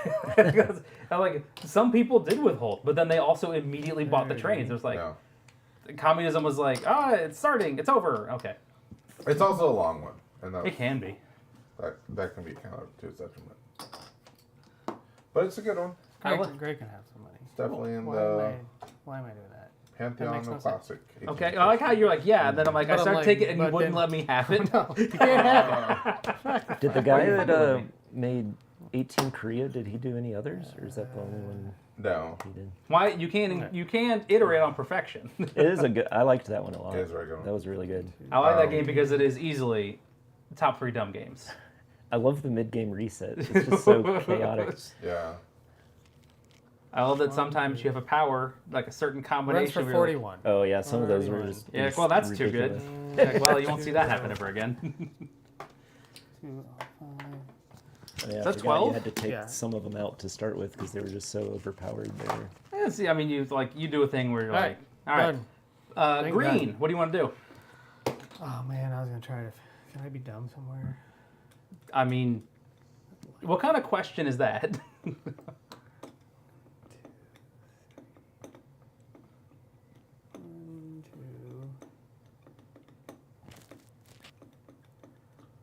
like some people did withhold, but then they also immediately bought the trains. It was like No. communism was like, it's starting, it's over. Okay, It's also a long one, and it can be. that can be counted to its detriment. But it's a good one. Greg can have some money. It's definitely in Why the am I doing that? pantheon makes no of sense. classic. Okay, I like how you're like, yeah, and then I'm like, But I I'm start like, taking it, and you but wouldn't then- let me have it. No, you can't have it. Did the guy you that fucking with me? made 18 Korea? Did he do any others, or is that the only one No, he did? Why you can't iterate on perfection. It is a good. I liked that one a lot. it is very good. That was really good. I like that game because it is easily top 3 dumb games. I love the mid-game reset. It's just so chaotic. Yeah. I love that sometimes you have a power, like a certain Runs combination. for where you're like, 41. Oh yeah, some of those were 41. just. yeah, well, that's too good. ridiculous. Oh, Oh yeah, some of those were 41. just. Yeah, well, that's too good. ridiculous. Yeah, well, you won't see that happen ever again. 205. Yeah, Is I that forgot 12? You had to take Yeah. some of them out to start with because they were just so overpowered there. Yeah, see, I mean, you do a thing where you're All like, right. all right, Done. Thing green. done. What do you want to do? Oh man, I was gonna try to. Can I be dumb somewhere? I mean, what kind of question is that?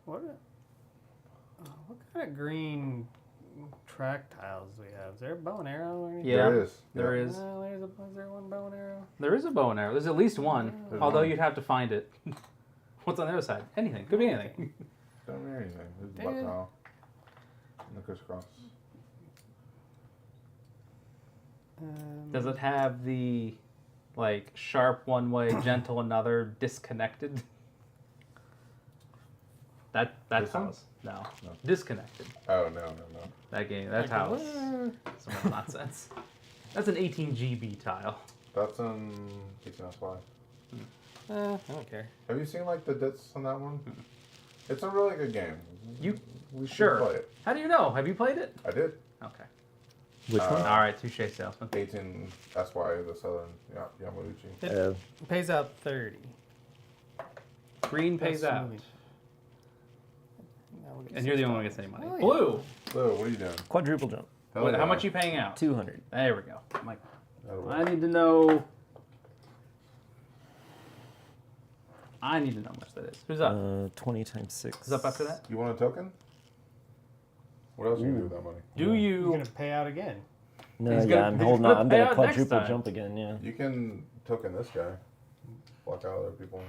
1, 2. What kind of green track tiles do we have? Is there a bow and arrow or anything? Yeah, There is. there Yeah. is. Is there one bow and arrow? There is a bow and arrow. There's at least one, There's although one. you'd have to find it. What's on the other side? Anything. Could be anything. Don't mean anything. There's the Damn. buck tile. And the crisscross. Does it have the, like, sharp one way, gentle another, disconnected? That This one? house. No. No. Disconnected. Oh no. That game. That house. Some more nonsense. That's an 18 GB tile. That's in HNSY. I don't care. Have you seen like the dits on that one? It's a really good game. We should Sure. play it. How do you know? Have you played it? I did. Okay. Which one? All right, touche salesman. 18 SY, the Southern Yamauchi. It pays out 30. Green pays That's out. moving. Now we'll get And you're the only one who $6. gets any money. Oh, yeah. Blue. So, what are you doing? Quadruple jump. Hell Wait, yeah. how much are you paying out? 200. There we go. I'm like, That'll I work. need to know. I need to know how much that is. Who's up? 20 times 6. Who's up after that? You want a token? What else are you gonna do with that money? Do You're you? gonna pay out again. No, He's yeah, gonna- I'm he's holding gonna on. I'm pay gonna out next quadruple time. jump again. Yeah. You can token this guy. Block out other people.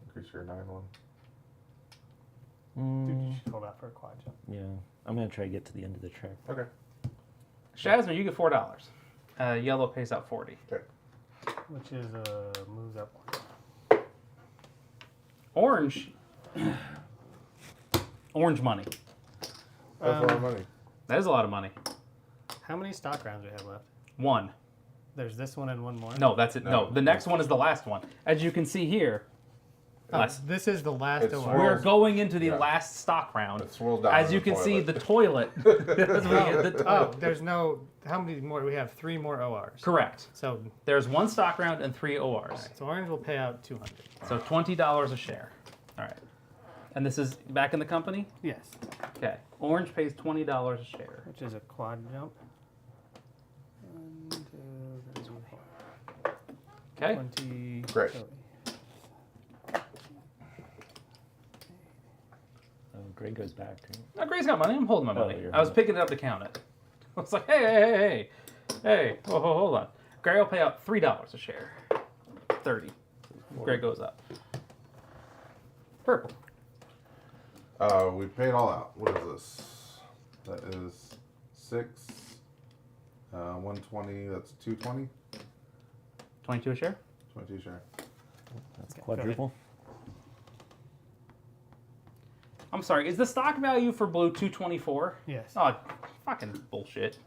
Increase your 9-1. Dude, you should hold out for a quad jump. Yeah, I'm gonna try to get to the end of the track. Okay. Shazman, you get $4. Yellow pays out 40. Okay. Which is moves up one. Orange. Orange money. That's a lot of money. That is a lot of money. How many stock rounds do we have left? 1. There's this one and one more. No, that's it. No, No. the next one is the last one. As you can see here, Oh, last, this is the last It's OR. we're going into the Yeah. last stock round. It swirls down. As in you the can see, toilet. the toilet. That's what we get, the Oh, toilet. there's no. How many more? We have 3 more ORs. Correct. So, There's 1 stock round and 3 ORs. so orange will pay out 200. So $20 a share. All right. And this is back in the company? Yes, Okay. Orange pays $20 a share. which is a quad jump. 1, 2, 3, 4. Okay. 20. Great. Oh, Greg goes back. Right? No, Gray's got money. I'm holding my Oh, money. you're I was holding picking it up to count it. I was like, hey. Whoa, hold on. Gray will pay out $3 a share. 30. Gray goes up. Purple. We paid all out. What is this? That is 6. 120. That's 220. 22 a share? 22 share. That's Okay, go quadruple. I'm sorry. Is the stock value for blue 224? Yes. Oh, fucking bullshit.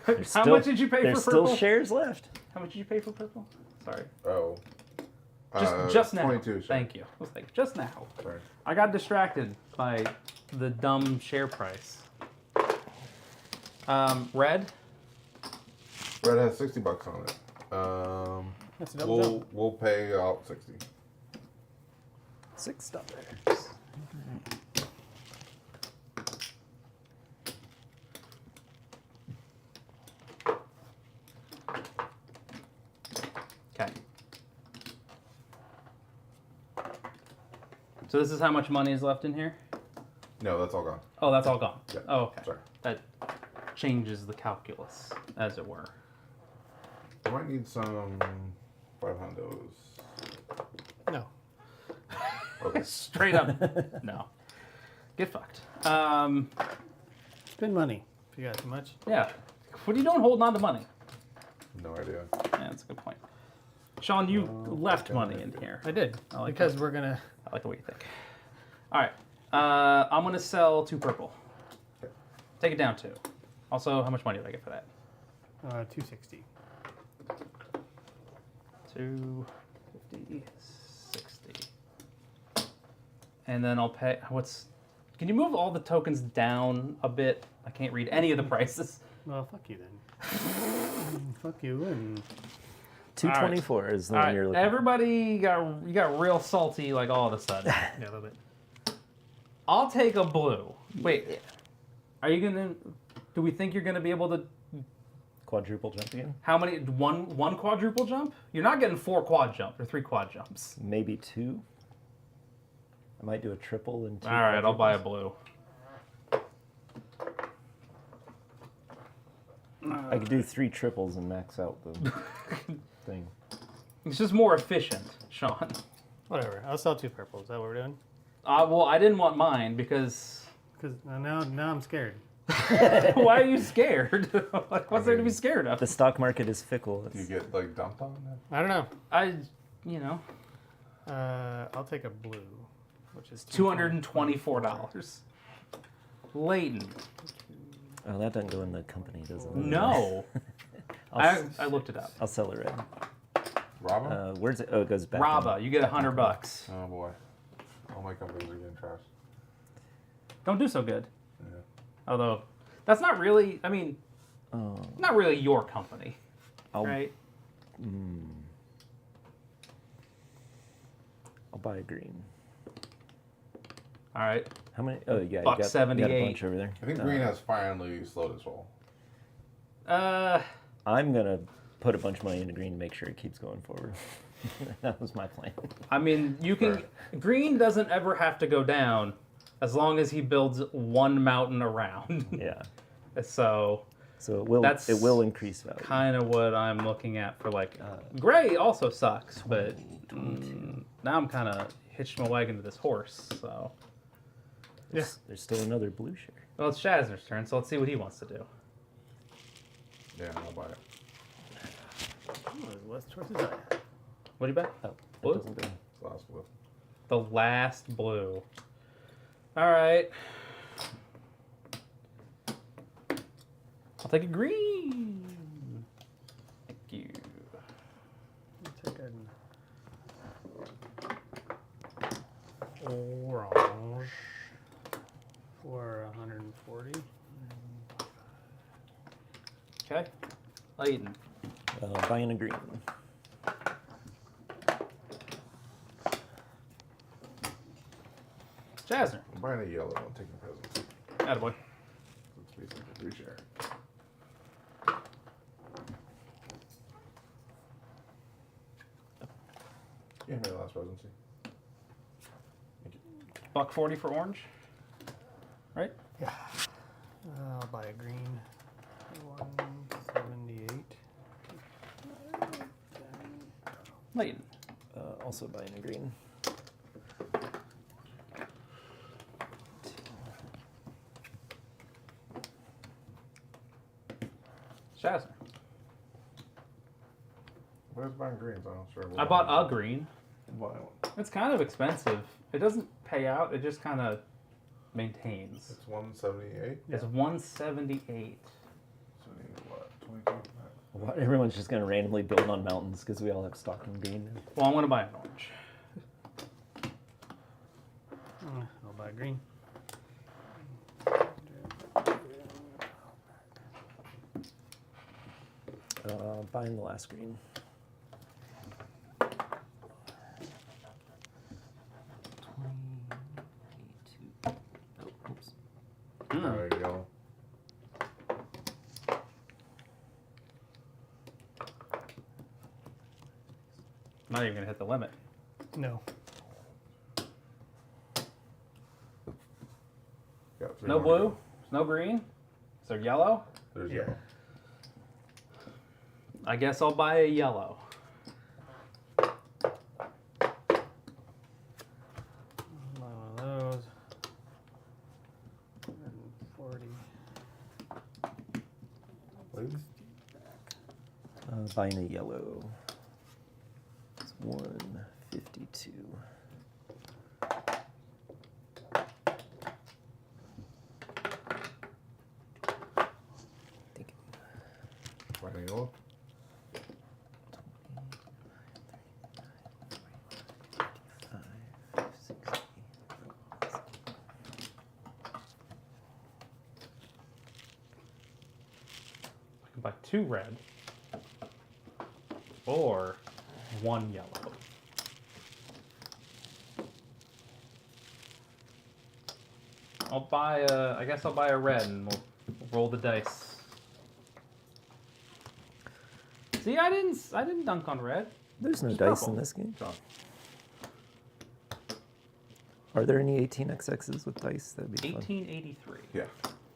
There's How still- much did you pay There's for purple? still shares left. How much did you pay for purple? Sorry. Oh. Just now. 22 share. Thank you. I was like, just now. Sorry. I got distracted by the dumb share price. Red. Red has $60 on it. That's a double jump. We'll pay out 60. $6. Okay. So this is how much money is left in here? No, that's all gone. Oh, that's all gone. Yeah. Oh, okay. Sorry. That changes the calculus, as it were. I might need some 500s. No. Okay. Straight up, no. Get fucked. Spend money if you got too much. Yeah. What are you doing holding on to money? No idea. Yeah, that's a good point. Sean, you left okay. money in here. I did. I like because we're going to. I like the way you think. All right. I'm going to sell 2 purple. Okay. Take it down 2. Also, how much money did I get for that? 260. 250, 60. And then I'll pay. Can you move all the tokens down a bit? I can't read any of the prices. Well, fuck you then. Fuck you and 224 is the All one right, you're looking everybody you got real salty like all of a sudden. yeah, a little bit. I'll take a blue. Wait, are you gonna? Do we think you're gonna be able to? Quadruple jump again? How many? One quadruple jump? You're not getting 4 quad jump or 3 quad jumps. Maybe 2. I might do a triple and 2. All right, I'll buy a quadruples. blue. I could do 3 triples and max out the thing. It's just more efficient, Sean. Whatever. I'll sell 2 purples. Is that what we're doing? Well, I didn't want mine because. Because now I'm scared. Why are you scared? Like, what's there to be scared of? The stock market is fickle. Do you get like dumped on? I don't know. You know, I'll take a blue, which is $224. Leighton. Oh, that doesn't go in the company, does it? No. I looked it up. I'll sell it red. Raba? Where's it? Oh, it goes back. Raba, you get $100. Oh boy. All my companies are getting trashed. Don't do so good. Yeah. Although, that's not really. I mean, not really your company, right? I'll buy a green. All right. How many? Oh, yeah. Buck you got a 78. bunch over there. I think green has finally slowed its roll. I'm going to put a bunch of money into green to make sure it keeps going forward. That was my plan. I mean, you can. Right. Green doesn't ever have to go down, as long as he builds one mountain around. Yeah. So it will increase value. kind of what I'm looking at for like. Gray also sucks, but now I'm kind of hitched my wagon to this horse. So. There's still another blue share. Well, it's Shazner's turn, so let's see what he wants to do. Yeah, I'll buy it. Less choices I have. What do you bet? Oh, Blue? it doesn't go. It's the last blue. The last blue. All right. I'll take a green. Thank you. I'll take an orange for 140. Okay. Leighton. Buying a green. Jasner. I'm buying a yellow. I'm taking presents. Attaboy. It's basically a 3 share. Yeah, my last presidency. Buck 40 for orange. Right? Yeah. I'll buy a green. 178. Leighton. Also buying a green. Shazner. Where's buying greens? I'm not sure. I bought a green. Buy one. It's kind of expensive. It doesn't pay out. It just kind of maintains. It's 178. It's 178. So we need what? 22. What? Everyone's just going to randomly build on mountains because we all have stock in green. Well, I'm going to buy an orange. I'll buy a green. Buying the last green. There you go. Not even going to hit the limit. No. Got 3 No more to blue? go. No green? Is there yellow? There's Yeah. yellow. I guess I'll buy a yellow. Buy one of those. 140. Please. Buying a yellow. It's 152. Buying 2 red or 1 yellow. I guess I'll buy a red and we'll roll the dice. See, I didn't dunk on red. There's no It's dice purple. in this game. Done. Are there any 18xx's with dice? That'd be fun. 1883. Yeah.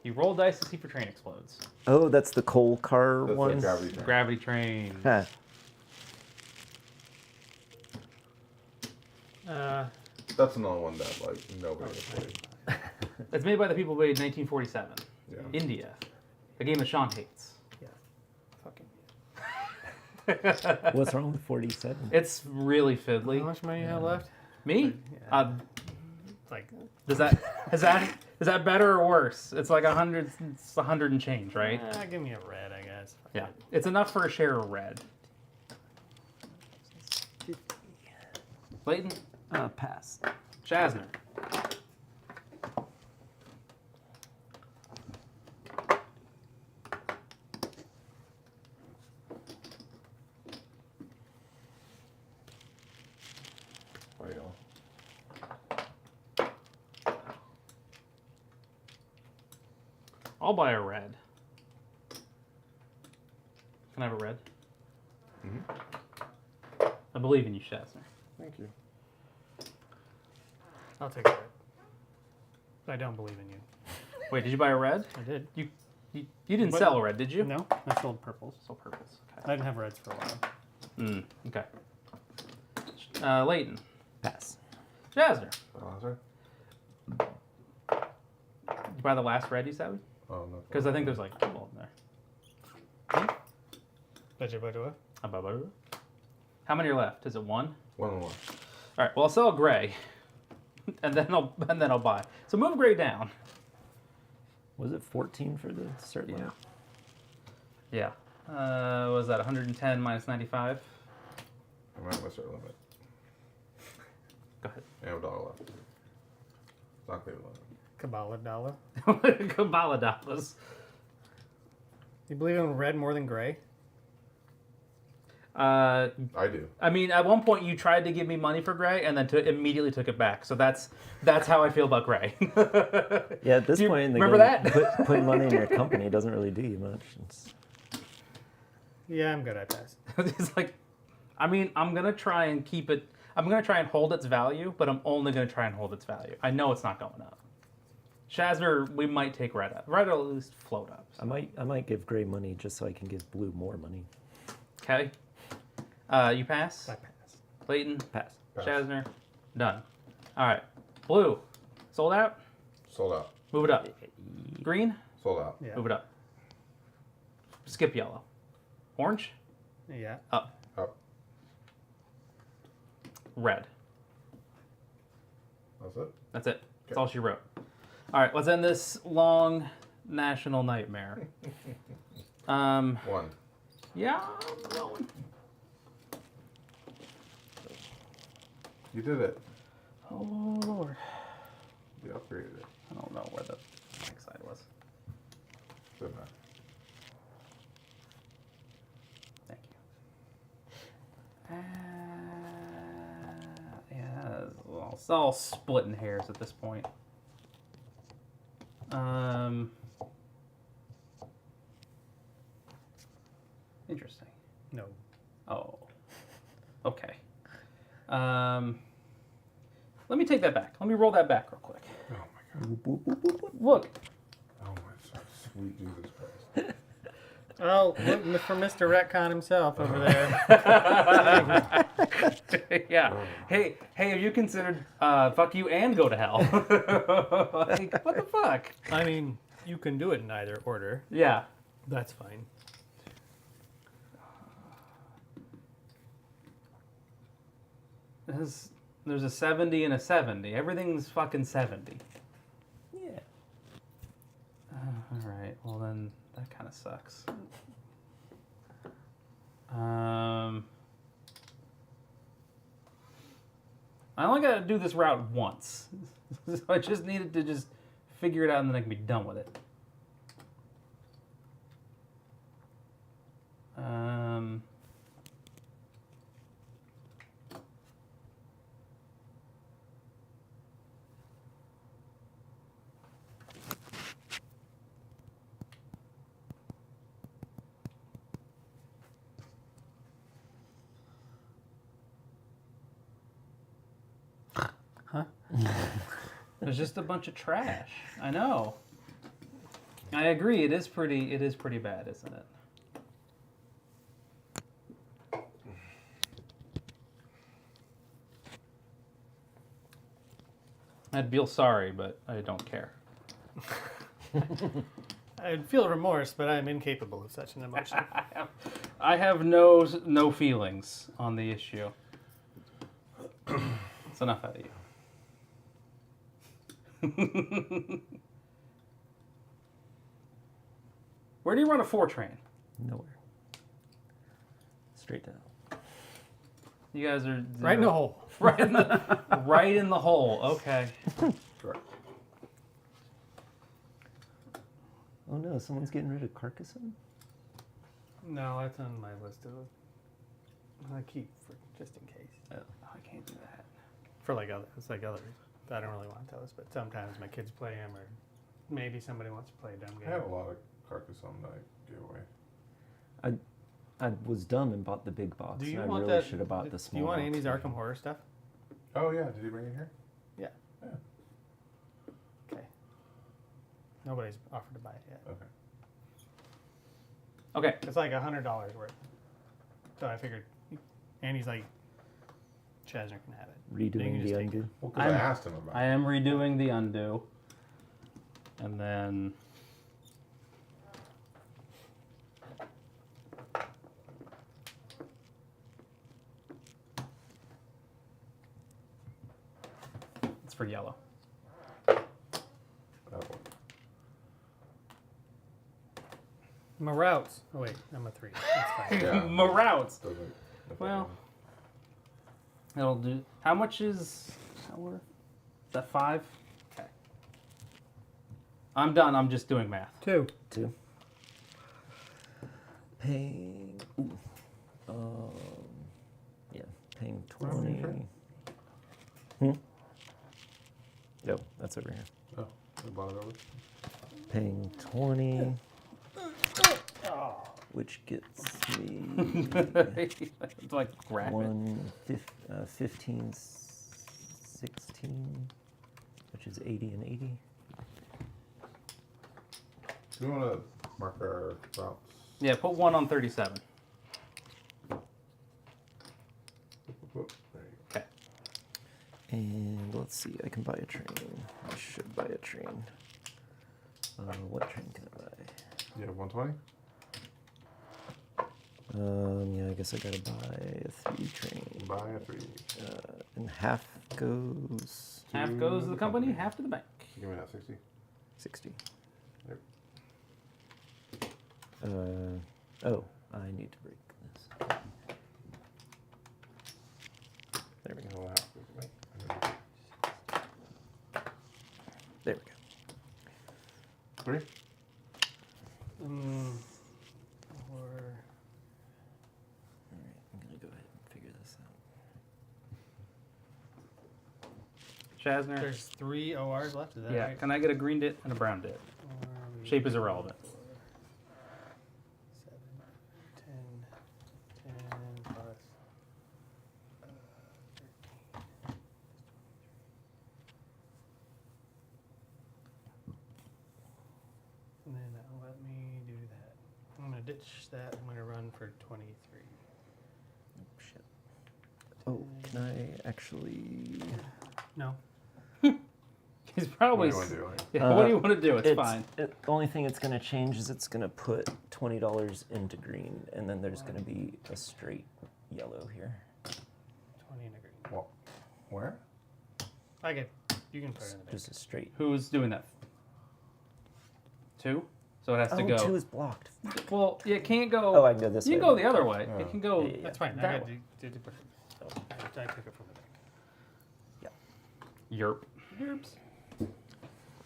You roll dice to see if your train explodes. Oh, that's the coal car That's one. the gravity train. Gravity train. Huh. That's another one that like nobody has played. It's made by the people who made 1947. Yeah. India. The game that Sean hates. Yeah. Fucking. What's wrong with 47? It's really How fiddly. much money you have left? Me? Yeah. It's like Is that better or worse? It's like 100. It's 100 and change, right? give me a red, I guess. Fuck Yeah. it. It's enough for a share of red. Clayton? Pass. Chasner. Well, I'll buy a red. Can I have a red? Mhm. I believe in you, Chasner. thank you. I'll take a red. I don't believe in you. Wait, did you buy a red? I did. You didn't But- sell a red, did you? No, I sold purples. So purples. I Okay. didn't have reds for a while. Okay. Leighton. Pass. Chasner. Oh, sorry. Did you buy the last red you said? Oh no. Because I think there's like 2 in there. Budget, budget. How many are left? Is it 1? One and one. All right. Well, I'll sell gray, and then I'll buy. So move gray down. Was it 14 for the start limit? Yeah. What was that 110 minus 95? I'm at my start limit. Go ahead. I have a dollar left. Not clear limit. Kabbalah dollar. Kabbalah dollars. You believe in red more than gray? I do. I mean, at one point you tried to give me money for gray, and then immediately took it back. So that's how I feel about gray. Yeah, at this Do you point in the remember game, that? putting money in your company doesn't really do you much. Yeah, I'm good. I pass. It's like, I mean, I'm gonna try and keep it. I'm gonna try and hold its value, but I'm only gonna try and hold its value. I know it's not going up. Shazner, we might take red up. Red will at least float up. I might give gray money just so I can give blue more money. Okay. You pass. I pass. Clayton. Pass. Pass. Shazner. Done. All right. Blue. Sold out. Sold out. Move it up. Green. Sold out. Yeah. Move it up. Skip yellow. Orange. Yeah. Up. Up. Red. That's it. That's it. That's Okay. all she wrote. All right. Let's end this long national nightmare. One. Yeah, I'm going. You did it. Oh Lord. You upgraded it. I don't know where the next side was. Doesn't matter. Thank you. Yeah, well, it's all splitting hairs at this point. Interesting. No. Oh. Okay. Let me take that back. Let me roll that back real quick. Oh my god. Look. Oh my sweet Jesus Christ. Oh, look for Mr. Retcon himself over there. Yeah. Hey, have you considered fuck you and go to hell? Like, what the fuck? I mean, you can do it in either order. Yeah. That's fine. There's a 70 and a 70. Everything's fucking 70. Yeah. All right. Well, then that kind of sucks. I only got to do this route once. So I just needed to just figure it out and then I can be done with it. Huh? There's just a bunch of trash. I know. I agree. It is pretty bad, isn't it? I'd feel sorry, but I don't care. I'd feel remorse, but I'm incapable of such an emotion. I have no feelings on the issue. That's enough out of you. Where do you run a 4 train? Nowhere. Straight down. You guys are Right in the hole. right in the hole. Okay. Correct. Oh no, someone's getting rid of Carcassonne? No, that's on my list of. I keep for just in case. Oh, I can't do that. For like other, it's like others. I don't really want to tell us, but sometimes my kids play them, or maybe somebody wants to play a dumb I game. have a lot of Carcassonne that I gave away. I was dumb and bought the big box. Do you and I want really that? should have bought the Do small you want box Andy's version. Arkham Horror stuff? Oh yeah, did he bring it here? Yeah. Yeah. Okay. Nobody's offered to buy it yet. Okay. Okay. It's like $100 worth. So I figured Andy's like, Chasner can have it. You can Redoing just the take undo. Well, because I asked him about I am redoing the undo. And then it's for yellow. that one. Maroutes. Oh wait, I'm a 3. That's fine. Yeah. Maroutes. Doesn't- Well, it'll do. How much is that worth? Is that 5? Okay. I'm done. I'm just doing math. 2. 2. Paying. Ooh. Yeah, paying 20. No, that's over here. Oh, we bought it over. Paying 20. Which gets me It's like graphic. 15, 16, which is 80 and 80. Do you want to mark our routes? Yeah, put 1 on 37. Whoop, there you Okay. And let's see, I can buy a train. I should buy a train. What train can I buy? go. You have 120? Yeah, I guess I gotta buy a 3 train. Buy a 3. And half goes Half goes to the company, half to the bank. Give me that 60. 60. Yep. Oh, I need to break this. There we go. No, half goes away. There we go. 3? Or Alright, I'm gonna go ahead and figure this out. Chasner. there's 3 ORs left. Is that Yeah, right? can I get a green dit and a brown dit? Shape is irrelevant. 7, 10 plus. 13. And then that'll let me do that. I'm gonna ditch that. I'm gonna run for 23. Oh, shit. Oh, can I actually... No. He's probably. What do you want to do? Yeah, what do you want to do? It's fine. The only thing it's going to change is it's going to put $20 into green, and then there's going to be a straight yellow here. 20 and a green. Well, where? Okay. You can put it in the Just a straight. Who's doing that? 2? So it has to Oh, go. 2 is blocked. Well, it can't go. Oh, I can go this You way. can go the other way. Oh. It can go. Yeah, yeah, That's fine. I That got way. to put it. I took it from the back. Yerp. Derps.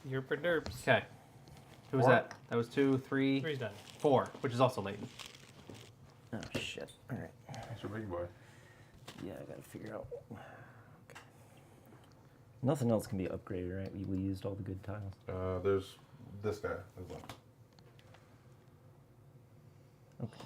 Yerper derps. Okay. Who was 4? that? That was 2, 3, 3's done. 4, which is also Leighton. Oh, shit. All right. That's your big boy. Yeah, I got to figure out. Okay. Nothing else can be upgraded, right? We used all the good tiles. There's this guy as well. Okay.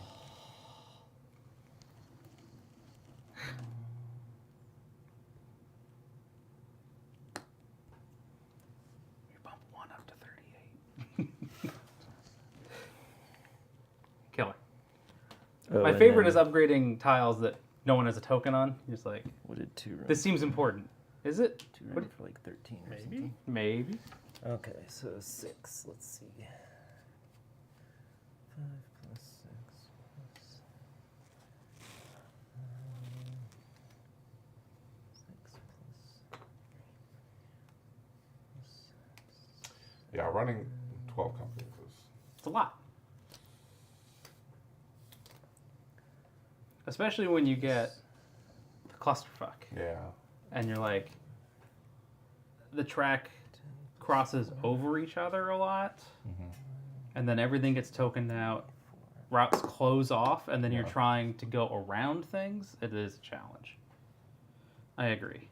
Oh, My and favorite then is upgrading tiles that no one has a token on. Just like, What did 2 run? this seems important. Is it? 2 run for like 13 or Maybe. something. Maybe. Okay, so 6. Let's see. 5 plus 6 plus 6 plus Yeah, running 12 companies is. It's a lot. Especially when you get the clusterfuck. Yeah. And you're like, the track crosses over each other a lot. And then everything gets tokened out. Routes close off, and then you're trying to go around things. It is a challenge. I agree.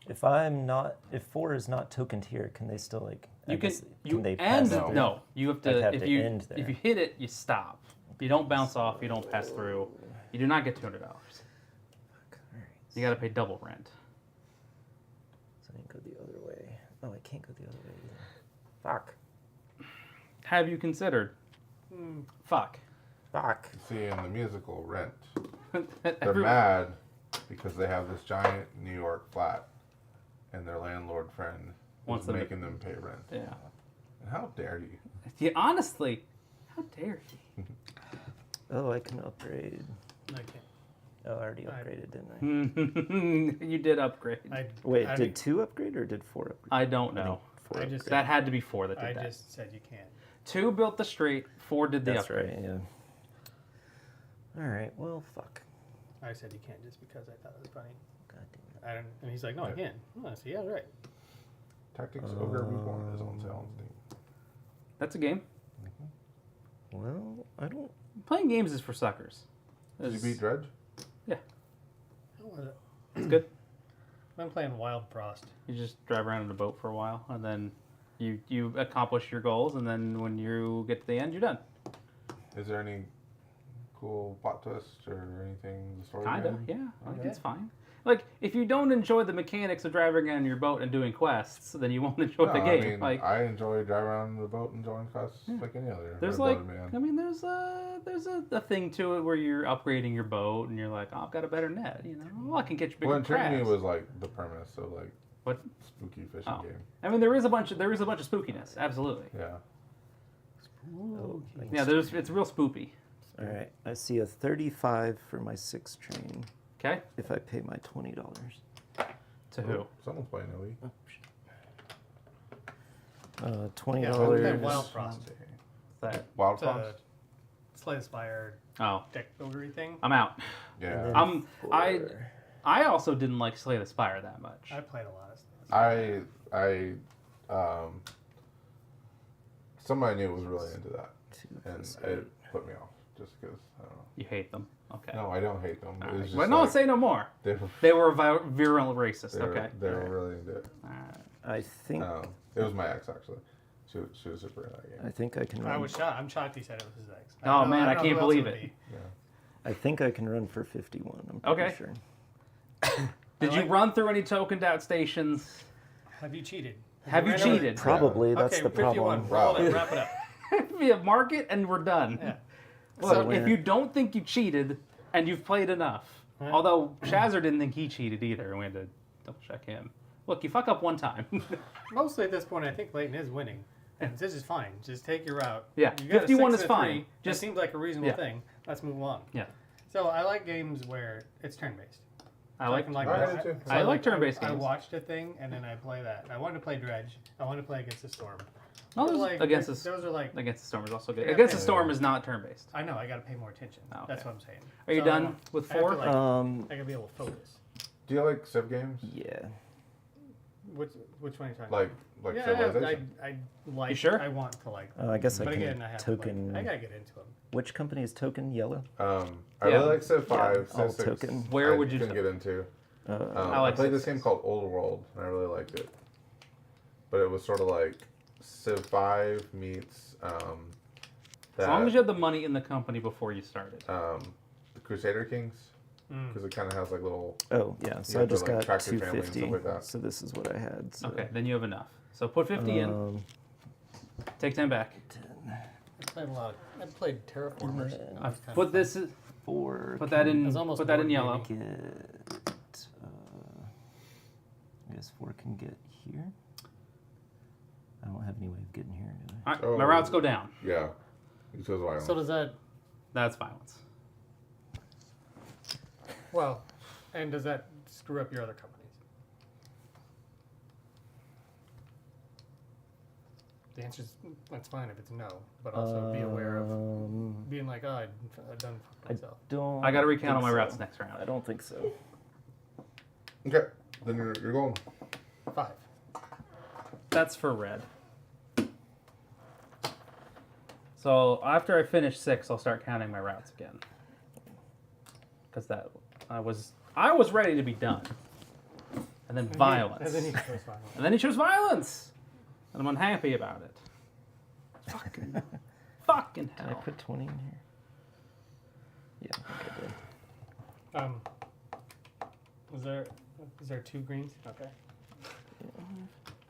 If 4 is not tokened here, can they still like? You can they end. pass through? No, you have to. I'd have if to you end there. if you hit it, you stop. You don't bounce off. You don't pass through. You do not get $200. Alright, You got to pay double rent. so I can go the other way. Oh, I can't go the other way either. Fuck. Have you considered? Fuck. Fuck. See, in the musical Rent, they're Every- mad because they have this giant New York flat, and their landlord friend Wants is them to- making them pay rent. Yeah. And how dare you? Yeah. Honestly, how dare you? Oh, I can upgrade. I can't. Oh, I already upgraded, didn't I? You did upgrade. Wait, I did 2 upgrade or did 4 upgrade? I don't know. 4 I just- upgrade. That had to be 4 that did I that. just said you can't. 2 built the street. 4 did the That's upgrade. right, yeah. Alright, well, fuck. I said you can't just because I thought it was funny. God damn it. I don't, and he's like, no, I can. Oh, I said, yeah, right. Tactics Ogre Reborn is on sale on Steam. That's a game. Well, I don't. Playing games is for suckers. Did you It's- beat Dredge? How was it? It's good. I'm playing Wild Frost. You just drive around in a boat for a while, and then you accomplish your goals, and then when you get to the end, you're done. Is there any cool plot twist or anything in the story? Kinda, behind? yeah. Like, Okay. it's fine. Like, if you don't enjoy the mechanics of driving on your boat and doing quests, then you won't enjoy the No, game. I mean, like, I enjoy driving around the boat and enjoying quests like any other. there's red-blooded like, man. I mean, there's a thing to it where you're upgrading your boat, and you're like, oh, I've got a better net. You know, well, I can catch bigger What intrigued me crabs. was like the premise of like What? spooky fishing Oh. game. I mean, there is a bunch of spookiness. Absolutely. Yeah. Oh, I can Yeah, it's real spoopy. Alright, I see a 35 for my 6 train Okay. if I pay my $20. To who? Someone's playing Elite. $20. Yeah, I'm playing Wild Frost. That. Wild It's a Frost? Slay the Spire Oh, deck buildery thing. I'm out. Yeah. then- I also didn't like Slay the Spire that much. I played a lot of stuff. Somebody I knew was really into that, 2 and plus it put me off just because I don't know. You hate them. Okay. No, I don't hate them. It was just But no, like, say no more. they were, They were virulent racist. they were, Okay. they were really into it. Alright. I think It was my ex actually. She was super into that game. I think I can I run. was shocked. I'm shocked he said it was his ex. Oh, don't know- man, I don't know can't who else believe would it. be. I think I can run for 51. I'm pretty Okay. sure. Did you run through any tokened out stations? Have you cheated? Have you ran over- cheated? Probably that's okay, the 51. problem. Roll it. Wrap it up. Yeah, mark it and we're done. Yeah. Look, So if when- you don't think you cheated and you've played enough, Huh? although Shazzer didn't think he cheated either, and we had to double check him. Look, you fuck up one time. Mostly at this point, I think Leighton is winning. And this is fine. Just take your route. Yeah, You got a 51 6 is and a fine. 3. Just- seems like a reasonable yeah. thing. Let's move along. Yeah. So I like games where it's turn-based. I like. can like I that. do too. I like turn-based I games. watched a thing and then I play that. I wanted to play Dredge. I wanted to play Against the Storm. Oh, Those those- are against those the are like. Against the Storm is also good. Yeah, Against the yeah. Storm is not turn-based. I know. I got to pay more attention. Oh, That's okay. what I'm saying. Are you So done with I have to, 4? like, I gotta be able to focus. Do you like Civ games? Yeah. Which one are you talking Like about? Yeah, Civilization? I like. You sure? I want to like. I guess I but can again, I have token. To, like, I gotta get into them. Which company is token? Yellow. I Yeah. really like Civ 5. I'll Civ 6. token. Where I would you couldn't to- get into? I I like played Civ this game 6. called Old World, and I really liked it. But it was sort of like Civ 5 meets As long as you had the money in the company before you started. the Crusader Kings, because it kind of has like little. Oh yeah. So You I have to, just like, got track your family and 250. stuff like that. So this is what I had. So, Okay, then you have enough. So put 50 in. Take 10 back. 10. I played a lot. I played Terraformers. And That was I've kinda put fun. this. 4. Put that in. It's almost Put that in board yellow. Get. I guess 4 can get here. I don't have any way of getting here, do I? All right, Oh. my routes go down. Yeah. He chose violence. So does that? That's violence. Well, and does that screw up your other companies? The answer is that's fine if it's no, but also be aware of being like, oh, I've done fucked myself. Don't. I got to recount all think my so. routes next round. I don't think so. Okay. Then you're going. 5. That's for red. So after I finish 6, I'll start counting my routes again. Because I was ready to be done. And then violence. And then you chose violence. And then he chose violence. And I'm unhappy about it. Fucking Did I hell. put 20 in here? Yeah, I think I did. Is there 2 greens? Okay.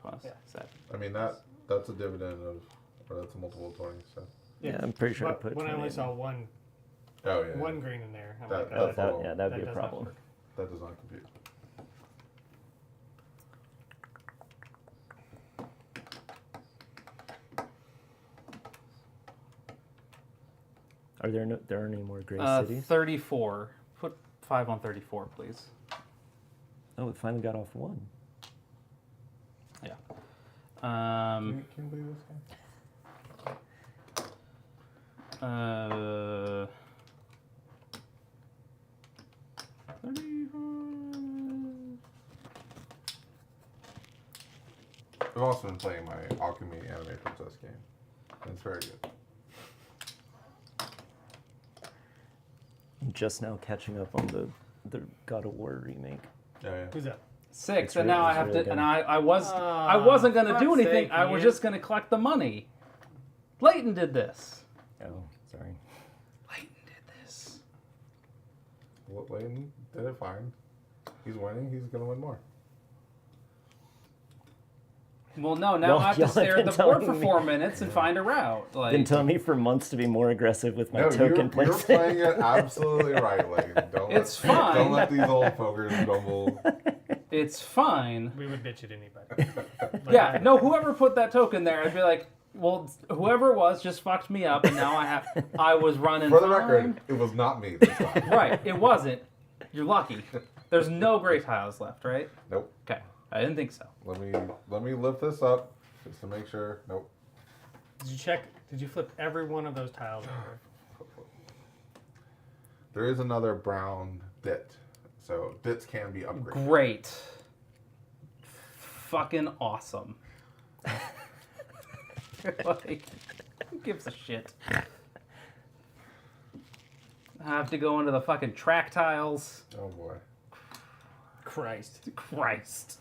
Plus Yeah. 7. I mean, that's a dividend of, or that's a multiple of 20, so. Yeah, I'm pretty sure I But put when 20 I only in. saw one Oh, yeah. green in there, I'm That- like, that's oh, all. Yeah, that would that be a does not problem. work. That does not compute. Are there aren't any more gray cities? 34. Put 5 on 34, please. Oh, it finally got off 1. Yeah. Can you believe this game? Uh, 34. I've also been playing my Alchemy Anime Princess game. And it's very good. I'm just now catching up on the God of War remake. Yeah. Who's that? 6, It's and really- now I it's have really to, and good. I wasn't gonna do fuck's anything. sake, I was Ian. just gonna collect the money. Leighton did this. Oh, sorry. Leighton did this. Well, Layton did it fine. He's winning. He's going to win more. Well, no, now No, I have y'all to stare at been the board for telling me. 4 minutes and find a route. Been Like, telling me for months to be more aggressive with my No, token you're placement. playing it absolutely right, Layton. It's fine. Don't let these old pokers grumble. it's fine. We would bitch at anybody. Yeah, no, whoever put that token there, I'd be like, well, whoever it was just fucked me up, and now I was running. For the fine. record, it was not me this time. Right, it wasn't. You're lucky. There's no gray tiles left, right? Nope. Okay, I didn't think so. Let me lift this up just to make sure. Nope. Did you check? Did you flip every one of those tiles over? There is another brown bit, so bits can be upgraded. Great. Fucking awesome. Like, who gives a shit? I have to go into the fucking track tiles. Oh boy. Christ. Christ.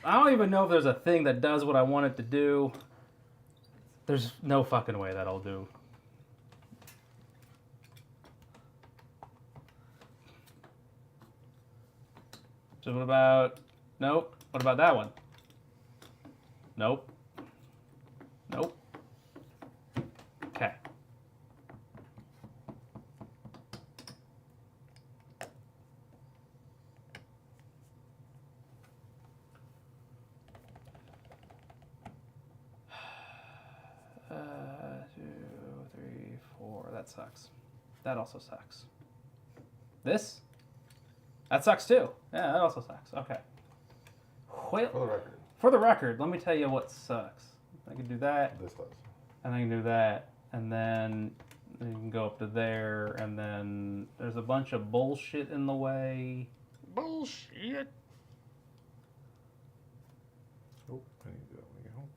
I don't even know if there's a thing that does what I want it to do. There's no fucking way that'll do. So what about... Nope. What about that one? Nope. Nope. Okay. Two, three, four. That sucks. That also sucks. This? That sucks too. Yeah, that also sucks. Okay. Well, For the record, for the record, let me tell you what sucks. I can do that, this does. and I can do that, and then you can go up to there, and then there's a bunch of bullshit in the way. Bullshit. Oh, I need to do that when I get home.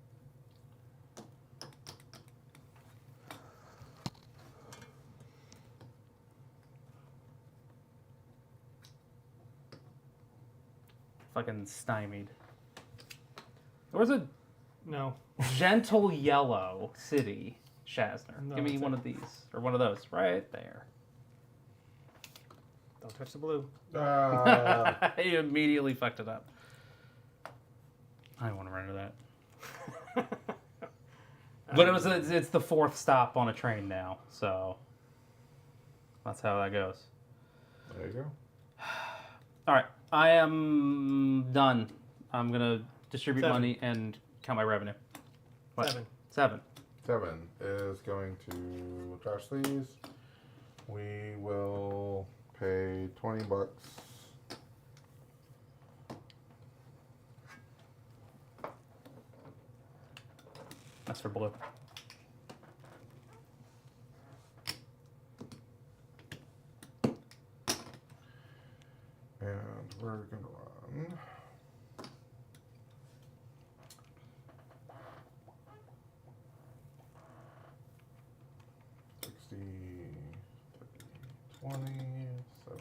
Fucking stymied. There was a No. gentle yellow city, Shazner. No, Give me it's one of these, or one of those, right there. Don't touch the blue. You immediately fucked it up. I don't want to run into that. But it's the 4th stop on a train now, so That's how that goes. There you go. All right, I am done. I'm gonna distribute 7. money and count my revenue. What? 7. 7. 7 is going to trash these. We will pay $20. That's for blue. And we're going to run. $60, $20, $70,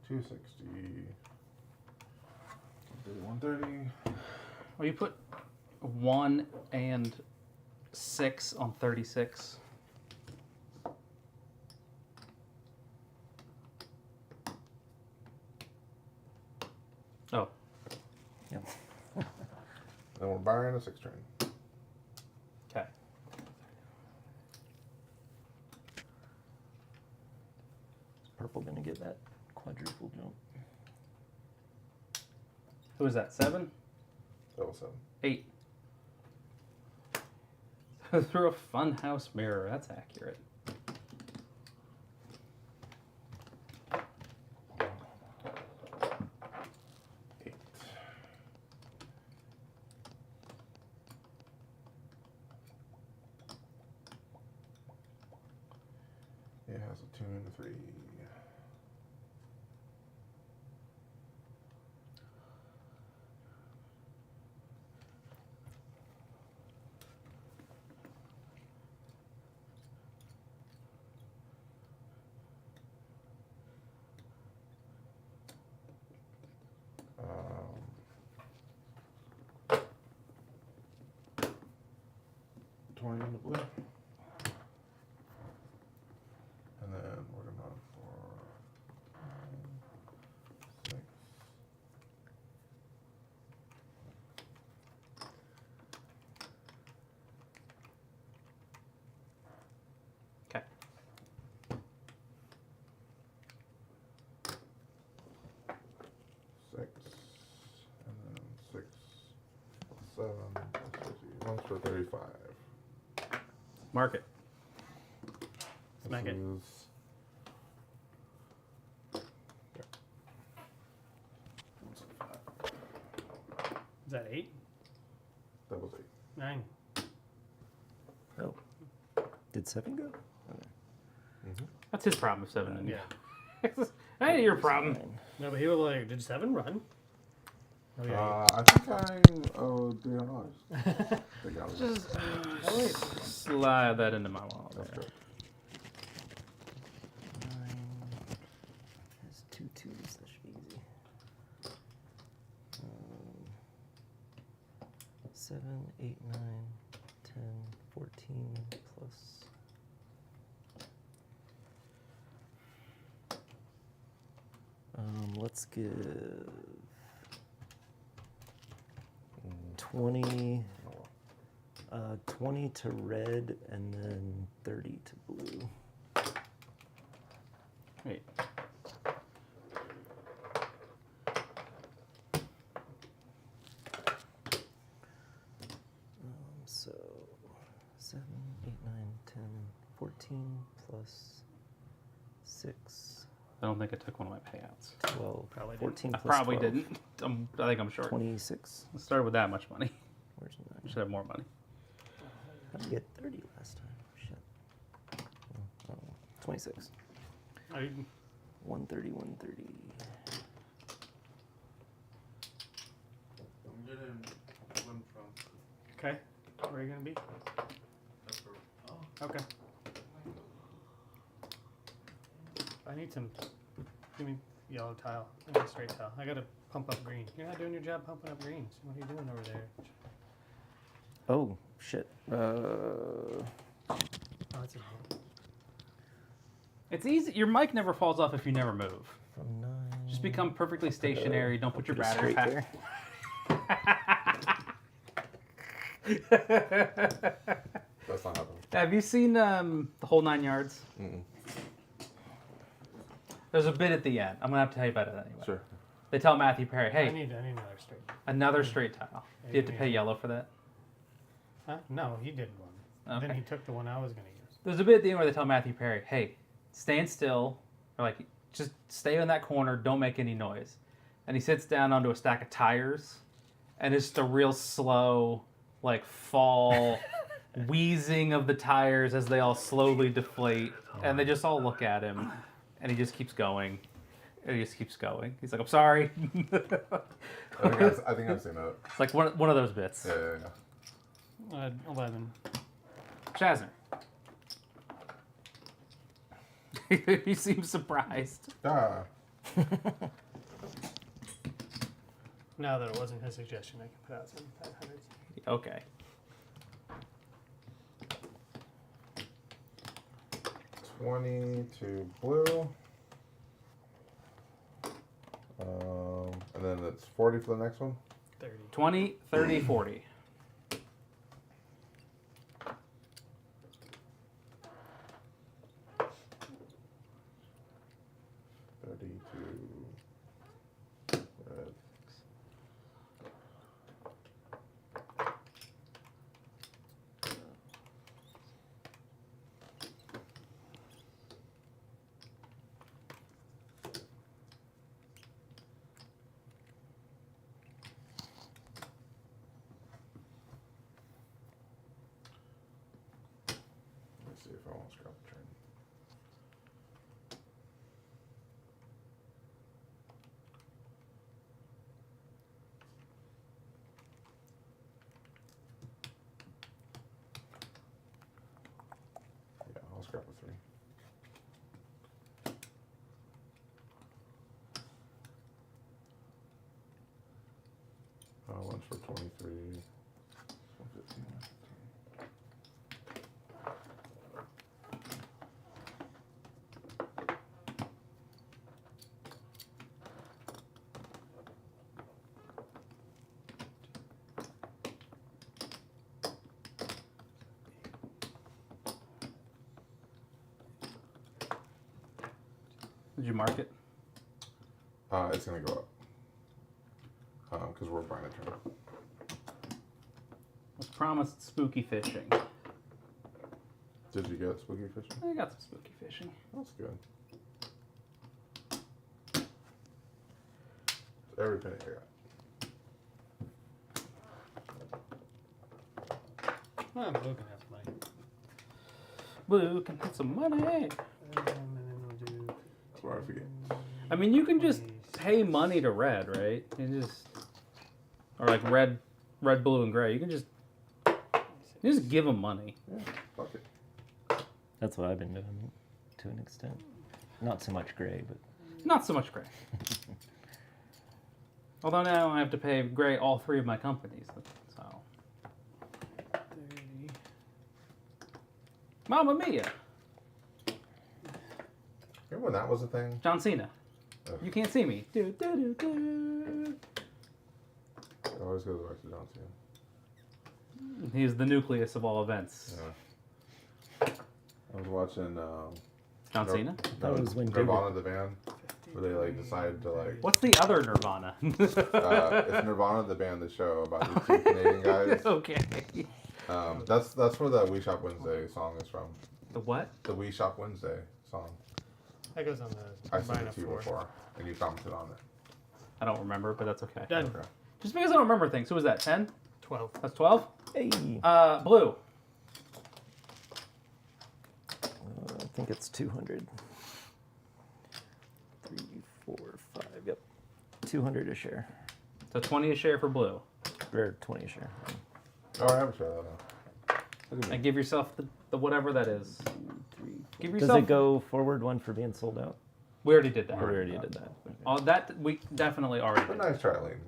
$80, $260, $130. Well, you put 1 and 6 on 36. Oh, Yep. Then we're buying a 6 train. okay. Is purple gonna get that quadruple jump? Who is that? 7? That was 7. 8. Through a funhouse mirror. That's accurate. It has a 2 and a 3. Um, 20 in the blue. And then we're gonna run for 6. Okay. Six, and then 6, 7, 50. One's for 35. Mark it. Smack it. Is, Is that 8? that was 8. 9. Oh. Did 7 go? Okay. That's his problem, 7 and Yeah. That ain't your problem. 9. No, but he was like, did 7 run? Oh, yeah. I think I owe $300. They got it. Slide that into my wallet. That's there. good. 9 has 2 2s. That should be easy. 7, 8, 9, 10, 14 plus. Let's give 20, 20 to red and then 30 to blue. Wait. So 7, 8, 9, 10, 14 plus 6, I don't think I took one of my payouts. 12, Probably didn't. 14 I plus probably 12, didn't. I think I'm short. 26. I started with that much money. Where's I 9? should have more money. How did I get 30 last time? Shit. Oh, 26. I, 130, 130. I'm getting one from. okay. Where are you going to be? Okay. I need some. Give me yellow tile. I need straight tile. I gotta pump up green. You're not doing your job pumping up greens. What are you doing over there? Oh, shit. Oh, that's a It's easy. Your mic never falls off if you never move. From 9. Just become perfectly stationary. Don't put your Put it battery straight pack. there. That's not happening. Have you seen the whole 9 yards? Mm-mm. There's a bit at the end. I'm gonna have to tell you about it anyway. Sure. They tell Matthew Perry, I hey, need another straight. another straight tile. Yeah, Do you have to yeah. pay yellow for that? Huh? No, he did one. Okay. Then he took the one I was going to use. There's a bit at the end where they tell Matthew Perry, hey, stand still, or like, just stay in that corner, don't make any noise. And he sits down onto a stack of tires, and it's just a real slow, like, fall, wheezing of the tires as they all slowly deflate, and they just all look at him, and he just keeps going. And he just keeps going. He's like, I'm sorry. I think I've seen that. It's like one of those bits. Yeah. 11. Chasner. He seems surprised. Ah. Now that it wasn't his suggestion, I can put out some 500s. Okay. $22 blue. And then it's 40 for the next one. 30. 20, 30, 40. Red. Let's see if I won't scrap the train. Yeah, I'll scrap a 3. One's for 23. 115. Did you mark it? It's gonna go up. Because we're buying a turn. Was promised spooky fishing. Did you get spooky fishing? I got some spooky fishing. That's good. Every penny I got. Well, Blue can have some money. Blue can put some money. And then we'll do. That's where I forget. I mean, you can just pay money to red, right? You just, or like red, blue, and gray. You can just give them money. Yeah, fuck it. That's what I've been doing to an extent. Not so much gray, but Not so much gray. Although now I have to pay gray all 3 of my companies. So, 30. Mamma Mia, Remember when that was a thing? John Cena. Ugh. You can't see me. Do, do, do, do. It always goes back to John Cena. He's the nucleus of all events. Yeah. I was watching John Cena? That was when Nirvana the band, where they like decided to like What's the other Nirvana? it's Nirvana the band, the show about these 2 Canadian guys. Okay. That's where the We Shop Wednesday song is from. The what? The We Shop Wednesday song. That goes on the I sent combine it of to you 4. before, and you commented on it. I don't remember, but that's okay. Done. Okay. Just because I don't remember things. Who was that? 10? 12. That's 12? hey, Blue. I think it's 200. 3, 4, 5. Yep, 200 a share, So 20 a share for blue. or 20 a share. Oh, I haven't tried that now. Look at me. And give yourself the whatever that is. 2, 3, 4. Give Does yourself. it go forward one for being sold out? We already did that. Or we already did that. Okay. Oh, that we definitely already But did. nice try, Layton.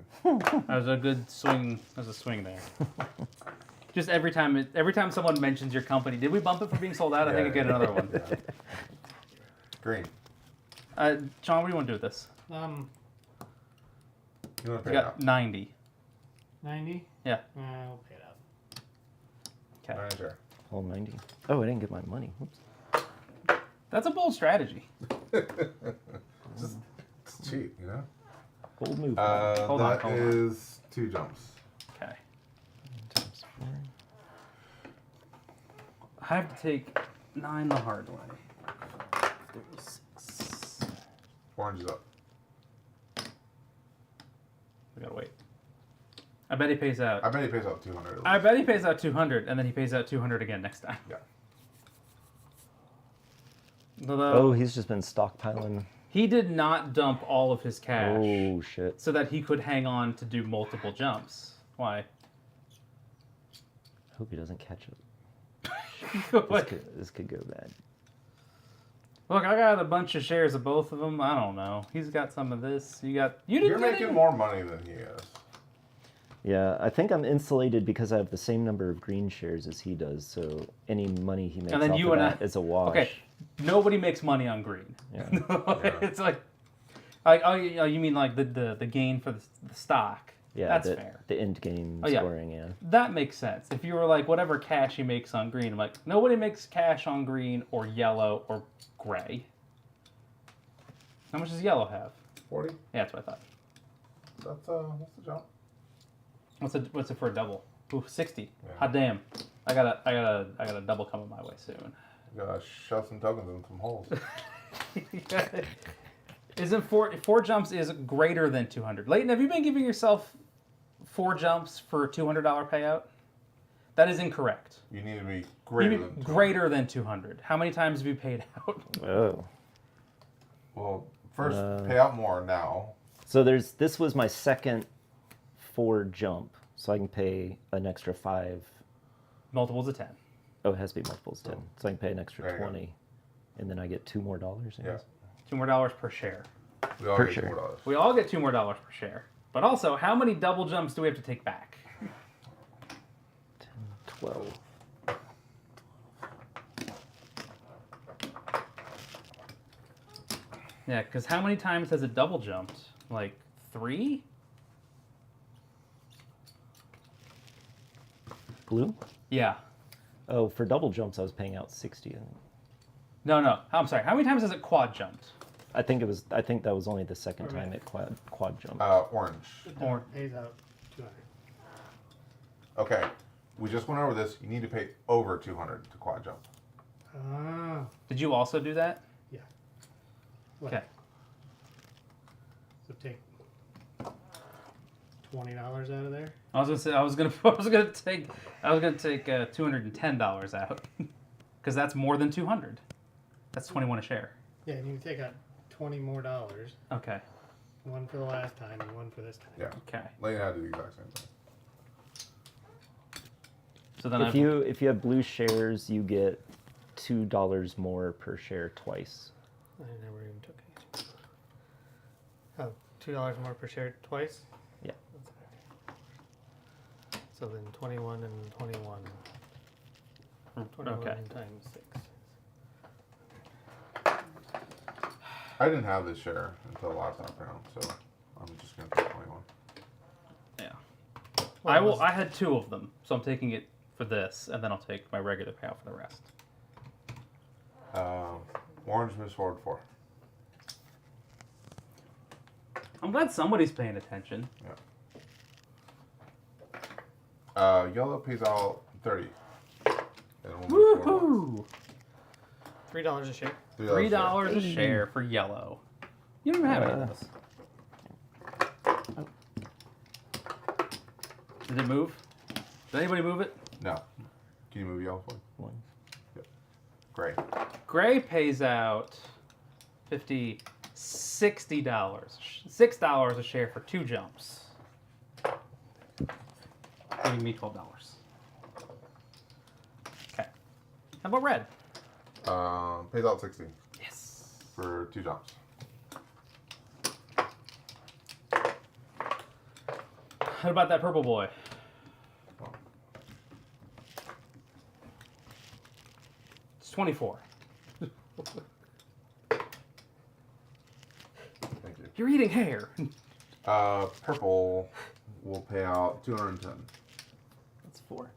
That was a good swing. That was a swing there. Just every time someone mentions your company, did we bump it for being sold out? I think I get another one. Yeah. Green. Sean, what do you want to do with this? You want to We pay got out? 90. 90? Yeah. We'll pay it out. Okay. Alright, sure. All 90. Oh, I didn't get my money. Whoops. That's a bold strategy. Bold move. Hold on, That hold on. is 2 jumps. Okay. Times 4. I have to take 9 the hard way. 36. Orange is up. We gotta wait. I bet he pays out. I bet he pays out 200. I bet he pays out 200, and then he pays out 200 again next time. Yeah. Although, Oh, he's just been stockpiling. he did not dump all of his cash Oh, shit. so that he could hang on to do multiple jumps. Why? Hope he doesn't catch it. Like, This could go bad. look, I got a bunch of shares of both of them. I don't know. He's got some of this. You didn't You're get making any? more money than he is. Yeah, I think I'm insulated because I have the same number of green shares as he does, so any money he makes And then off you of and that I- is a wash. Okay, nobody makes money on green. Yeah. It's like, oh, you mean like the gain for the stock? Yeah, That's the, fair. The end game Oh, yeah. scoring, yeah. That makes sense. If you were like whatever cash he makes on green, I'm like nobody makes cash on green or yellow or gray. How much does yellow have? 40. Yeah, that's what I thought. That's the jump. What's it for a double? Ooh, 60. Yeah. Hot damn. I got a double coming my way soon. You gotta shove some tokens in some holes. Isn't four jumps is greater than 200? Leighton, have you been giving yourself 4 jumps for a $200 payout? That is incorrect. You need to be You greater mean than 200. greater than 200. How many times have you paid out? Oh. Well, first pay out more now. So this was my second 4 jump, so I can pay an extra 5. Multiples of 10. Oh, it has to be multiples 10. So I can pay an There extra you go. 20, and then I get $2 more. I Yeah. guess. $2 more per share. We all Per get share. $4. We all get $2 more per share. But also, how many double jumps do we have to take back? 10, 12. Yeah, because how many times has it double jumped? Like 3? Blue? Yeah. Oh, for double jumps, I was paying out 60. I think. No. I'm sorry. How many times has it quad jumped? I think that was only the second time it quad jumped. Orange. Or Pays out 200. Okay. We just went over this. You need to pay over 200 to quad jump. Ah. did you also do that? Yeah. What? Okay. So take $20 out of there. I was gonna take $210 out because that's more than 200. That's 21 a share. Yeah, and you take out $20 more. Okay. One for the last time and one for this time. Yeah. Okay. Lane had to do the exact same thing. So then If you have blue shares, you get $2 more per share twice. I never even took anything. Oh, $2 more per share twice? Yeah. So then 21 and 21. 21 Okay. times 6. I didn't have this share until the last round, so I'm just going to take 21. Yeah. Well, I had 2 of them, so I'm taking it for this, and then I'll take my regular payout for the rest. Orange moves forward 4. I'm glad somebody's paying attention. Yellow pays out 30. And we'll move forward. Woohoo! $3 a share. $3 a share for yellow. You don't even have any of those. Did it move? Did anybody move it? No. Can you move yellow for me? 1. Great. Gray pays out $60. $6 a share for 2 jumps. Giving me $12. Okay. How about red? Pays out 60 Yes. for 2 jumps. What about that purple boy? It's 24. Thank you. You're eating hair. Purple will pay out 210. That's 4.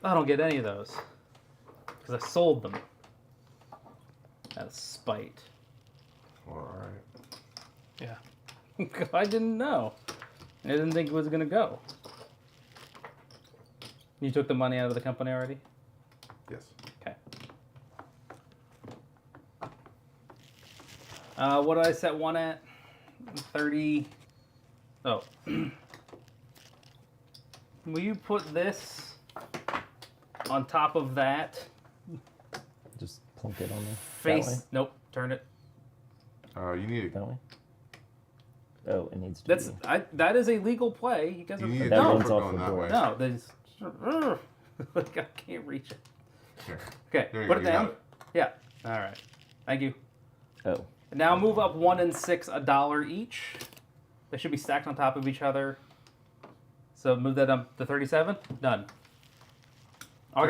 I don't get any of those because I sold them out of spite. All right. Yeah. I didn't know. I didn't think it was gonna go. You took the money out of the company already? Yes. Okay. What did I set one at? 30. Oh. Will you put this on top of that? Just plunk it on there. Face. That way? Nope. Turn it. You need That way? Oh, it needs to That's be. that is a legal play. You guys You are need That to one's for off going the that board. way. no. There's like I can't reach it. Here. Okay. There you Put go, it you got down. it. Yeah. All right. Thank you. Oh. Now move up 1 and 6 $1 each. They should be stacked on top of each other. So move that up to 37. Done. Oh,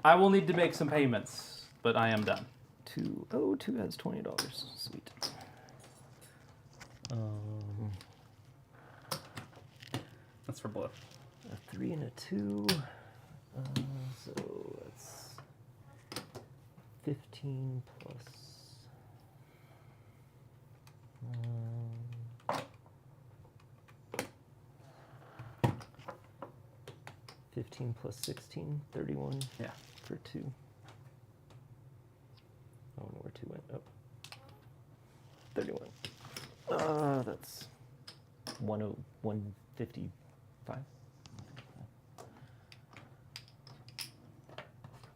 I will need to make some payments, but I am done. 2. Oh, 2 has $20. Sweet. That's for blue. A 3 and a 2. So that's 15 plus. 15 plus 16, 31. Yeah. For 2. I don't know where 2 went. Oh. 31. That's 155.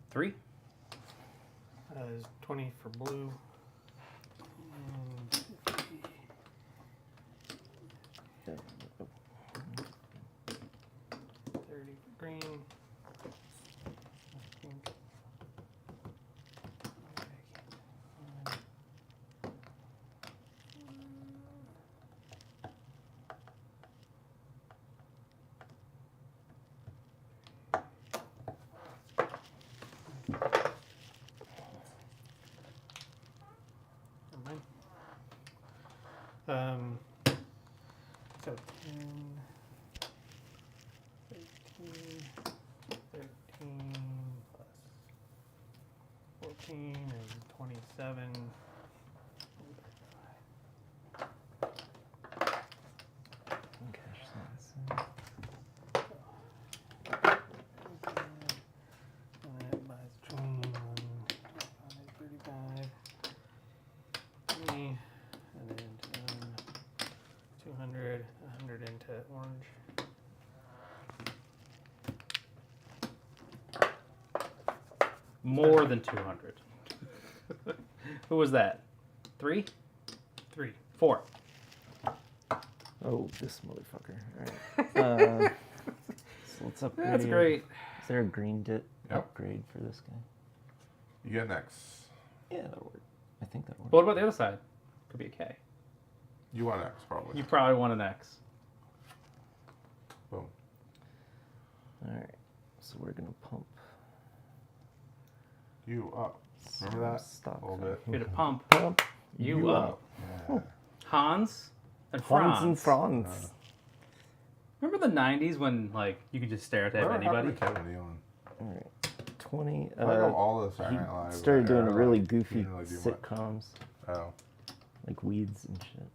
3. Is 20 for blue. And 50. Yeah. 30 for green. Pink. So 10, 13, 13 plus 14 is 27. Cash sense. And that buys 21, 25, 35, 20, and then 200, 100 into orange. More than 200. Who was that? 3? 3. 4. Oh, this motherfucker. Alright. So let's upgrade. That's great. Is there a green dit Yep. upgrade for this guy? You get next. Yeah, that'll work. I think that'll work. What about the other side? Could be a K. You want X probably. You probably want an X. Boom. Alright. So we're going to pump. You up. Remember some that? Stock A little bit. Here to pump Pump. you up. Yeah. Hans and Franz. Franz and Franz. Remember the 90s when like you could just stare at Whatever anybody? happened to Kevin Nealon? Alright. 20. I know all the Saturday He Night Live. started doing era, really like, he goofy didn't really do much. sitcoms. Oh. Like Weeds and shit.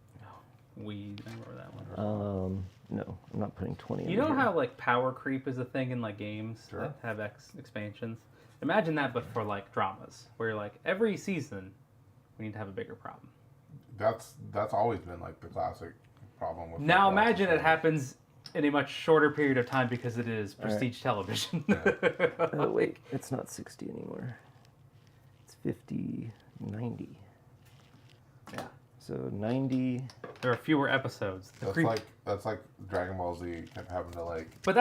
Weed, I remember that one. No, I'm not putting 20 in You know here. how like power creep is a thing in like games Sure. that have expansions? Imagine that, but for like dramas, where like every season we need to have a bigger problem. That's always been like the classic problem with. Now like, lots of imagine it shows. happens in a much shorter period of time because it is All right. prestige television. Oh, wait, it's not 60 anymore. It's 50, 90. Yeah. So 90. There are fewer episodes. The creep, That's like Dragon Ball Z kept having to like but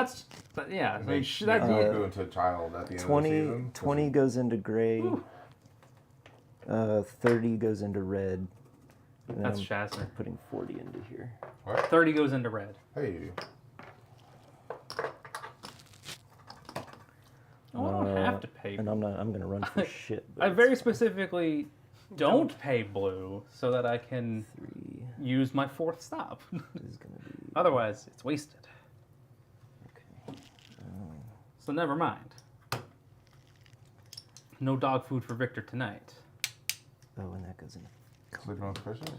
yeah. I mean, make that, Goku into a child at the end 20, of the season. 20 goes into gray. 30 goes into red. And that's I'm Shazner. putting 40 into here. What? 30 goes into red. Hey. Oh, I don't have to pay. And I'm gonna run for shit. But I it's very fine. specifically don't pay blue so that I can 3 use my fourth stop. is gonna be Otherwise, it's wasted. okay. So never mind. No dog food for Victor tonight. Oh, and that goes into Sleeping on cushions?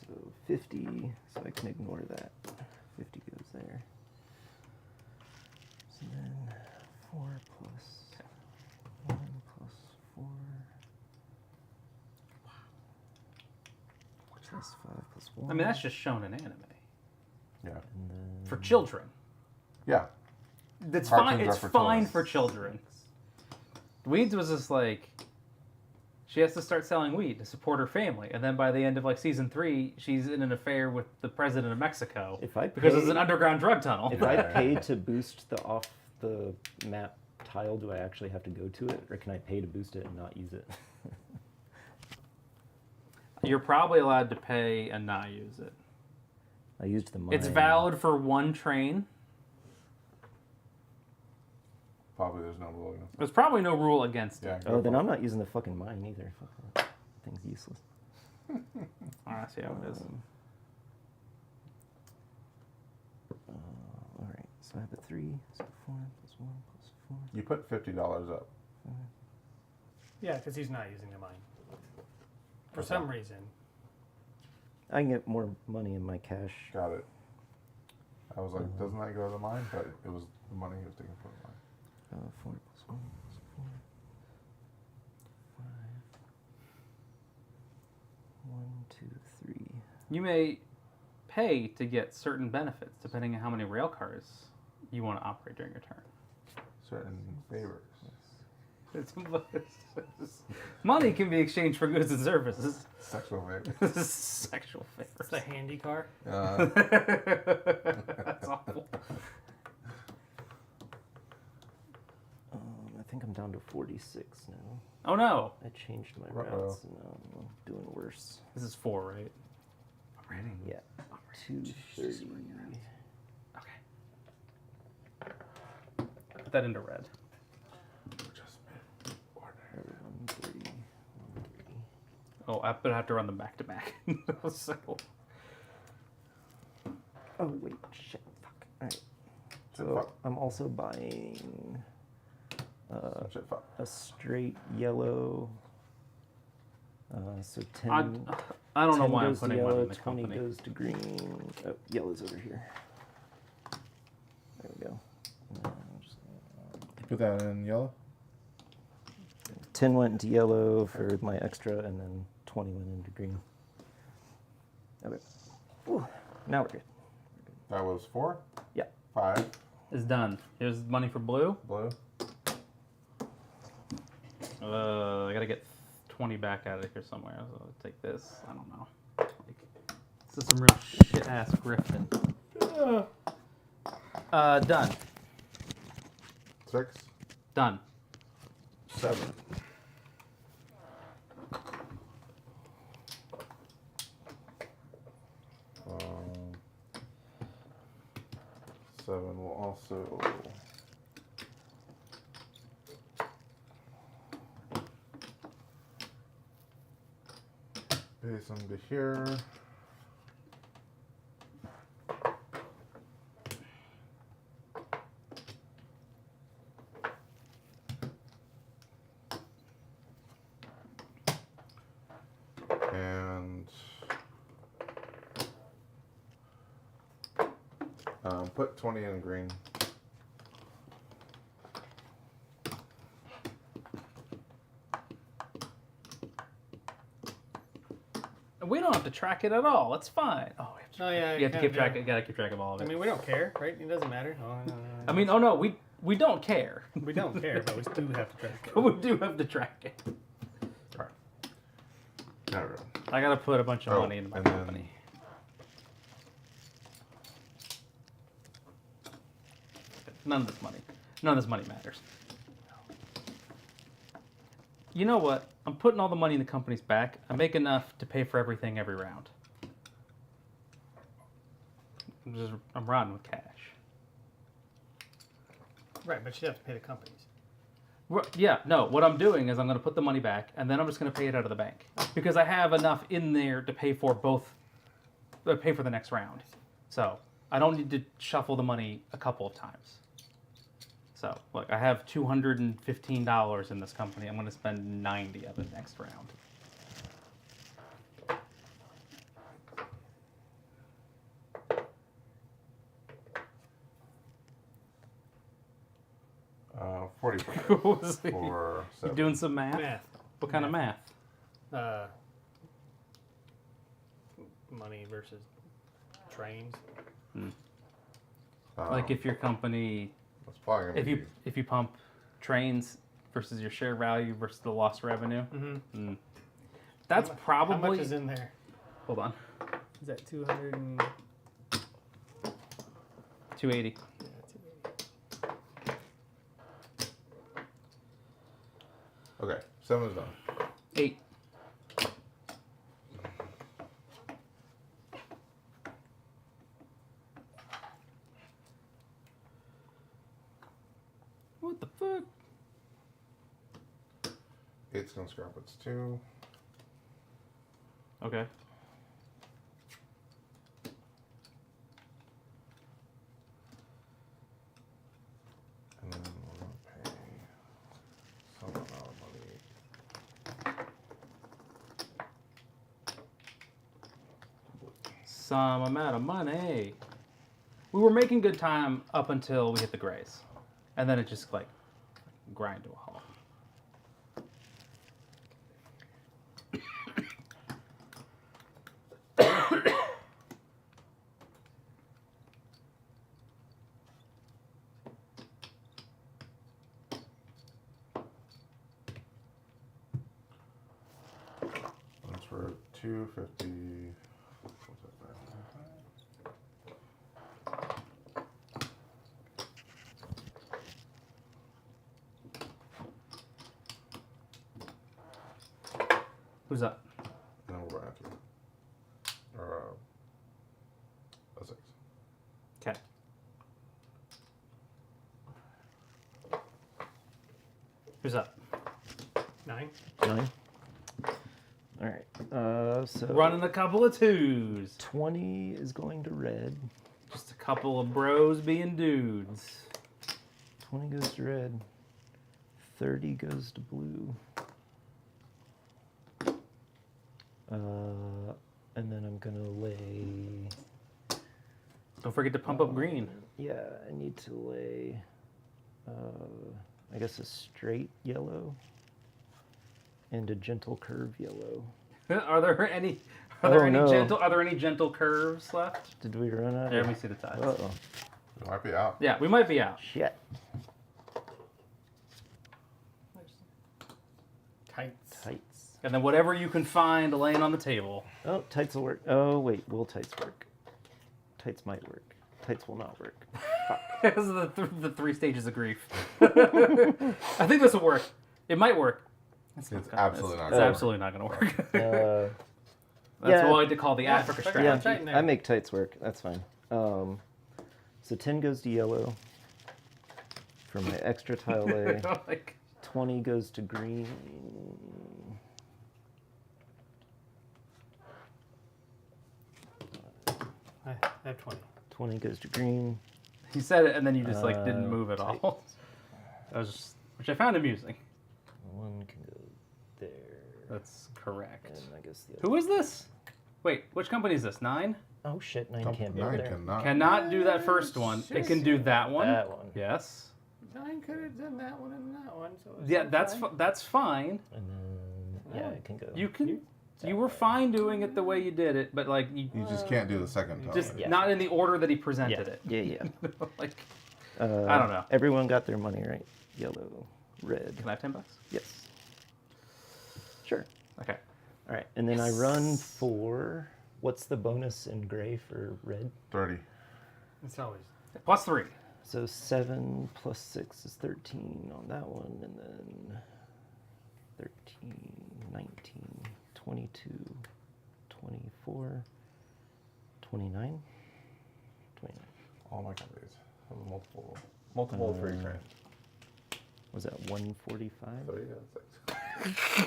So 50, so I can ignore that. 50 goes there. So then 4 plus 1 plus 4 plus 5 plus 1. I mean, that's just shown in anime Yeah. And then for children. Yeah. That's Cartoons fine. are It's for fine children. for children. Weeds was just like, she has to start selling weed to support her family, and then by the end of like season 3, she's in an affair with the president of Mexico If I because it's pay- an underground drug tunnel. If I pay to boost the off the map tile, do I actually have to go to it, or can I pay to boost it and not use it? You're probably allowed to pay and not use it. I used the mine. It's valid for one train. Probably there's no rule against There's probably no rule against Yeah. it. Oh, then I'm not using the fucking mine either. Fuck that. Thing's useless. Oh, I see how it is. All right, so I have a 3, so 4 plus 1 plus 4. You put $50 up. Yeah, because he's not using the mine. For some reason. I can get more money in my cash. Got it. I was like, doesn't that go to the mine? But it was the money he was taking from the mine. 4 plus 1 plus 4. 5. 1, 2, 3. You may pay to get certain benefits depending on how many rail cars you want to operate during your turn. Certain favors. Money can be exchanged for goods and services. Sexual favors. Sexual favors. It's a handy car. That's awful. I think I'm down to 46 now. Oh no, I changed my Uh-oh. routes, and now I'm doing worse. this is 4, right? Already? Yeah, 230. Okay. Put that into red. Ordinary. 130. Oh, I have to run them back to back. So, Oh wait, shit, fuck. All right. Shit, So fuck. I'm also buying Shit, fuck. a straight yellow. So 10. I don't know 10 why I'm goes to putting money yellow, in the 20 company. goes to green. Oh, yellow's over here. There we go. And then I'll just- You put that in yellow? 10 went into yellow for my extra, and then 20 went into green. Okay. Ooh, now we're good. That was 4? Yeah. 5. It's done. Here's money for blue. Blue. I gotta get 20 back out of here somewhere. So I'll take this. I don't know. Like, this is some real shit ass grifting. Done. 6. Done. 7. Um, 7 will also pay some to here. And put 20 in green. We don't have to track it at all. It's fine. Oh, we have to, Oh, yeah, you have to kinda keep track. do. You gotta keep track of all of I it. mean, we don't care, right? It doesn't matter. I mean, oh no, we don't care. we don't care, but we do have to track it. But we do have to track it. Not really. I gotta put a bunch of Oh, money into my and then- company. None of this money matters. You know what? I'm putting all the money in the company's back. I make enough to pay for everything every round. I'm riding with cash. Right, but you have to pay the companies. Yeah, no, what I'm doing is I'm going to put the money back, and then I'm just going to pay it out of the bank. Because I have enough in there to pay for pay for the next round. So, I don't need to shuffle the money a couple of times. So, look, I have $215 in this company. I'm going to spend 90 of it next round. 40 You for 7. doing some math? Math. What kind of math? Money versus trains. Like if your company, That's probably gonna be if you pump trains versus your share value versus the lost revenue. Mm-hmm. That's probably. How much is in there? Hold on. Is that 200 and... 280. Yeah, 280. okay. 7 is done. 8. What the fuck? 8's gonna scrap its 2. Okay. And then we're gonna pay some amount of money. Some amount of money. We were making good time up until we hit the grays. And then it just like grind to a halt. That's for 250. What's that back? Who's up? And then we're back to or a 6. Okay. Who's up? 9? 9. All right. So Running a couple of 2s. 20 is going to red. Just a couple of bros being dudes. 20 goes to red. 30 goes to blue. And then I'm gonna lay. Don't forget to pump up green. Yeah, I need to lay. I guess a straight yellow and a gentle curve yellow. Are there any? Oh, no. Are there any gentle curves left? Did we run out? Here, let me see the ties. Uh-oh. It might be out. Yeah, we might be out. Shit. Tights. Tights. And then whatever you can find laying on the table. Oh, tights will work. Oh, wait. Will tights work? Tights might work. Tights will not work. This is the 3 stages of grief. I think this will work. It might work. It's absolutely not It's gonna absolutely not going to work. That's yeah. what I like to call the Africa Yeah. strategy. Tighten there. I make tights work. That's fine. So 10 goes to yellow for my extra tile lay. Like, 20 goes to green. I have 20. 20 goes to green. he said it, and then you just like didn't move at tight. all. That was just, which I found amusing. One can go there. That's correct. And I guess the other. Who is this? Wait, which company is this? 9? Oh shit, 9 work. can't be 9 there. cannot. Cannot do that first one. It can do that one. That one. Yes. 9 could have done that one and that one. So it's Yeah, still that's fine. that's fine. And then, yeah, it can go. You can. You were fine doing it the way you did it, but like you You just can't do the second tile. just Yeah. not in the order that he yeah, presented it. yeah. Like, I don't know. Everyone got their money right. Yellow, red. can I have $10? Yes. Sure. Okay. All right, and then I run for. What's the bonus in gray for red? 30. It's always. Plus 3. So 7 plus 6 is 13 on that one, and then 13, 19, 22, 24, 29, 29. All my companies have multiple free trains. Was that 145? So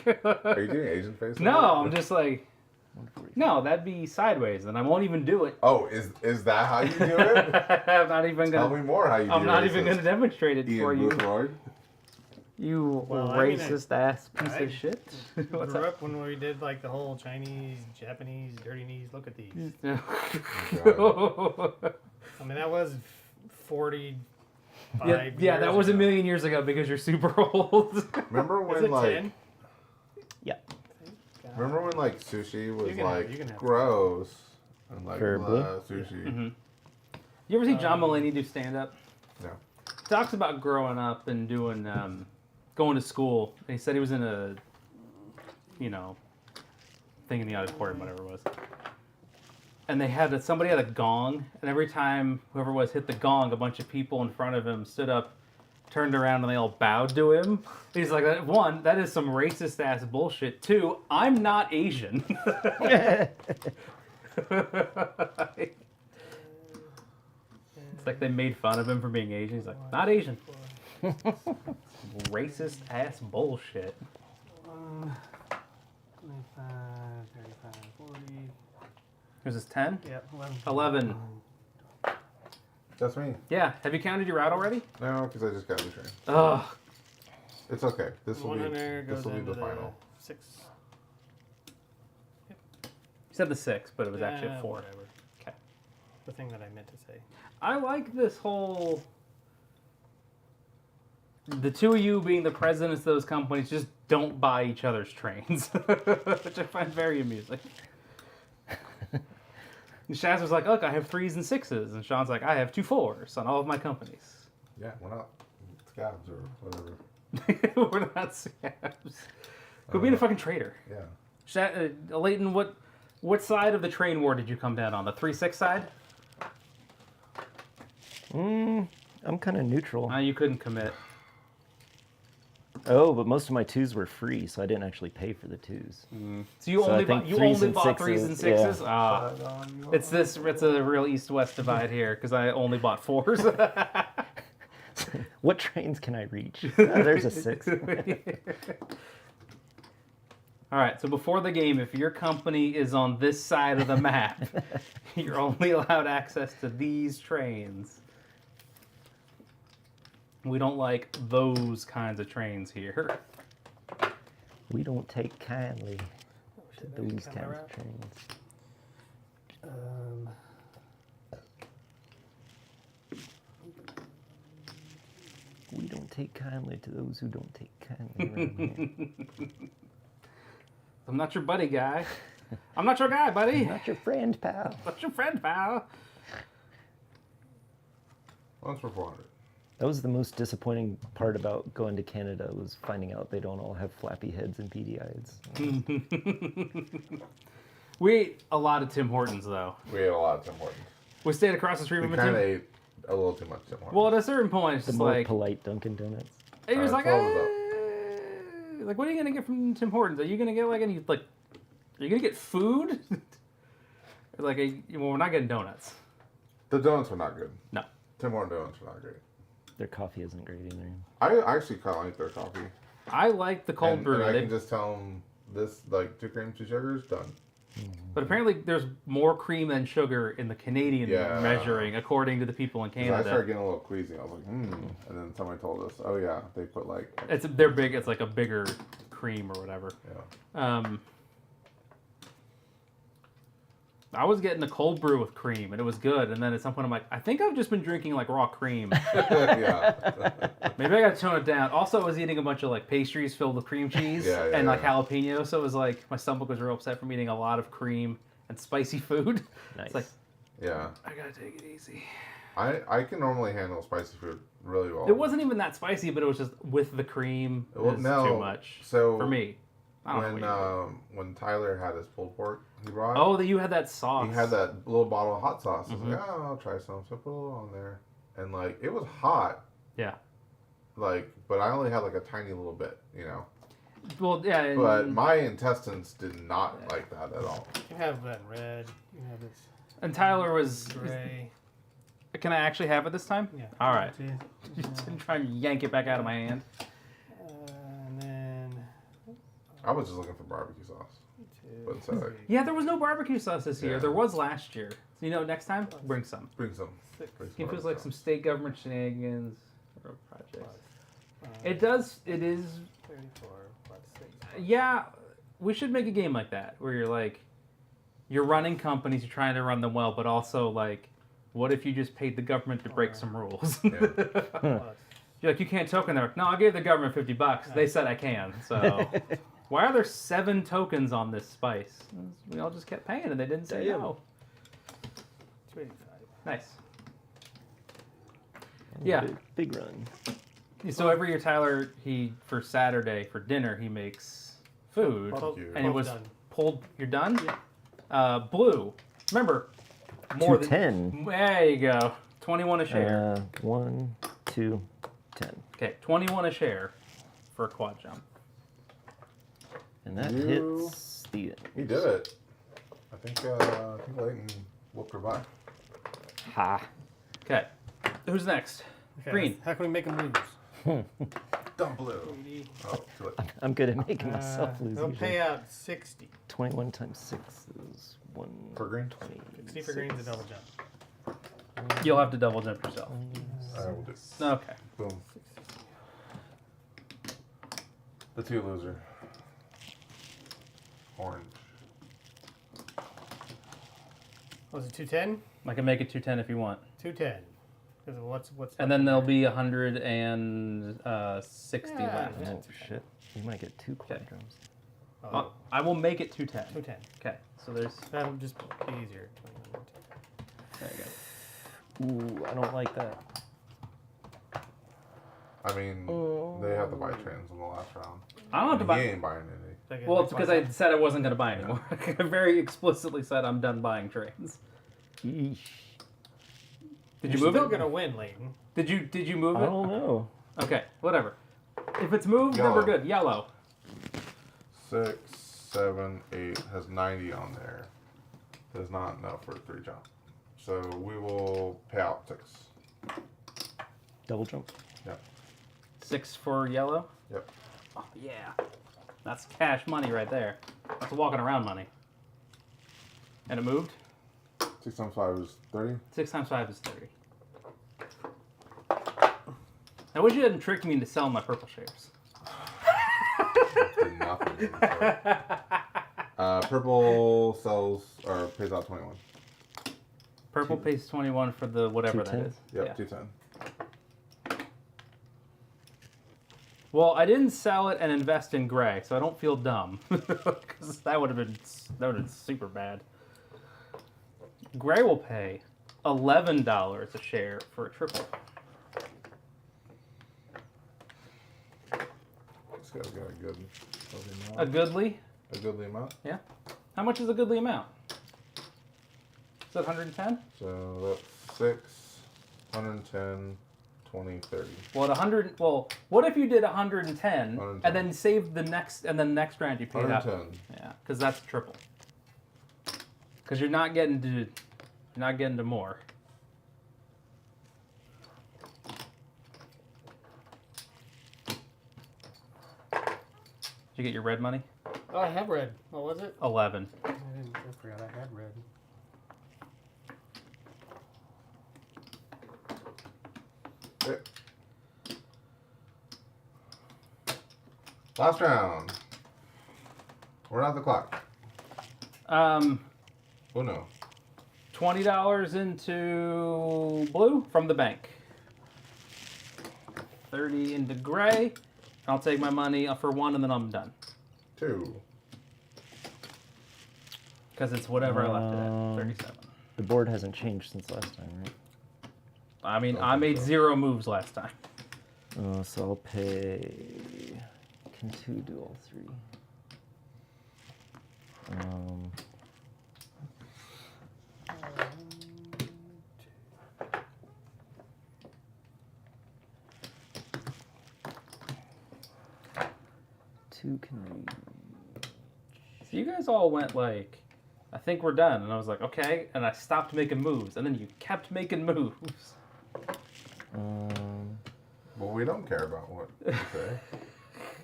yeah, are you doing Asian face? No, I'm just like, 145. no, that'd be sideways, and I won't even do it. Oh, is that how you do it? I'm not even Tell gonna. me more how you do I'm not racist. even gonna demonstrate it for Ian you. Boothroyd. You Well, I mean, racist ass piece I of shit. What's grew up? up when we did like the whole Chinese, Japanese, dirty knees. Look at these. God. I mean, that was 40 5 Yeah, that years was a ago. million years ago because you're super old. Remember Is when it like 10? Yeah. remember when like sushi was You can have- like you can have- gross and like For blue? sushi. hmm You ever see John Mulaney do stand up? No. Talks about growing up and doing going to school. And he said he was in a thing in the auditorium, whatever it was. And they had somebody had a gong, and every time whoever it was hit the gong, a bunch of people in front of him stood up, turned around, and they all bowed to him. He's like, one, that is some racist ass bullshit. Two, I'm not Asian. It's like they made fun of him for being Asian. He's like, not Asian. Racist ass bullshit. 25, 35, 40. Here's his 10? Yep, 11. That's me. Yeah. Have you counted your route already? No, because I just got retrained. Ugh. It's okay. This will 100 be goes the into final. 6. You said the 6, but it was actually a 4. Whatever. Okay. The thing that I meant to say. I like this whole... The two of you being the presidents of those companies just don't buy each other's trains. Which I find very amusing. And Shaz was like, look, I have 3s and 6s. And Sean's like, I have 2 4s on all of my companies. Yeah, we're not scabs or whatever. We're not scabs. Quit being a fucking traitor. Yeah. Leighton, what side of the train war did you come down on? The 3-6 side? I'm kind of neutral. You couldn't commit. Oh, but most of my 2s were free, so I didn't actually pay for the 2s. So you So I only think bought you 3s only and bought 3s and 6s, 6s? Ah. It's a real east-west divide here because I only bought 4s. What trains can I reach? There's a 6. All right, so before the game, if your company is on this side of the map, you're only allowed access to these trains. We don't like those kinds of trains here. We don't take kindly to shit, those camera kinds wrap. of trains. We don't take kindly to those who don't take kindly around here. I'm not your buddy, guy. I'm not your guy, buddy. Not your friend, pal. Not your friend, pal. Once for 400. That was the most disappointing part about going to Canada was finding out they don't all have flappy heads and beady eyes. We ate a lot of Tim Hortons, though. We ate a lot of Tim Hortons. We stayed across the street We from a kind Tim. of ate a little too much Tim Hortons. Well, at a certain point, it's The just more like polite Dunkin' Donuts. he was like, 12 was like, what are you gonna get from Tim Hortons? Are you gonna get like any like? Are you gonna get food? Like, well, we're not getting donuts. The donuts were not good. No. Tim Hortons donuts were not great. Their coffee isn't great either. I actually kind of like their coffee. I like the cold and, brew. And I They- can just tell them this, like, 2 creams, 2 sugars, done. But apparently, there's more cream than sugar in the Canadian Yeah. measuring, according to the people in 'Cause I Canada. started getting a little queasy. I was like, And then somebody told us, oh yeah, they put like, They're big. It's like a bigger cream or whatever. yeah. I was getting the cold brew with cream, and it was good. And then at some point, I'm like, I think I've just been drinking like raw cream. Yeah. Maybe I got to tone it down. Also, I was eating a bunch of like pastries filled with cream cheese Yeah, yeah, and like yeah. jalapeno, so it was like my stomach was real upset from eating a lot of cream and spicy food. Nice. It's like Yeah. I gotta take it easy. I can normally handle spicy food really well. It wasn't even that spicy, but it was just with the cream. It was too much So for me. I don't know. when Tyler had his pulled pork he brought, Oh, that you had that sauce. he had that little bottle of hot sauce. I was Mhm. like, oh, I'll try some. So I put a little on there, and like it was hot. Yeah. Like, but I only had like a tiny little bit, Well, yeah. And But my intestines did not like that at all. You have that red. You have this and Tyler was. gray. Can I actually have it this time? Yeah. All right. Two. Just try and yank it back out of my hand. And then I was just looking for barbecue sauce. But it's alright. Yeah, there was no barbecue sauce this year. Yeah. There was last year. So, next time, bring some. Bring some. Six. Bring It feels barbecue like sauce. some state government shenanigans or projects. Uh, It is. 34 plus 6. Yeah, we should make a game like that where you're like, you're running companies, you're trying to run them well, but also like, What if you just paid the government to break some rules? Yeah. Plus, You're like, you can't token there. No, I gave the government $50. They said I can. So why are there 7 tokens on this spice? We all just kept paying and they didn't say no. 285. Nice. Oh, Yeah. Big run. So every year, Tyler, for Saturday for dinner, he makes food, Well, you. and it well was done. pulled. You're done. Blue. Remember, more than 210. there you go. 21 a share. 1, 2, 10. Okay, 21 a share for a quad jump. And that You- hits Steven. He did it. I think Leighton will provide. Ha. Okay, who's next? Okay, Green. How can we make them lose? Dumb blue. Oh, too late. I'm good at making myself lose. They'll usually. pay out 60. 21 times 6 is 1. For green? 60 for green's a double jump. You'll have to double jump yourself. I will do. Okay. Boom. The 2 loser. Orange. Was it 210? I can make it 210 if you want. 210. Because what's And then there'll be 160 Yeah. left. Yeah. Oh, shit. You might get 2 quad Okay. drums. Oh, I will make it 210. 210. Okay, so there's. That'll just be easier. 21. There you go. Ooh, I don't like that. I mean, they have to buy trains in the last round. I don't have to He buy. ain't buying any. Okay, Well, it's next because I one. said I wasn't going to buy anymore. I very explicitly said I'm done buying trains. Yeesh. Did You're you move still it? gonna win, Leighton. Did you move I it? don't know. Okay, whatever. If it's moved, then we're Yellow. good. Yellow. 6, 7, 8 has 90 on there. Does not enough for a 3 jump. So we will pay out 6. Double jump. Yep. 6 for yellow. Yep. Oh, yeah. That's cash money right there. That's walking around money. And it moved. 6 times 5 is 30. 6 times 5 is 30. I wish you hadn't tricked me into selling my purple shares. Did nothing. Purple sells or pays out 21. Purple pays 21 for the whatever that 210? is. Yep, Yeah. 210. Well, I didn't sell it and invest in gray, so I don't feel dumb. Because that would have been super bad. Gray will pay $11 a share for a triple. This guy's got a good A amount. goodly? A goodly amount. Yeah. How much is a goodly amount? Is that 110? So that's 6, 110, 20, 30. Well, at 100. Well, what if you did 110 110. and then saved the next, and then next round you paid out? 110. Yeah, because that's triple. Because you're not getting to more. Did you get your red money? Oh, I have red. What was it? 11. I forgot I had red. Okay. Last round. We're not the clock. Um, Oh no. $20 into blue from the bank. 30 into gray. I'll take my money for 1 and then I'm done. 2. Because it's whatever I left it at. 37. The board hasn't changed since last time, right? I mean, Don't I think made so. 0 moves last time. So I'll pay. Can 2 do all 3? Two can read. So you guys all went like, I think we're done. And I was like, okay. And I stopped making moves. And then you kept making moves. Well, we don't care about what you say.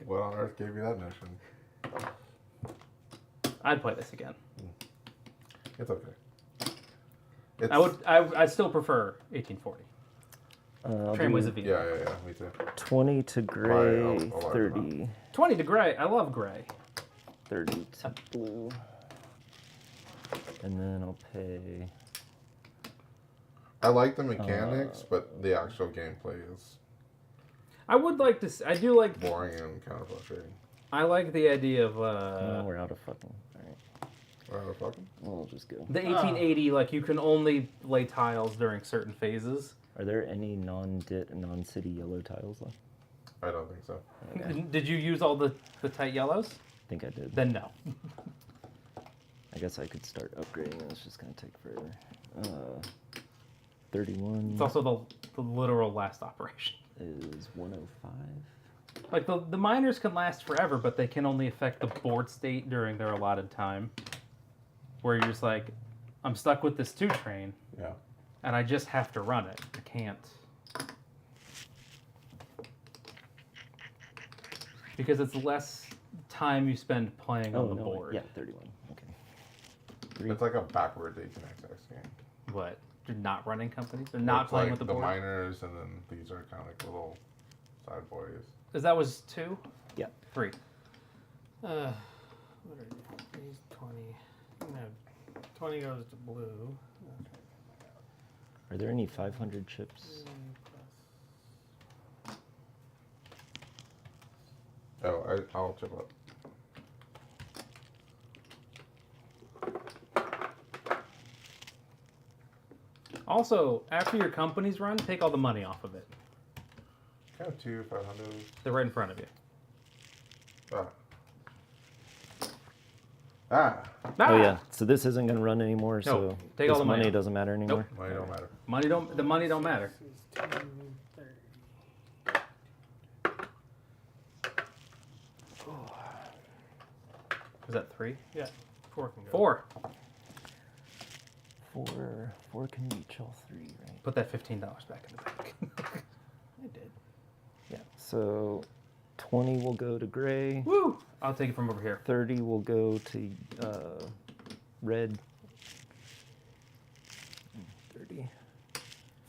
What on earth gave you that notion? I'd play this again. It's okay. It's, I'd still prefer 1840. I'll Tramways do of Venus. Yeah, me too. 20 to gray, I'll large 30. 20 to gray. I love gray. 30 to blue. And then I'll pay I like the mechanics, but the actual gameplay is I would like to. I do like. boring and kind of frustrating. I like the idea of No, we're out of fucking. All right, Fucking. we'll just go. the 1880. Like you can only lay tiles during certain phases. Are there any non-city yellow tiles left? I don't think so. Okay. Did you use all the tight yellows? I think I did. Then no. I guess I could start upgrading. It's just gonna take forever. 31 It's also the literal last operation. is 105. Like the miners can last forever, but they can only affect the board state during their allotted time. Where you're just like, I'm stuck with this 2 train, Yeah. and I just have to run it. I can't. Because it's less time you spend playing on the board. Yeah, 31. Okay. It's like a backwards 18xx game. What? You're not running companies? They're not It's playing like with the board? miners, and then these are kind of like little side boys. Is that was 2? Yeah. 3. What are these? 20. No, 20 goes to blue. Are there any 500 chips? Oh, I'll chip up. Also, after your company's run, take all the money off of it. Kind of 2 500. They're right in front of you. Ah. Ah! Oh yeah. So this isn't gonna run anymore. So take this all the money money out. doesn't matter anymore. Money don't matter. The money don't matter. This is 230. Was that 3? Yeah, 4 can go. 4. Four can reach all 3, right? Put that $15 back in the bank. I did. Yeah. So 20 will go to gray. Woo! I'll take it from over here. 30 will go to red. 30.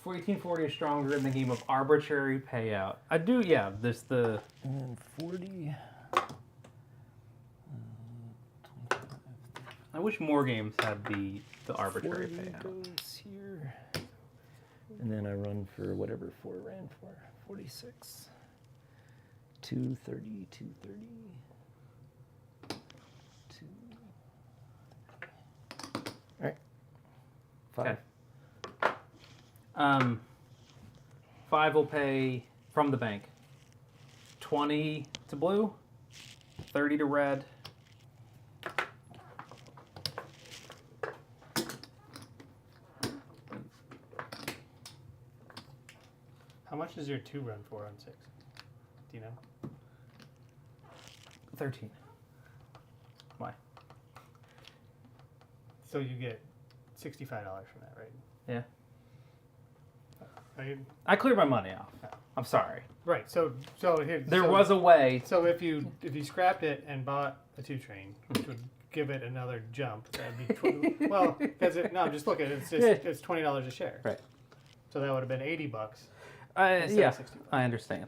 1840 is stronger in the game of arbitrary payout. I do, yeah. There's the. And then 40. I wish more games had the arbitrary 40 payout. goes here. And then I run for whatever 4 ran for. 46. 230, 230. 2. All right. 5. Okay. 5 will pay from the bank. 20 to blue, 30 to red. How much does your 2 run for on 6? Do you know? 13. Why? So you get $65 from that, right? Yeah. Are you, I cleared my money off. I'm sorry. right. So here. There so, was a way. So if you scrapped it and bought a 2 train, which would give it another jump, that'd be well. Because just look at it. It's just it's $20 a share. Right. So that would have been $80. Instead Yeah, of 65. I understand.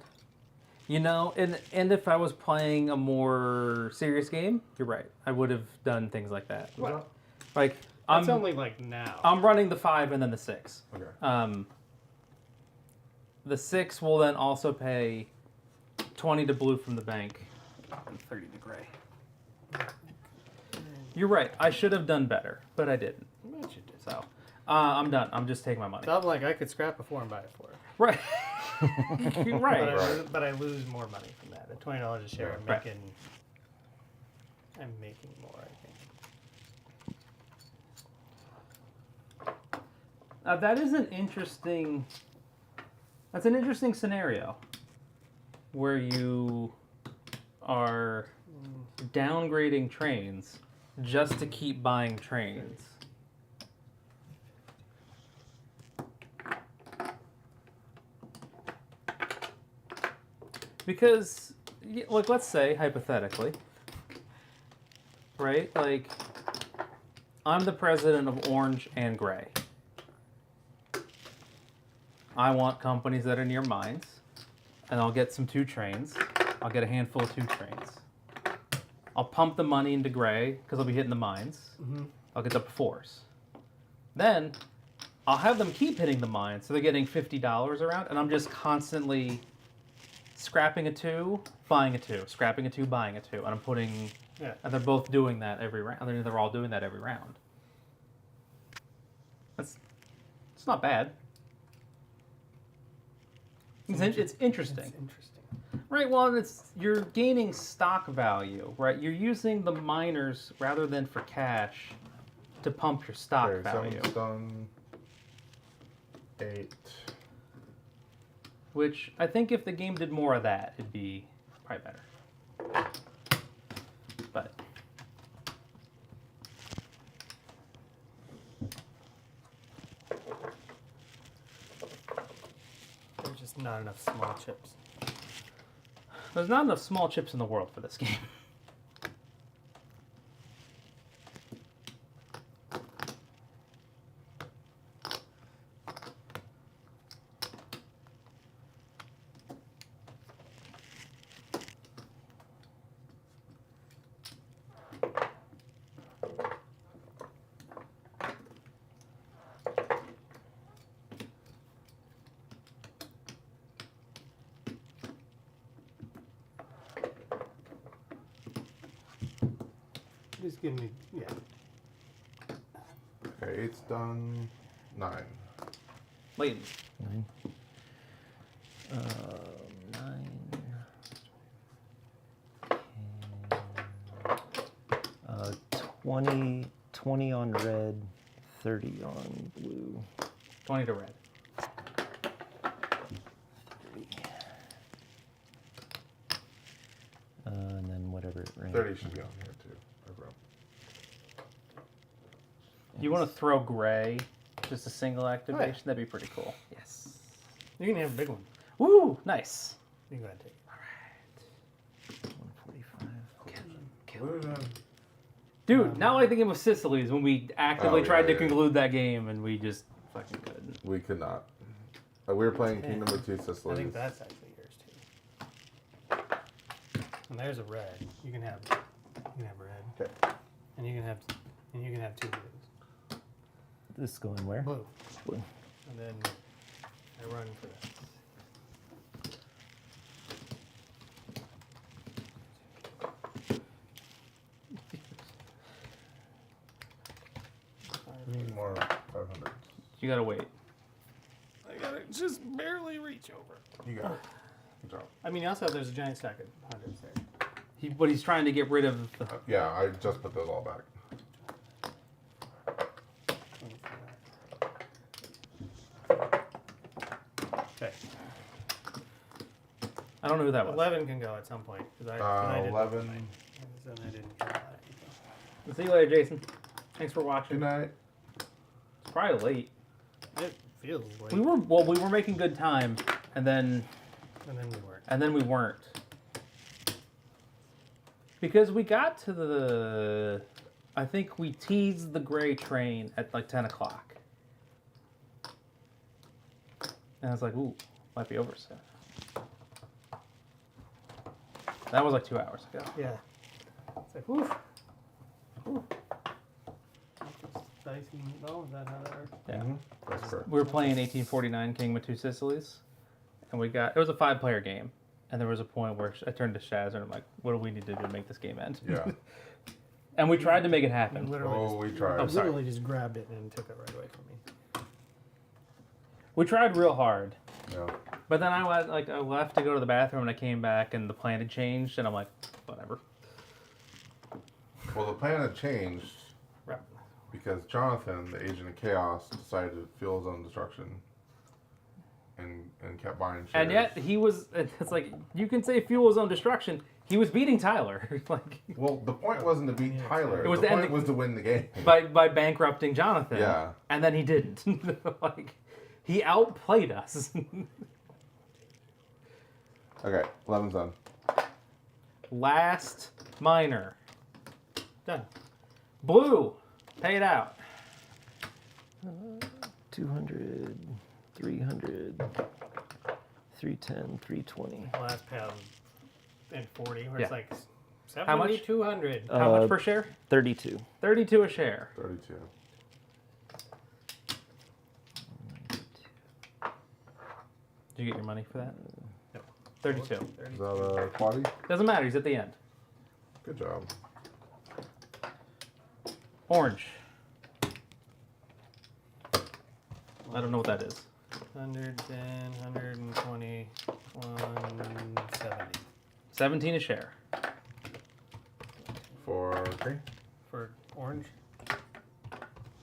You know, and if I was playing a more serious game, you're right. I would have done things like that. Well, Like it's only like now. I'm running the 5 and then the 6. Okay. The 6 will then also pay 20 to blue from the bank and 30 to gray. You're right. I should have done better, but I didn't. I bet you did. So I'm done. I'm just taking my money. So I'm like, I could scrap a 4 and buy a 4. Right. You're right. But I lose more money from that. At $20 a share, Right. I'm making more, I think. That is an interesting. That's an interesting scenario where you are downgrading trains just to keep buying trains. Because, like, let's say, hypothetically, right? Like, I'm the president of Orange and Gray. I want companies that are near mines, and I'll get some 2 trains. I'll get a handful of 2 trains. I'll pump the money into Gray, because I'll be hitting the mines. Mm-hmm. I'll get up to 4s. Then, I'll have them keep hitting the mine, so they're getting $50 around, and I'm just constantly scrapping a 2, buying a 2, scrapping a 2, buying a 2, and I'm putting, and they're both doing that every round. They're all doing that every round. It's not bad. It's interesting. It's interesting. Right, well, you're gaining stock value, right? You're using the miners rather than for cash to pump your stock value. 7's done. 8. Which I think if the game did more of that, it'd be probably better. But There's just not enough small chips. there's not enough small chips in the world for this game. Just give me, yeah. Okay, 8's done. 9. Layton. 9. 9. 20 on red, 30 on blue. 20 to red. 30. And then whatever it ran. 30 should be on here too. You want to throw gray, just a single activation? Oh, yeah. That'd be pretty cool. Yes. You can have a big one. Woo! Nice. You can go ahead and take it. 145. Dude, not like the game of Sicily's when we actively Oh, tried to yeah. conclude that game and we just fucking couldn't. We could not. We were playing 10. Kingdom of Two I Sicilies. think that's actually yours too. And there's a red. You can have red. Okay. And you can have 2 blues. This going where? Blue. Blue. And then I run for that. We need more 500. You gotta wait. I gotta just barely reach over. You got it. Good job. I mean, also there's a giant stack of hundreds there. But he's trying to get rid of the. Yeah, I just put those all back. Okay. I don't know who that was. 11 can go at some point. 'Cause I did 11. Then I didn't care about it. See you later, Jason. Thanks for watching. Good night. It's probably late. It feels like. We were making good time, and then And then we weren't. we weren't. Because we got to I think we teased the gray train at like 10 o'clock. And I was like, ooh, might be over soon. That was like 2 hours ago. Yeah. It's like, woof. Woof. Dicey. Oh, is that how that works? Yeah. That's correct. We were playing 1849 King with Two Sicilies. And it was a 5-player game. And there was a point where I turned to Shaz and I'm like, what do we need to do to make this game end? Yeah. And we tried to make it You happen. literally Oh, just, we tried. Oh, sorry. literally just grabbed it and took it right away from me. We tried real hard. Yeah. But then I left to go to the bathroom and I came back and the plan had changed and I'm like, whatever. Well, the plan had changed Right. because Jonathan, the agent of chaos, decided to fuel his own destruction and kept buying shares. And yet it's like, you can say fuel his own destruction. He was beating Tyler. like Well, the point wasn't to beat Tyler. It was the to end point was to win the game. by bankrupting Jonathan. Yeah. And then he didn't. like he outplayed us. Okay, 11's done. Last minor. Done. Blue. Pay it out. 200, 300, 310, 320. Last pound and 40, where Yeah. it's like How much? 7,200. How much per share? 32. 32 a share. 32. Did you get your money for that? Yep. 32. Is that a quaddy? Doesn't matter. He's at the end. Good job. Orange. I don't know what that is. 110, 120, 170. 17 a share. For green? For orange,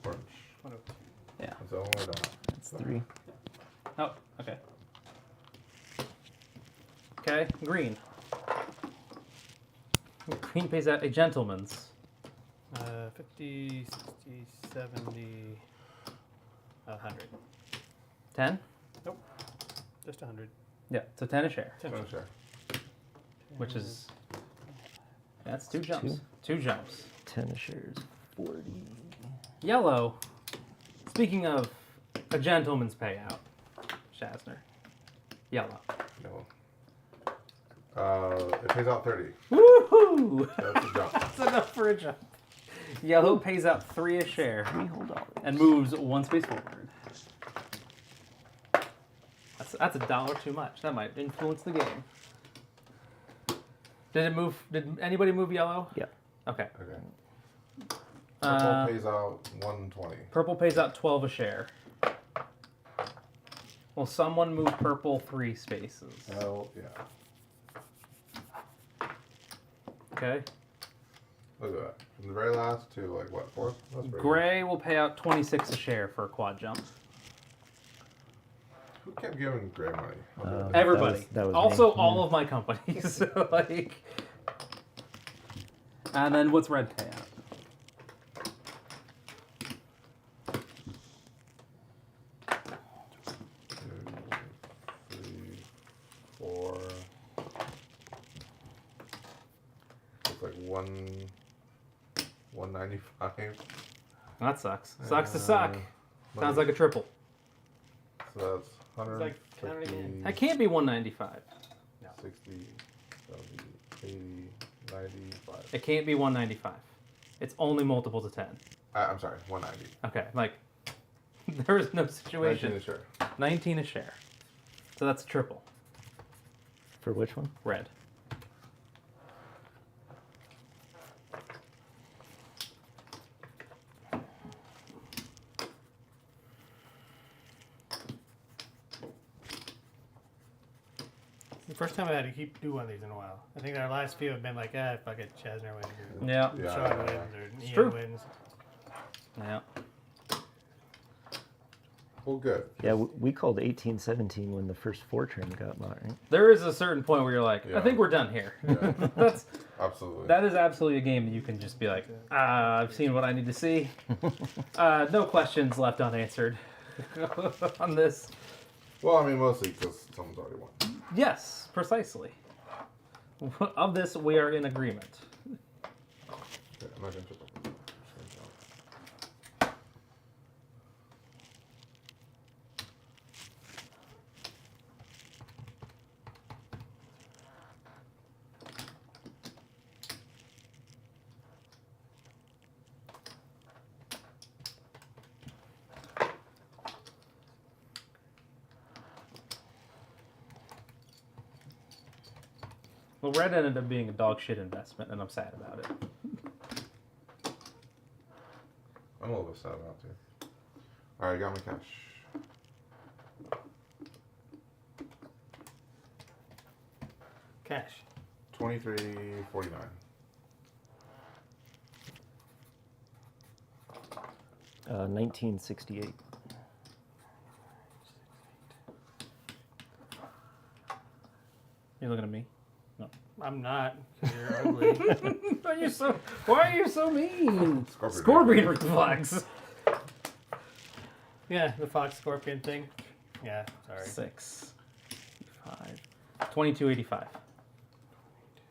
Orange. 102. Yeah. That's the only way down. That's 3. Oh, okay. Okay, green. Green pays out a gentleman's. 50, 60, 70, 100. 10? Nope. Just 100. Yeah, so 10 a share, Ten. Finish there. which is... That's 2 jumps. 2 jumps. 10 shares. 40. Yellow. Speaking of a gentleman's payout, Shazner. Yellow. No. It pays out 30. Woohoo! That's a jump. That's enough for a jump. Yellow pays out 3 a share $3 whole dollars. and moves 1 space forward. That's $1 too much. That might influence the game. Did it move? Did anybody move yellow? Yeah. Okay. Okay. Purple pays out 120. Purple pays out 12 a share. Will someone move purple 3 spaces? Hell yeah. Okay. Look at that. From the very last to like what, 4th? That's pretty Gray will pay out 26 a share for a quad jump. good. Who kept giving Gray money? Everybody. That was Also, me. all of my companies. So, like. And then what's red pay out? Two, 3, 4. It's like 195. That sucks. Sucks to suck. Sounds like a triple. So that's 100, like counting in. That can't be 195. 60, 70, 80, 95. It can't be 195. It's only multiples of 10. I'm sorry, 190. Okay, like, there is no 19 situation. a share. 19 a share. So that's a triple. For which one? Red. The first time I had to do one of these in a while. I think our last few have been like, fuck it, Chasner wins, or Yeah. Yeah, Sean yeah, wins, yeah. or Ian true. wins. Yeah. Well, good. Yeah, we called 1817 when the first Fortran got bought, right? There is a certain point where you're like, I Yeah. think we're done here. Yeah. That's Absolutely. that is absolutely a game that you can just be like, I've seen what I need to see. No questions left unanswered on this. Well, I mean, mostly because someone's already won. Yes, precisely. Of this, we are in agreement. Okay, I'm not going to triple. I'm just gonna jump. Well, red ended up being a dog shit investment, and I'm sad about it. I'm a little bit sad about it, too. Alright, got my cash. Cash. 23.49. 1968. You're looking at me. I'm not, because you're ugly. Why are you so mean? Scorpion. reflex. Yeah, the Fox Scorpion thing. Yeah, sorry. 6, 5, 22.85.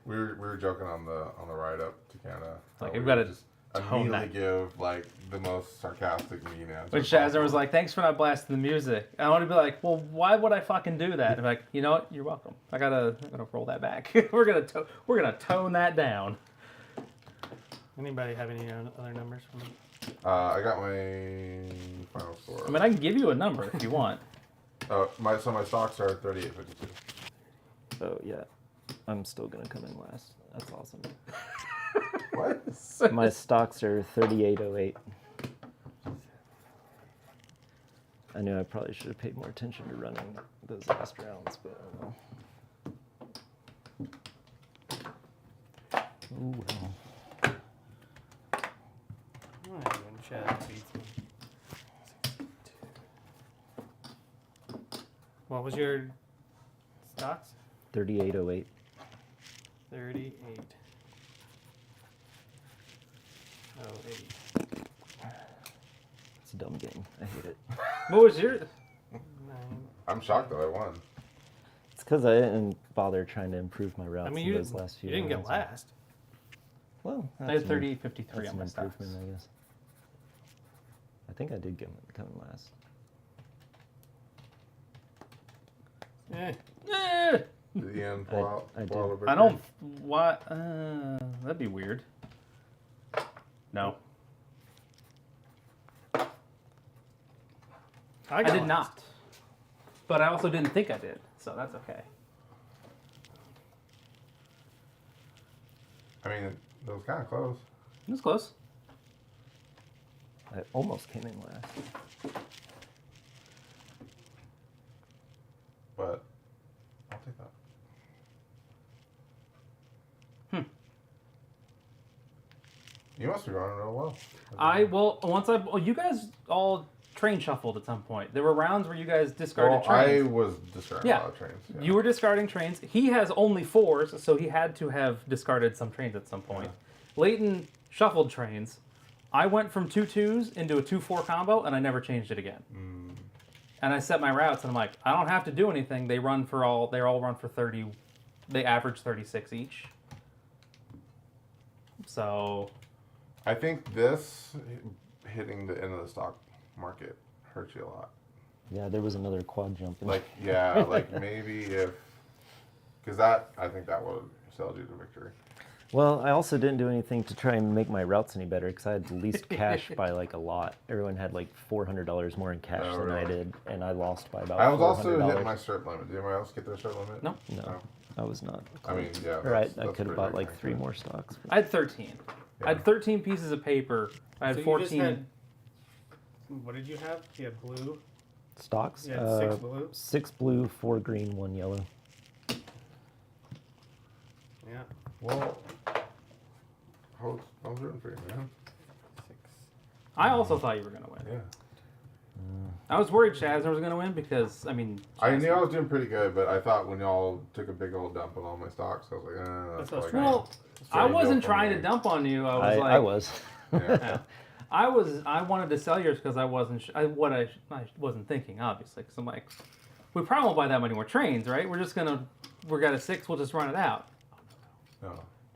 We were joking on the ride up to Canada. Like, how we've we gotta would just tone immediately that. give like the most sarcastic mean answer. When Shazner possible. was like, "Thanks for not blasting the music," I want to be like, "Well, why would I fucking do that?" And I'm like, "You know what? You're welcome. I'm gonna roll that back. we're gonna tone that down." Anybody have any other numbers for me? I got my final score. I mean, I can give you a number if you want. My stocks are 38.52. Oh yeah, I'm still gonna come in last. That's awesome. What? My stocks are 38.08. I knew I probably should have paid more attention to running those last rounds, but oh well. Oh well. Not even Chad beats me. What was your stocks? 38.08. 38. 08. It's a dumb game. I hate it. What was your? 9. I'm shocked that I won. It's because I didn't bother trying to improve my routes I mean, in you those last few didn't get rounds. last. Well, I had 38.53 that's on an my stocks. improvement, I guess. I think I did come in last. Eh. Eh, Did Ian pull out? I pull out a did. big I don't. game? What? That'd be weird. No, I got did last. not. But I also didn't think I did, so that's okay. I mean, it was kind of close. It was close. I almost came in last. But I'll take that. You must be running real well. You guys all train shuffled at some point. There were rounds where you guys discarded Well, I trains. was discarding Yeah. a lot of trains. Yeah. You were discarding trains. He has only 4s, so he had to have discarded some trains at some point. Leighton shuffled trains. I went from 2-2s into a 2-4 combo, and I never changed it again. And I set my routes, and I'm like, I don't have to do anything. They all run for 30. They average 36 each. So I think this hitting the end of the stock market hurts you a lot. Yeah, there was another quad jump. In Like, yeah, like maybe if, because that, I think that would sell you to victory. Well, I also didn't do anything to try and make my routes any better because I had the least cash by like a lot. Everyone had like $400 more in cash Oh, than I really? did, and I lost by about I was also $400. hitting my strip limit. Did anybody else get their strip limit? No. No, I was not. I mean, yeah. Or I that's could pretty have bought big, like 3 actually. more stocks. I had 13. I had 13 pieces of paper. I had So you 14. just had, what did you have? You had blue. Stocks? You had 6 blue. 6 blue, 4 green, 1 yellow. Yeah. Well, I was rooting for you, man. 6. I also thought you were going to win. Yeah. I was worried Shazner was going to win because, I mean, I knew I was doing pretty good, but I thought when y'all took a big old dump on all my stocks, I was like, That's that's what probably well, I Sorry, wasn't go for trying me. to dump on you. I was like, I was. Yeah. I wanted to sell yours because I wasn't. I wasn't thinking obviously because I'm like, we probably won't buy that many more trains, right? We're got a 6. We'll just run it out.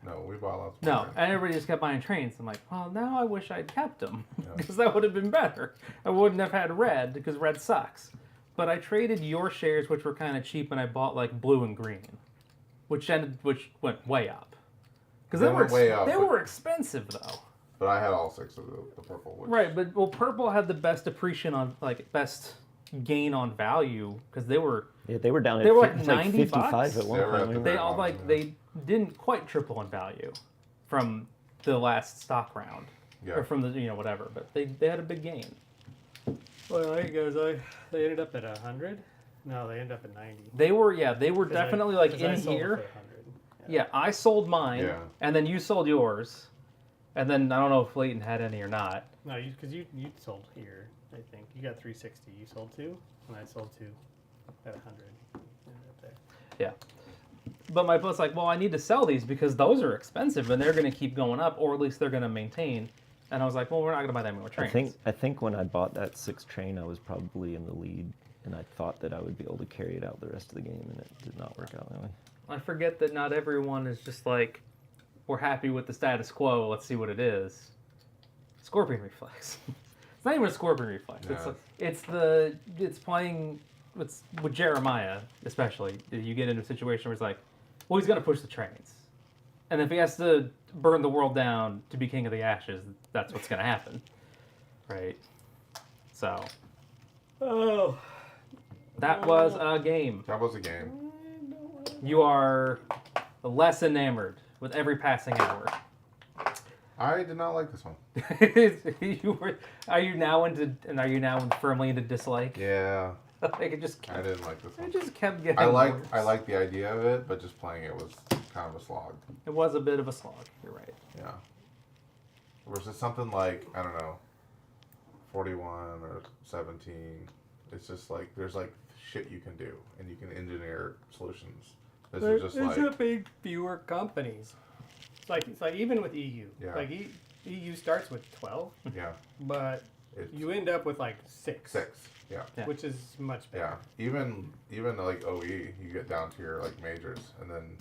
No, we bought lots. No, more. and everybody just kept buying trains. I'm like, well, now I wish I'd kept them Yeah. because that would have been better. I wouldn't have had red because red sucks. But I traded your shares, which were kind of cheap, and I bought like blue and green, which went way up. Because They went way up, They but- were expensive though. But I had all 6 of the purple. Which, Right, but purple had the best appreciation on best gain on value because they were Yeah, they were down at They were like 55 $90 at one They were at point. the weren't they they? all Yeah. they didn't quite triple in value from the last stock round Yeah. or from the whatever, but they had a big gain. Well, hey guys, they ended up at 100. No, they ended up at 90. They were Cause definitely I like sold in for here. 100. Yeah, I sold mine, Yeah. and then you sold yours, and then I don't know if Leighton had any or not. No, because you sold here. I think you got 360. You sold 2, and I sold 2 at 100. Ended up there. Yeah. But my bud's like, well, I need to sell these because those are expensive and they're going to keep going up, or at least they're going to maintain. And I was like, well, we're not going to buy that many more trains. I think when I bought that 6 train, I was probably in the lead, and I thought that I would be able to carry it out the rest of the game, and it did not work out that way. I forget that not everyone is just like, we're happy with the status quo, let's see what it is. Scorpion Reflex. It's not even a Scorpion Reflex. No. It's playing with Jeremiah, especially. You get into a situation where it's like, well, he's going to push the trains. And if he has to burn the world down to be king of the ashes, that's what's going to happen. Right? So, Oh. That was a game. That was a game. You are less enamored with every passing hour. I did not like this one. Are you now firmly into dislike? Yeah, Like it just I didn't like this one. it just kept getting I worse. like the idea of it, but just playing it was kind of a slog. It was a bit of a slog. You're right. Yeah. Versus something like, I don't know, 41 or 17. It's just like there's like shit you can do and you can engineer solutions. This is just There's like a big fewer companies. It's like even with EU. Yeah. Like EU starts with 12, yeah, but it's you end up with like 6. 6. Yeah. Yeah. Which is much better. Yeah. Even like OE, you get down to your like majors and then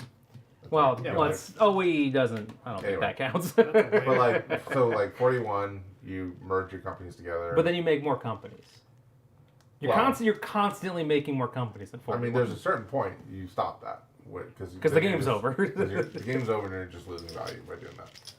it's Well, like, yeah, you're let's OE doesn't. I don't Anyway. think that counts. like, but like so like 41, you merge your companies together. But then you make more companies. You're Well- you're constantly making more companies than I 41. mean, there's a certain point you stop that because the game's over. The game's over and you're just losing value by doing that.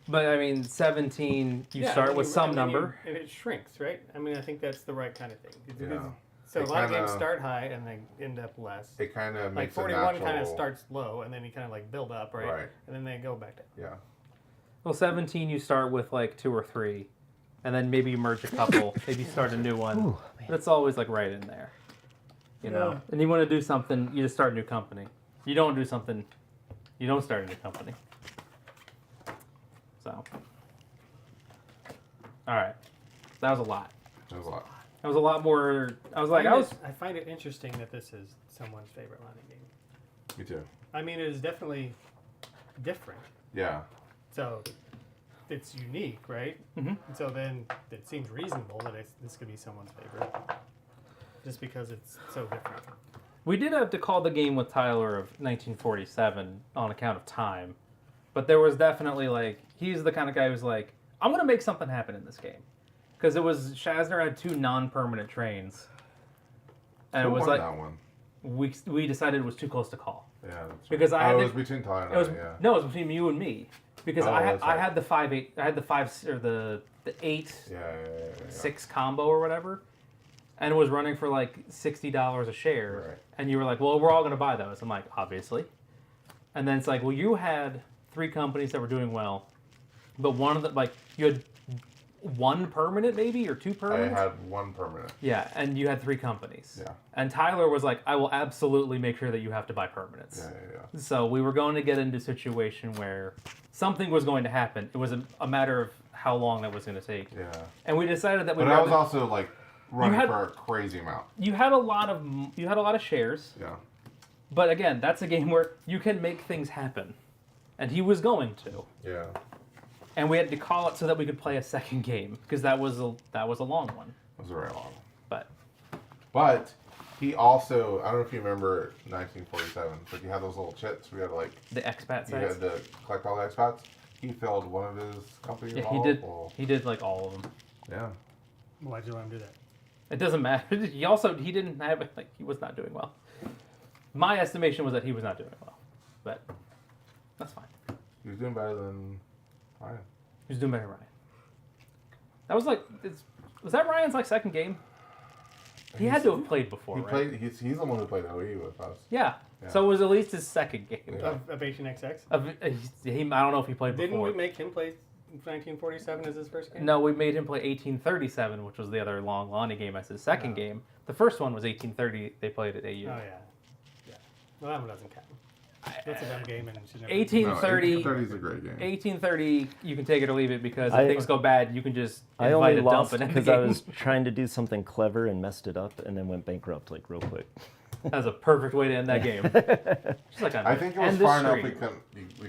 But I mean, 17. You Yeah, start and with you- some and then number. and it shrinks, right? I mean, I think that's the right kind of thing. Yeah. So It a lot of games kinda- start high and they end up less. It kind of Like makes 41 a natural. kind of starts low and then you kind of like build up, right? Right. And then they go back down. Yeah. Well, 17. You start with like 2 or 3, and then maybe you merge a couple. Maybe you start a new one. Ooh, But it's always like right in there. You know. Yeah. And you want to do something, you just start a new company. You don't do something, you don't start a new company. So. All right. That was a lot. There's a lot. That was a lot more. I was like, I was. I find it interesting that this is someone's favorite line of game. Me too. I mean, it is definitely different. Yeah. So it's unique, right? Mhm. And so then it seems reasonable that this could be someone's favorite, just because it's so different. We did have to call the game with Tyler of 1947 on account of time, but there was definitely like he's the kind of guy who's like, I'm gonna make something happen in this game, because it was Shazner had 2 non-permanent trains, and Who it was won like that one? we decided it was too close to call. Yeah. That's right. Because I had it to- was between Tyler and It was I, yeah. no, it was between you and me, because Oh, I that's right. had the 5-8, I had the 5 or the 8 Yeah. 6 combo or whatever, and it was running for like $60 a share. Right. And you were like, well, we're all going to buy those. I'm like, obviously. And then it's like, well, you had 3 companies that were doing well, but one of them, like, you had 1 permanent maybe or 2 I permanent. had 1 permanent. Yeah, and you had 3 companies. Yeah. And Tyler was like, I will absolutely make sure that you have to buy permanents. Yeah. So we were going to get into a situation where something was going to happen. It was a matter of how long that was going to take. Yeah. And we decided that we But I was also like running had- for a crazy amount. you had a lot of shares. Yeah. But again, that's a game where you can make things happen. And he was going to. Yeah. And we had to call it so that we could play a second game, because that was a long one. It was very long. But He also, I don't know if you remember 1947, but you had those little chits where you had to like, the expat you sites. had to collect all the expats. He filled one of his companies Yeah, all he did. up, well, He did like all of them. yeah. Why'd you let him do that? It doesn't matter. He didn't have it. Like he was not doing well. My estimation was that he was not doing well, but that's fine. He was doing better than Ryan. He was doing better than Ryan. That was like, was that Ryan's like second game? He had to have played before, He right? played. He's the one who played OE with us. Yeah. Yeah. So it was at least his second game. Yeah. Of Asian XX? I don't know if he played Didn't before. we make him play 1947 as his first game? No, we made him play 1837, which was the other long Lonnie game as his second game. The first one was 1830. They played at AU. Oh, yeah. Well, that one doesn't count. That's a dumb game and it should never... 1830. 1830 is a great game. 1830, you can take it or leave it, because if I- things go bad, you can just I invite only a dump lost and end the because I game. was trying to do something clever and messed it up, and then went bankrupt like real quick. That was a perfect way to end that game. Just like I think it was end the far enough. stream. We